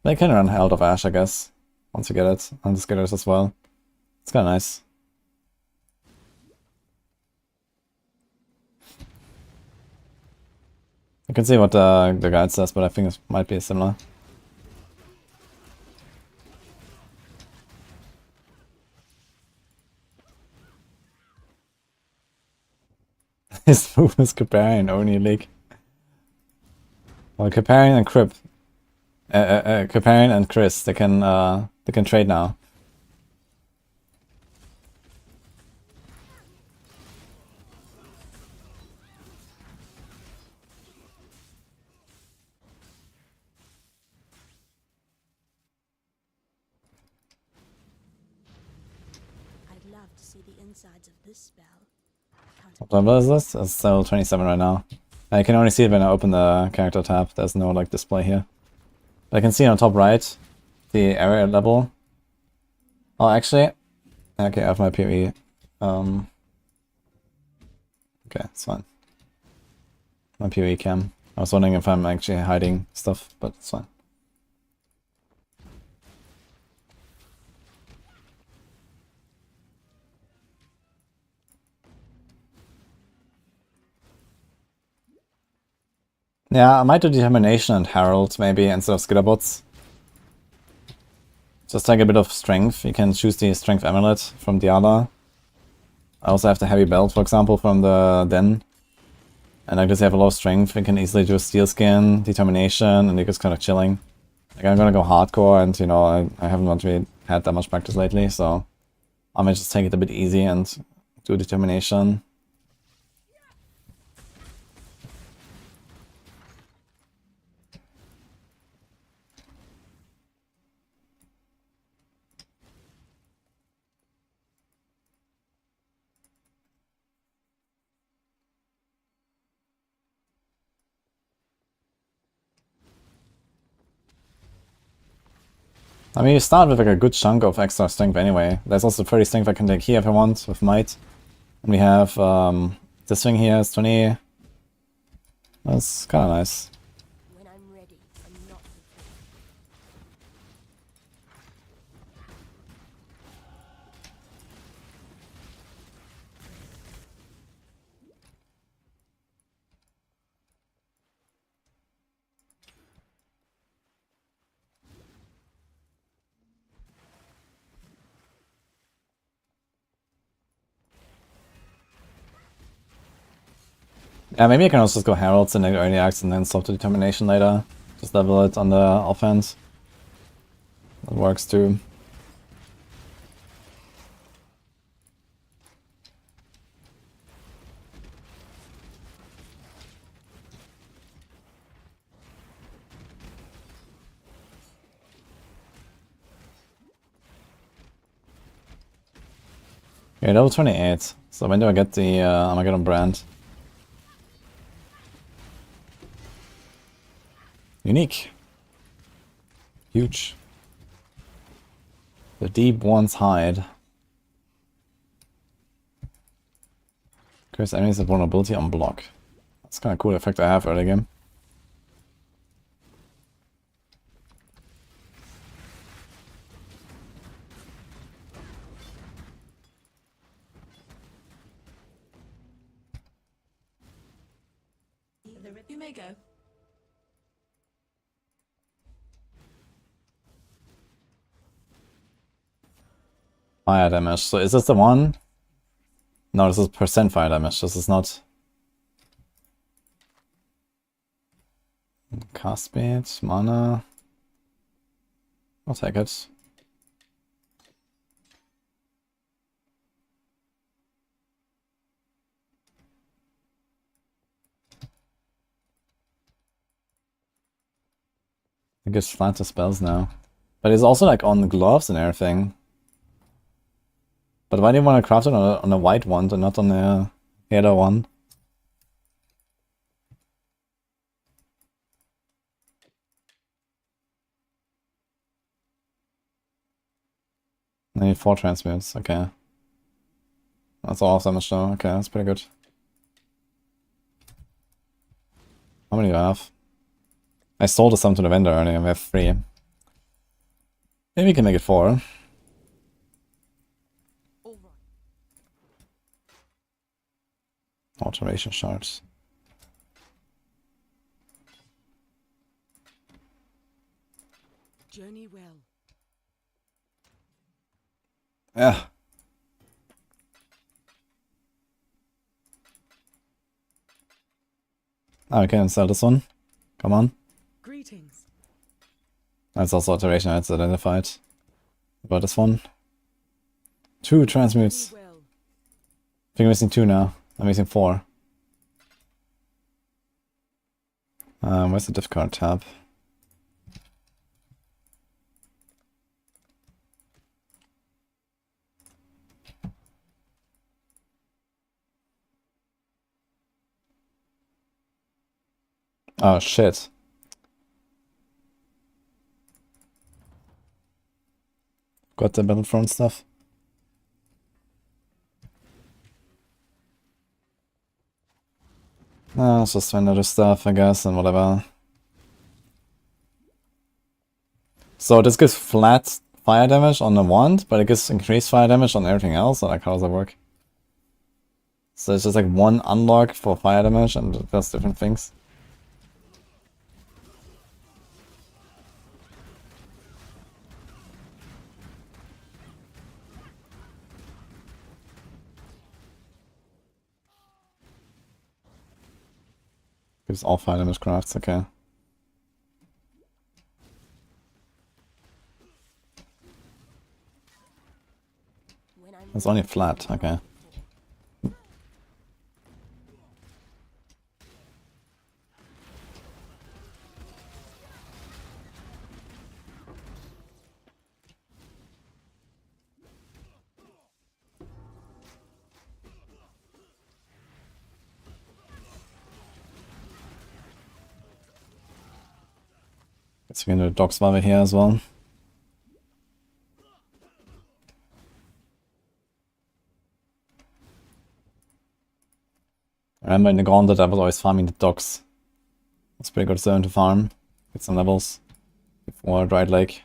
They can run Held of Ash, I guess. Once you get it. And the Skitters as well. It's kinda nice. I can see what the guide says, but I think it might be similar. His move is Barbarian only league. Well, Barbarian and Crip. Barbarian and Chris, they can trade now. I'd love to see the insides of this spell. What level is this? It's still 27 right now. I can only see it when I open the character tab. There's no like display here. But I can see on top right the area level. Oh, actually, okay, I have my PoE. Okay, it's fine. My PoE cam. I was wondering if I'm actually hiding stuff, but it's fine. Yeah, I might do Determination and Herald maybe instead of Skitterbots. Just take a bit of strength. You can choose the Strength Amulet from Diablo. I also have the Heavy Belt, for example, from the Den. And I just have a lot of strength. You can easily do Steel Skin, Determination, and you're just kind of chilling. Like, I'm gonna go hardcore, and you know, I haven't really had that much practice lately, so I might just take it a bit easy and do Determination. I mean, you start with like a good chunk of extra strength anyway. There's also 30 strength I can take here if I want with might. And we have this thing here is 20. That's kind of nice. When I'm ready, I'm not Yeah, maybe I can also just go Heralds in the early acts and then stop the Determination later. Just level it on the offense. That works too. Okay, level 28. So when do I get the Armageddon brand? Unique. Huge. The Deep One's Hide. Curse enemies have vulnerability on block. That's kind of cool effect I have early game. You may go. Fire damage. So is this the one? No, this is percent fire damage. This is not. Cast speed, mana. I'll take it. It gives flat to spells now. But it's also like on the gloves and everything. But why do you want to craft it on a white one and not on the yellow one? I need 4 transmutes, okay. That's all of damage though, okay, that's pretty good. How many do I have? I sold some to the vendor earlier, we have 3. Maybe we can make it 4. Automation shards. Journey well. Yeah. Oh, we can sell this one. Come on. Greetings. That's also alteration it's identified. About this one. 2 transmutes. I think I'm missing 2 now. I'm missing 4. Where's the diff card tab? Oh shit. Got the Battlefront stuff. Let's just find other stuff, I guess, and whatever. So this gives flat fire damage on the wand, but it gives increased fire damage on everything else? Or like, how does that work? So it's just like one unlock for fire damage and it does different things? Gives all fire damage crafts, okay. It's only flat, okay. Guess we can do a dog survivor here as well. remember in the Gauntlet I was always farming the docks. It's pretty good zone to farm. Get some levels before Dried Lake.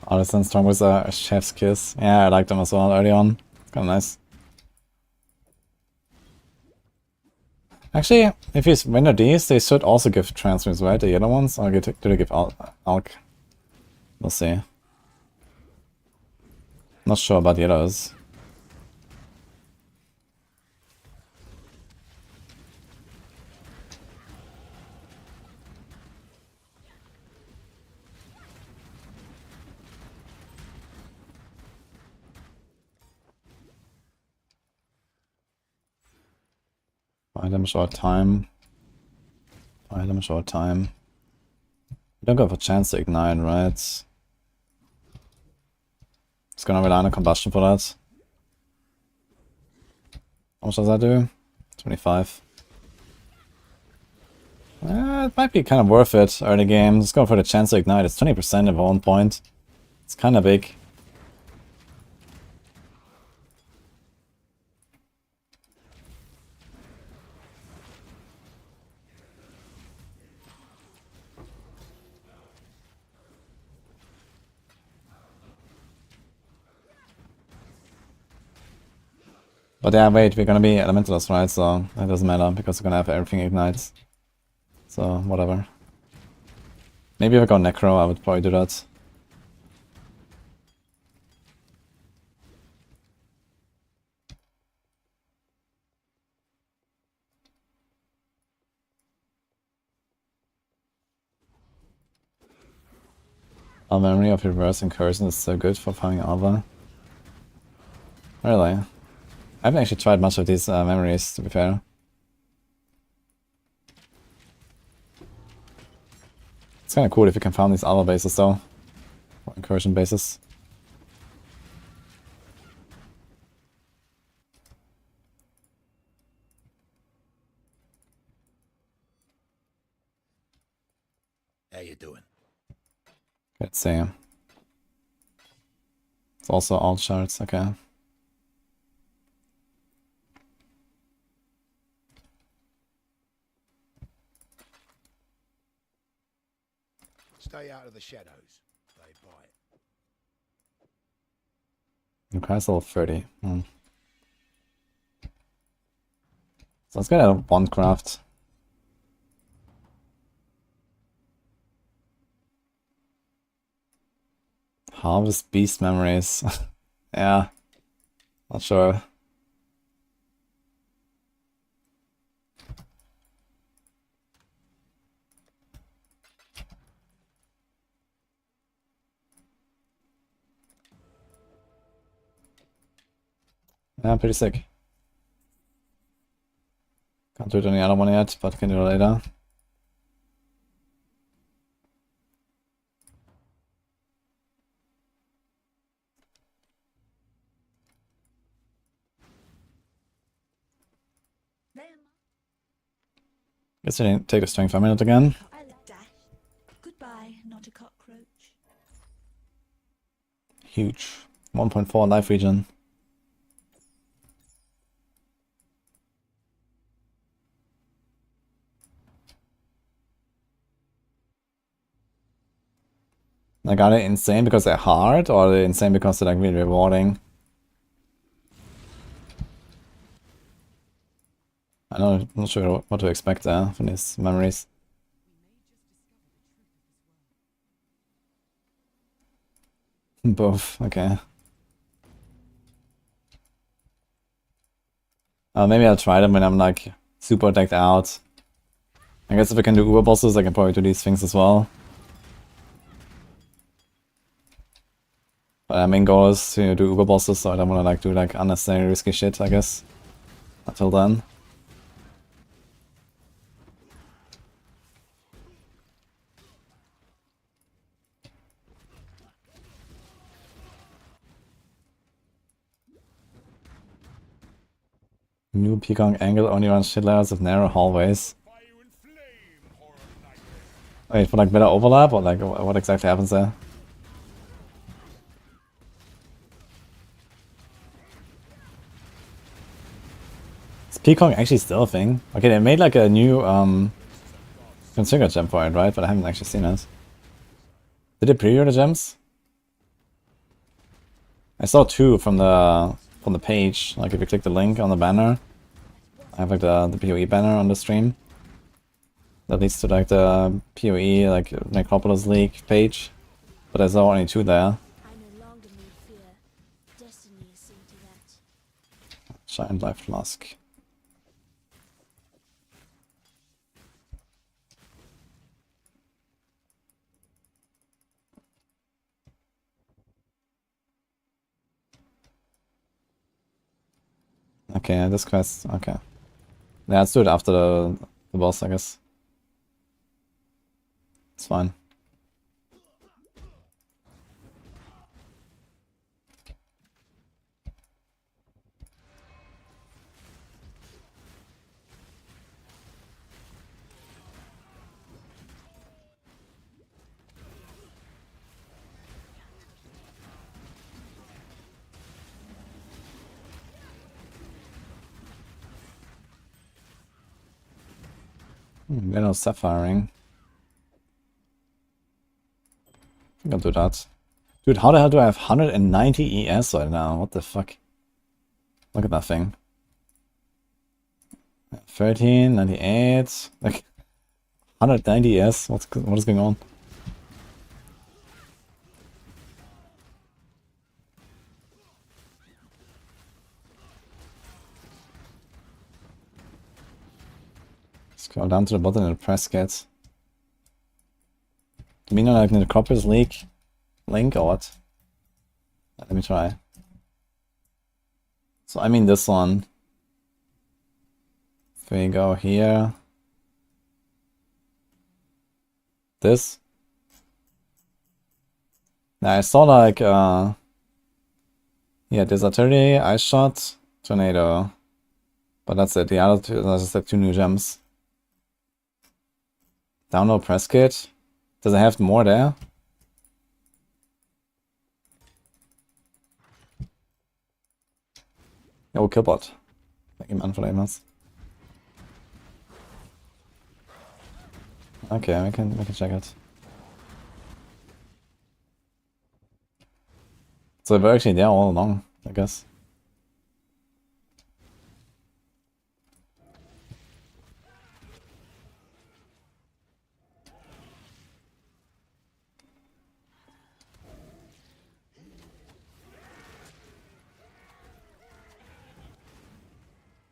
Artisan Storm was a chef's kiss. Yeah, I liked them as well early on. It's kind of nice. Actually, if you render these, they should also give transmutes, right? The yellow ones? Or do they give alk? We'll see. Not sure about yellows. Buy them short time. Buy them short time. We don't have a chance to ignite, right? It's gonna rely on a combustion for that. How much does that do? 25. It might be kind of worth it early game. Let's go for the chance to ignite. It's 20% at 1 point. It's kind of big. But yeah, wait, we're gonna be elementalists, right? So that doesn't matter because we're gonna have everything ignites. So whatever. Maybe if I go Necro, I would probably do that. Our memory of reverse incursion is so good for farming Alva. Really? I haven't actually tried much of these memories, to be fair. It's kind of cool if you can farm these Alva bases though. Or incursion bases. How you doing? Let's see. It's also alt shards, okay. Stay out of the shadows. They bite. Okay, it's level 30. So let's get a one craft. Harvest beast memories. Yeah. Not sure. Yeah, pretty sick. Can't do it on the other one yet, but can do it later. Guess I didn't take a strength 5 minute again. Goodbye, not a cockroach. Huge. 1.4 life region. Like, are they insane because they're hard, or are they insane because they're like really rewarding? I'm not sure what to expect there from these memories. Both, okay. Maybe I'll try them when I'm like super decked out. I guess if I can do Uber bosses, I can probably do these things as well. But our main goal is to do Uber bosses, so I don't want to like do like unnecessary risky shit, I guess. Until then. New peacock angle only runs shit layers of narrow hallways. Wait, for like better overlap, or like what exactly happens there? Is peacock actually still a thing? Okay, they made like a new configure gem for it, right? But I haven't actually seen it. Did they preview the gems? I saw 2 from the page. Like if you click the link on the banner, I have like the PoE banner on the stream. That leads to like the PoE like Necropolis League page. But I saw only 2 there. Giant Life Flask. Okay, this quest, okay. Yeah, let's do it after the boss, I guess. It's fine. No Sapphiring. I think I'll do that. Dude, how the hell do I have 190 ES right now? What the fuck? Look at that thing. 13, 98, like 190 ES. What is going on? Scroll down to the bottom and press get. Do you mean like the Necropolis League link or what? Let me try. So I mean this one. If we go here. This. Now I saw like yeah, Desertary, Ice Shot, Tornado. But that's it. The other two, that's just like 2 new gems. Download press kit. Does it have more there? Oh, Killbot. Thank you, man, for the emails. Okay, we can check it. So we're actually there all along, I guess.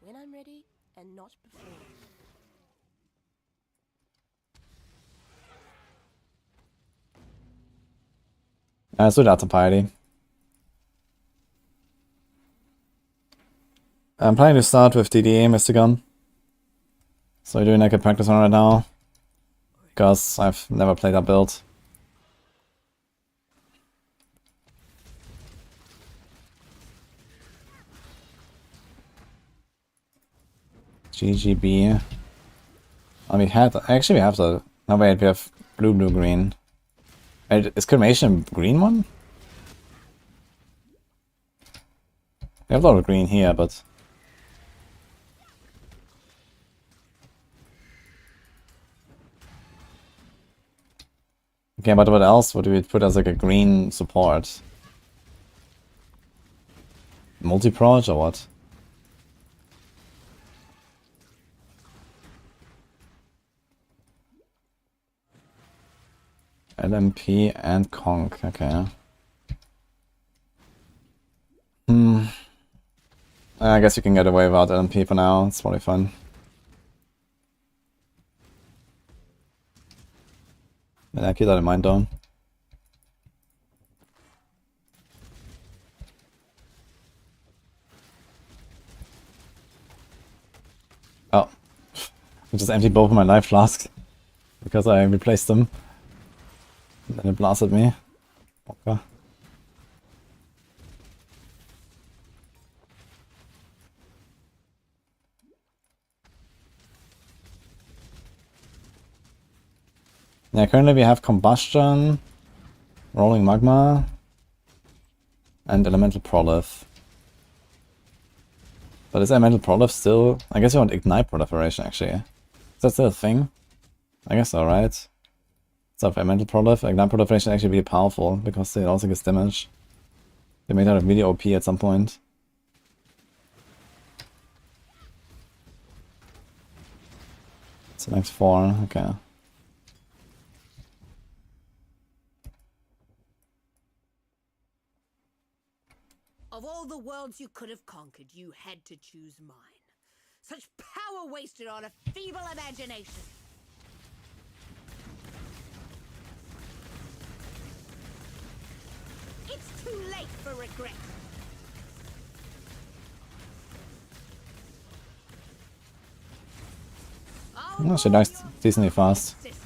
When I'm ready, and not before. Let's do that to Piety. I'm planning to start with DDA Mystigun. So we're doing like a practice run right now. Because I've never played that build. GGB. Oh, we had actually we have the no wait, we have blue, green. Is Cremation green one? We have a lot of green here, but okay, but what else would we put as like a green support? Multi-proj or what? LMP and Conk, okay. I guess you can get away without LMP for now, it's probably fun. And I keep that in mind though. Oh. I just emptied both of my life flasks because I replaced them. And then it blasted me. Okay. Yeah, currently we have Combustion, Rolling Magma, and Elemental Prolif. But is Elemental Prolif still... I guess you want Ignite Proliferation, actually. Is that still a thing? I guess so, right? So for Elemental Prolif, Ignite Proliferation is actually really powerful, because it also gives damage. They made that really OP at some point. Select 4, okay. Of all the worlds you could have conquered, you had to choose mine. Such power wasted on a feeble imagination. It's too late for regret. No, she dies decently fast. Sister.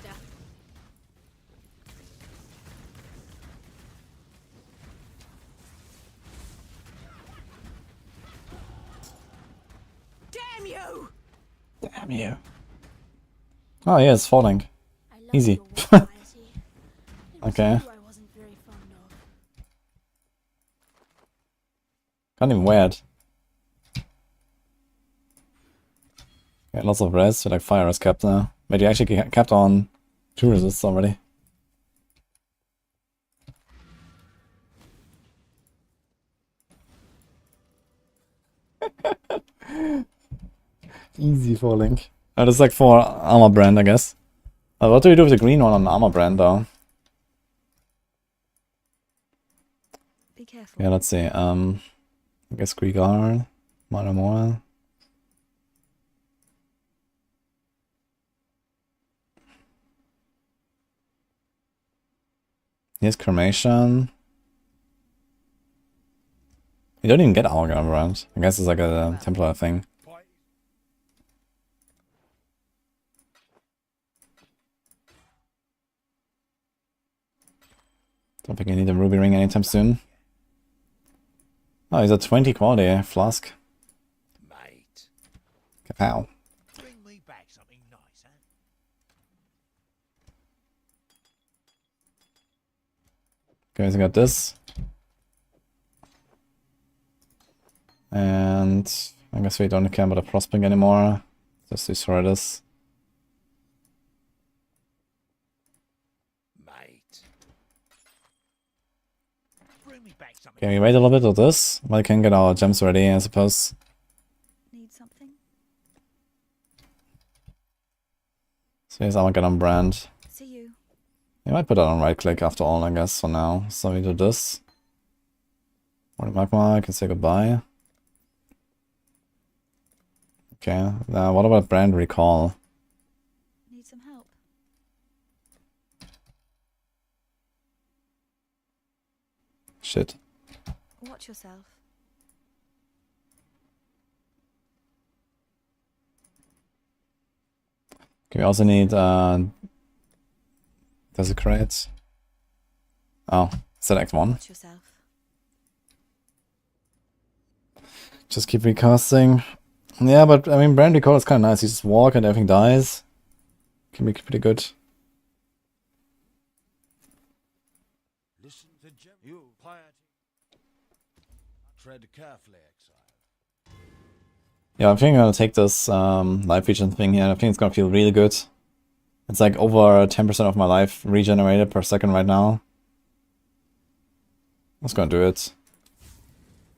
Damn you! Damn you. Oh yeah, it's falling. Easy. Okay. Can't even wear it. Okay, lots of res, so like fire is capped now. But you actually capped on 2 resists already. Easy falling. Oh, that's like for armor brand, I guess. What do we do with the green one on armor brand though? Be careful. Yeah, let's see. I guess Grigar, Maramora. Here's Cremation. You don't even get Auger around. I guess it's like a Templar thing. Don't think I need a Ruby Ring anytime soon. Oh, he's a 20 quality flask. Mate. Kapow. Bring me back something nice, huh? Okay, so I got this. And I guess we don't care about the prospect anymore. Just destroy this. Mate. Bring me back something. Okay, we wait a little bit of this, but we can get our gems ready, I suppose. Need something? So here's Armageddon brand. See you. We might put that on right click after all, I guess, for now. So we do this. Or the magma, I can say goodbye. Okay, now what about brand recall? Need some help? Shit. Watch yourself. Okay, we also need Desecrate. Oh, select one. Watch yourself. Just keep recasting. Yeah, but I mean, brand recall is kind of nice. You just walk and everything dies. Can be pretty good. Listen to Jim. You piety. Tread carefully, Exile. Yeah, I think I'm gonna take this life regen thing here. I think it's gonna feel really good. It's like over 10% of my life regenerated per second right now. I'm just gonna do it.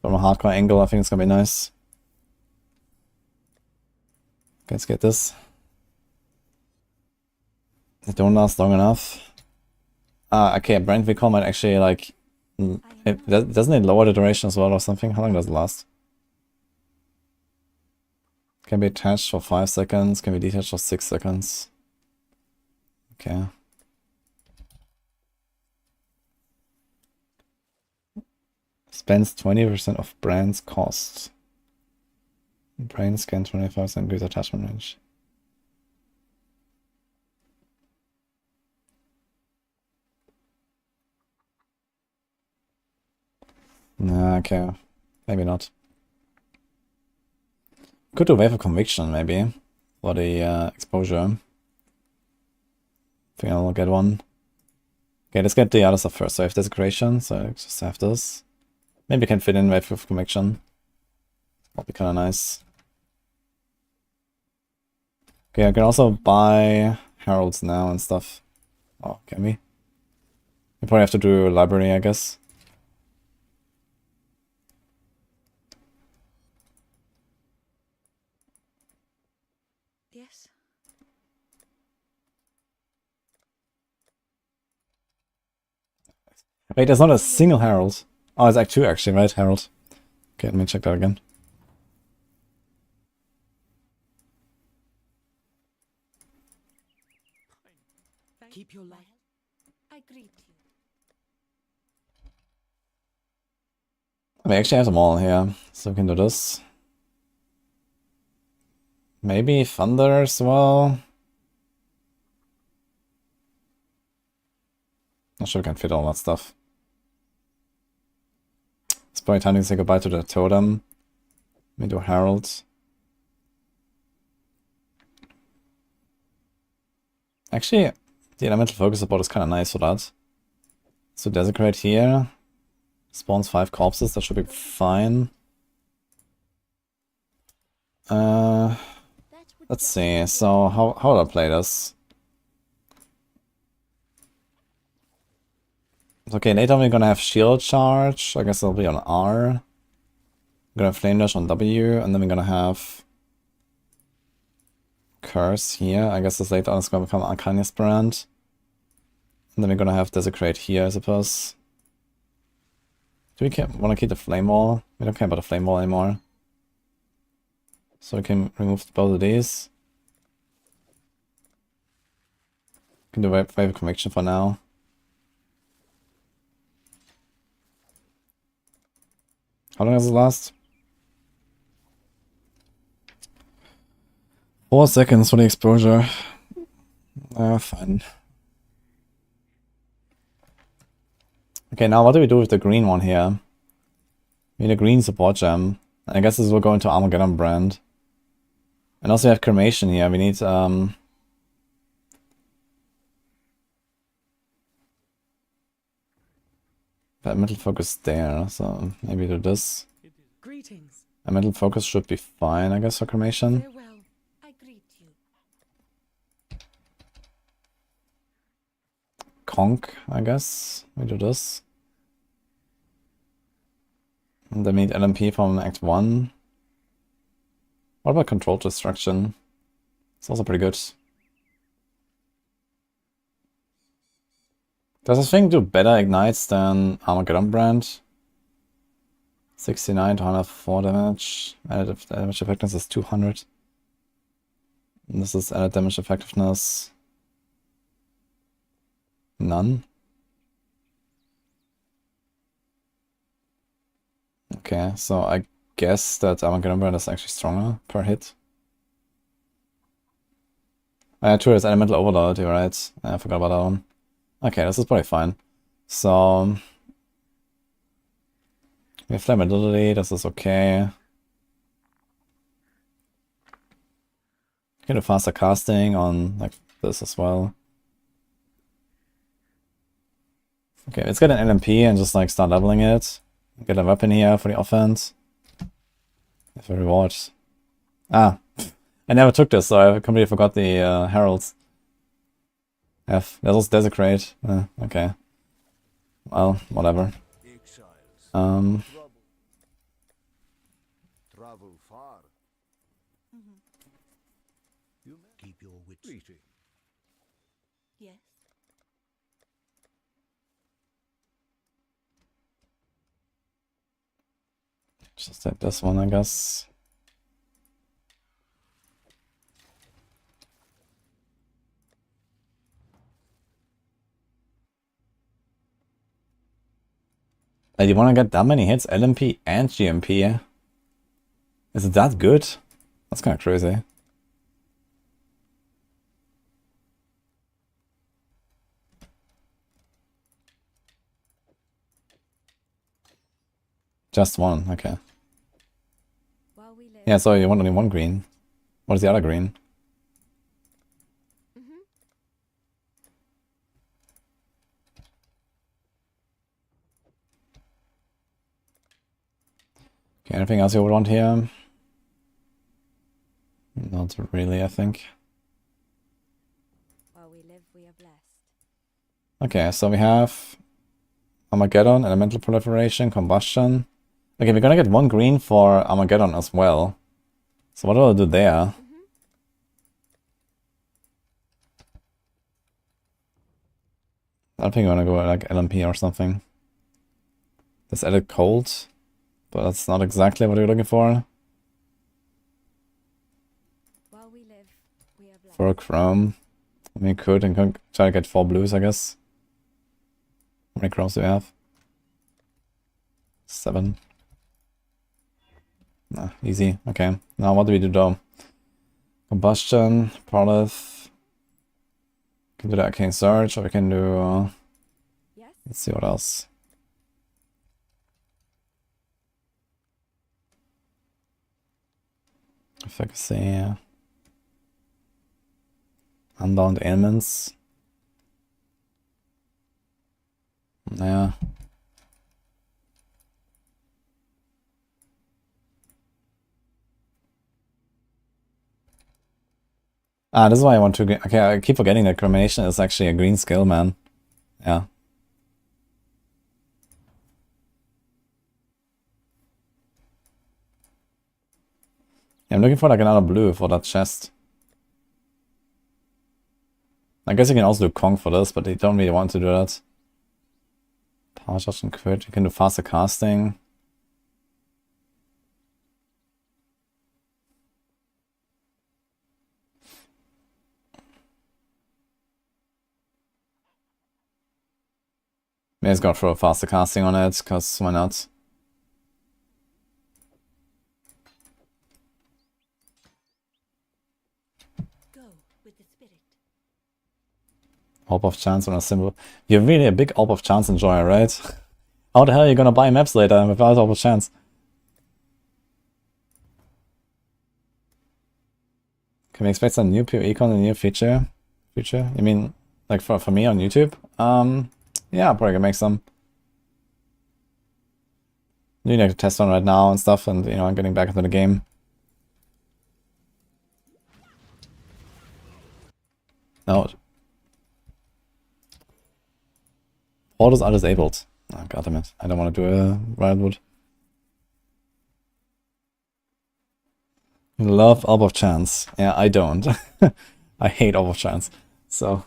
From a hardcore angle, I think it's gonna be nice. Okay, let's get this. They don't last long enough. Okay, brand recall might actually like... doesn't it lower the duration as well or something? How long does it last? Can be attached for 5 seconds, can be detached for 6 seconds. Okay. Spends 20% of brand's cost. Brain scan 25% greater attachment range. Nah, okay. Maybe not. Could do Wave of Conviction, maybe. For the exposure. think I'll get one. Okay, let's get the other stuff first. So I have desecration, so I just have this. Maybe I can fit in Wave of Conviction. That'll be kinda nice. Okay, I can also buy heralds now and stuff. Oh, can we? We probably have to do a library, I guess. Yes. Wait, there's not a single herald. Oh, it's like 2 actually, right? Herald. Okay, let me check that again. Keep your light. I greet you. We actually have them all here, so we can do this. Maybe Thunder as well. Not sure we can fit all that stuff. It's probably time to say goodbye to the totem. Let me do Herald. Actually, the elemental focus support is kind of nice for that. So desecrate here. Spawns 5 corpses, that should be fine. Let's see, so how do I play this? Okay, later we're gonna have shield charge, I guess it'll be on R. I'm gonna have flame dash on W, and then we're gonna have curse here. I guess this later on is gonna become Arcanist brand. And then we're gonna have desecrate here, I suppose. Do we want to keep the flame wall? We don't care about the flame wall anymore. So we can remove both of these. We can do wave of conviction for now. How long does it last? 4 seconds for the exposure. Fine. Okay, now what do we do with the green one here? We need a green support gem. I guess this will go into Armageddon brand. And also we have cremation here. We need that metal focus there, so maybe do this. Greetings. A metal focus should be fine, I guess, for cremation. Farewell. I greet you. Conk, I guess. We do this. And then we need LMP from Act 1. What about controlled destruction? It's also pretty good. Does this thing do better ignites than Armageddon brand? 69 to 104 damage. Added damage effectiveness is 200. And this is added damage effectiveness. None. Okay, so I guess that Armageddon brand is actually stronger per hit. True, it's elemental overload, you're right. I forgot about that one. Okay, this is probably fine. So we have flammability, this is okay. You can do faster casting on like this as well. Okay, let's get an LMP and just like start leveling it. Get a weapon here for the offense. Have a reward. Ah, I never took this, so I completely forgot the heralds. There's also desecrate. Okay. Well, whatever. Travel far. You keep your wits. Yes. Just take this one, I guess. Do you want to get that many hits? LMP and GMP? Is it that good? That's kind of crazy. Just one, okay. Yeah, so you want only one green. What is the other green? Okay, anything else you would want here? Not really, I think. While we live, we are blessed. Okay, so we have Armageddon, Elemental Proliferation, Combustion. Okay, we're gonna get 1 green for Armageddon as well. So what do I do there? I think I'm gonna go like LMP or something. Let's edit cold, but that's not exactly what we're looking for. While we live, we are blessed. For a chrome. I mean, could try to get 4 blues, I guess. How many chromes do we have? 7. Nah, easy. Okay. Now what do we do though? Combustion, Prolith. Can do the Arcane Surge, or we can do... Yes? Let's see what else. Efficacy. Unbound ailments. Yeah. Ah, this is why I want to get... Okay, I keep forgetting that Cremation is actually a green skill, man. Yeah. Yeah, I'm looking for like another blue for that chest. I guess you can also do Kong for this, but you don't really want to do that. Power charge and crit. You can do faster casting. Maybe it's gonna throw a faster casting on it, because why not? Go with the spirit. Orb of Chance on a symbol. You're really a big Orb of Chance enjoyer, right? How the hell are you gonna buy maps later without Orb of Chance? Can we expect some new PoE con in the near future? You mean, like for me on YouTube? Yeah, probably gonna make some. Doing like a test on right now and stuff, and you know, I'm getting back into the game. No. Orders are disabled. Oh, goddammit. I don't want to do a Wildwood. Love Orb of Chance. Yeah, I don't. I hate Orb of Chance. So.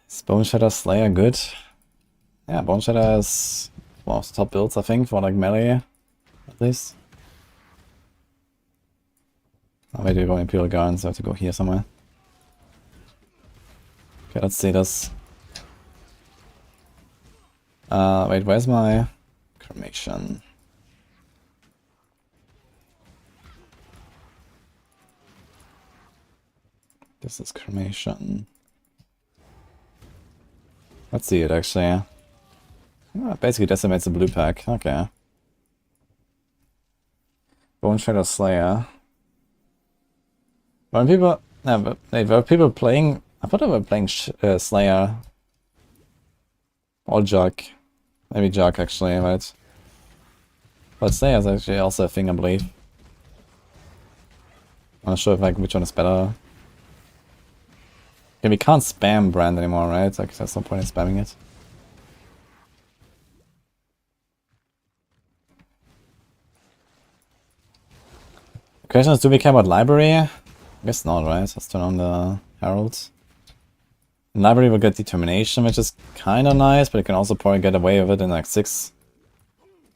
Is Bone Shatter Slayer good? Yeah, Bone Shatter is one of the top builds, I think, for like melee, at least. Oh, wait, we're going Imperial Guardian, so I have to go here somewhere. Okay, let's see this. Wait, where's my Cremation? This is Cremation. Let's see it actually. Oh, it basically decimates the blue pack. Okay. Bone Shadow Slayer. When people, but were people playing? I thought they were playing Slayer or Jug. Maybe Jug actually, right? But Slayer is actually also a thing, I believe. I'm not sure if like which one is better. Okay, we can't spam Brand anymore, right? Like there's no point in spamming it. The question is, do we care about library? I guess not, right? Let's turn on the heralds. In library we'll get determination, which is kinda nice, but you can also probably get away with it in like 6.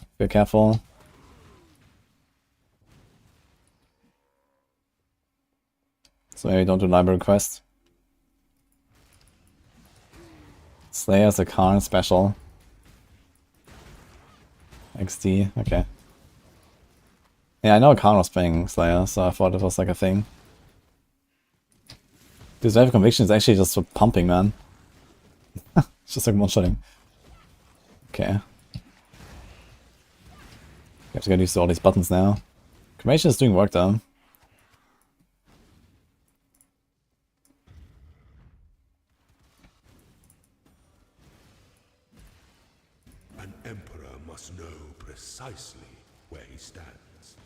If you're careful. So maybe don't do library quest. Slayer's a Karn special. XD, okay. Yeah, I know Karn was playing Slayer, so I thought it was like a thing. This Wave of Conviction is actually just for pumping, man. It's just like one-shotting. Okay. You have to get used to all these buttons now. Cremation is doing work though. must know precisely where he stands.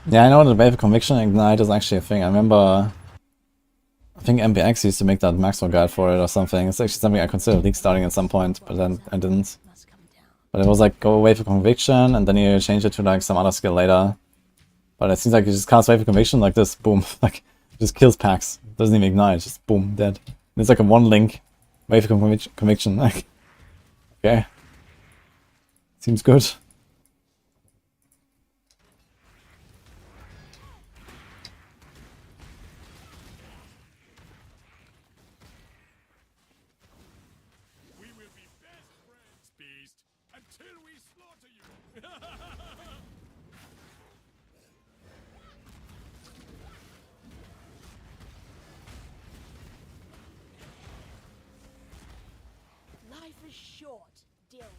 Yeah, I know that Wave of Conviction Ignite is actually a thing. I remember, I think MBX used to make that maximum guide for it or something. It's actually something I considered league starting at some point, but then I didn't. But it was like, go Wave of Conviction, and then you change it to like some other skill later. But it seems like you just cast Wave of Conviction like this, boom, like, just kills packs. Doesn't even ignite, just boom, dead. And it's like a one link Wave of Conviction, like, okay. Seems good. Life is short, deal with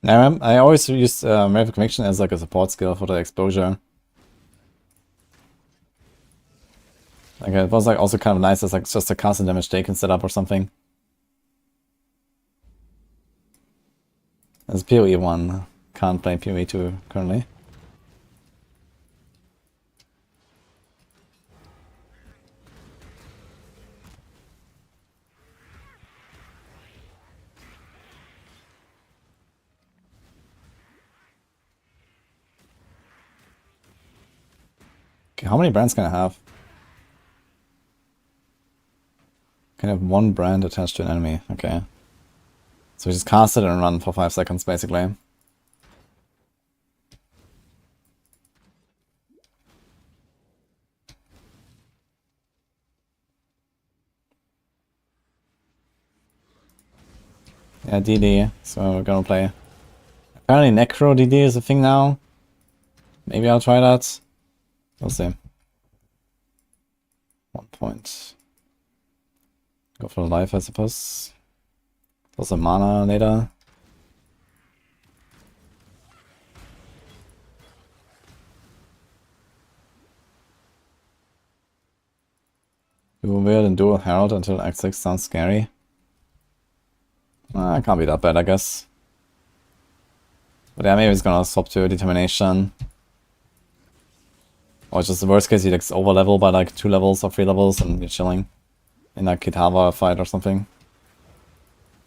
it. I always use Wave of Conviction as like a support skill for the exposure. Like it was like also kind of nice as like just a constant damage taken setup or something. As PoE 1, can't play PoE 2 currently. Okay, how many brands can I have? Can I have one brand attached to an enemy? Okay. So we just cast it and run for 5 seconds basically. Yeah, DD, so we're gonna play. Apparently Necro DD is a thing now. Maybe I'll try that. We'll see. 1 point. Go for life, I suppose. Also mana later. Do weird and dual herald until Act 6 sounds scary. It can't be that bad, I guess. But yeah, maybe it's gonna swap to determination. Or just the worst case, he like over level by like 2 levels or 3 levels and you're chilling in a Kitava fight or something.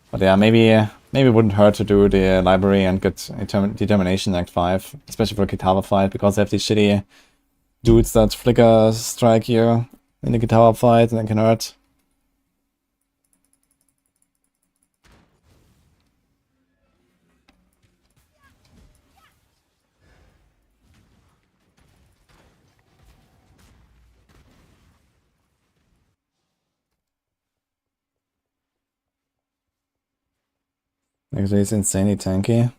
But yeah, maybe it wouldn't hurt to do the library and get determination Act 5, especially for a Kitava fight, because they have these shitty dudes that flicker strike you in the Kitava fight and it can hurt. Actually, it's insanely tanky.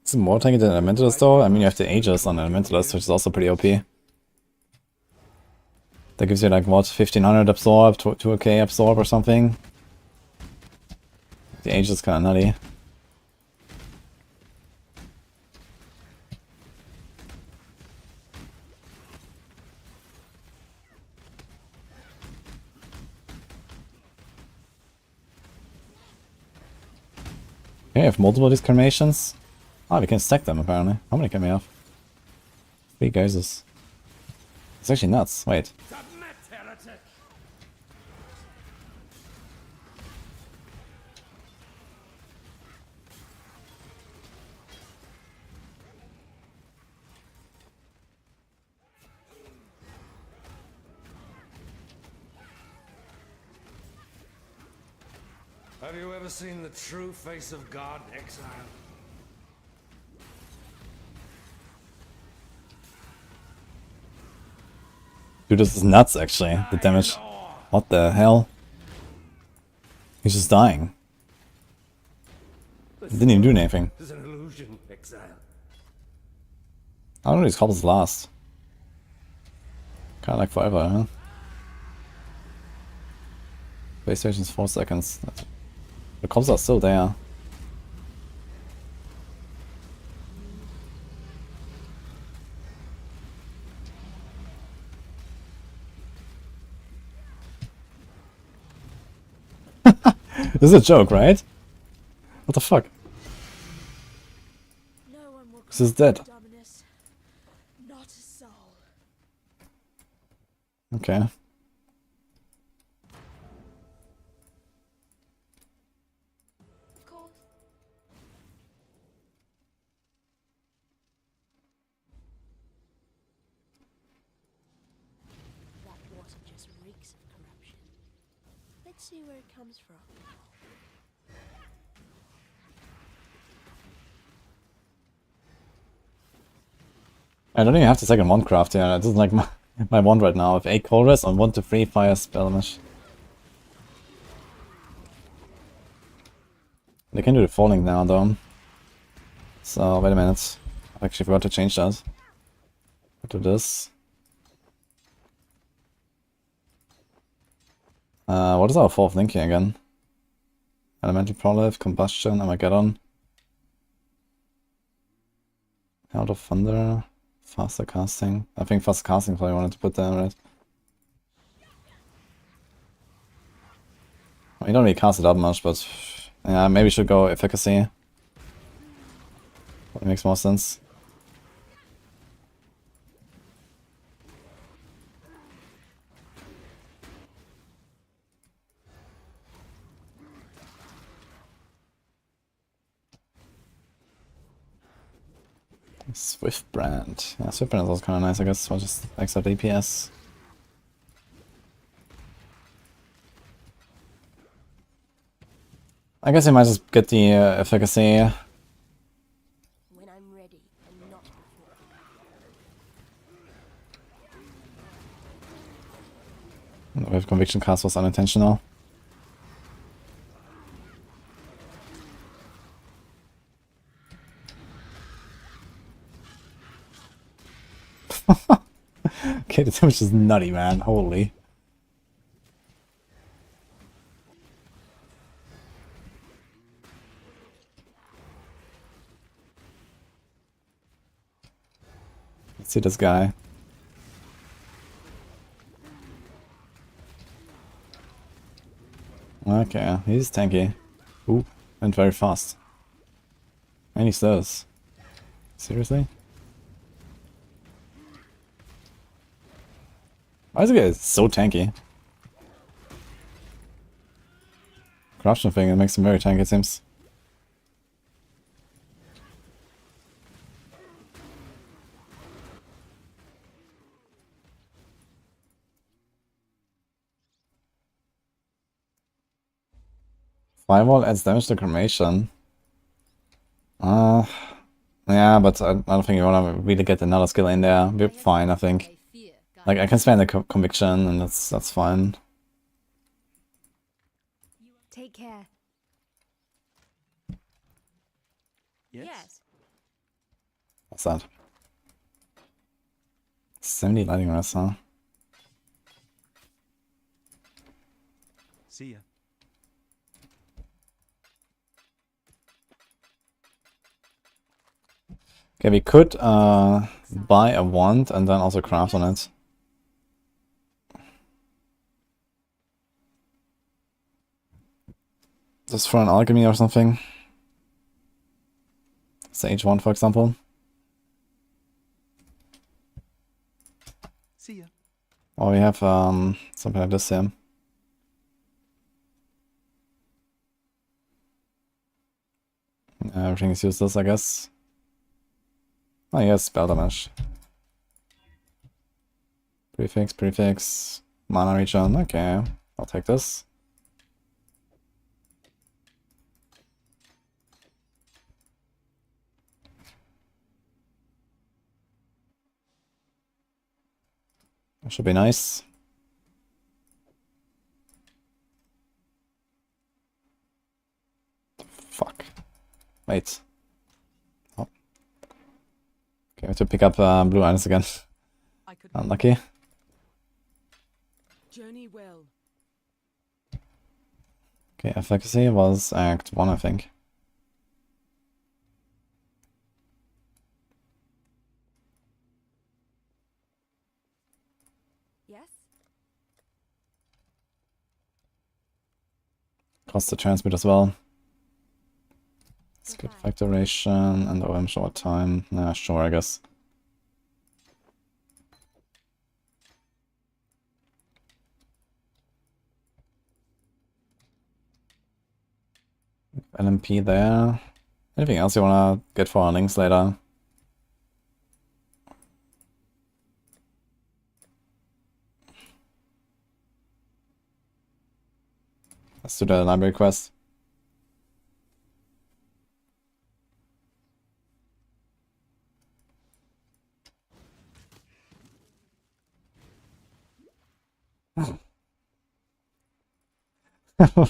Is it more tanky than Elementalist though? I mean, you have the Aegis on Elementalist, which is also pretty OP. That gives you like, what, 1500 absorb, 2k absorb or something? The Aegis is kinda nutty. Okay, we have multiple discarnations. Ah, we can stack them apparently. How many can we have? 3 guys. It's actually nuts. Wait. Have you ever seen the true face of God, Exile? Dude, this is nuts actually, the damage. What the hell? He's just dying. He didn't even do anything. It's an illusion, Exile. How long do these couples last? Kinda like forever, huh? PlayStation's 4 seconds. The comps are still there. This is a joke, right? What the fuck? This is dead. Not a soul. Okay. That water just reeks of corruption. Let's see where it comes from. I don't even have the second wand craft here. It doesn't like my wand right now. I have 8 cold rest on 1 to 3 fire spell damage. They can do the falling now though. So wait a minute. I actually forgot to change that. Do this. What is our 4th link here again? Elemental Prolife, Combustion, Armageddon. Out of Thunder. Faster casting. I think faster casting is what I wanted to put there, right? You don't really cast it up much, but yeah, maybe should go efficacy. That makes more sense. Swift Brand. Yeah, Swift Brand is also kind of nice, I guess. I'll just accept APS. I guess I might just get the efficacy. When I'm ready and not before. We have Conviction cast was unintentional. Okay, the damage is nutty, man. Holy. Let's see this guy. Okay, he's tanky. Ooh, went very fast. And he stirs. Seriously? Why is it so tanky? Corruption thing, it makes him very tanky, it seems. Firewall adds damage to cremation. Yeah, but I don't think you want to really get another skill in there. We're fine, I think. Like, I can spend the conviction, and that's fine. Take care. Yes. What's that? 70 lightning rest, huh? See ya. Okay, we could buy a wand and then also craft on it. Just for an alchemy or something. Sage one, for example. See ya. Or we have something like this here. Everything is useless, I guess. Oh yes, spell damage. Prefix, mana regen, okay. I'll take this. That should be nice. Fuck. Wait. Oh. Okay, we have to pick up blue items again. Unlucky. journey well. Okay, efficacy was Act 1, I think. Yes? Cost the transmute as well. Skip effect duration and OM short time. Nah, sure, I guess. LMP there. Anything else you wanna get for our links later? Let's do the library quest.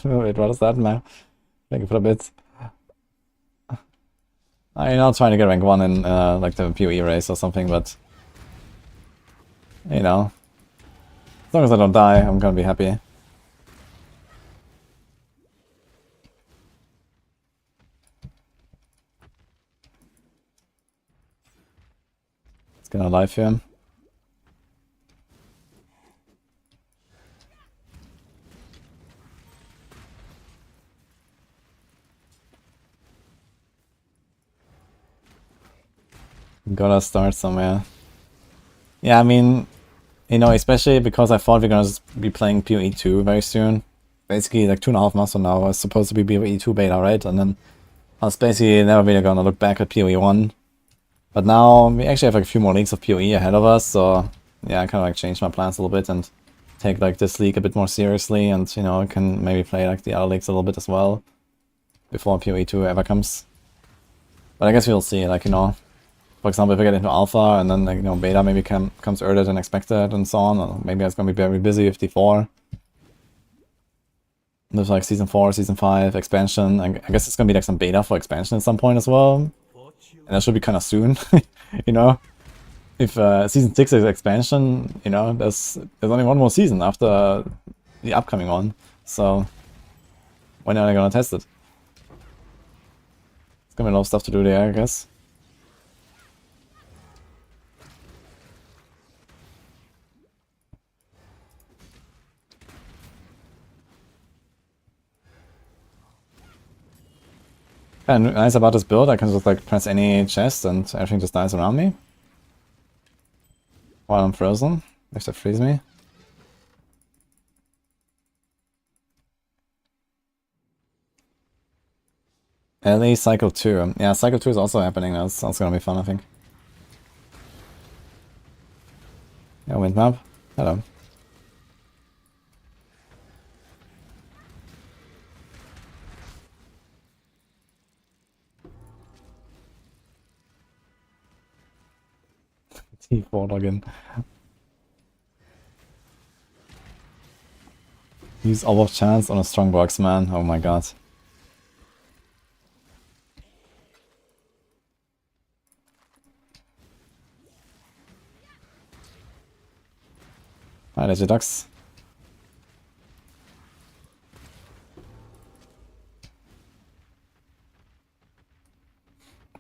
Wait, what is that, man? Thank you for the bits. I'm not trying to get rank 1 in like the PoE race or something, but you know, as long as I don't die, I'm gonna be happy. Let's get a live here. Gotta start somewhere. Yeah, I mean, you know, especially because I thought we're gonna be playing PoE 2 very soon. Basically, like 2.5 months from now, it's supposed to be PoE 2 beta, right? And then I was basically never really gonna look back at PoE 1. But now we actually have like a few more leagues of PoE ahead of us, so yeah, I kind of like changed my plans a little bit and take like this league a bit more seriously, and you know, can maybe play like the other leagues a little bit as well before PoE 2 ever comes. But I guess we'll see, like, you know, for example, if I get into alpha and then, like, you know, beta maybe comes earlier than expected and so on, or maybe it's gonna be very busy with D4. There's like season 4, season 5, expansion. I guess it's gonna be like some beta for expansion at some point as well. And that should be kind of soon, you know? If season 6 is expansion, you know, there's only one more season after the upcoming one. So, when are they gonna test it? It's gonna be a lot of stuff to do there, I guess. And nice about this build, I can just like press any chest and everything just dies around me. While I'm frozen, if they freeze me. LA Cycle 2. Yeah, Cycle 2 is also happening. That's gonna be fun, I think. Yeah, wind map. Hello. T4 login. Use all of chance on a strong box, man. Oh my god. Alright, there's your ducks.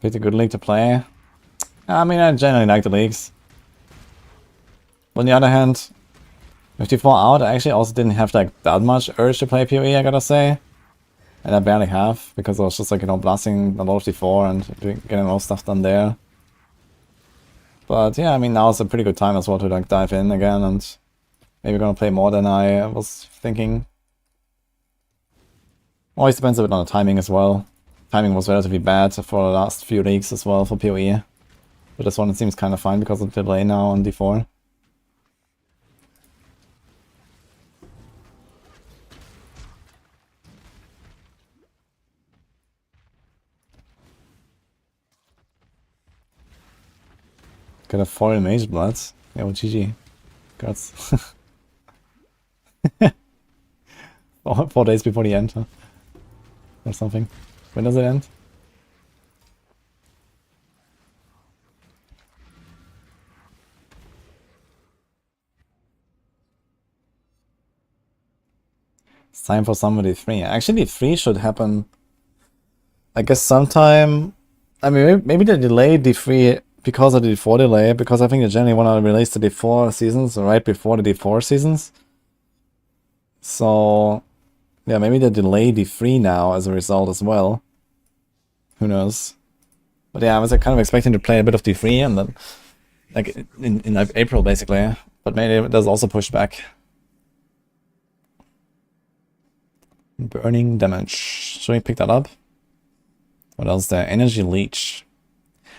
Pretty good league to play. I mean, I generally like the leagues. On the other hand, with D4 out, I actually also didn't have like that much urge to play PoE, I gotta say. And I barely have, because I was just like, you know, blasting a lot of D4 and getting all stuff done there. But yeah, I mean, now is a pretty good time as well to like dive in again, and maybe gonna play more than I was thinking. Always depends a bit on the timing as well. Timing was relatively bad for the last few leagues as well for PoE. But this one it seems kind of fine because of the delay now on D4. Got a foil mage blood. Yeah, well, GG. Gods. 4 days before the end, huh? Or something. When does it end? It's time for somebody 3. Actually, 3 should happen, I guess, sometime. I mean, maybe they delayed D3 because of the D4 delay, because I think they generally want to release the D4 seasons right before the D4 seasons. So, yeah, maybe they delay D3 now as a result as well. Who knows? But yeah, I was kind of expecting to play a bit of D3 and then, like, in like, April, basically. But maybe it does also push back. Burning damage. Should we pick that up? What else there? Energy leech.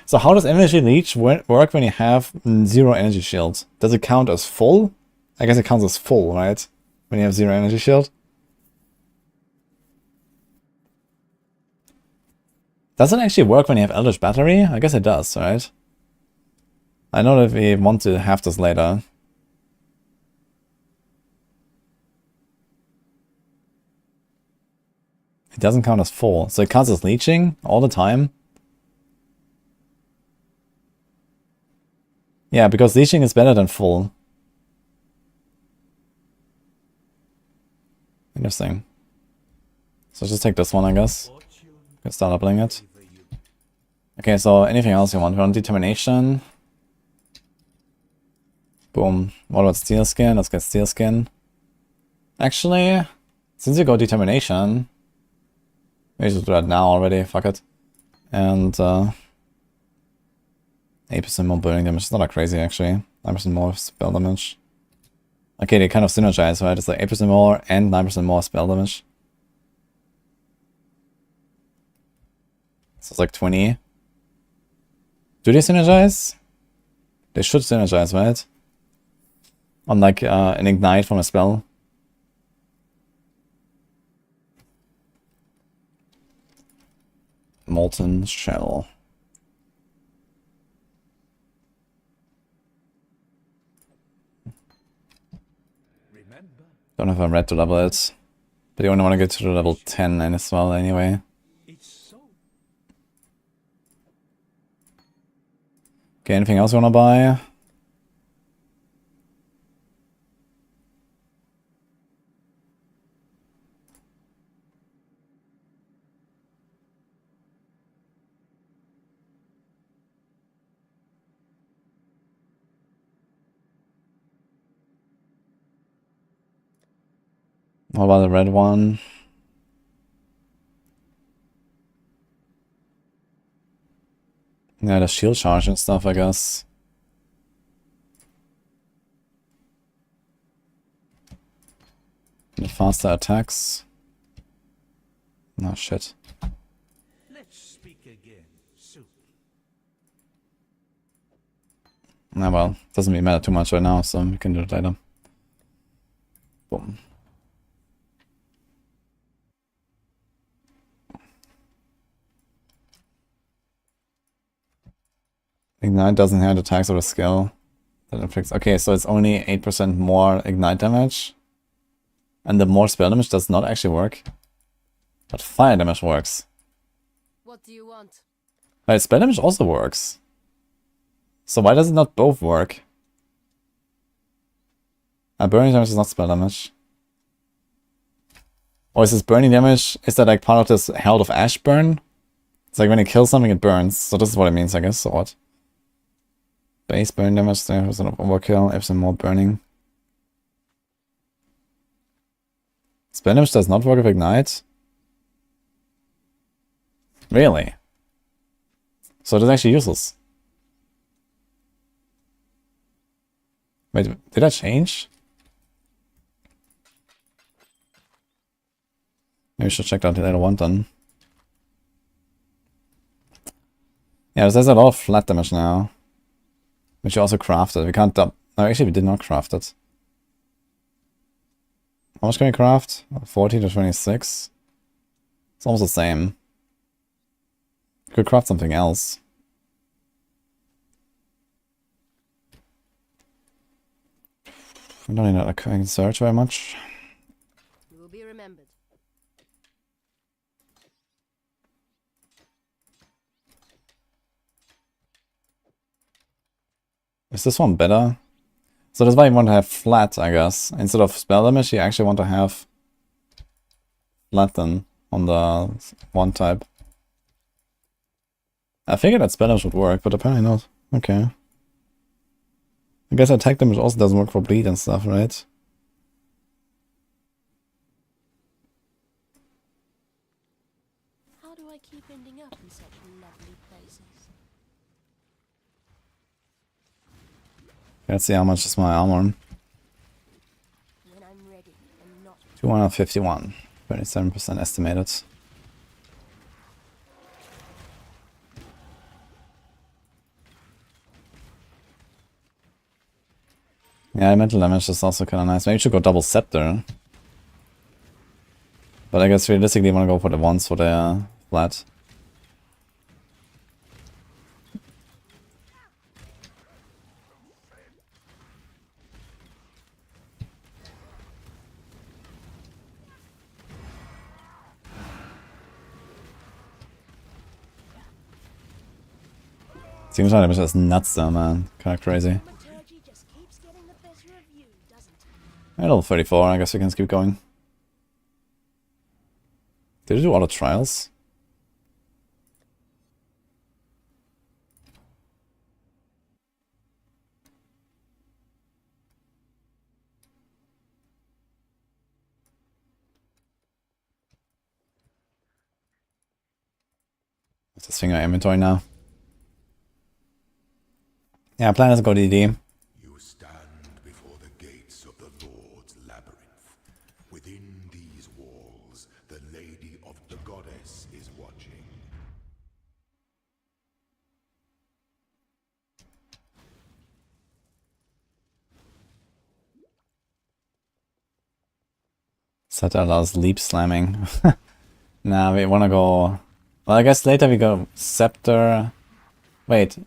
So how does energy leech work when you have 0 energy shield? Does it count as full? I guess it counts as full, right? When you have 0 energy shield. Does it actually work when you have Eldritch Battery? I guess it does, right? I know that we want to have this later. It doesn't count as full, so it counts as leeching all the time. Yeah, because leeching is better than full. Interesting. So just take this one, I guess. Can start uploading it. Okay, so anything else you want? We want determination. Boom. What about steel skin? Let's get steel skin. Actually, since you go determination, maybe just do that now already. Fuck it. And 8% more burning damage. It's not that crazy actually. 9% more spell damage. Okay, they kind of synergize, right? It's like 8% more and 9% more spell damage. So it's like 20. Do they synergize? They should synergize, right? On like an ignite from a spell. Molten shell. Don't know if I'm ready to level it. But you only want to get to the level 10 and as well anyway. Okay, anything else you want to buy? What about the red one? Yeah, the shield charge and stuff, I guess. The faster attacks. No shit. Let's speak again soon. Nah, well, doesn't really matter too much right now, so we can do it later. Boom. Ignite doesn't have attacks or a skill that inflicts. Okay, so it's only 8% more ignite damage. And the more spell damage does not actually work. But fire damage works. What do you want? Right, spell damage also works. So why does it not both work? Burning damage is not spell damage. Or is this burning damage? Is that like part of this Herald of Ash burn? It's like when you kill something it burns. So this is what it means, I guess. So what? Base burn damage, 10% of overkill, 8% more burning. Spell damage does not work with Ignite? Really? So it is actually useless. Wait, did that change? Maybe we should check out the later one then. Yeah, there's a lot of flat damage now. Which you also crafted. We can't no, actually we did not craft it. How much can we craft? 40 to 26. It's almost the same. Could craft something else. We don't need to search very much. You will be remembered. Is this one better? So that's why you want to have flat, I guess. Instead of spell damage, you actually want to have flatten on the one type. I figured that spell damage would work, but apparently not. Okay. I guess attack damage also doesn't work for bleed and stuff, right? How do I keep ending up in such lovely places? Let's see how much is my armor. When I'm ready and not 251. 27% estimated. Yeah, mental damage is also kind of nice. Maybe you should go double scepter. But I guess realistically, I want to go for the ones for the flat. Seems like damage is nuts though, man. Kind of crazy. Level 34, I guess we can keep going. Did you do auto trials? Let's just finger inventory now. Yeah, plan is to go DD. You stand before the gates of the Lord's labyrinth. Within these walls, the Lady of the Goddess is watching. Set allows leap slamming. Nah, we wanna go... Well, I guess later we go Scepter... Wait.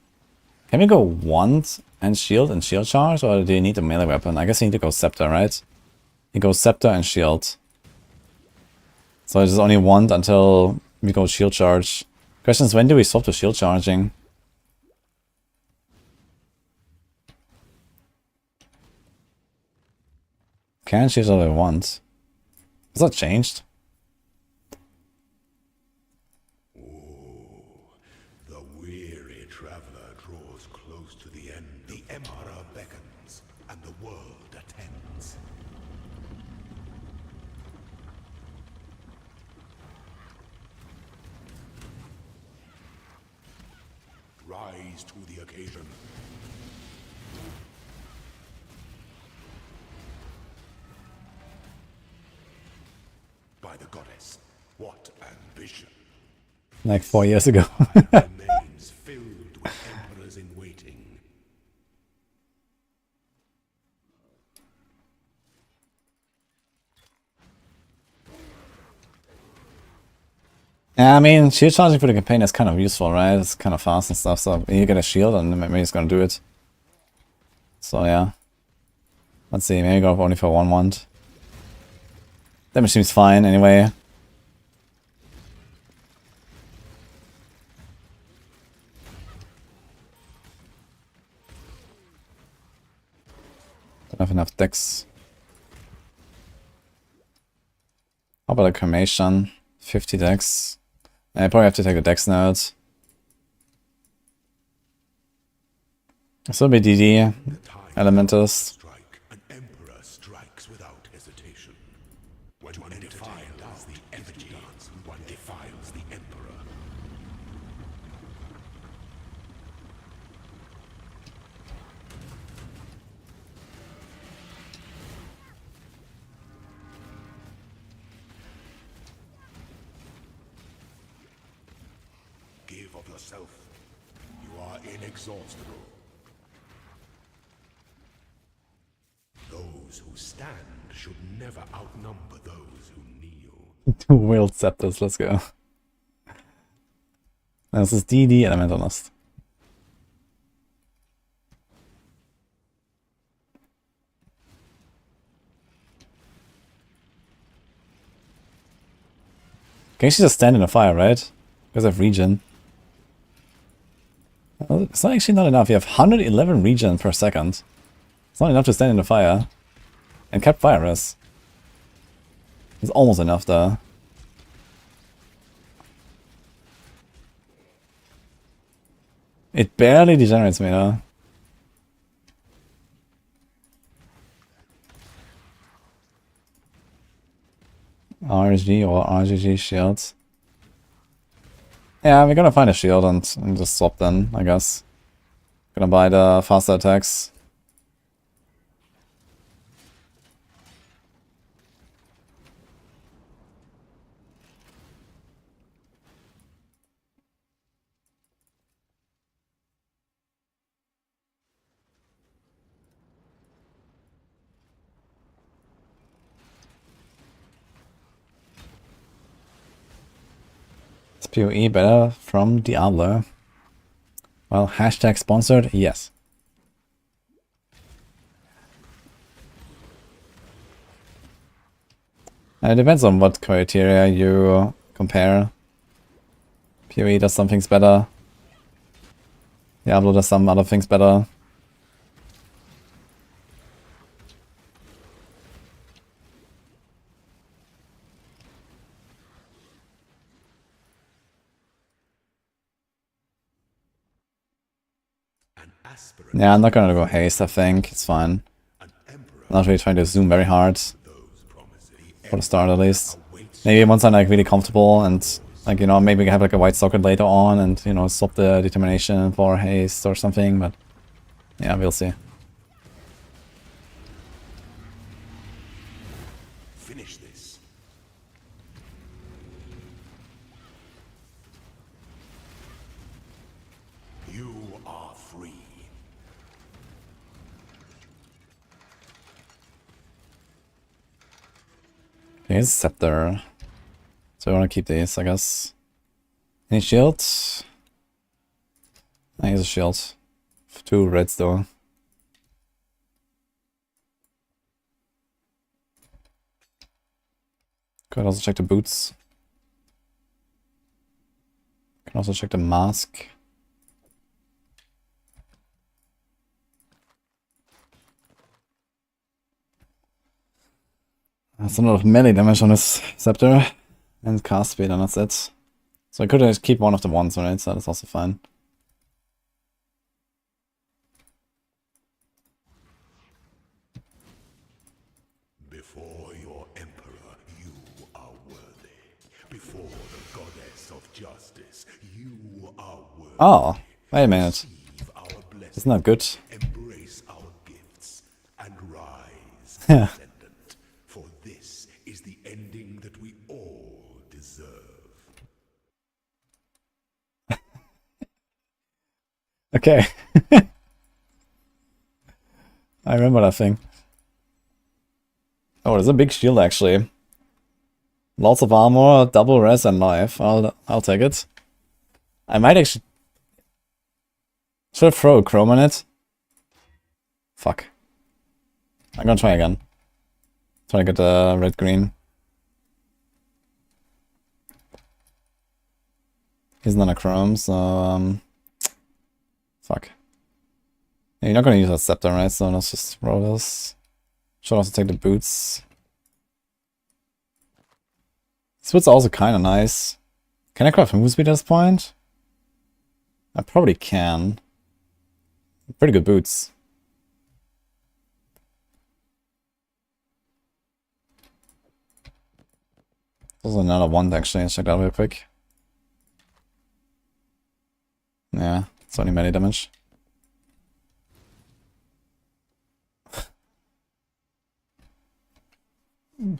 Can we go Wand and Shield Charge? Or do you need a melee weapon? I guess you need to go Scepter, right? You go Scepter and Shield. So it's only Wand until we go Shield Charge. Question is, when do we swap to Shield Charging? Can Shield all I want? Has that changed? The weary traveler draws close to the end. The Emperor beckons, and the world attends. Rise to the occasion. By the goddess, what ambition! Like 4 years ago. Remains filled with emperors in waiting. Yeah, I mean, shield charging for the campaign is kind of useful, right? It's kind of fast and stuff, so you get a shield and maybe it's gonna do it. So yeah. Let's see, maybe go only for one wand. Damage seems fine anyway. Don't have enough dex. How about a cremation? 50 dex. I probably have to take a dex note. This will be DD. Elementals. An emperor strikes without hesitation. When one defiles the effigy, one defiles the emperor. Give of yourself. You are inexhaustible. Those who stand should never outnumber those who kneel. 2 wheeled scepters, let's go. This is DD Elementalist. Can you just stand in the fire, right? Because of regen. Well, it's not actually not enough. You have 111 regen per second. It's not enough to stand in the fire. And kept fire is. It's almost enough though. It barely degenerates me though. RG or RGG shields. Yeah, we're gonna find a shield and just swap then, I guess. Gonna buy the faster attacks. Is PoE better from Diablo? Well, hashtag sponsored, yes. It depends on what criteria you compare. PoE does some things better. Diablo does some other things better. Yeah, I'm not gonna go haste, I think. It's fine. I'm not really trying to zoom very hard. For the start, at least. Maybe once I'm like really comfortable and like, you know, maybe have like a white socket later on and, you know, swap the determination for haste or something, but yeah, we'll see. Finish this. You are free. Okay, it's Scepter. So I want to keep these, I guess. Any shields? I use a shield. 2 reds though. Could also check the boots. Can also check the mask. That's a lot of melee damage on this Scepter. And cast speed, and that's it. So I could just keep one of the ones, right? So that's also fine. Before your emperor, you are worthy. Before the goddess of justice, you are worthy. Oh, wait a minute. Isn't that good? Embrace our gifts and rise, Yeah. descendant, for this is the ending that we all deserve. Okay. I remember that thing. Oh, there's a big shield actually. Lots of armor, double res and life. I'll take it. I might actually... Should I throw a chrome on it? Fuck. I'm gonna try again. Try to get the red-green. He's not a chrome, so fuck. Yeah, you're not gonna use that scepter, right? So let's just roll this. Should also take the boots. These boots are also kinda nice. Can I craft move speed at this point? I probably can. Pretty good boots. There's another one actually, let's check that out real quick. Yeah, it's only melee damage.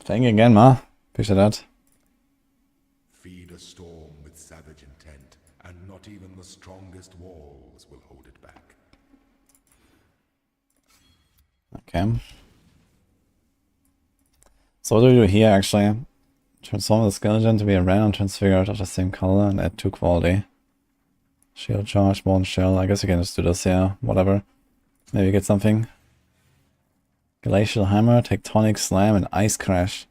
Thank you again, Ma. Appreciate that. Feed a storm with savage intent, and not even the strongest walls will hold it back. Okay. So what do we do here actually? Transform the skeleton to be a random transfigured of the same color and add 2 quality. Shield charge, one shell. I guess you can just do this here. Whatever. Maybe get something. Glacial Hammer, Tectonic Slam, and Ice Crash.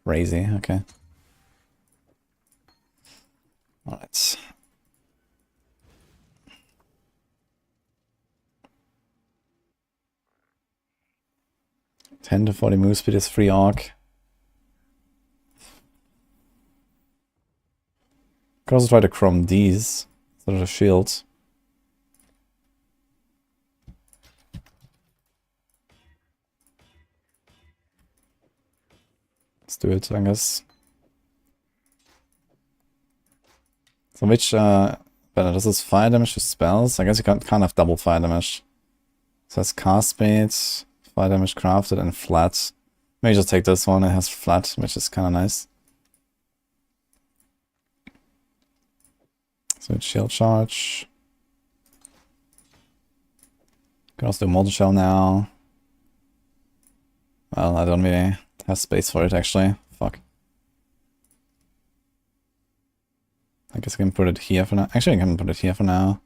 Crazy, okay. Alright. $10 to $40 move speed is free arc. Could also try to chrome these instead of the shield. Let's do it, I guess. So which, better, this is fire damage to spells? I guess you can't have double fire damage. So it's cast speed, fire damage crafted, and flat. Maybe just take this one, it has flat, which is kind of nice. So it's shield charge. Can also do Molten Shell now. Well, I don't really have space for it actually. Fuck. I guess I can put it here for now. Actually, I can put it here for now.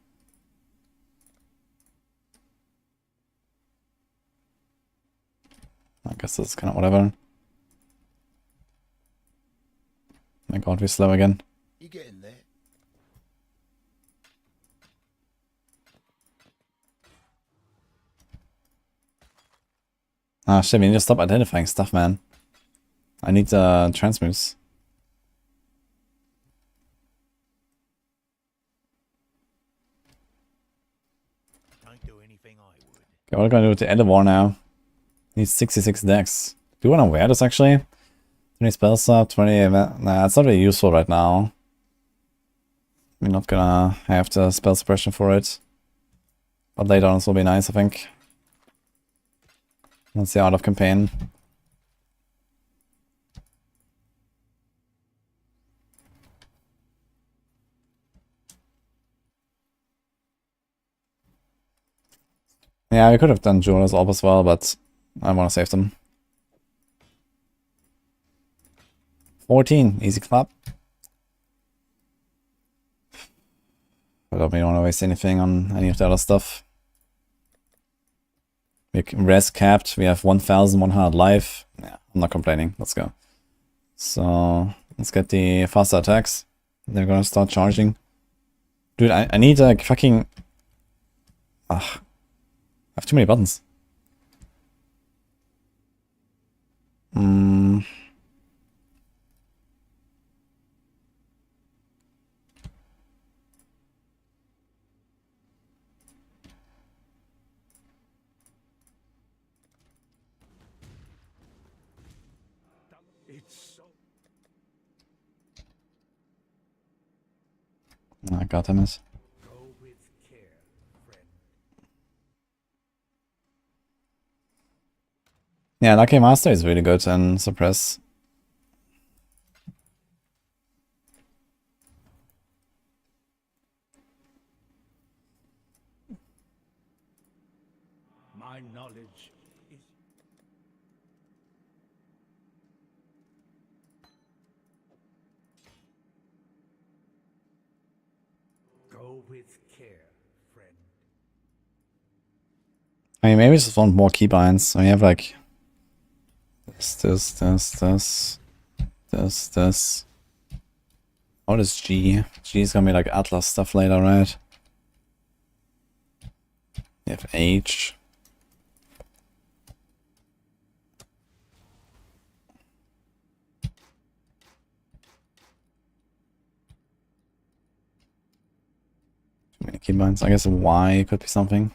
I guess that's kind of whatever. My god, we're slow again. You getting there? Ah shit, we need to stop identifying stuff, man. I need transmutes. Don't do anything I would. Okay, what are we gonna do with the End of War now? Needs 66 decks. Do you wanna wear this actually? 20 spell slot, 20 nah, it's not really useful right now. We're not gonna have the spell suppression for it. But later on this will be nice, I think. Once the out of campaign. Yeah, we could have done Jewelers Orb as well, but I want to save them. 14, easy clap. I don't really want to waste anything on any of the other stuff. We're res capped, we have 1100 life. Yeah, I'm not complaining, let's go. So, let's get the faster attacks. They're gonna start charging. Dude, I need a fucking... Ugh. I have too many buttons. It's so. Oh, God damn it. Go with care, friend. Yeah, Lucky Master is really good and suppress. My knowledge is. Go with care, friend. I mean, maybe just want more keybinds. So you have like this. What is G? G is gonna be like Atlas stuff later, right? You have H. Too many keybinds. I guess Y could be something.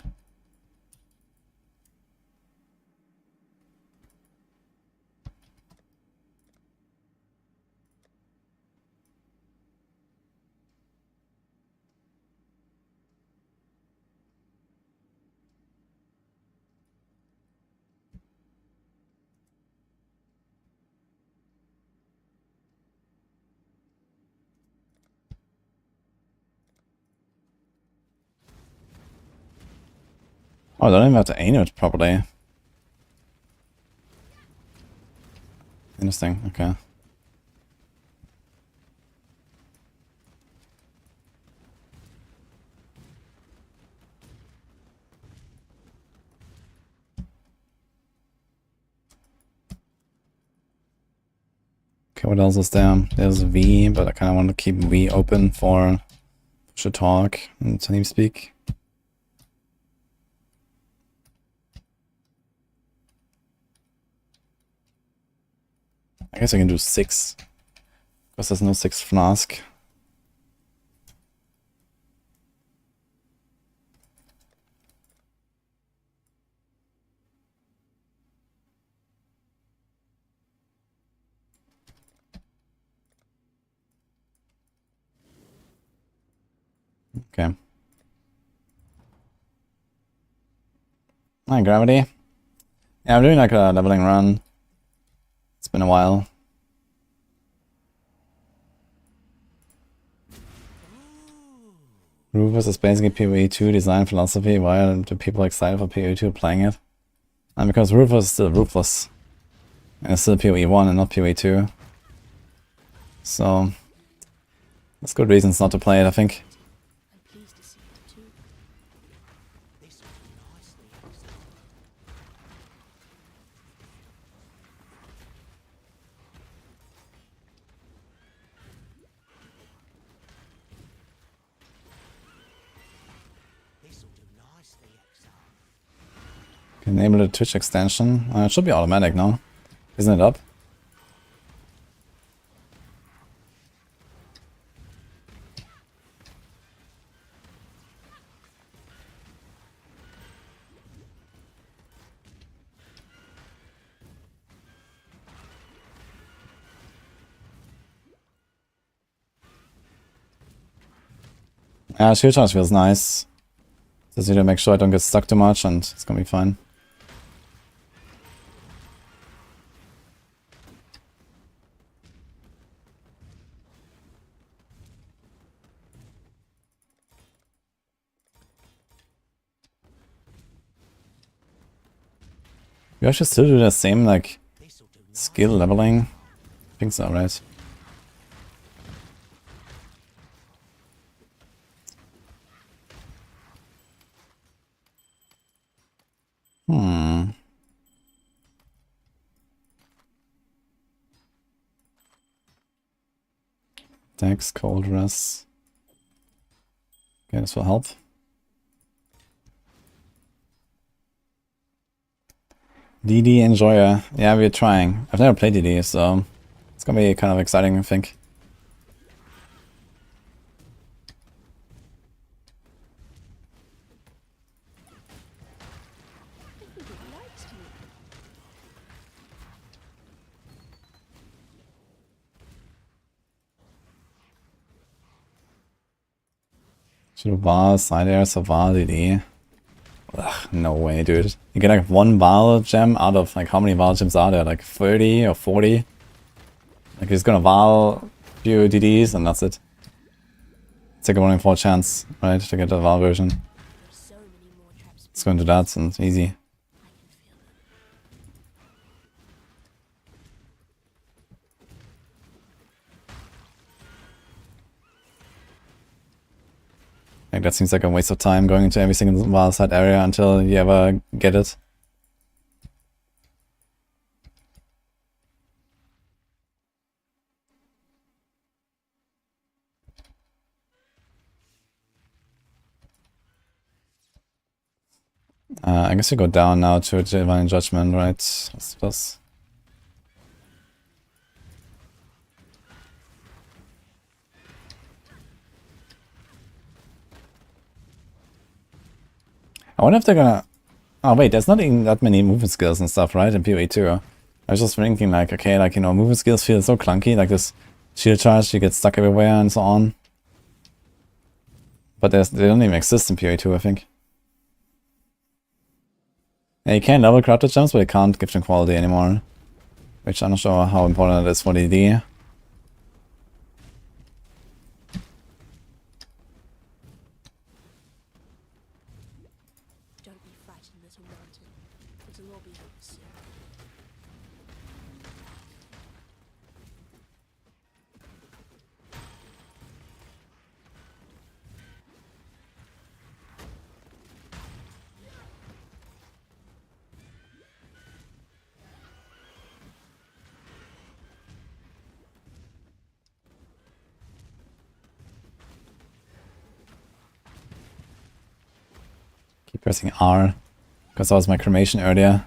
Oh, I don't even have to aim it properly. Interesting, okay. Okay, what else is there? There's V, but I kind of want to keep V open for push to talk and TeamSpeak. I guess I can do 6, because there's no 6 flask. Okay. Hi, Gravity. Yeah, I'm doing like a leveling run. It's been a while. Rufus is basically PoE 2 design philosophy. Why are the people excited for PoE 2 playing it? And because Rufus is still ruthless. And it's still PoE 1 and not PoE 2. So, that's good reasons not to play it, I think. Enable the Twitch extension. It should be automatic now. Isn't it up? Yeah, shield charge feels nice. Just need to make sure I don't get stuck too much and it's gonna be fine. We actually still do the same, like, skill leveling? I think so, right? Dex, cold rest. Okay, this will help. DD Enjoyer. Yeah, we're trying. I've never played DD, so it's gonna be kind of exciting, I think. Should have VAR, side air, so VAR, DD. Ugh, no way, dude. You get like one VAR gem out of like how many VAR gems are there? Like 30 or 40? Like he's gonna VAR few DDs and that's it. It's like a 1 in 4 chance, right, to get the VAR version. Let's go into that and easy. Like that seems like a waste of time going into every single VAR side area until you ever get it. I guess we go down now to Divine Judgment, right? I suppose. I wonder if they're gonna... Oh wait, there's not even that many movement skills and stuff, right, in PoE 2. I was just thinking like, okay, like, you know, movement skills feel so clunky, like this shield charge, you get stuck everywhere and so on. But they don't even exist in PoE 2, I think. Yeah, you can level crafted gems, but you can't give them quality anymore. Which I'm not sure how important it is for DD. Don't be frightened, little mountain. It'll all be over soon. Keep pressing R, because that was my cremation earlier.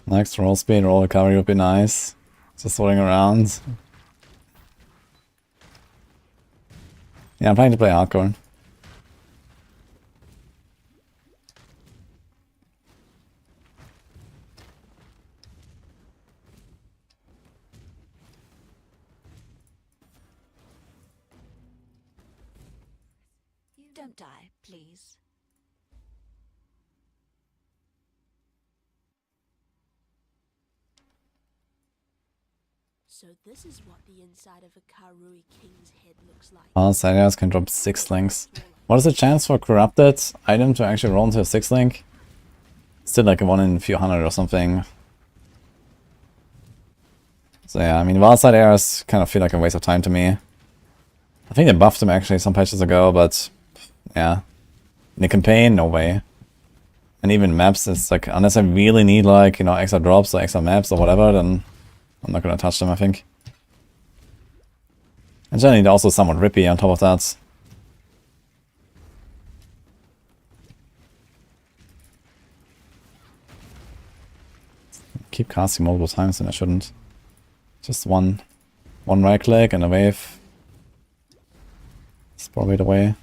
Next, roll speed, roll recovery would be nice. Just rolling around. Yeah, I'm planning to play hardcore. Don't die, please. So this is what the inside of a Karui king's head looks like. Sagas can drop 6 links. What is the chance for corrupted item to actually roll into a 6 link? Still like a 1 in a few hundred or something. So yeah, I mean, Wildside Airs kind of feel like a waste of time to me. I think they buffed them actually some patches ago, but yeah. In the campaign, no way. And even maps, it's like, unless I really need like, you know, extra drops or extra maps or whatever, then I'm not gonna touch them, I think. And generally they're also somewhat rippy on top of that. Keep casting multiple times and I shouldn't. Just one right click and a wave. It's probably the way.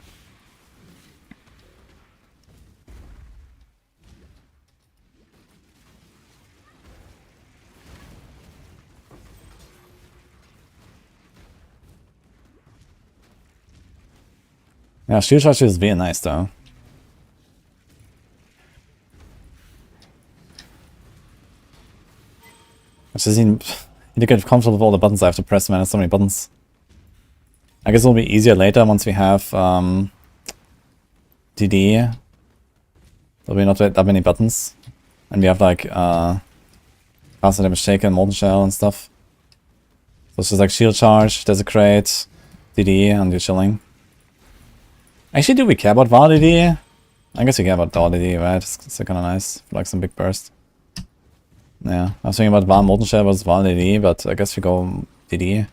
Yeah, shield charge is very nice though. I just need to get comfortable with all the buttons I have to press, man. There's so many buttons. I guess it'll be easier later once we have DD. There'll be not that many buttons. And we have like faster damage taken, molten shell and stuff. So it's just like shield charge, desecrate, DD, and you're chilling. Actually, do we care about Val DD? I guess we care about Val DD, right? It's kind of nice for like some big burst. Yeah, I was thinking about Val Molten Shell versus Val DD, but I guess we go DD.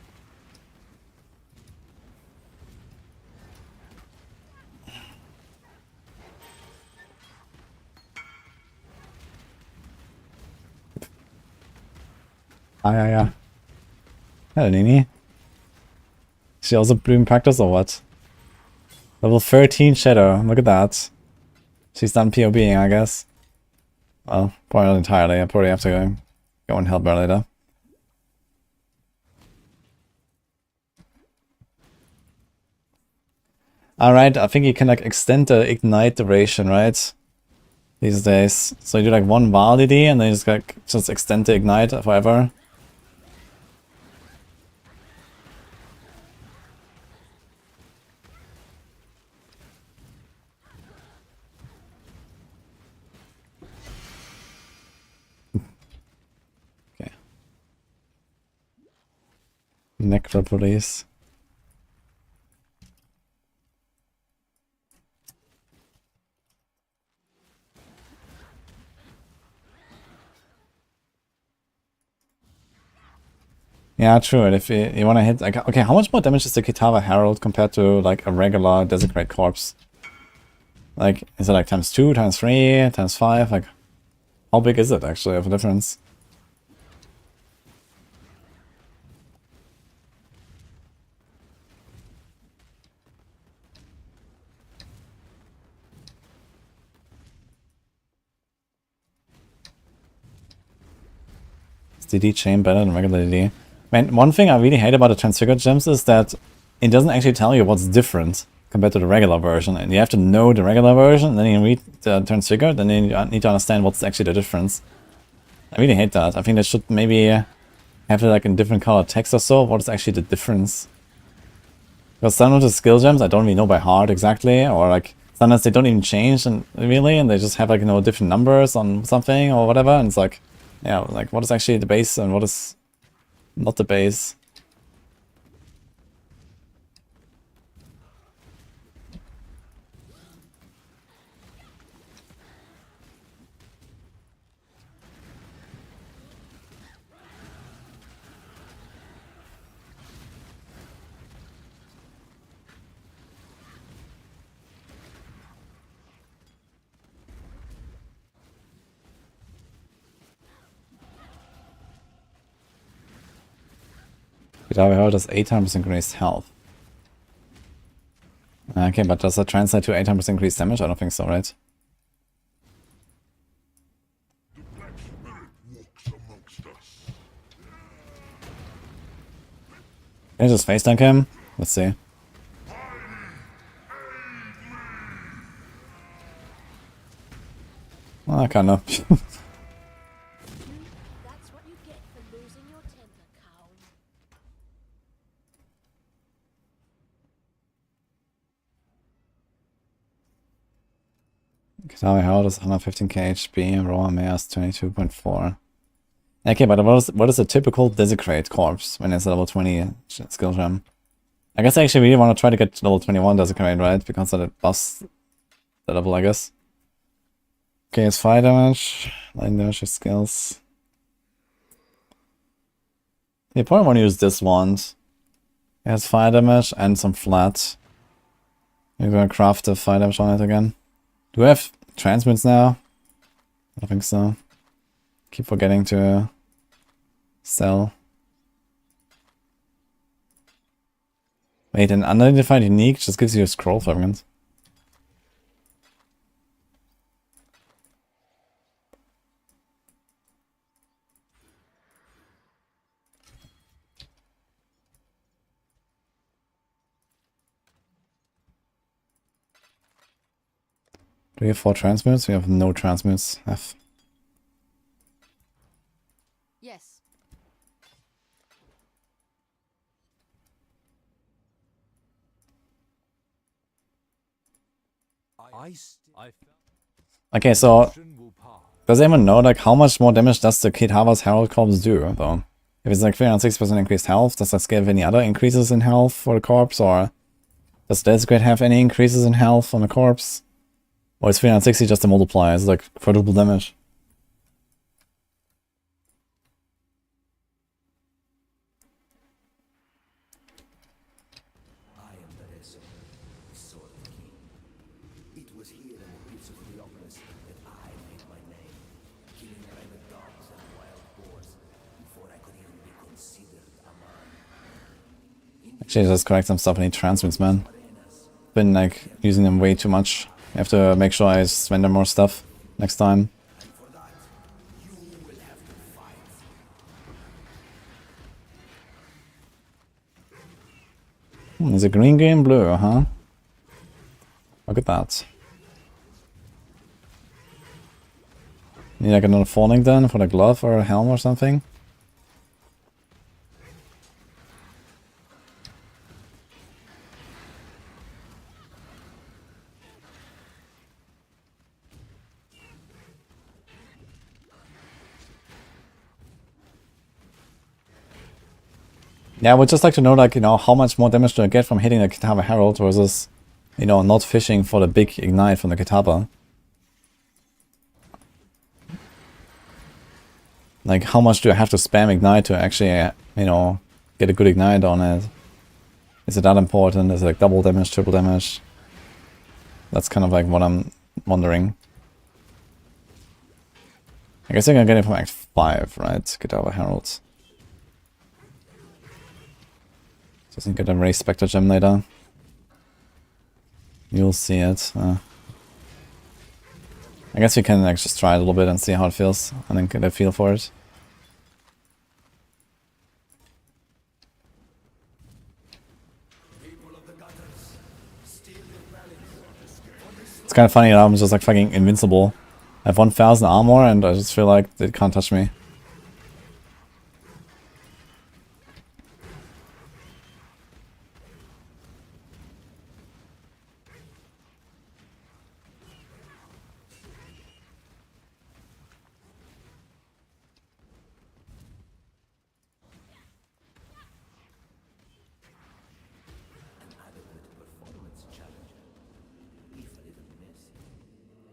Yeah. Hello, Nini. She also bloom practice or what? Level 13 Shadow, look at that. She's done POBing, I guess. Well, probably not entirely. I probably have to go and help her later. Alright, I think you can like extend the ignite duration, right? These days. So you do like one Val DD and then you just extend the ignite forever. Necropolis. Yeah, true. And if you want to hit, like, okay, how much more damage is the Kitava Herald compared to like a regular Desecrate Corpse? Like, is it like ×2, ×3, ×5? Like, how big is it actually of a difference? DD chain better than regular DD. Man, one thing I really hate about the Transfigured Gems is that it doesn't actually tell you what's different compared to the regular version. And you have to know the regular version, and then you read the Transfigured, and then you need to understand what's actually the difference. I really hate that. I think they should maybe have it like in different color text or so. What is actually the difference? Because some of the skill gems I don't really know by heart exactly, or like sometimes they don't even change and really, and they just have like, you know, different numbers on something or whatever, and it's like, yeah, like what is actually the base and what is not the base? Kitava Herald has 800% increased health. Okay, but does that translate to 800% increased damage? I don't think so, right? Can I just face tank him? Let's see. Kind of. That's what you get for losing your temper, cow. Katana Herald is 115k HP, raw mass 22.4. Okay, but what is a typical Desecrate corpse when it's a level 20 skill gem? I guess I actually really want to try to get to level 21 Desecrate, right? Because that it buffs the level, I guess. Okay, it's fire damage, light damage, skills. You probably want to use this wand. It has fire damage and some flat. You're gonna craft the fire damage on it again. Do we have transmutes now? I don't think so. Keep forgetting to sell. Wait, an unidentified unique just gives you a scroll fragment. Do we have 4 transmutes? We have no transmutes. F. Yes. Okay, so does anyone know like how much more damage does the Kitava's Herald Corpse do though? If it's like 360% increased health, does that scale any other increases in health for the corpse, or does Desecrate have any increases in health on the corpse? Or is 360 just a multiplier? It's like quadruple damage. Actually, just collect some stuff and need transmutes, man. Been like using them way too much. I have to make sure I spend more stuff next time. Is it green, green, blue, huh? Look at that. Need like another falling then for the glove or a helm or something? Yeah, I would just like to know, like, you know, how much more damage do I get from hitting the Kitava Herald versus, you know, not fishing for the big ignite from the Kitava. Like, how much do I have to spam ignite to actually, you know, get a good ignite on it? Is it that important? Is it like double damage, triple damage? That's kind of like what I'm wondering. I guess I can get it from Act 5, right? Kitava Herald. Doesn't get a race Spectre gem later. You'll see it. I guess we can like just try a little bit and see how it feels, and then get a feel for it. It's kind of funny that I'm just like fucking invincible. I have 1000 armor and I just feel like it can't touch me.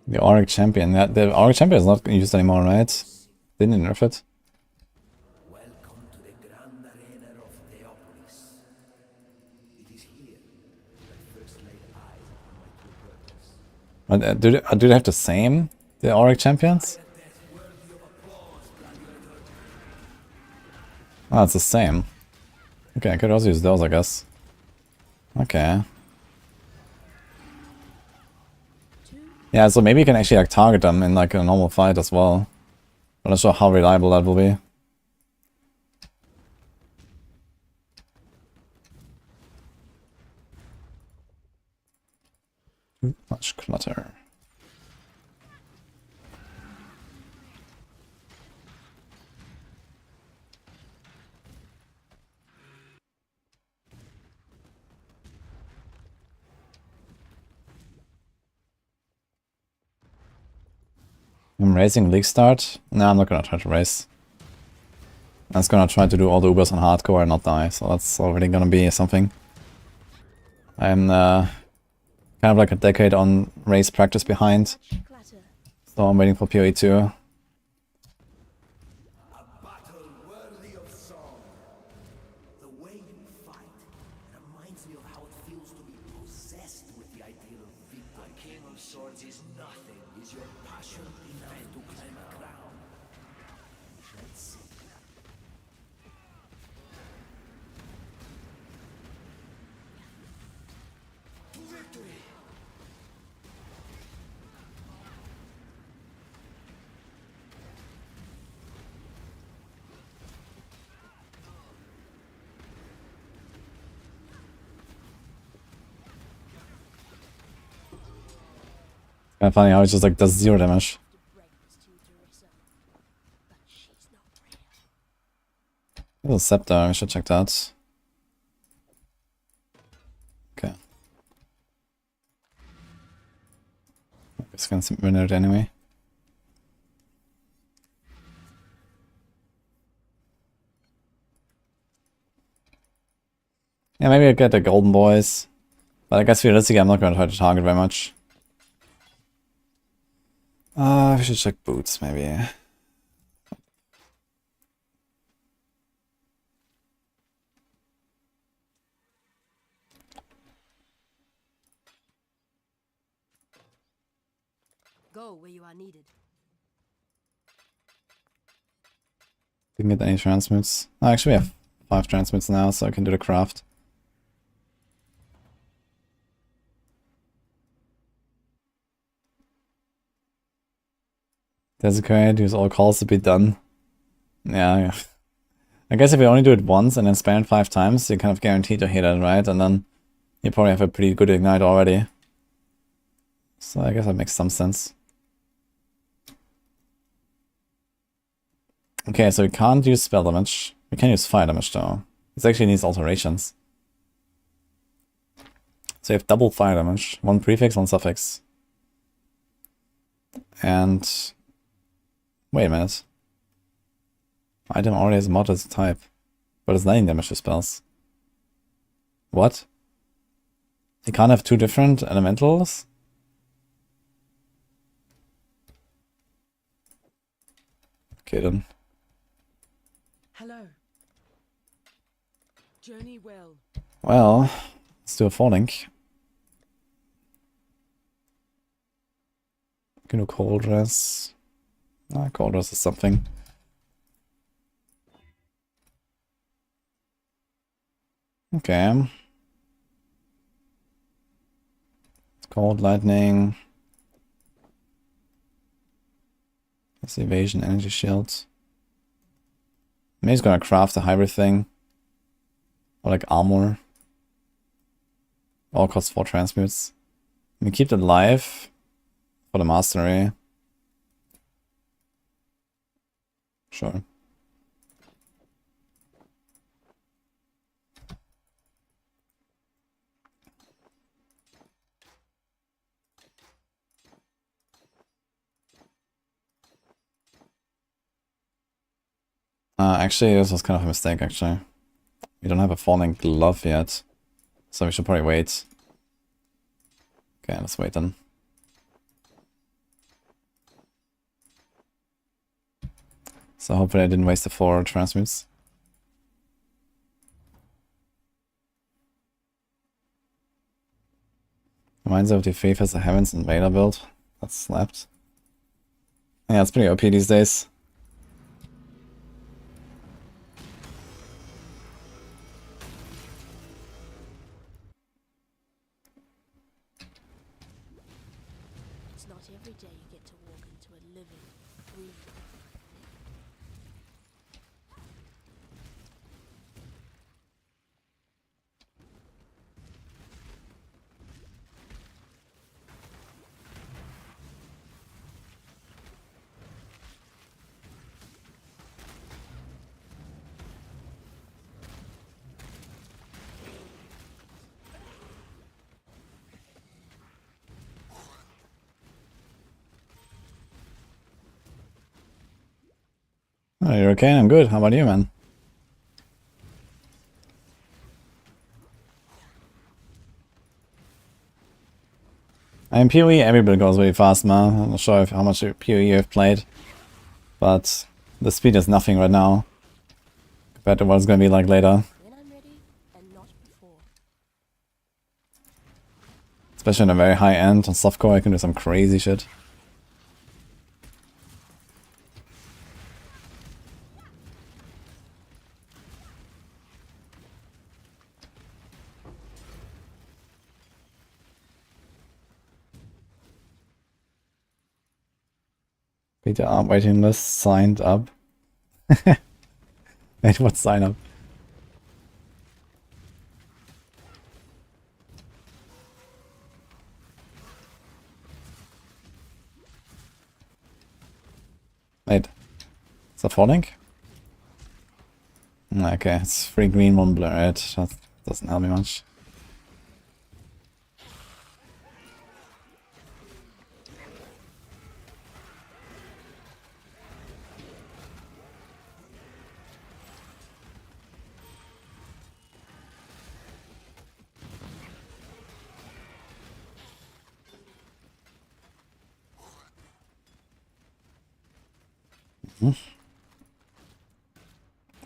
The Auric Champion. Yeah, the Auric Champion is not used anymore, right? Didn't nerf it? Welcome to the grand arena of Theopolis. It is here that first laid eyes on my true purpose. Do they have the same? The Auric Champions? Oh, it's the same. Okay, I could also use those, I guess. Okay. Yeah, so maybe you can actually like target them in like a normal fight as well. I'm not sure how reliable that will be. Too much clutter. I'm racing league start. No, I'm not gonna try to race. I'm just gonna try to do all the Ubers on hardcore and not die, so that's already gonna be something. I'm kind of like a decade on race practice behind. So I'm waiting for PoE 2. Kind of funny how it just like does 0 damage. Little scepter, I should check that. Okay. It's gonna win it anyway. Yeah, maybe I get the golden boys. But I guess realistically I'm not gonna try to target very much. We should check boots, maybe. Go where you are needed. Didn't get any transmutes. Oh, actually, we have 5 transmutes now, so I can do the craft. Desecrate, use all calls to be done. Yeah. I guess if you only do it once and then spam it 5 times, you're kind of guaranteed to hit it, right? And then you probably have a pretty good ignite already. So I guess that makes some sense. Okay, so we can't use spell damage. We can use fire damage though. This actually needs alterations. So you have double fire damage. 1 prefix, 1 suffix. And... wait a minute. Item already has mod as a type. But it's 9 damage to spells. What? You can't have 2 different elementals? Okay then. Hello. Journey well. Well, let's do a 4-link. Can do cold dress. Cold dress is something. Okay. Cold lightning. That's evasion, energy shield. Maybe he's gonna craft a hybrid thing. Or like armor. All costs 4 transmutes. We keep it alive for the mastery. Sure. Actually, this was kind of a mistake, actually. We don't have a falling glove yet. So we should probably wait. Okay, let's wait then. So hopefully I didn't waste the 4 transmutes. Reminds me of the Faith as a Heavens Invader build. That's slapped. Yeah, it's pretty OP these days. It's not every day you get to walk into a living, breathing. Oh, you're okay? I'm good. How about you, man? In PoE, everybody goes really fast, man. I'm not sure how much PoE you've played, but the speed is nothing right now compared to what it's gonna be like later. Especially in a very high end on softcore, I can do some crazy shit. Peter Arm waiting list signed up. Wait, what sign up? Wait, is that falling? Okay, it's 3 green, 1 blue, right? That doesn't help me much.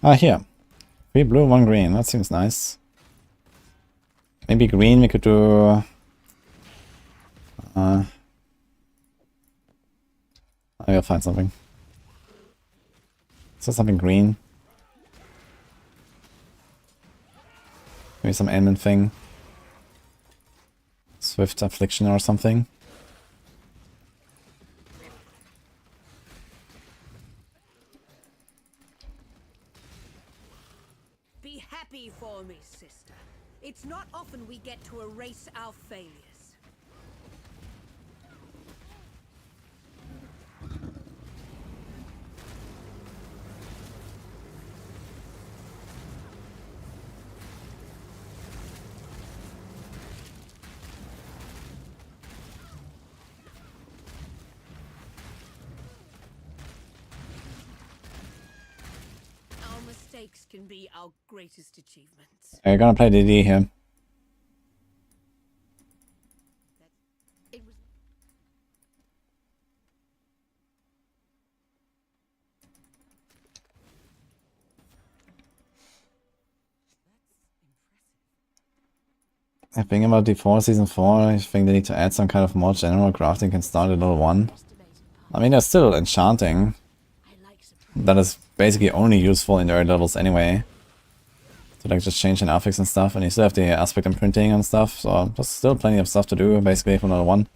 Ah, here. 3 blue, 1 green. That seems nice. Maybe green we could do... I gotta find something. Is there something green? Maybe some ailment thing. Swift affliction or something. Be happy for me, sister. It's not often we get to erase our failures. Our mistakes can be our greatest achievements. We're gonna play DD here. I think about D4 Season 4, I think they need to add some kind of more general crafting can start at level 1. I mean, there's still enchanting. That is basically only useful in the early levels anyway. To like just change an affix and stuff, and you still have the aspect and printing and stuff, so there's still plenty of stuff to do basically from level 1.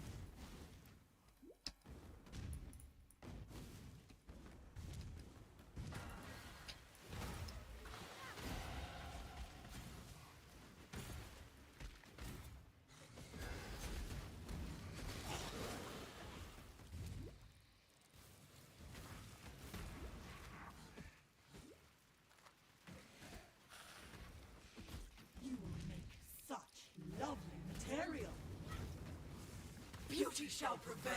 Beauty shall prevail.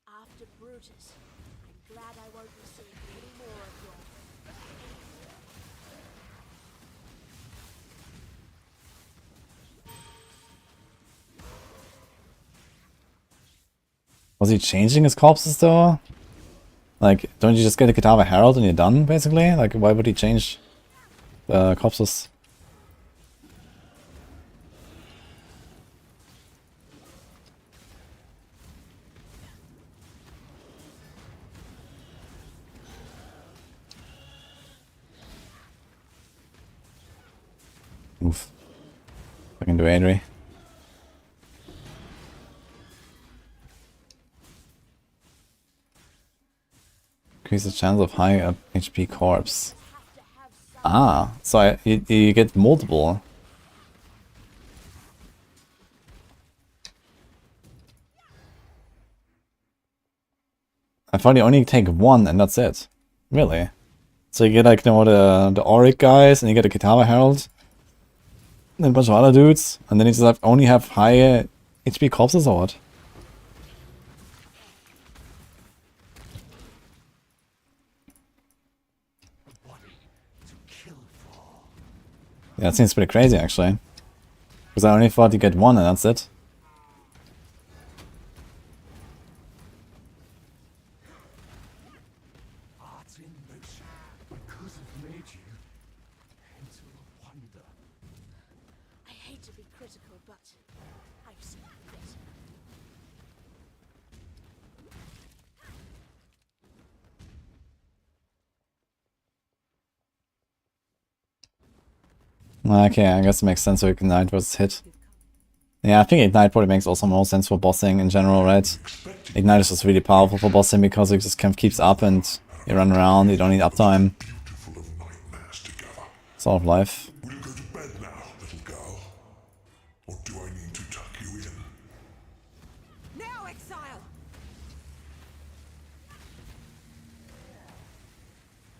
After Brutus, I'm glad I won't receive any more of your... Was he changing his corpses though? Like, don't you just get a Cadaver Herald and you're done, basically? Like, why would he change the corpses? Oof. I can do Adri. Increase the chance of high up HP corpse. Ah, so you get multiple. I thought you only take one and that's it. Really? So you get like, you know, the Auric guys, and you get the Kitava Herald, and a bunch of other dudes, and then you just only have high HP corpses or what? Yeah, it seems pretty crazy actually. Because I only thought you get one and that's it. I hate to be critical, but I've seen better. Okay, I guess it makes sense to Ignite versus hit. Yeah, I think Ignite probably makes also more sense for bossing in general, right? Ignite is just really powerful for bossing because it just kind of keeps up and you run around, you don't need uptime. Sort of life. Will you go to bed now, little girl? Or do I need to tuck you in? Now, Exile!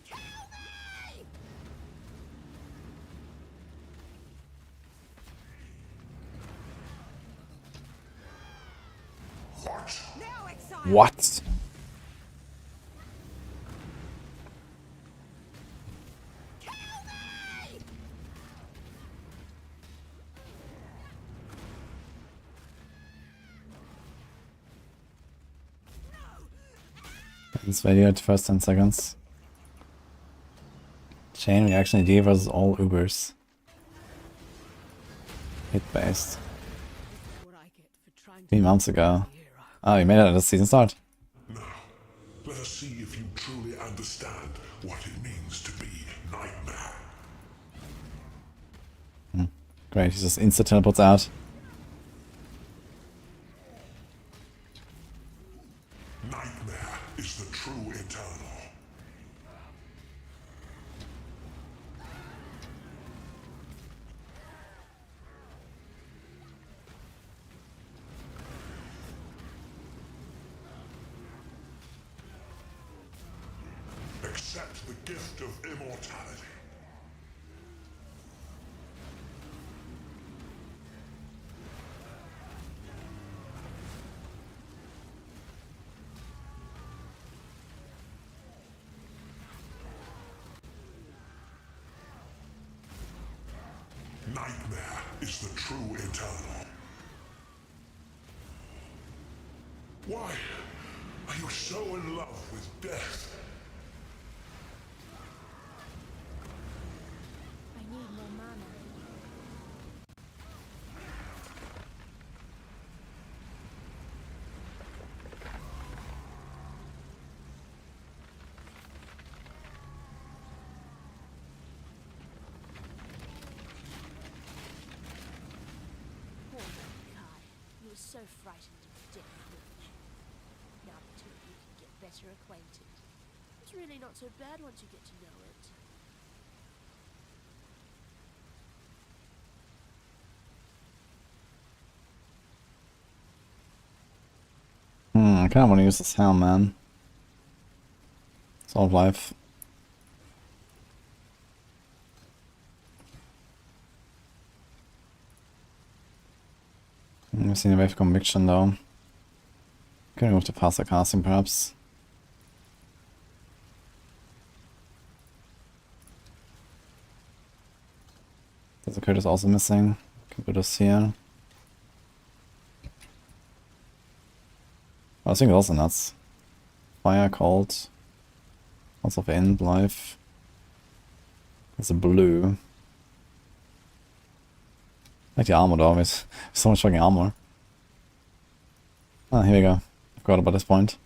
Kill me! What? Now, Exile! What? This video at first 10 seconds. Chain reaction AD versus all Ubers. Hit based. 3 months ago. Oh, you made it at the season start. Now, let us see if you truly understand what it means to be Nightmare. Great, he just insta teleports out. Nightmare is the true eternal. Accept the gift of immortality. Nightmare is the true eternal. Why are you so in love with death? I need more mana. Poor Kai. He was so frightened of death. Now the two of you can get better acquainted. It's really not so bad once you get to know it. I kinda wanna use this helm, man. Sort of life. I'm missing a wave conviction though. Can move to faster casting perhaps. The code is also missing. Can put this here. I think also nuts. Fire, cold. Lots of end life. It's a blue. Like the armor though, with so much fucking armor. Ah, here we go. I forgot about this point.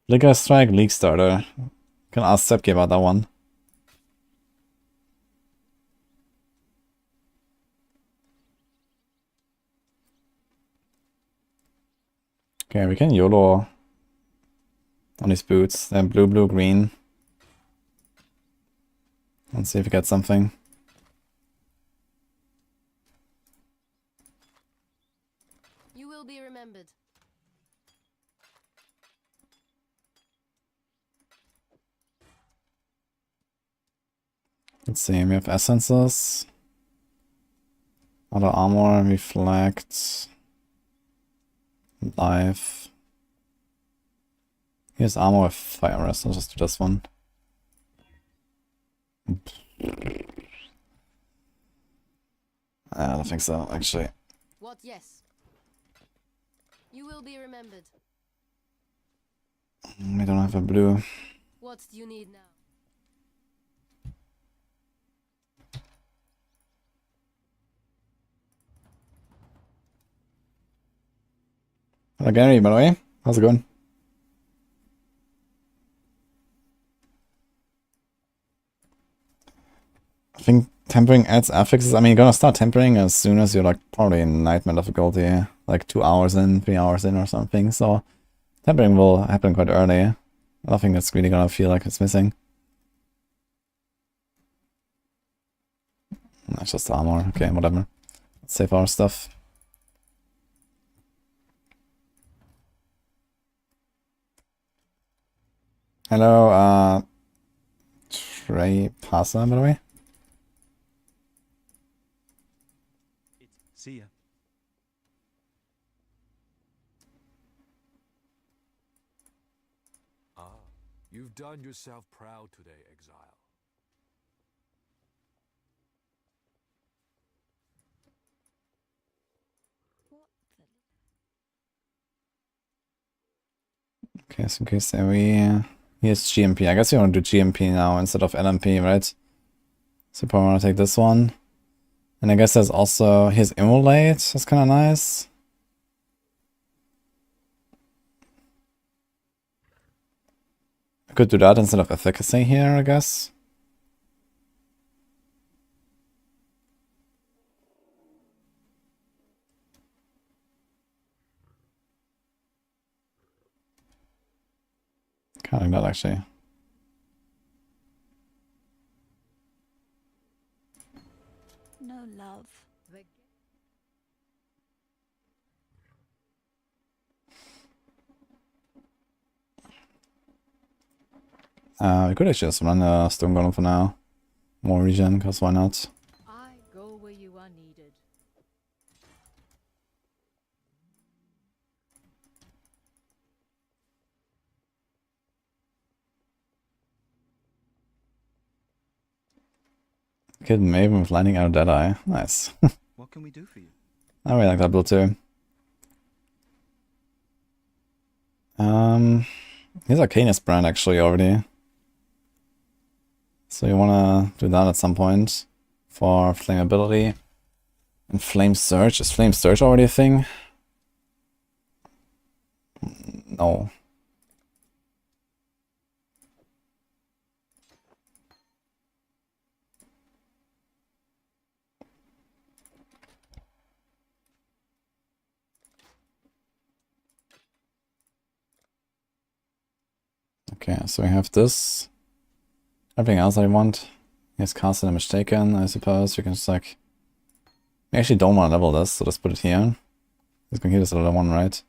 Flicker Strike, League Starter. Can ask Sepke about that one. Okay, we can YOLO on these boots. Then blue, blue, green. Let's see if we get something. Let's see, we have essences. Other armor, reflect. Life. Here's armor with fire rest, I'll just do this one. I don't think so, actually. What? Yes. You will be remembered. We don't have a blue. What do you need now? Hello Gary, by the way. How's it going? I think tempering adds affixes. I mean, you're gonna start tempering as soon as you're like probably in nightmare difficulty, like 2 hours in, 3 hours in or something. So tempering will happen quite early. I don't think that's really gonna feel like it's missing. That's just armor. Okay, whatever. Let's save our stuff. Hello, Trey Pasa, by the way. See ya. Ah, you've done yourself proud today, Exile. Okay, so in case here's GMP. I guess you want to do GMP now instead of LMP, right? So probably want to take this one. And I guess there's also his Immolate. That's kind of nice. I could do that instead of efficacy here, I guess. Kind of like that, actually. No love. We could actually just run a Stone Golem for now. More regen, because why not? I go where you are needed. Kid Maven with Lightning Out of Deadeye. Nice. What can we do for you? I really like that build too. Here's Arcanist brand actually already. So you wanna do that at some point for flammability. And Flame Surge. Is Flame Surge already a thing? No. Okay, so we have this. Everything else I want. Here's Castle Damage Taken, I suppose. You can just like... We actually don't want to level this, so let's put it here. Let's go here, this other one, right?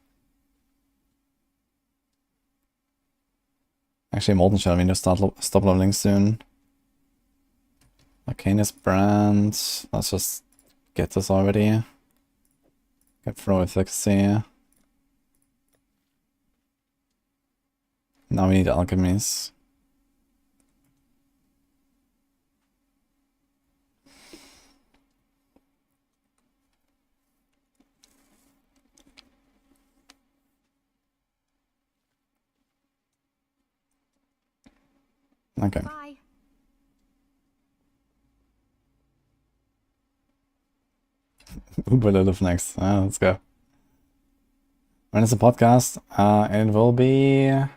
Actually, Molten Shell, we need to stop leveling soon. Arcanist Brand. Let's just get this already. Get Throw Efficacy. Now we need alchemies. Okay. Bye. Who will live next? Let's go. When is the podcast? It will be... I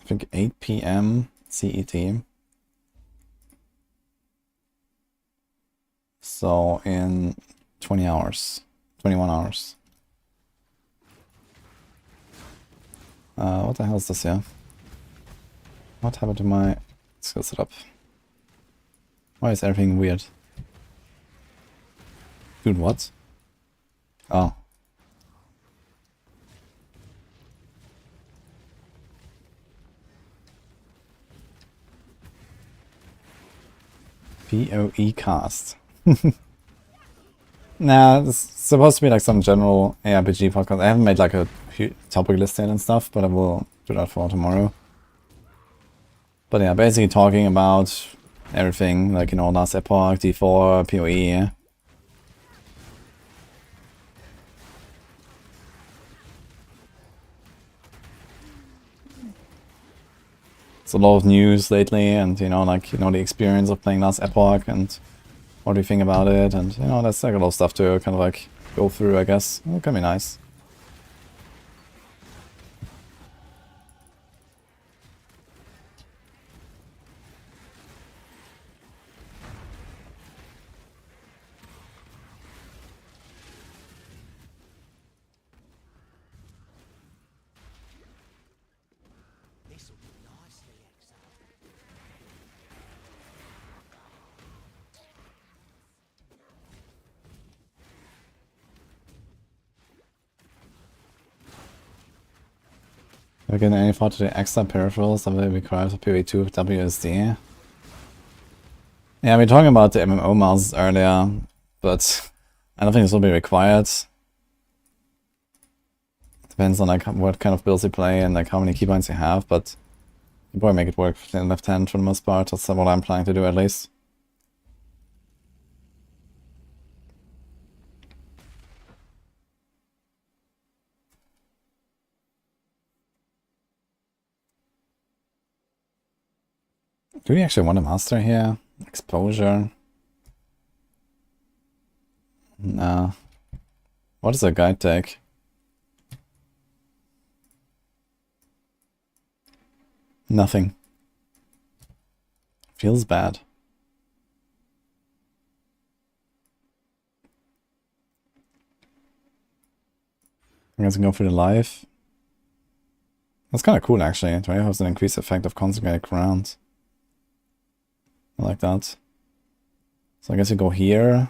think 8 PM CET. So in 20 hours. 21 hours. What the hell is this here? What happened to my skill setup? Why is everything weird? Dude, what? Oh. PoE cast. Nah, it's supposed to be like some general ARPG podcast. I haven't made like a topic list yet and stuff, but I will do that for tomorrow. But yeah, basically talking about everything, like, you know, last Epoch, D4, PoE. It's a lot of news lately, and, you know, like, you know, the experience of playing last Epoch, and what do you think about it, and, you know, that's like a lot of stuff to kind of like go through, I guess. It can be nice. Have you given any thought to the extra peripherals that will require for PoE2 with WSD? Yeah, we were talking about the MMO mouse earlier, but I don't think this will be required. Depends on like what kind of builds you play and like how many keybinds you have, but you probably make it work in left hand for the most part. That's what I'm planning to do at least. Do we actually want a master here? Exposure? Nah. What is a guide tag? Nothing. Feels bad. I guess I can go for the life. That's kind of cool actually. It has an increased effect of consecrated ground. I like that. So I guess you go here.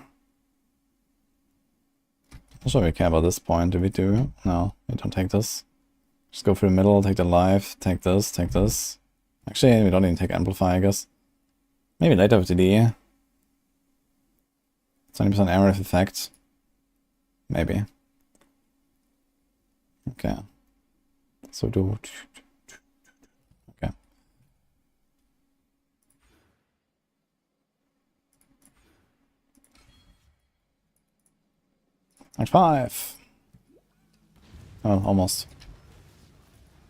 Not sure if we care about this point. Do we do? No, we don't take this. Just go for the middle, take the life, take this, take this. Actually, we don't even take Amplify, I guess. Maybe later with DD. 20% error effect. Maybe. Okay. So do... Okay. Act 5. Oh, almost.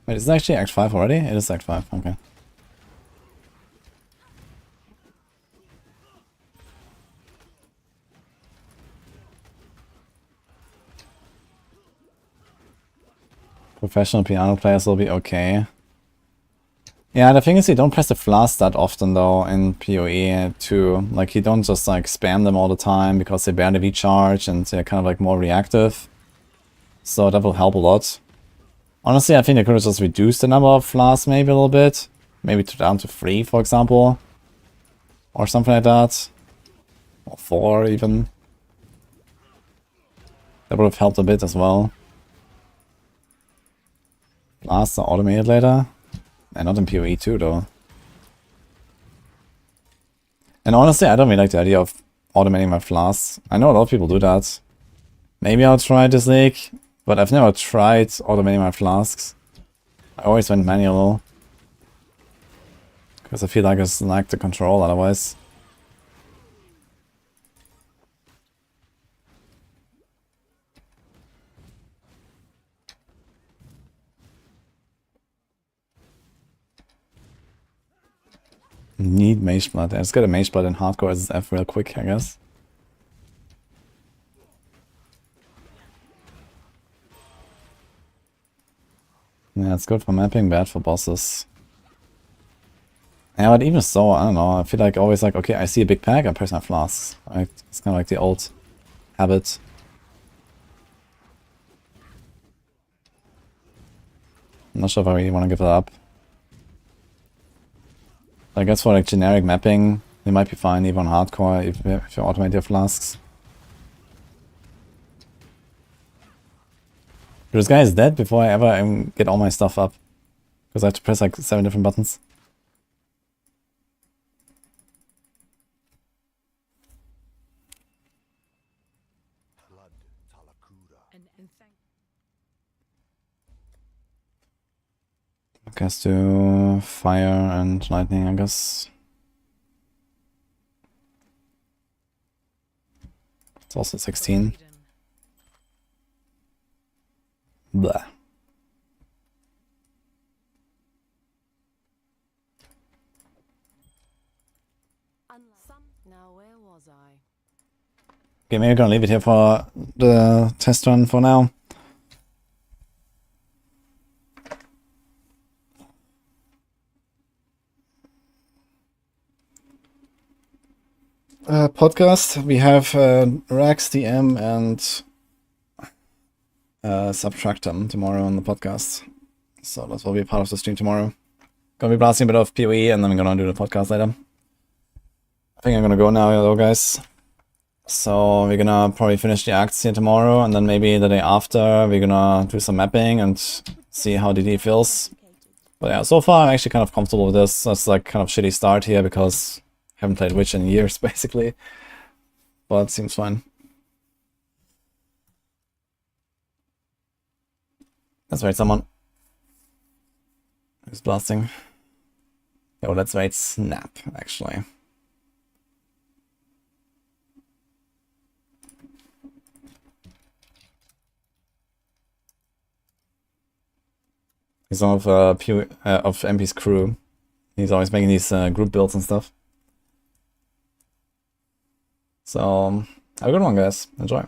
Wait, is it actually Act 5 already? It is Act 5, okay. Professional piano players will be okay. Yeah, the thing is you don't press the flask that often though in PoE too. Like you don't just like spam them all the time because they barely recharge and they're kind of like more reactive. So that will help a lot. Honestly, I think I could have just reduced the number of flasks maybe a little bit. Maybe down to 3, for example. Or something like that. Or 4 even. That would have helped a bit as well. Flasks are automated later. And not in PoE too though. And honestly, I don't really like the idea of automating my flasks. I know a lot of people do that. Maybe I'll try this league. But I've never tried automating my flasks. I always went manual. Because I feel like I just lack the control otherwise. Need Mage Blood. Let's get a Mage Blood in hardcore as F real quick, I guess. Yeah, it's good for mapping, bad for bosses. Yeah, but even so, I don't know, I feel like always like, okay, I see a big pack, I press my flasks. Right? It's kind of like the old habit. I'm not sure if I really want to give it up. I guess for like generic mapping, they might be fine even on hardcore if you automate your flasks. This guy is dead before I ever get all my stuff up. Because I have to press like 7 different buttons. Guess to fire and lightning, I guess. It's also 16. Blah. Now where was I? Okay, maybe I'm gonna leave it here for the test run for now. Podcast, we have Rax, DM, and Subtractum tomorrow on the podcast. So that will be part of the stream tomorrow. Gonna be blasting a bit of PoE and then I'm gonna do the podcast later. I think I'm gonna go now though, guys. So we're gonna probably finish the acts here tomorrow, and then maybe the day after we're gonna do some mapping and see how DD feels. But yeah, so far I'm actually kind of comfortable with this. That's like kind of shitty start here because I haven't played Witch in years basically. But it seems fine. Let's wait someone. Who's blasting? Oh, let's wait Snap, actually. He's one of MP's crew. He's always making these group builds and stuff. So, have a good one, guys. Enjoy.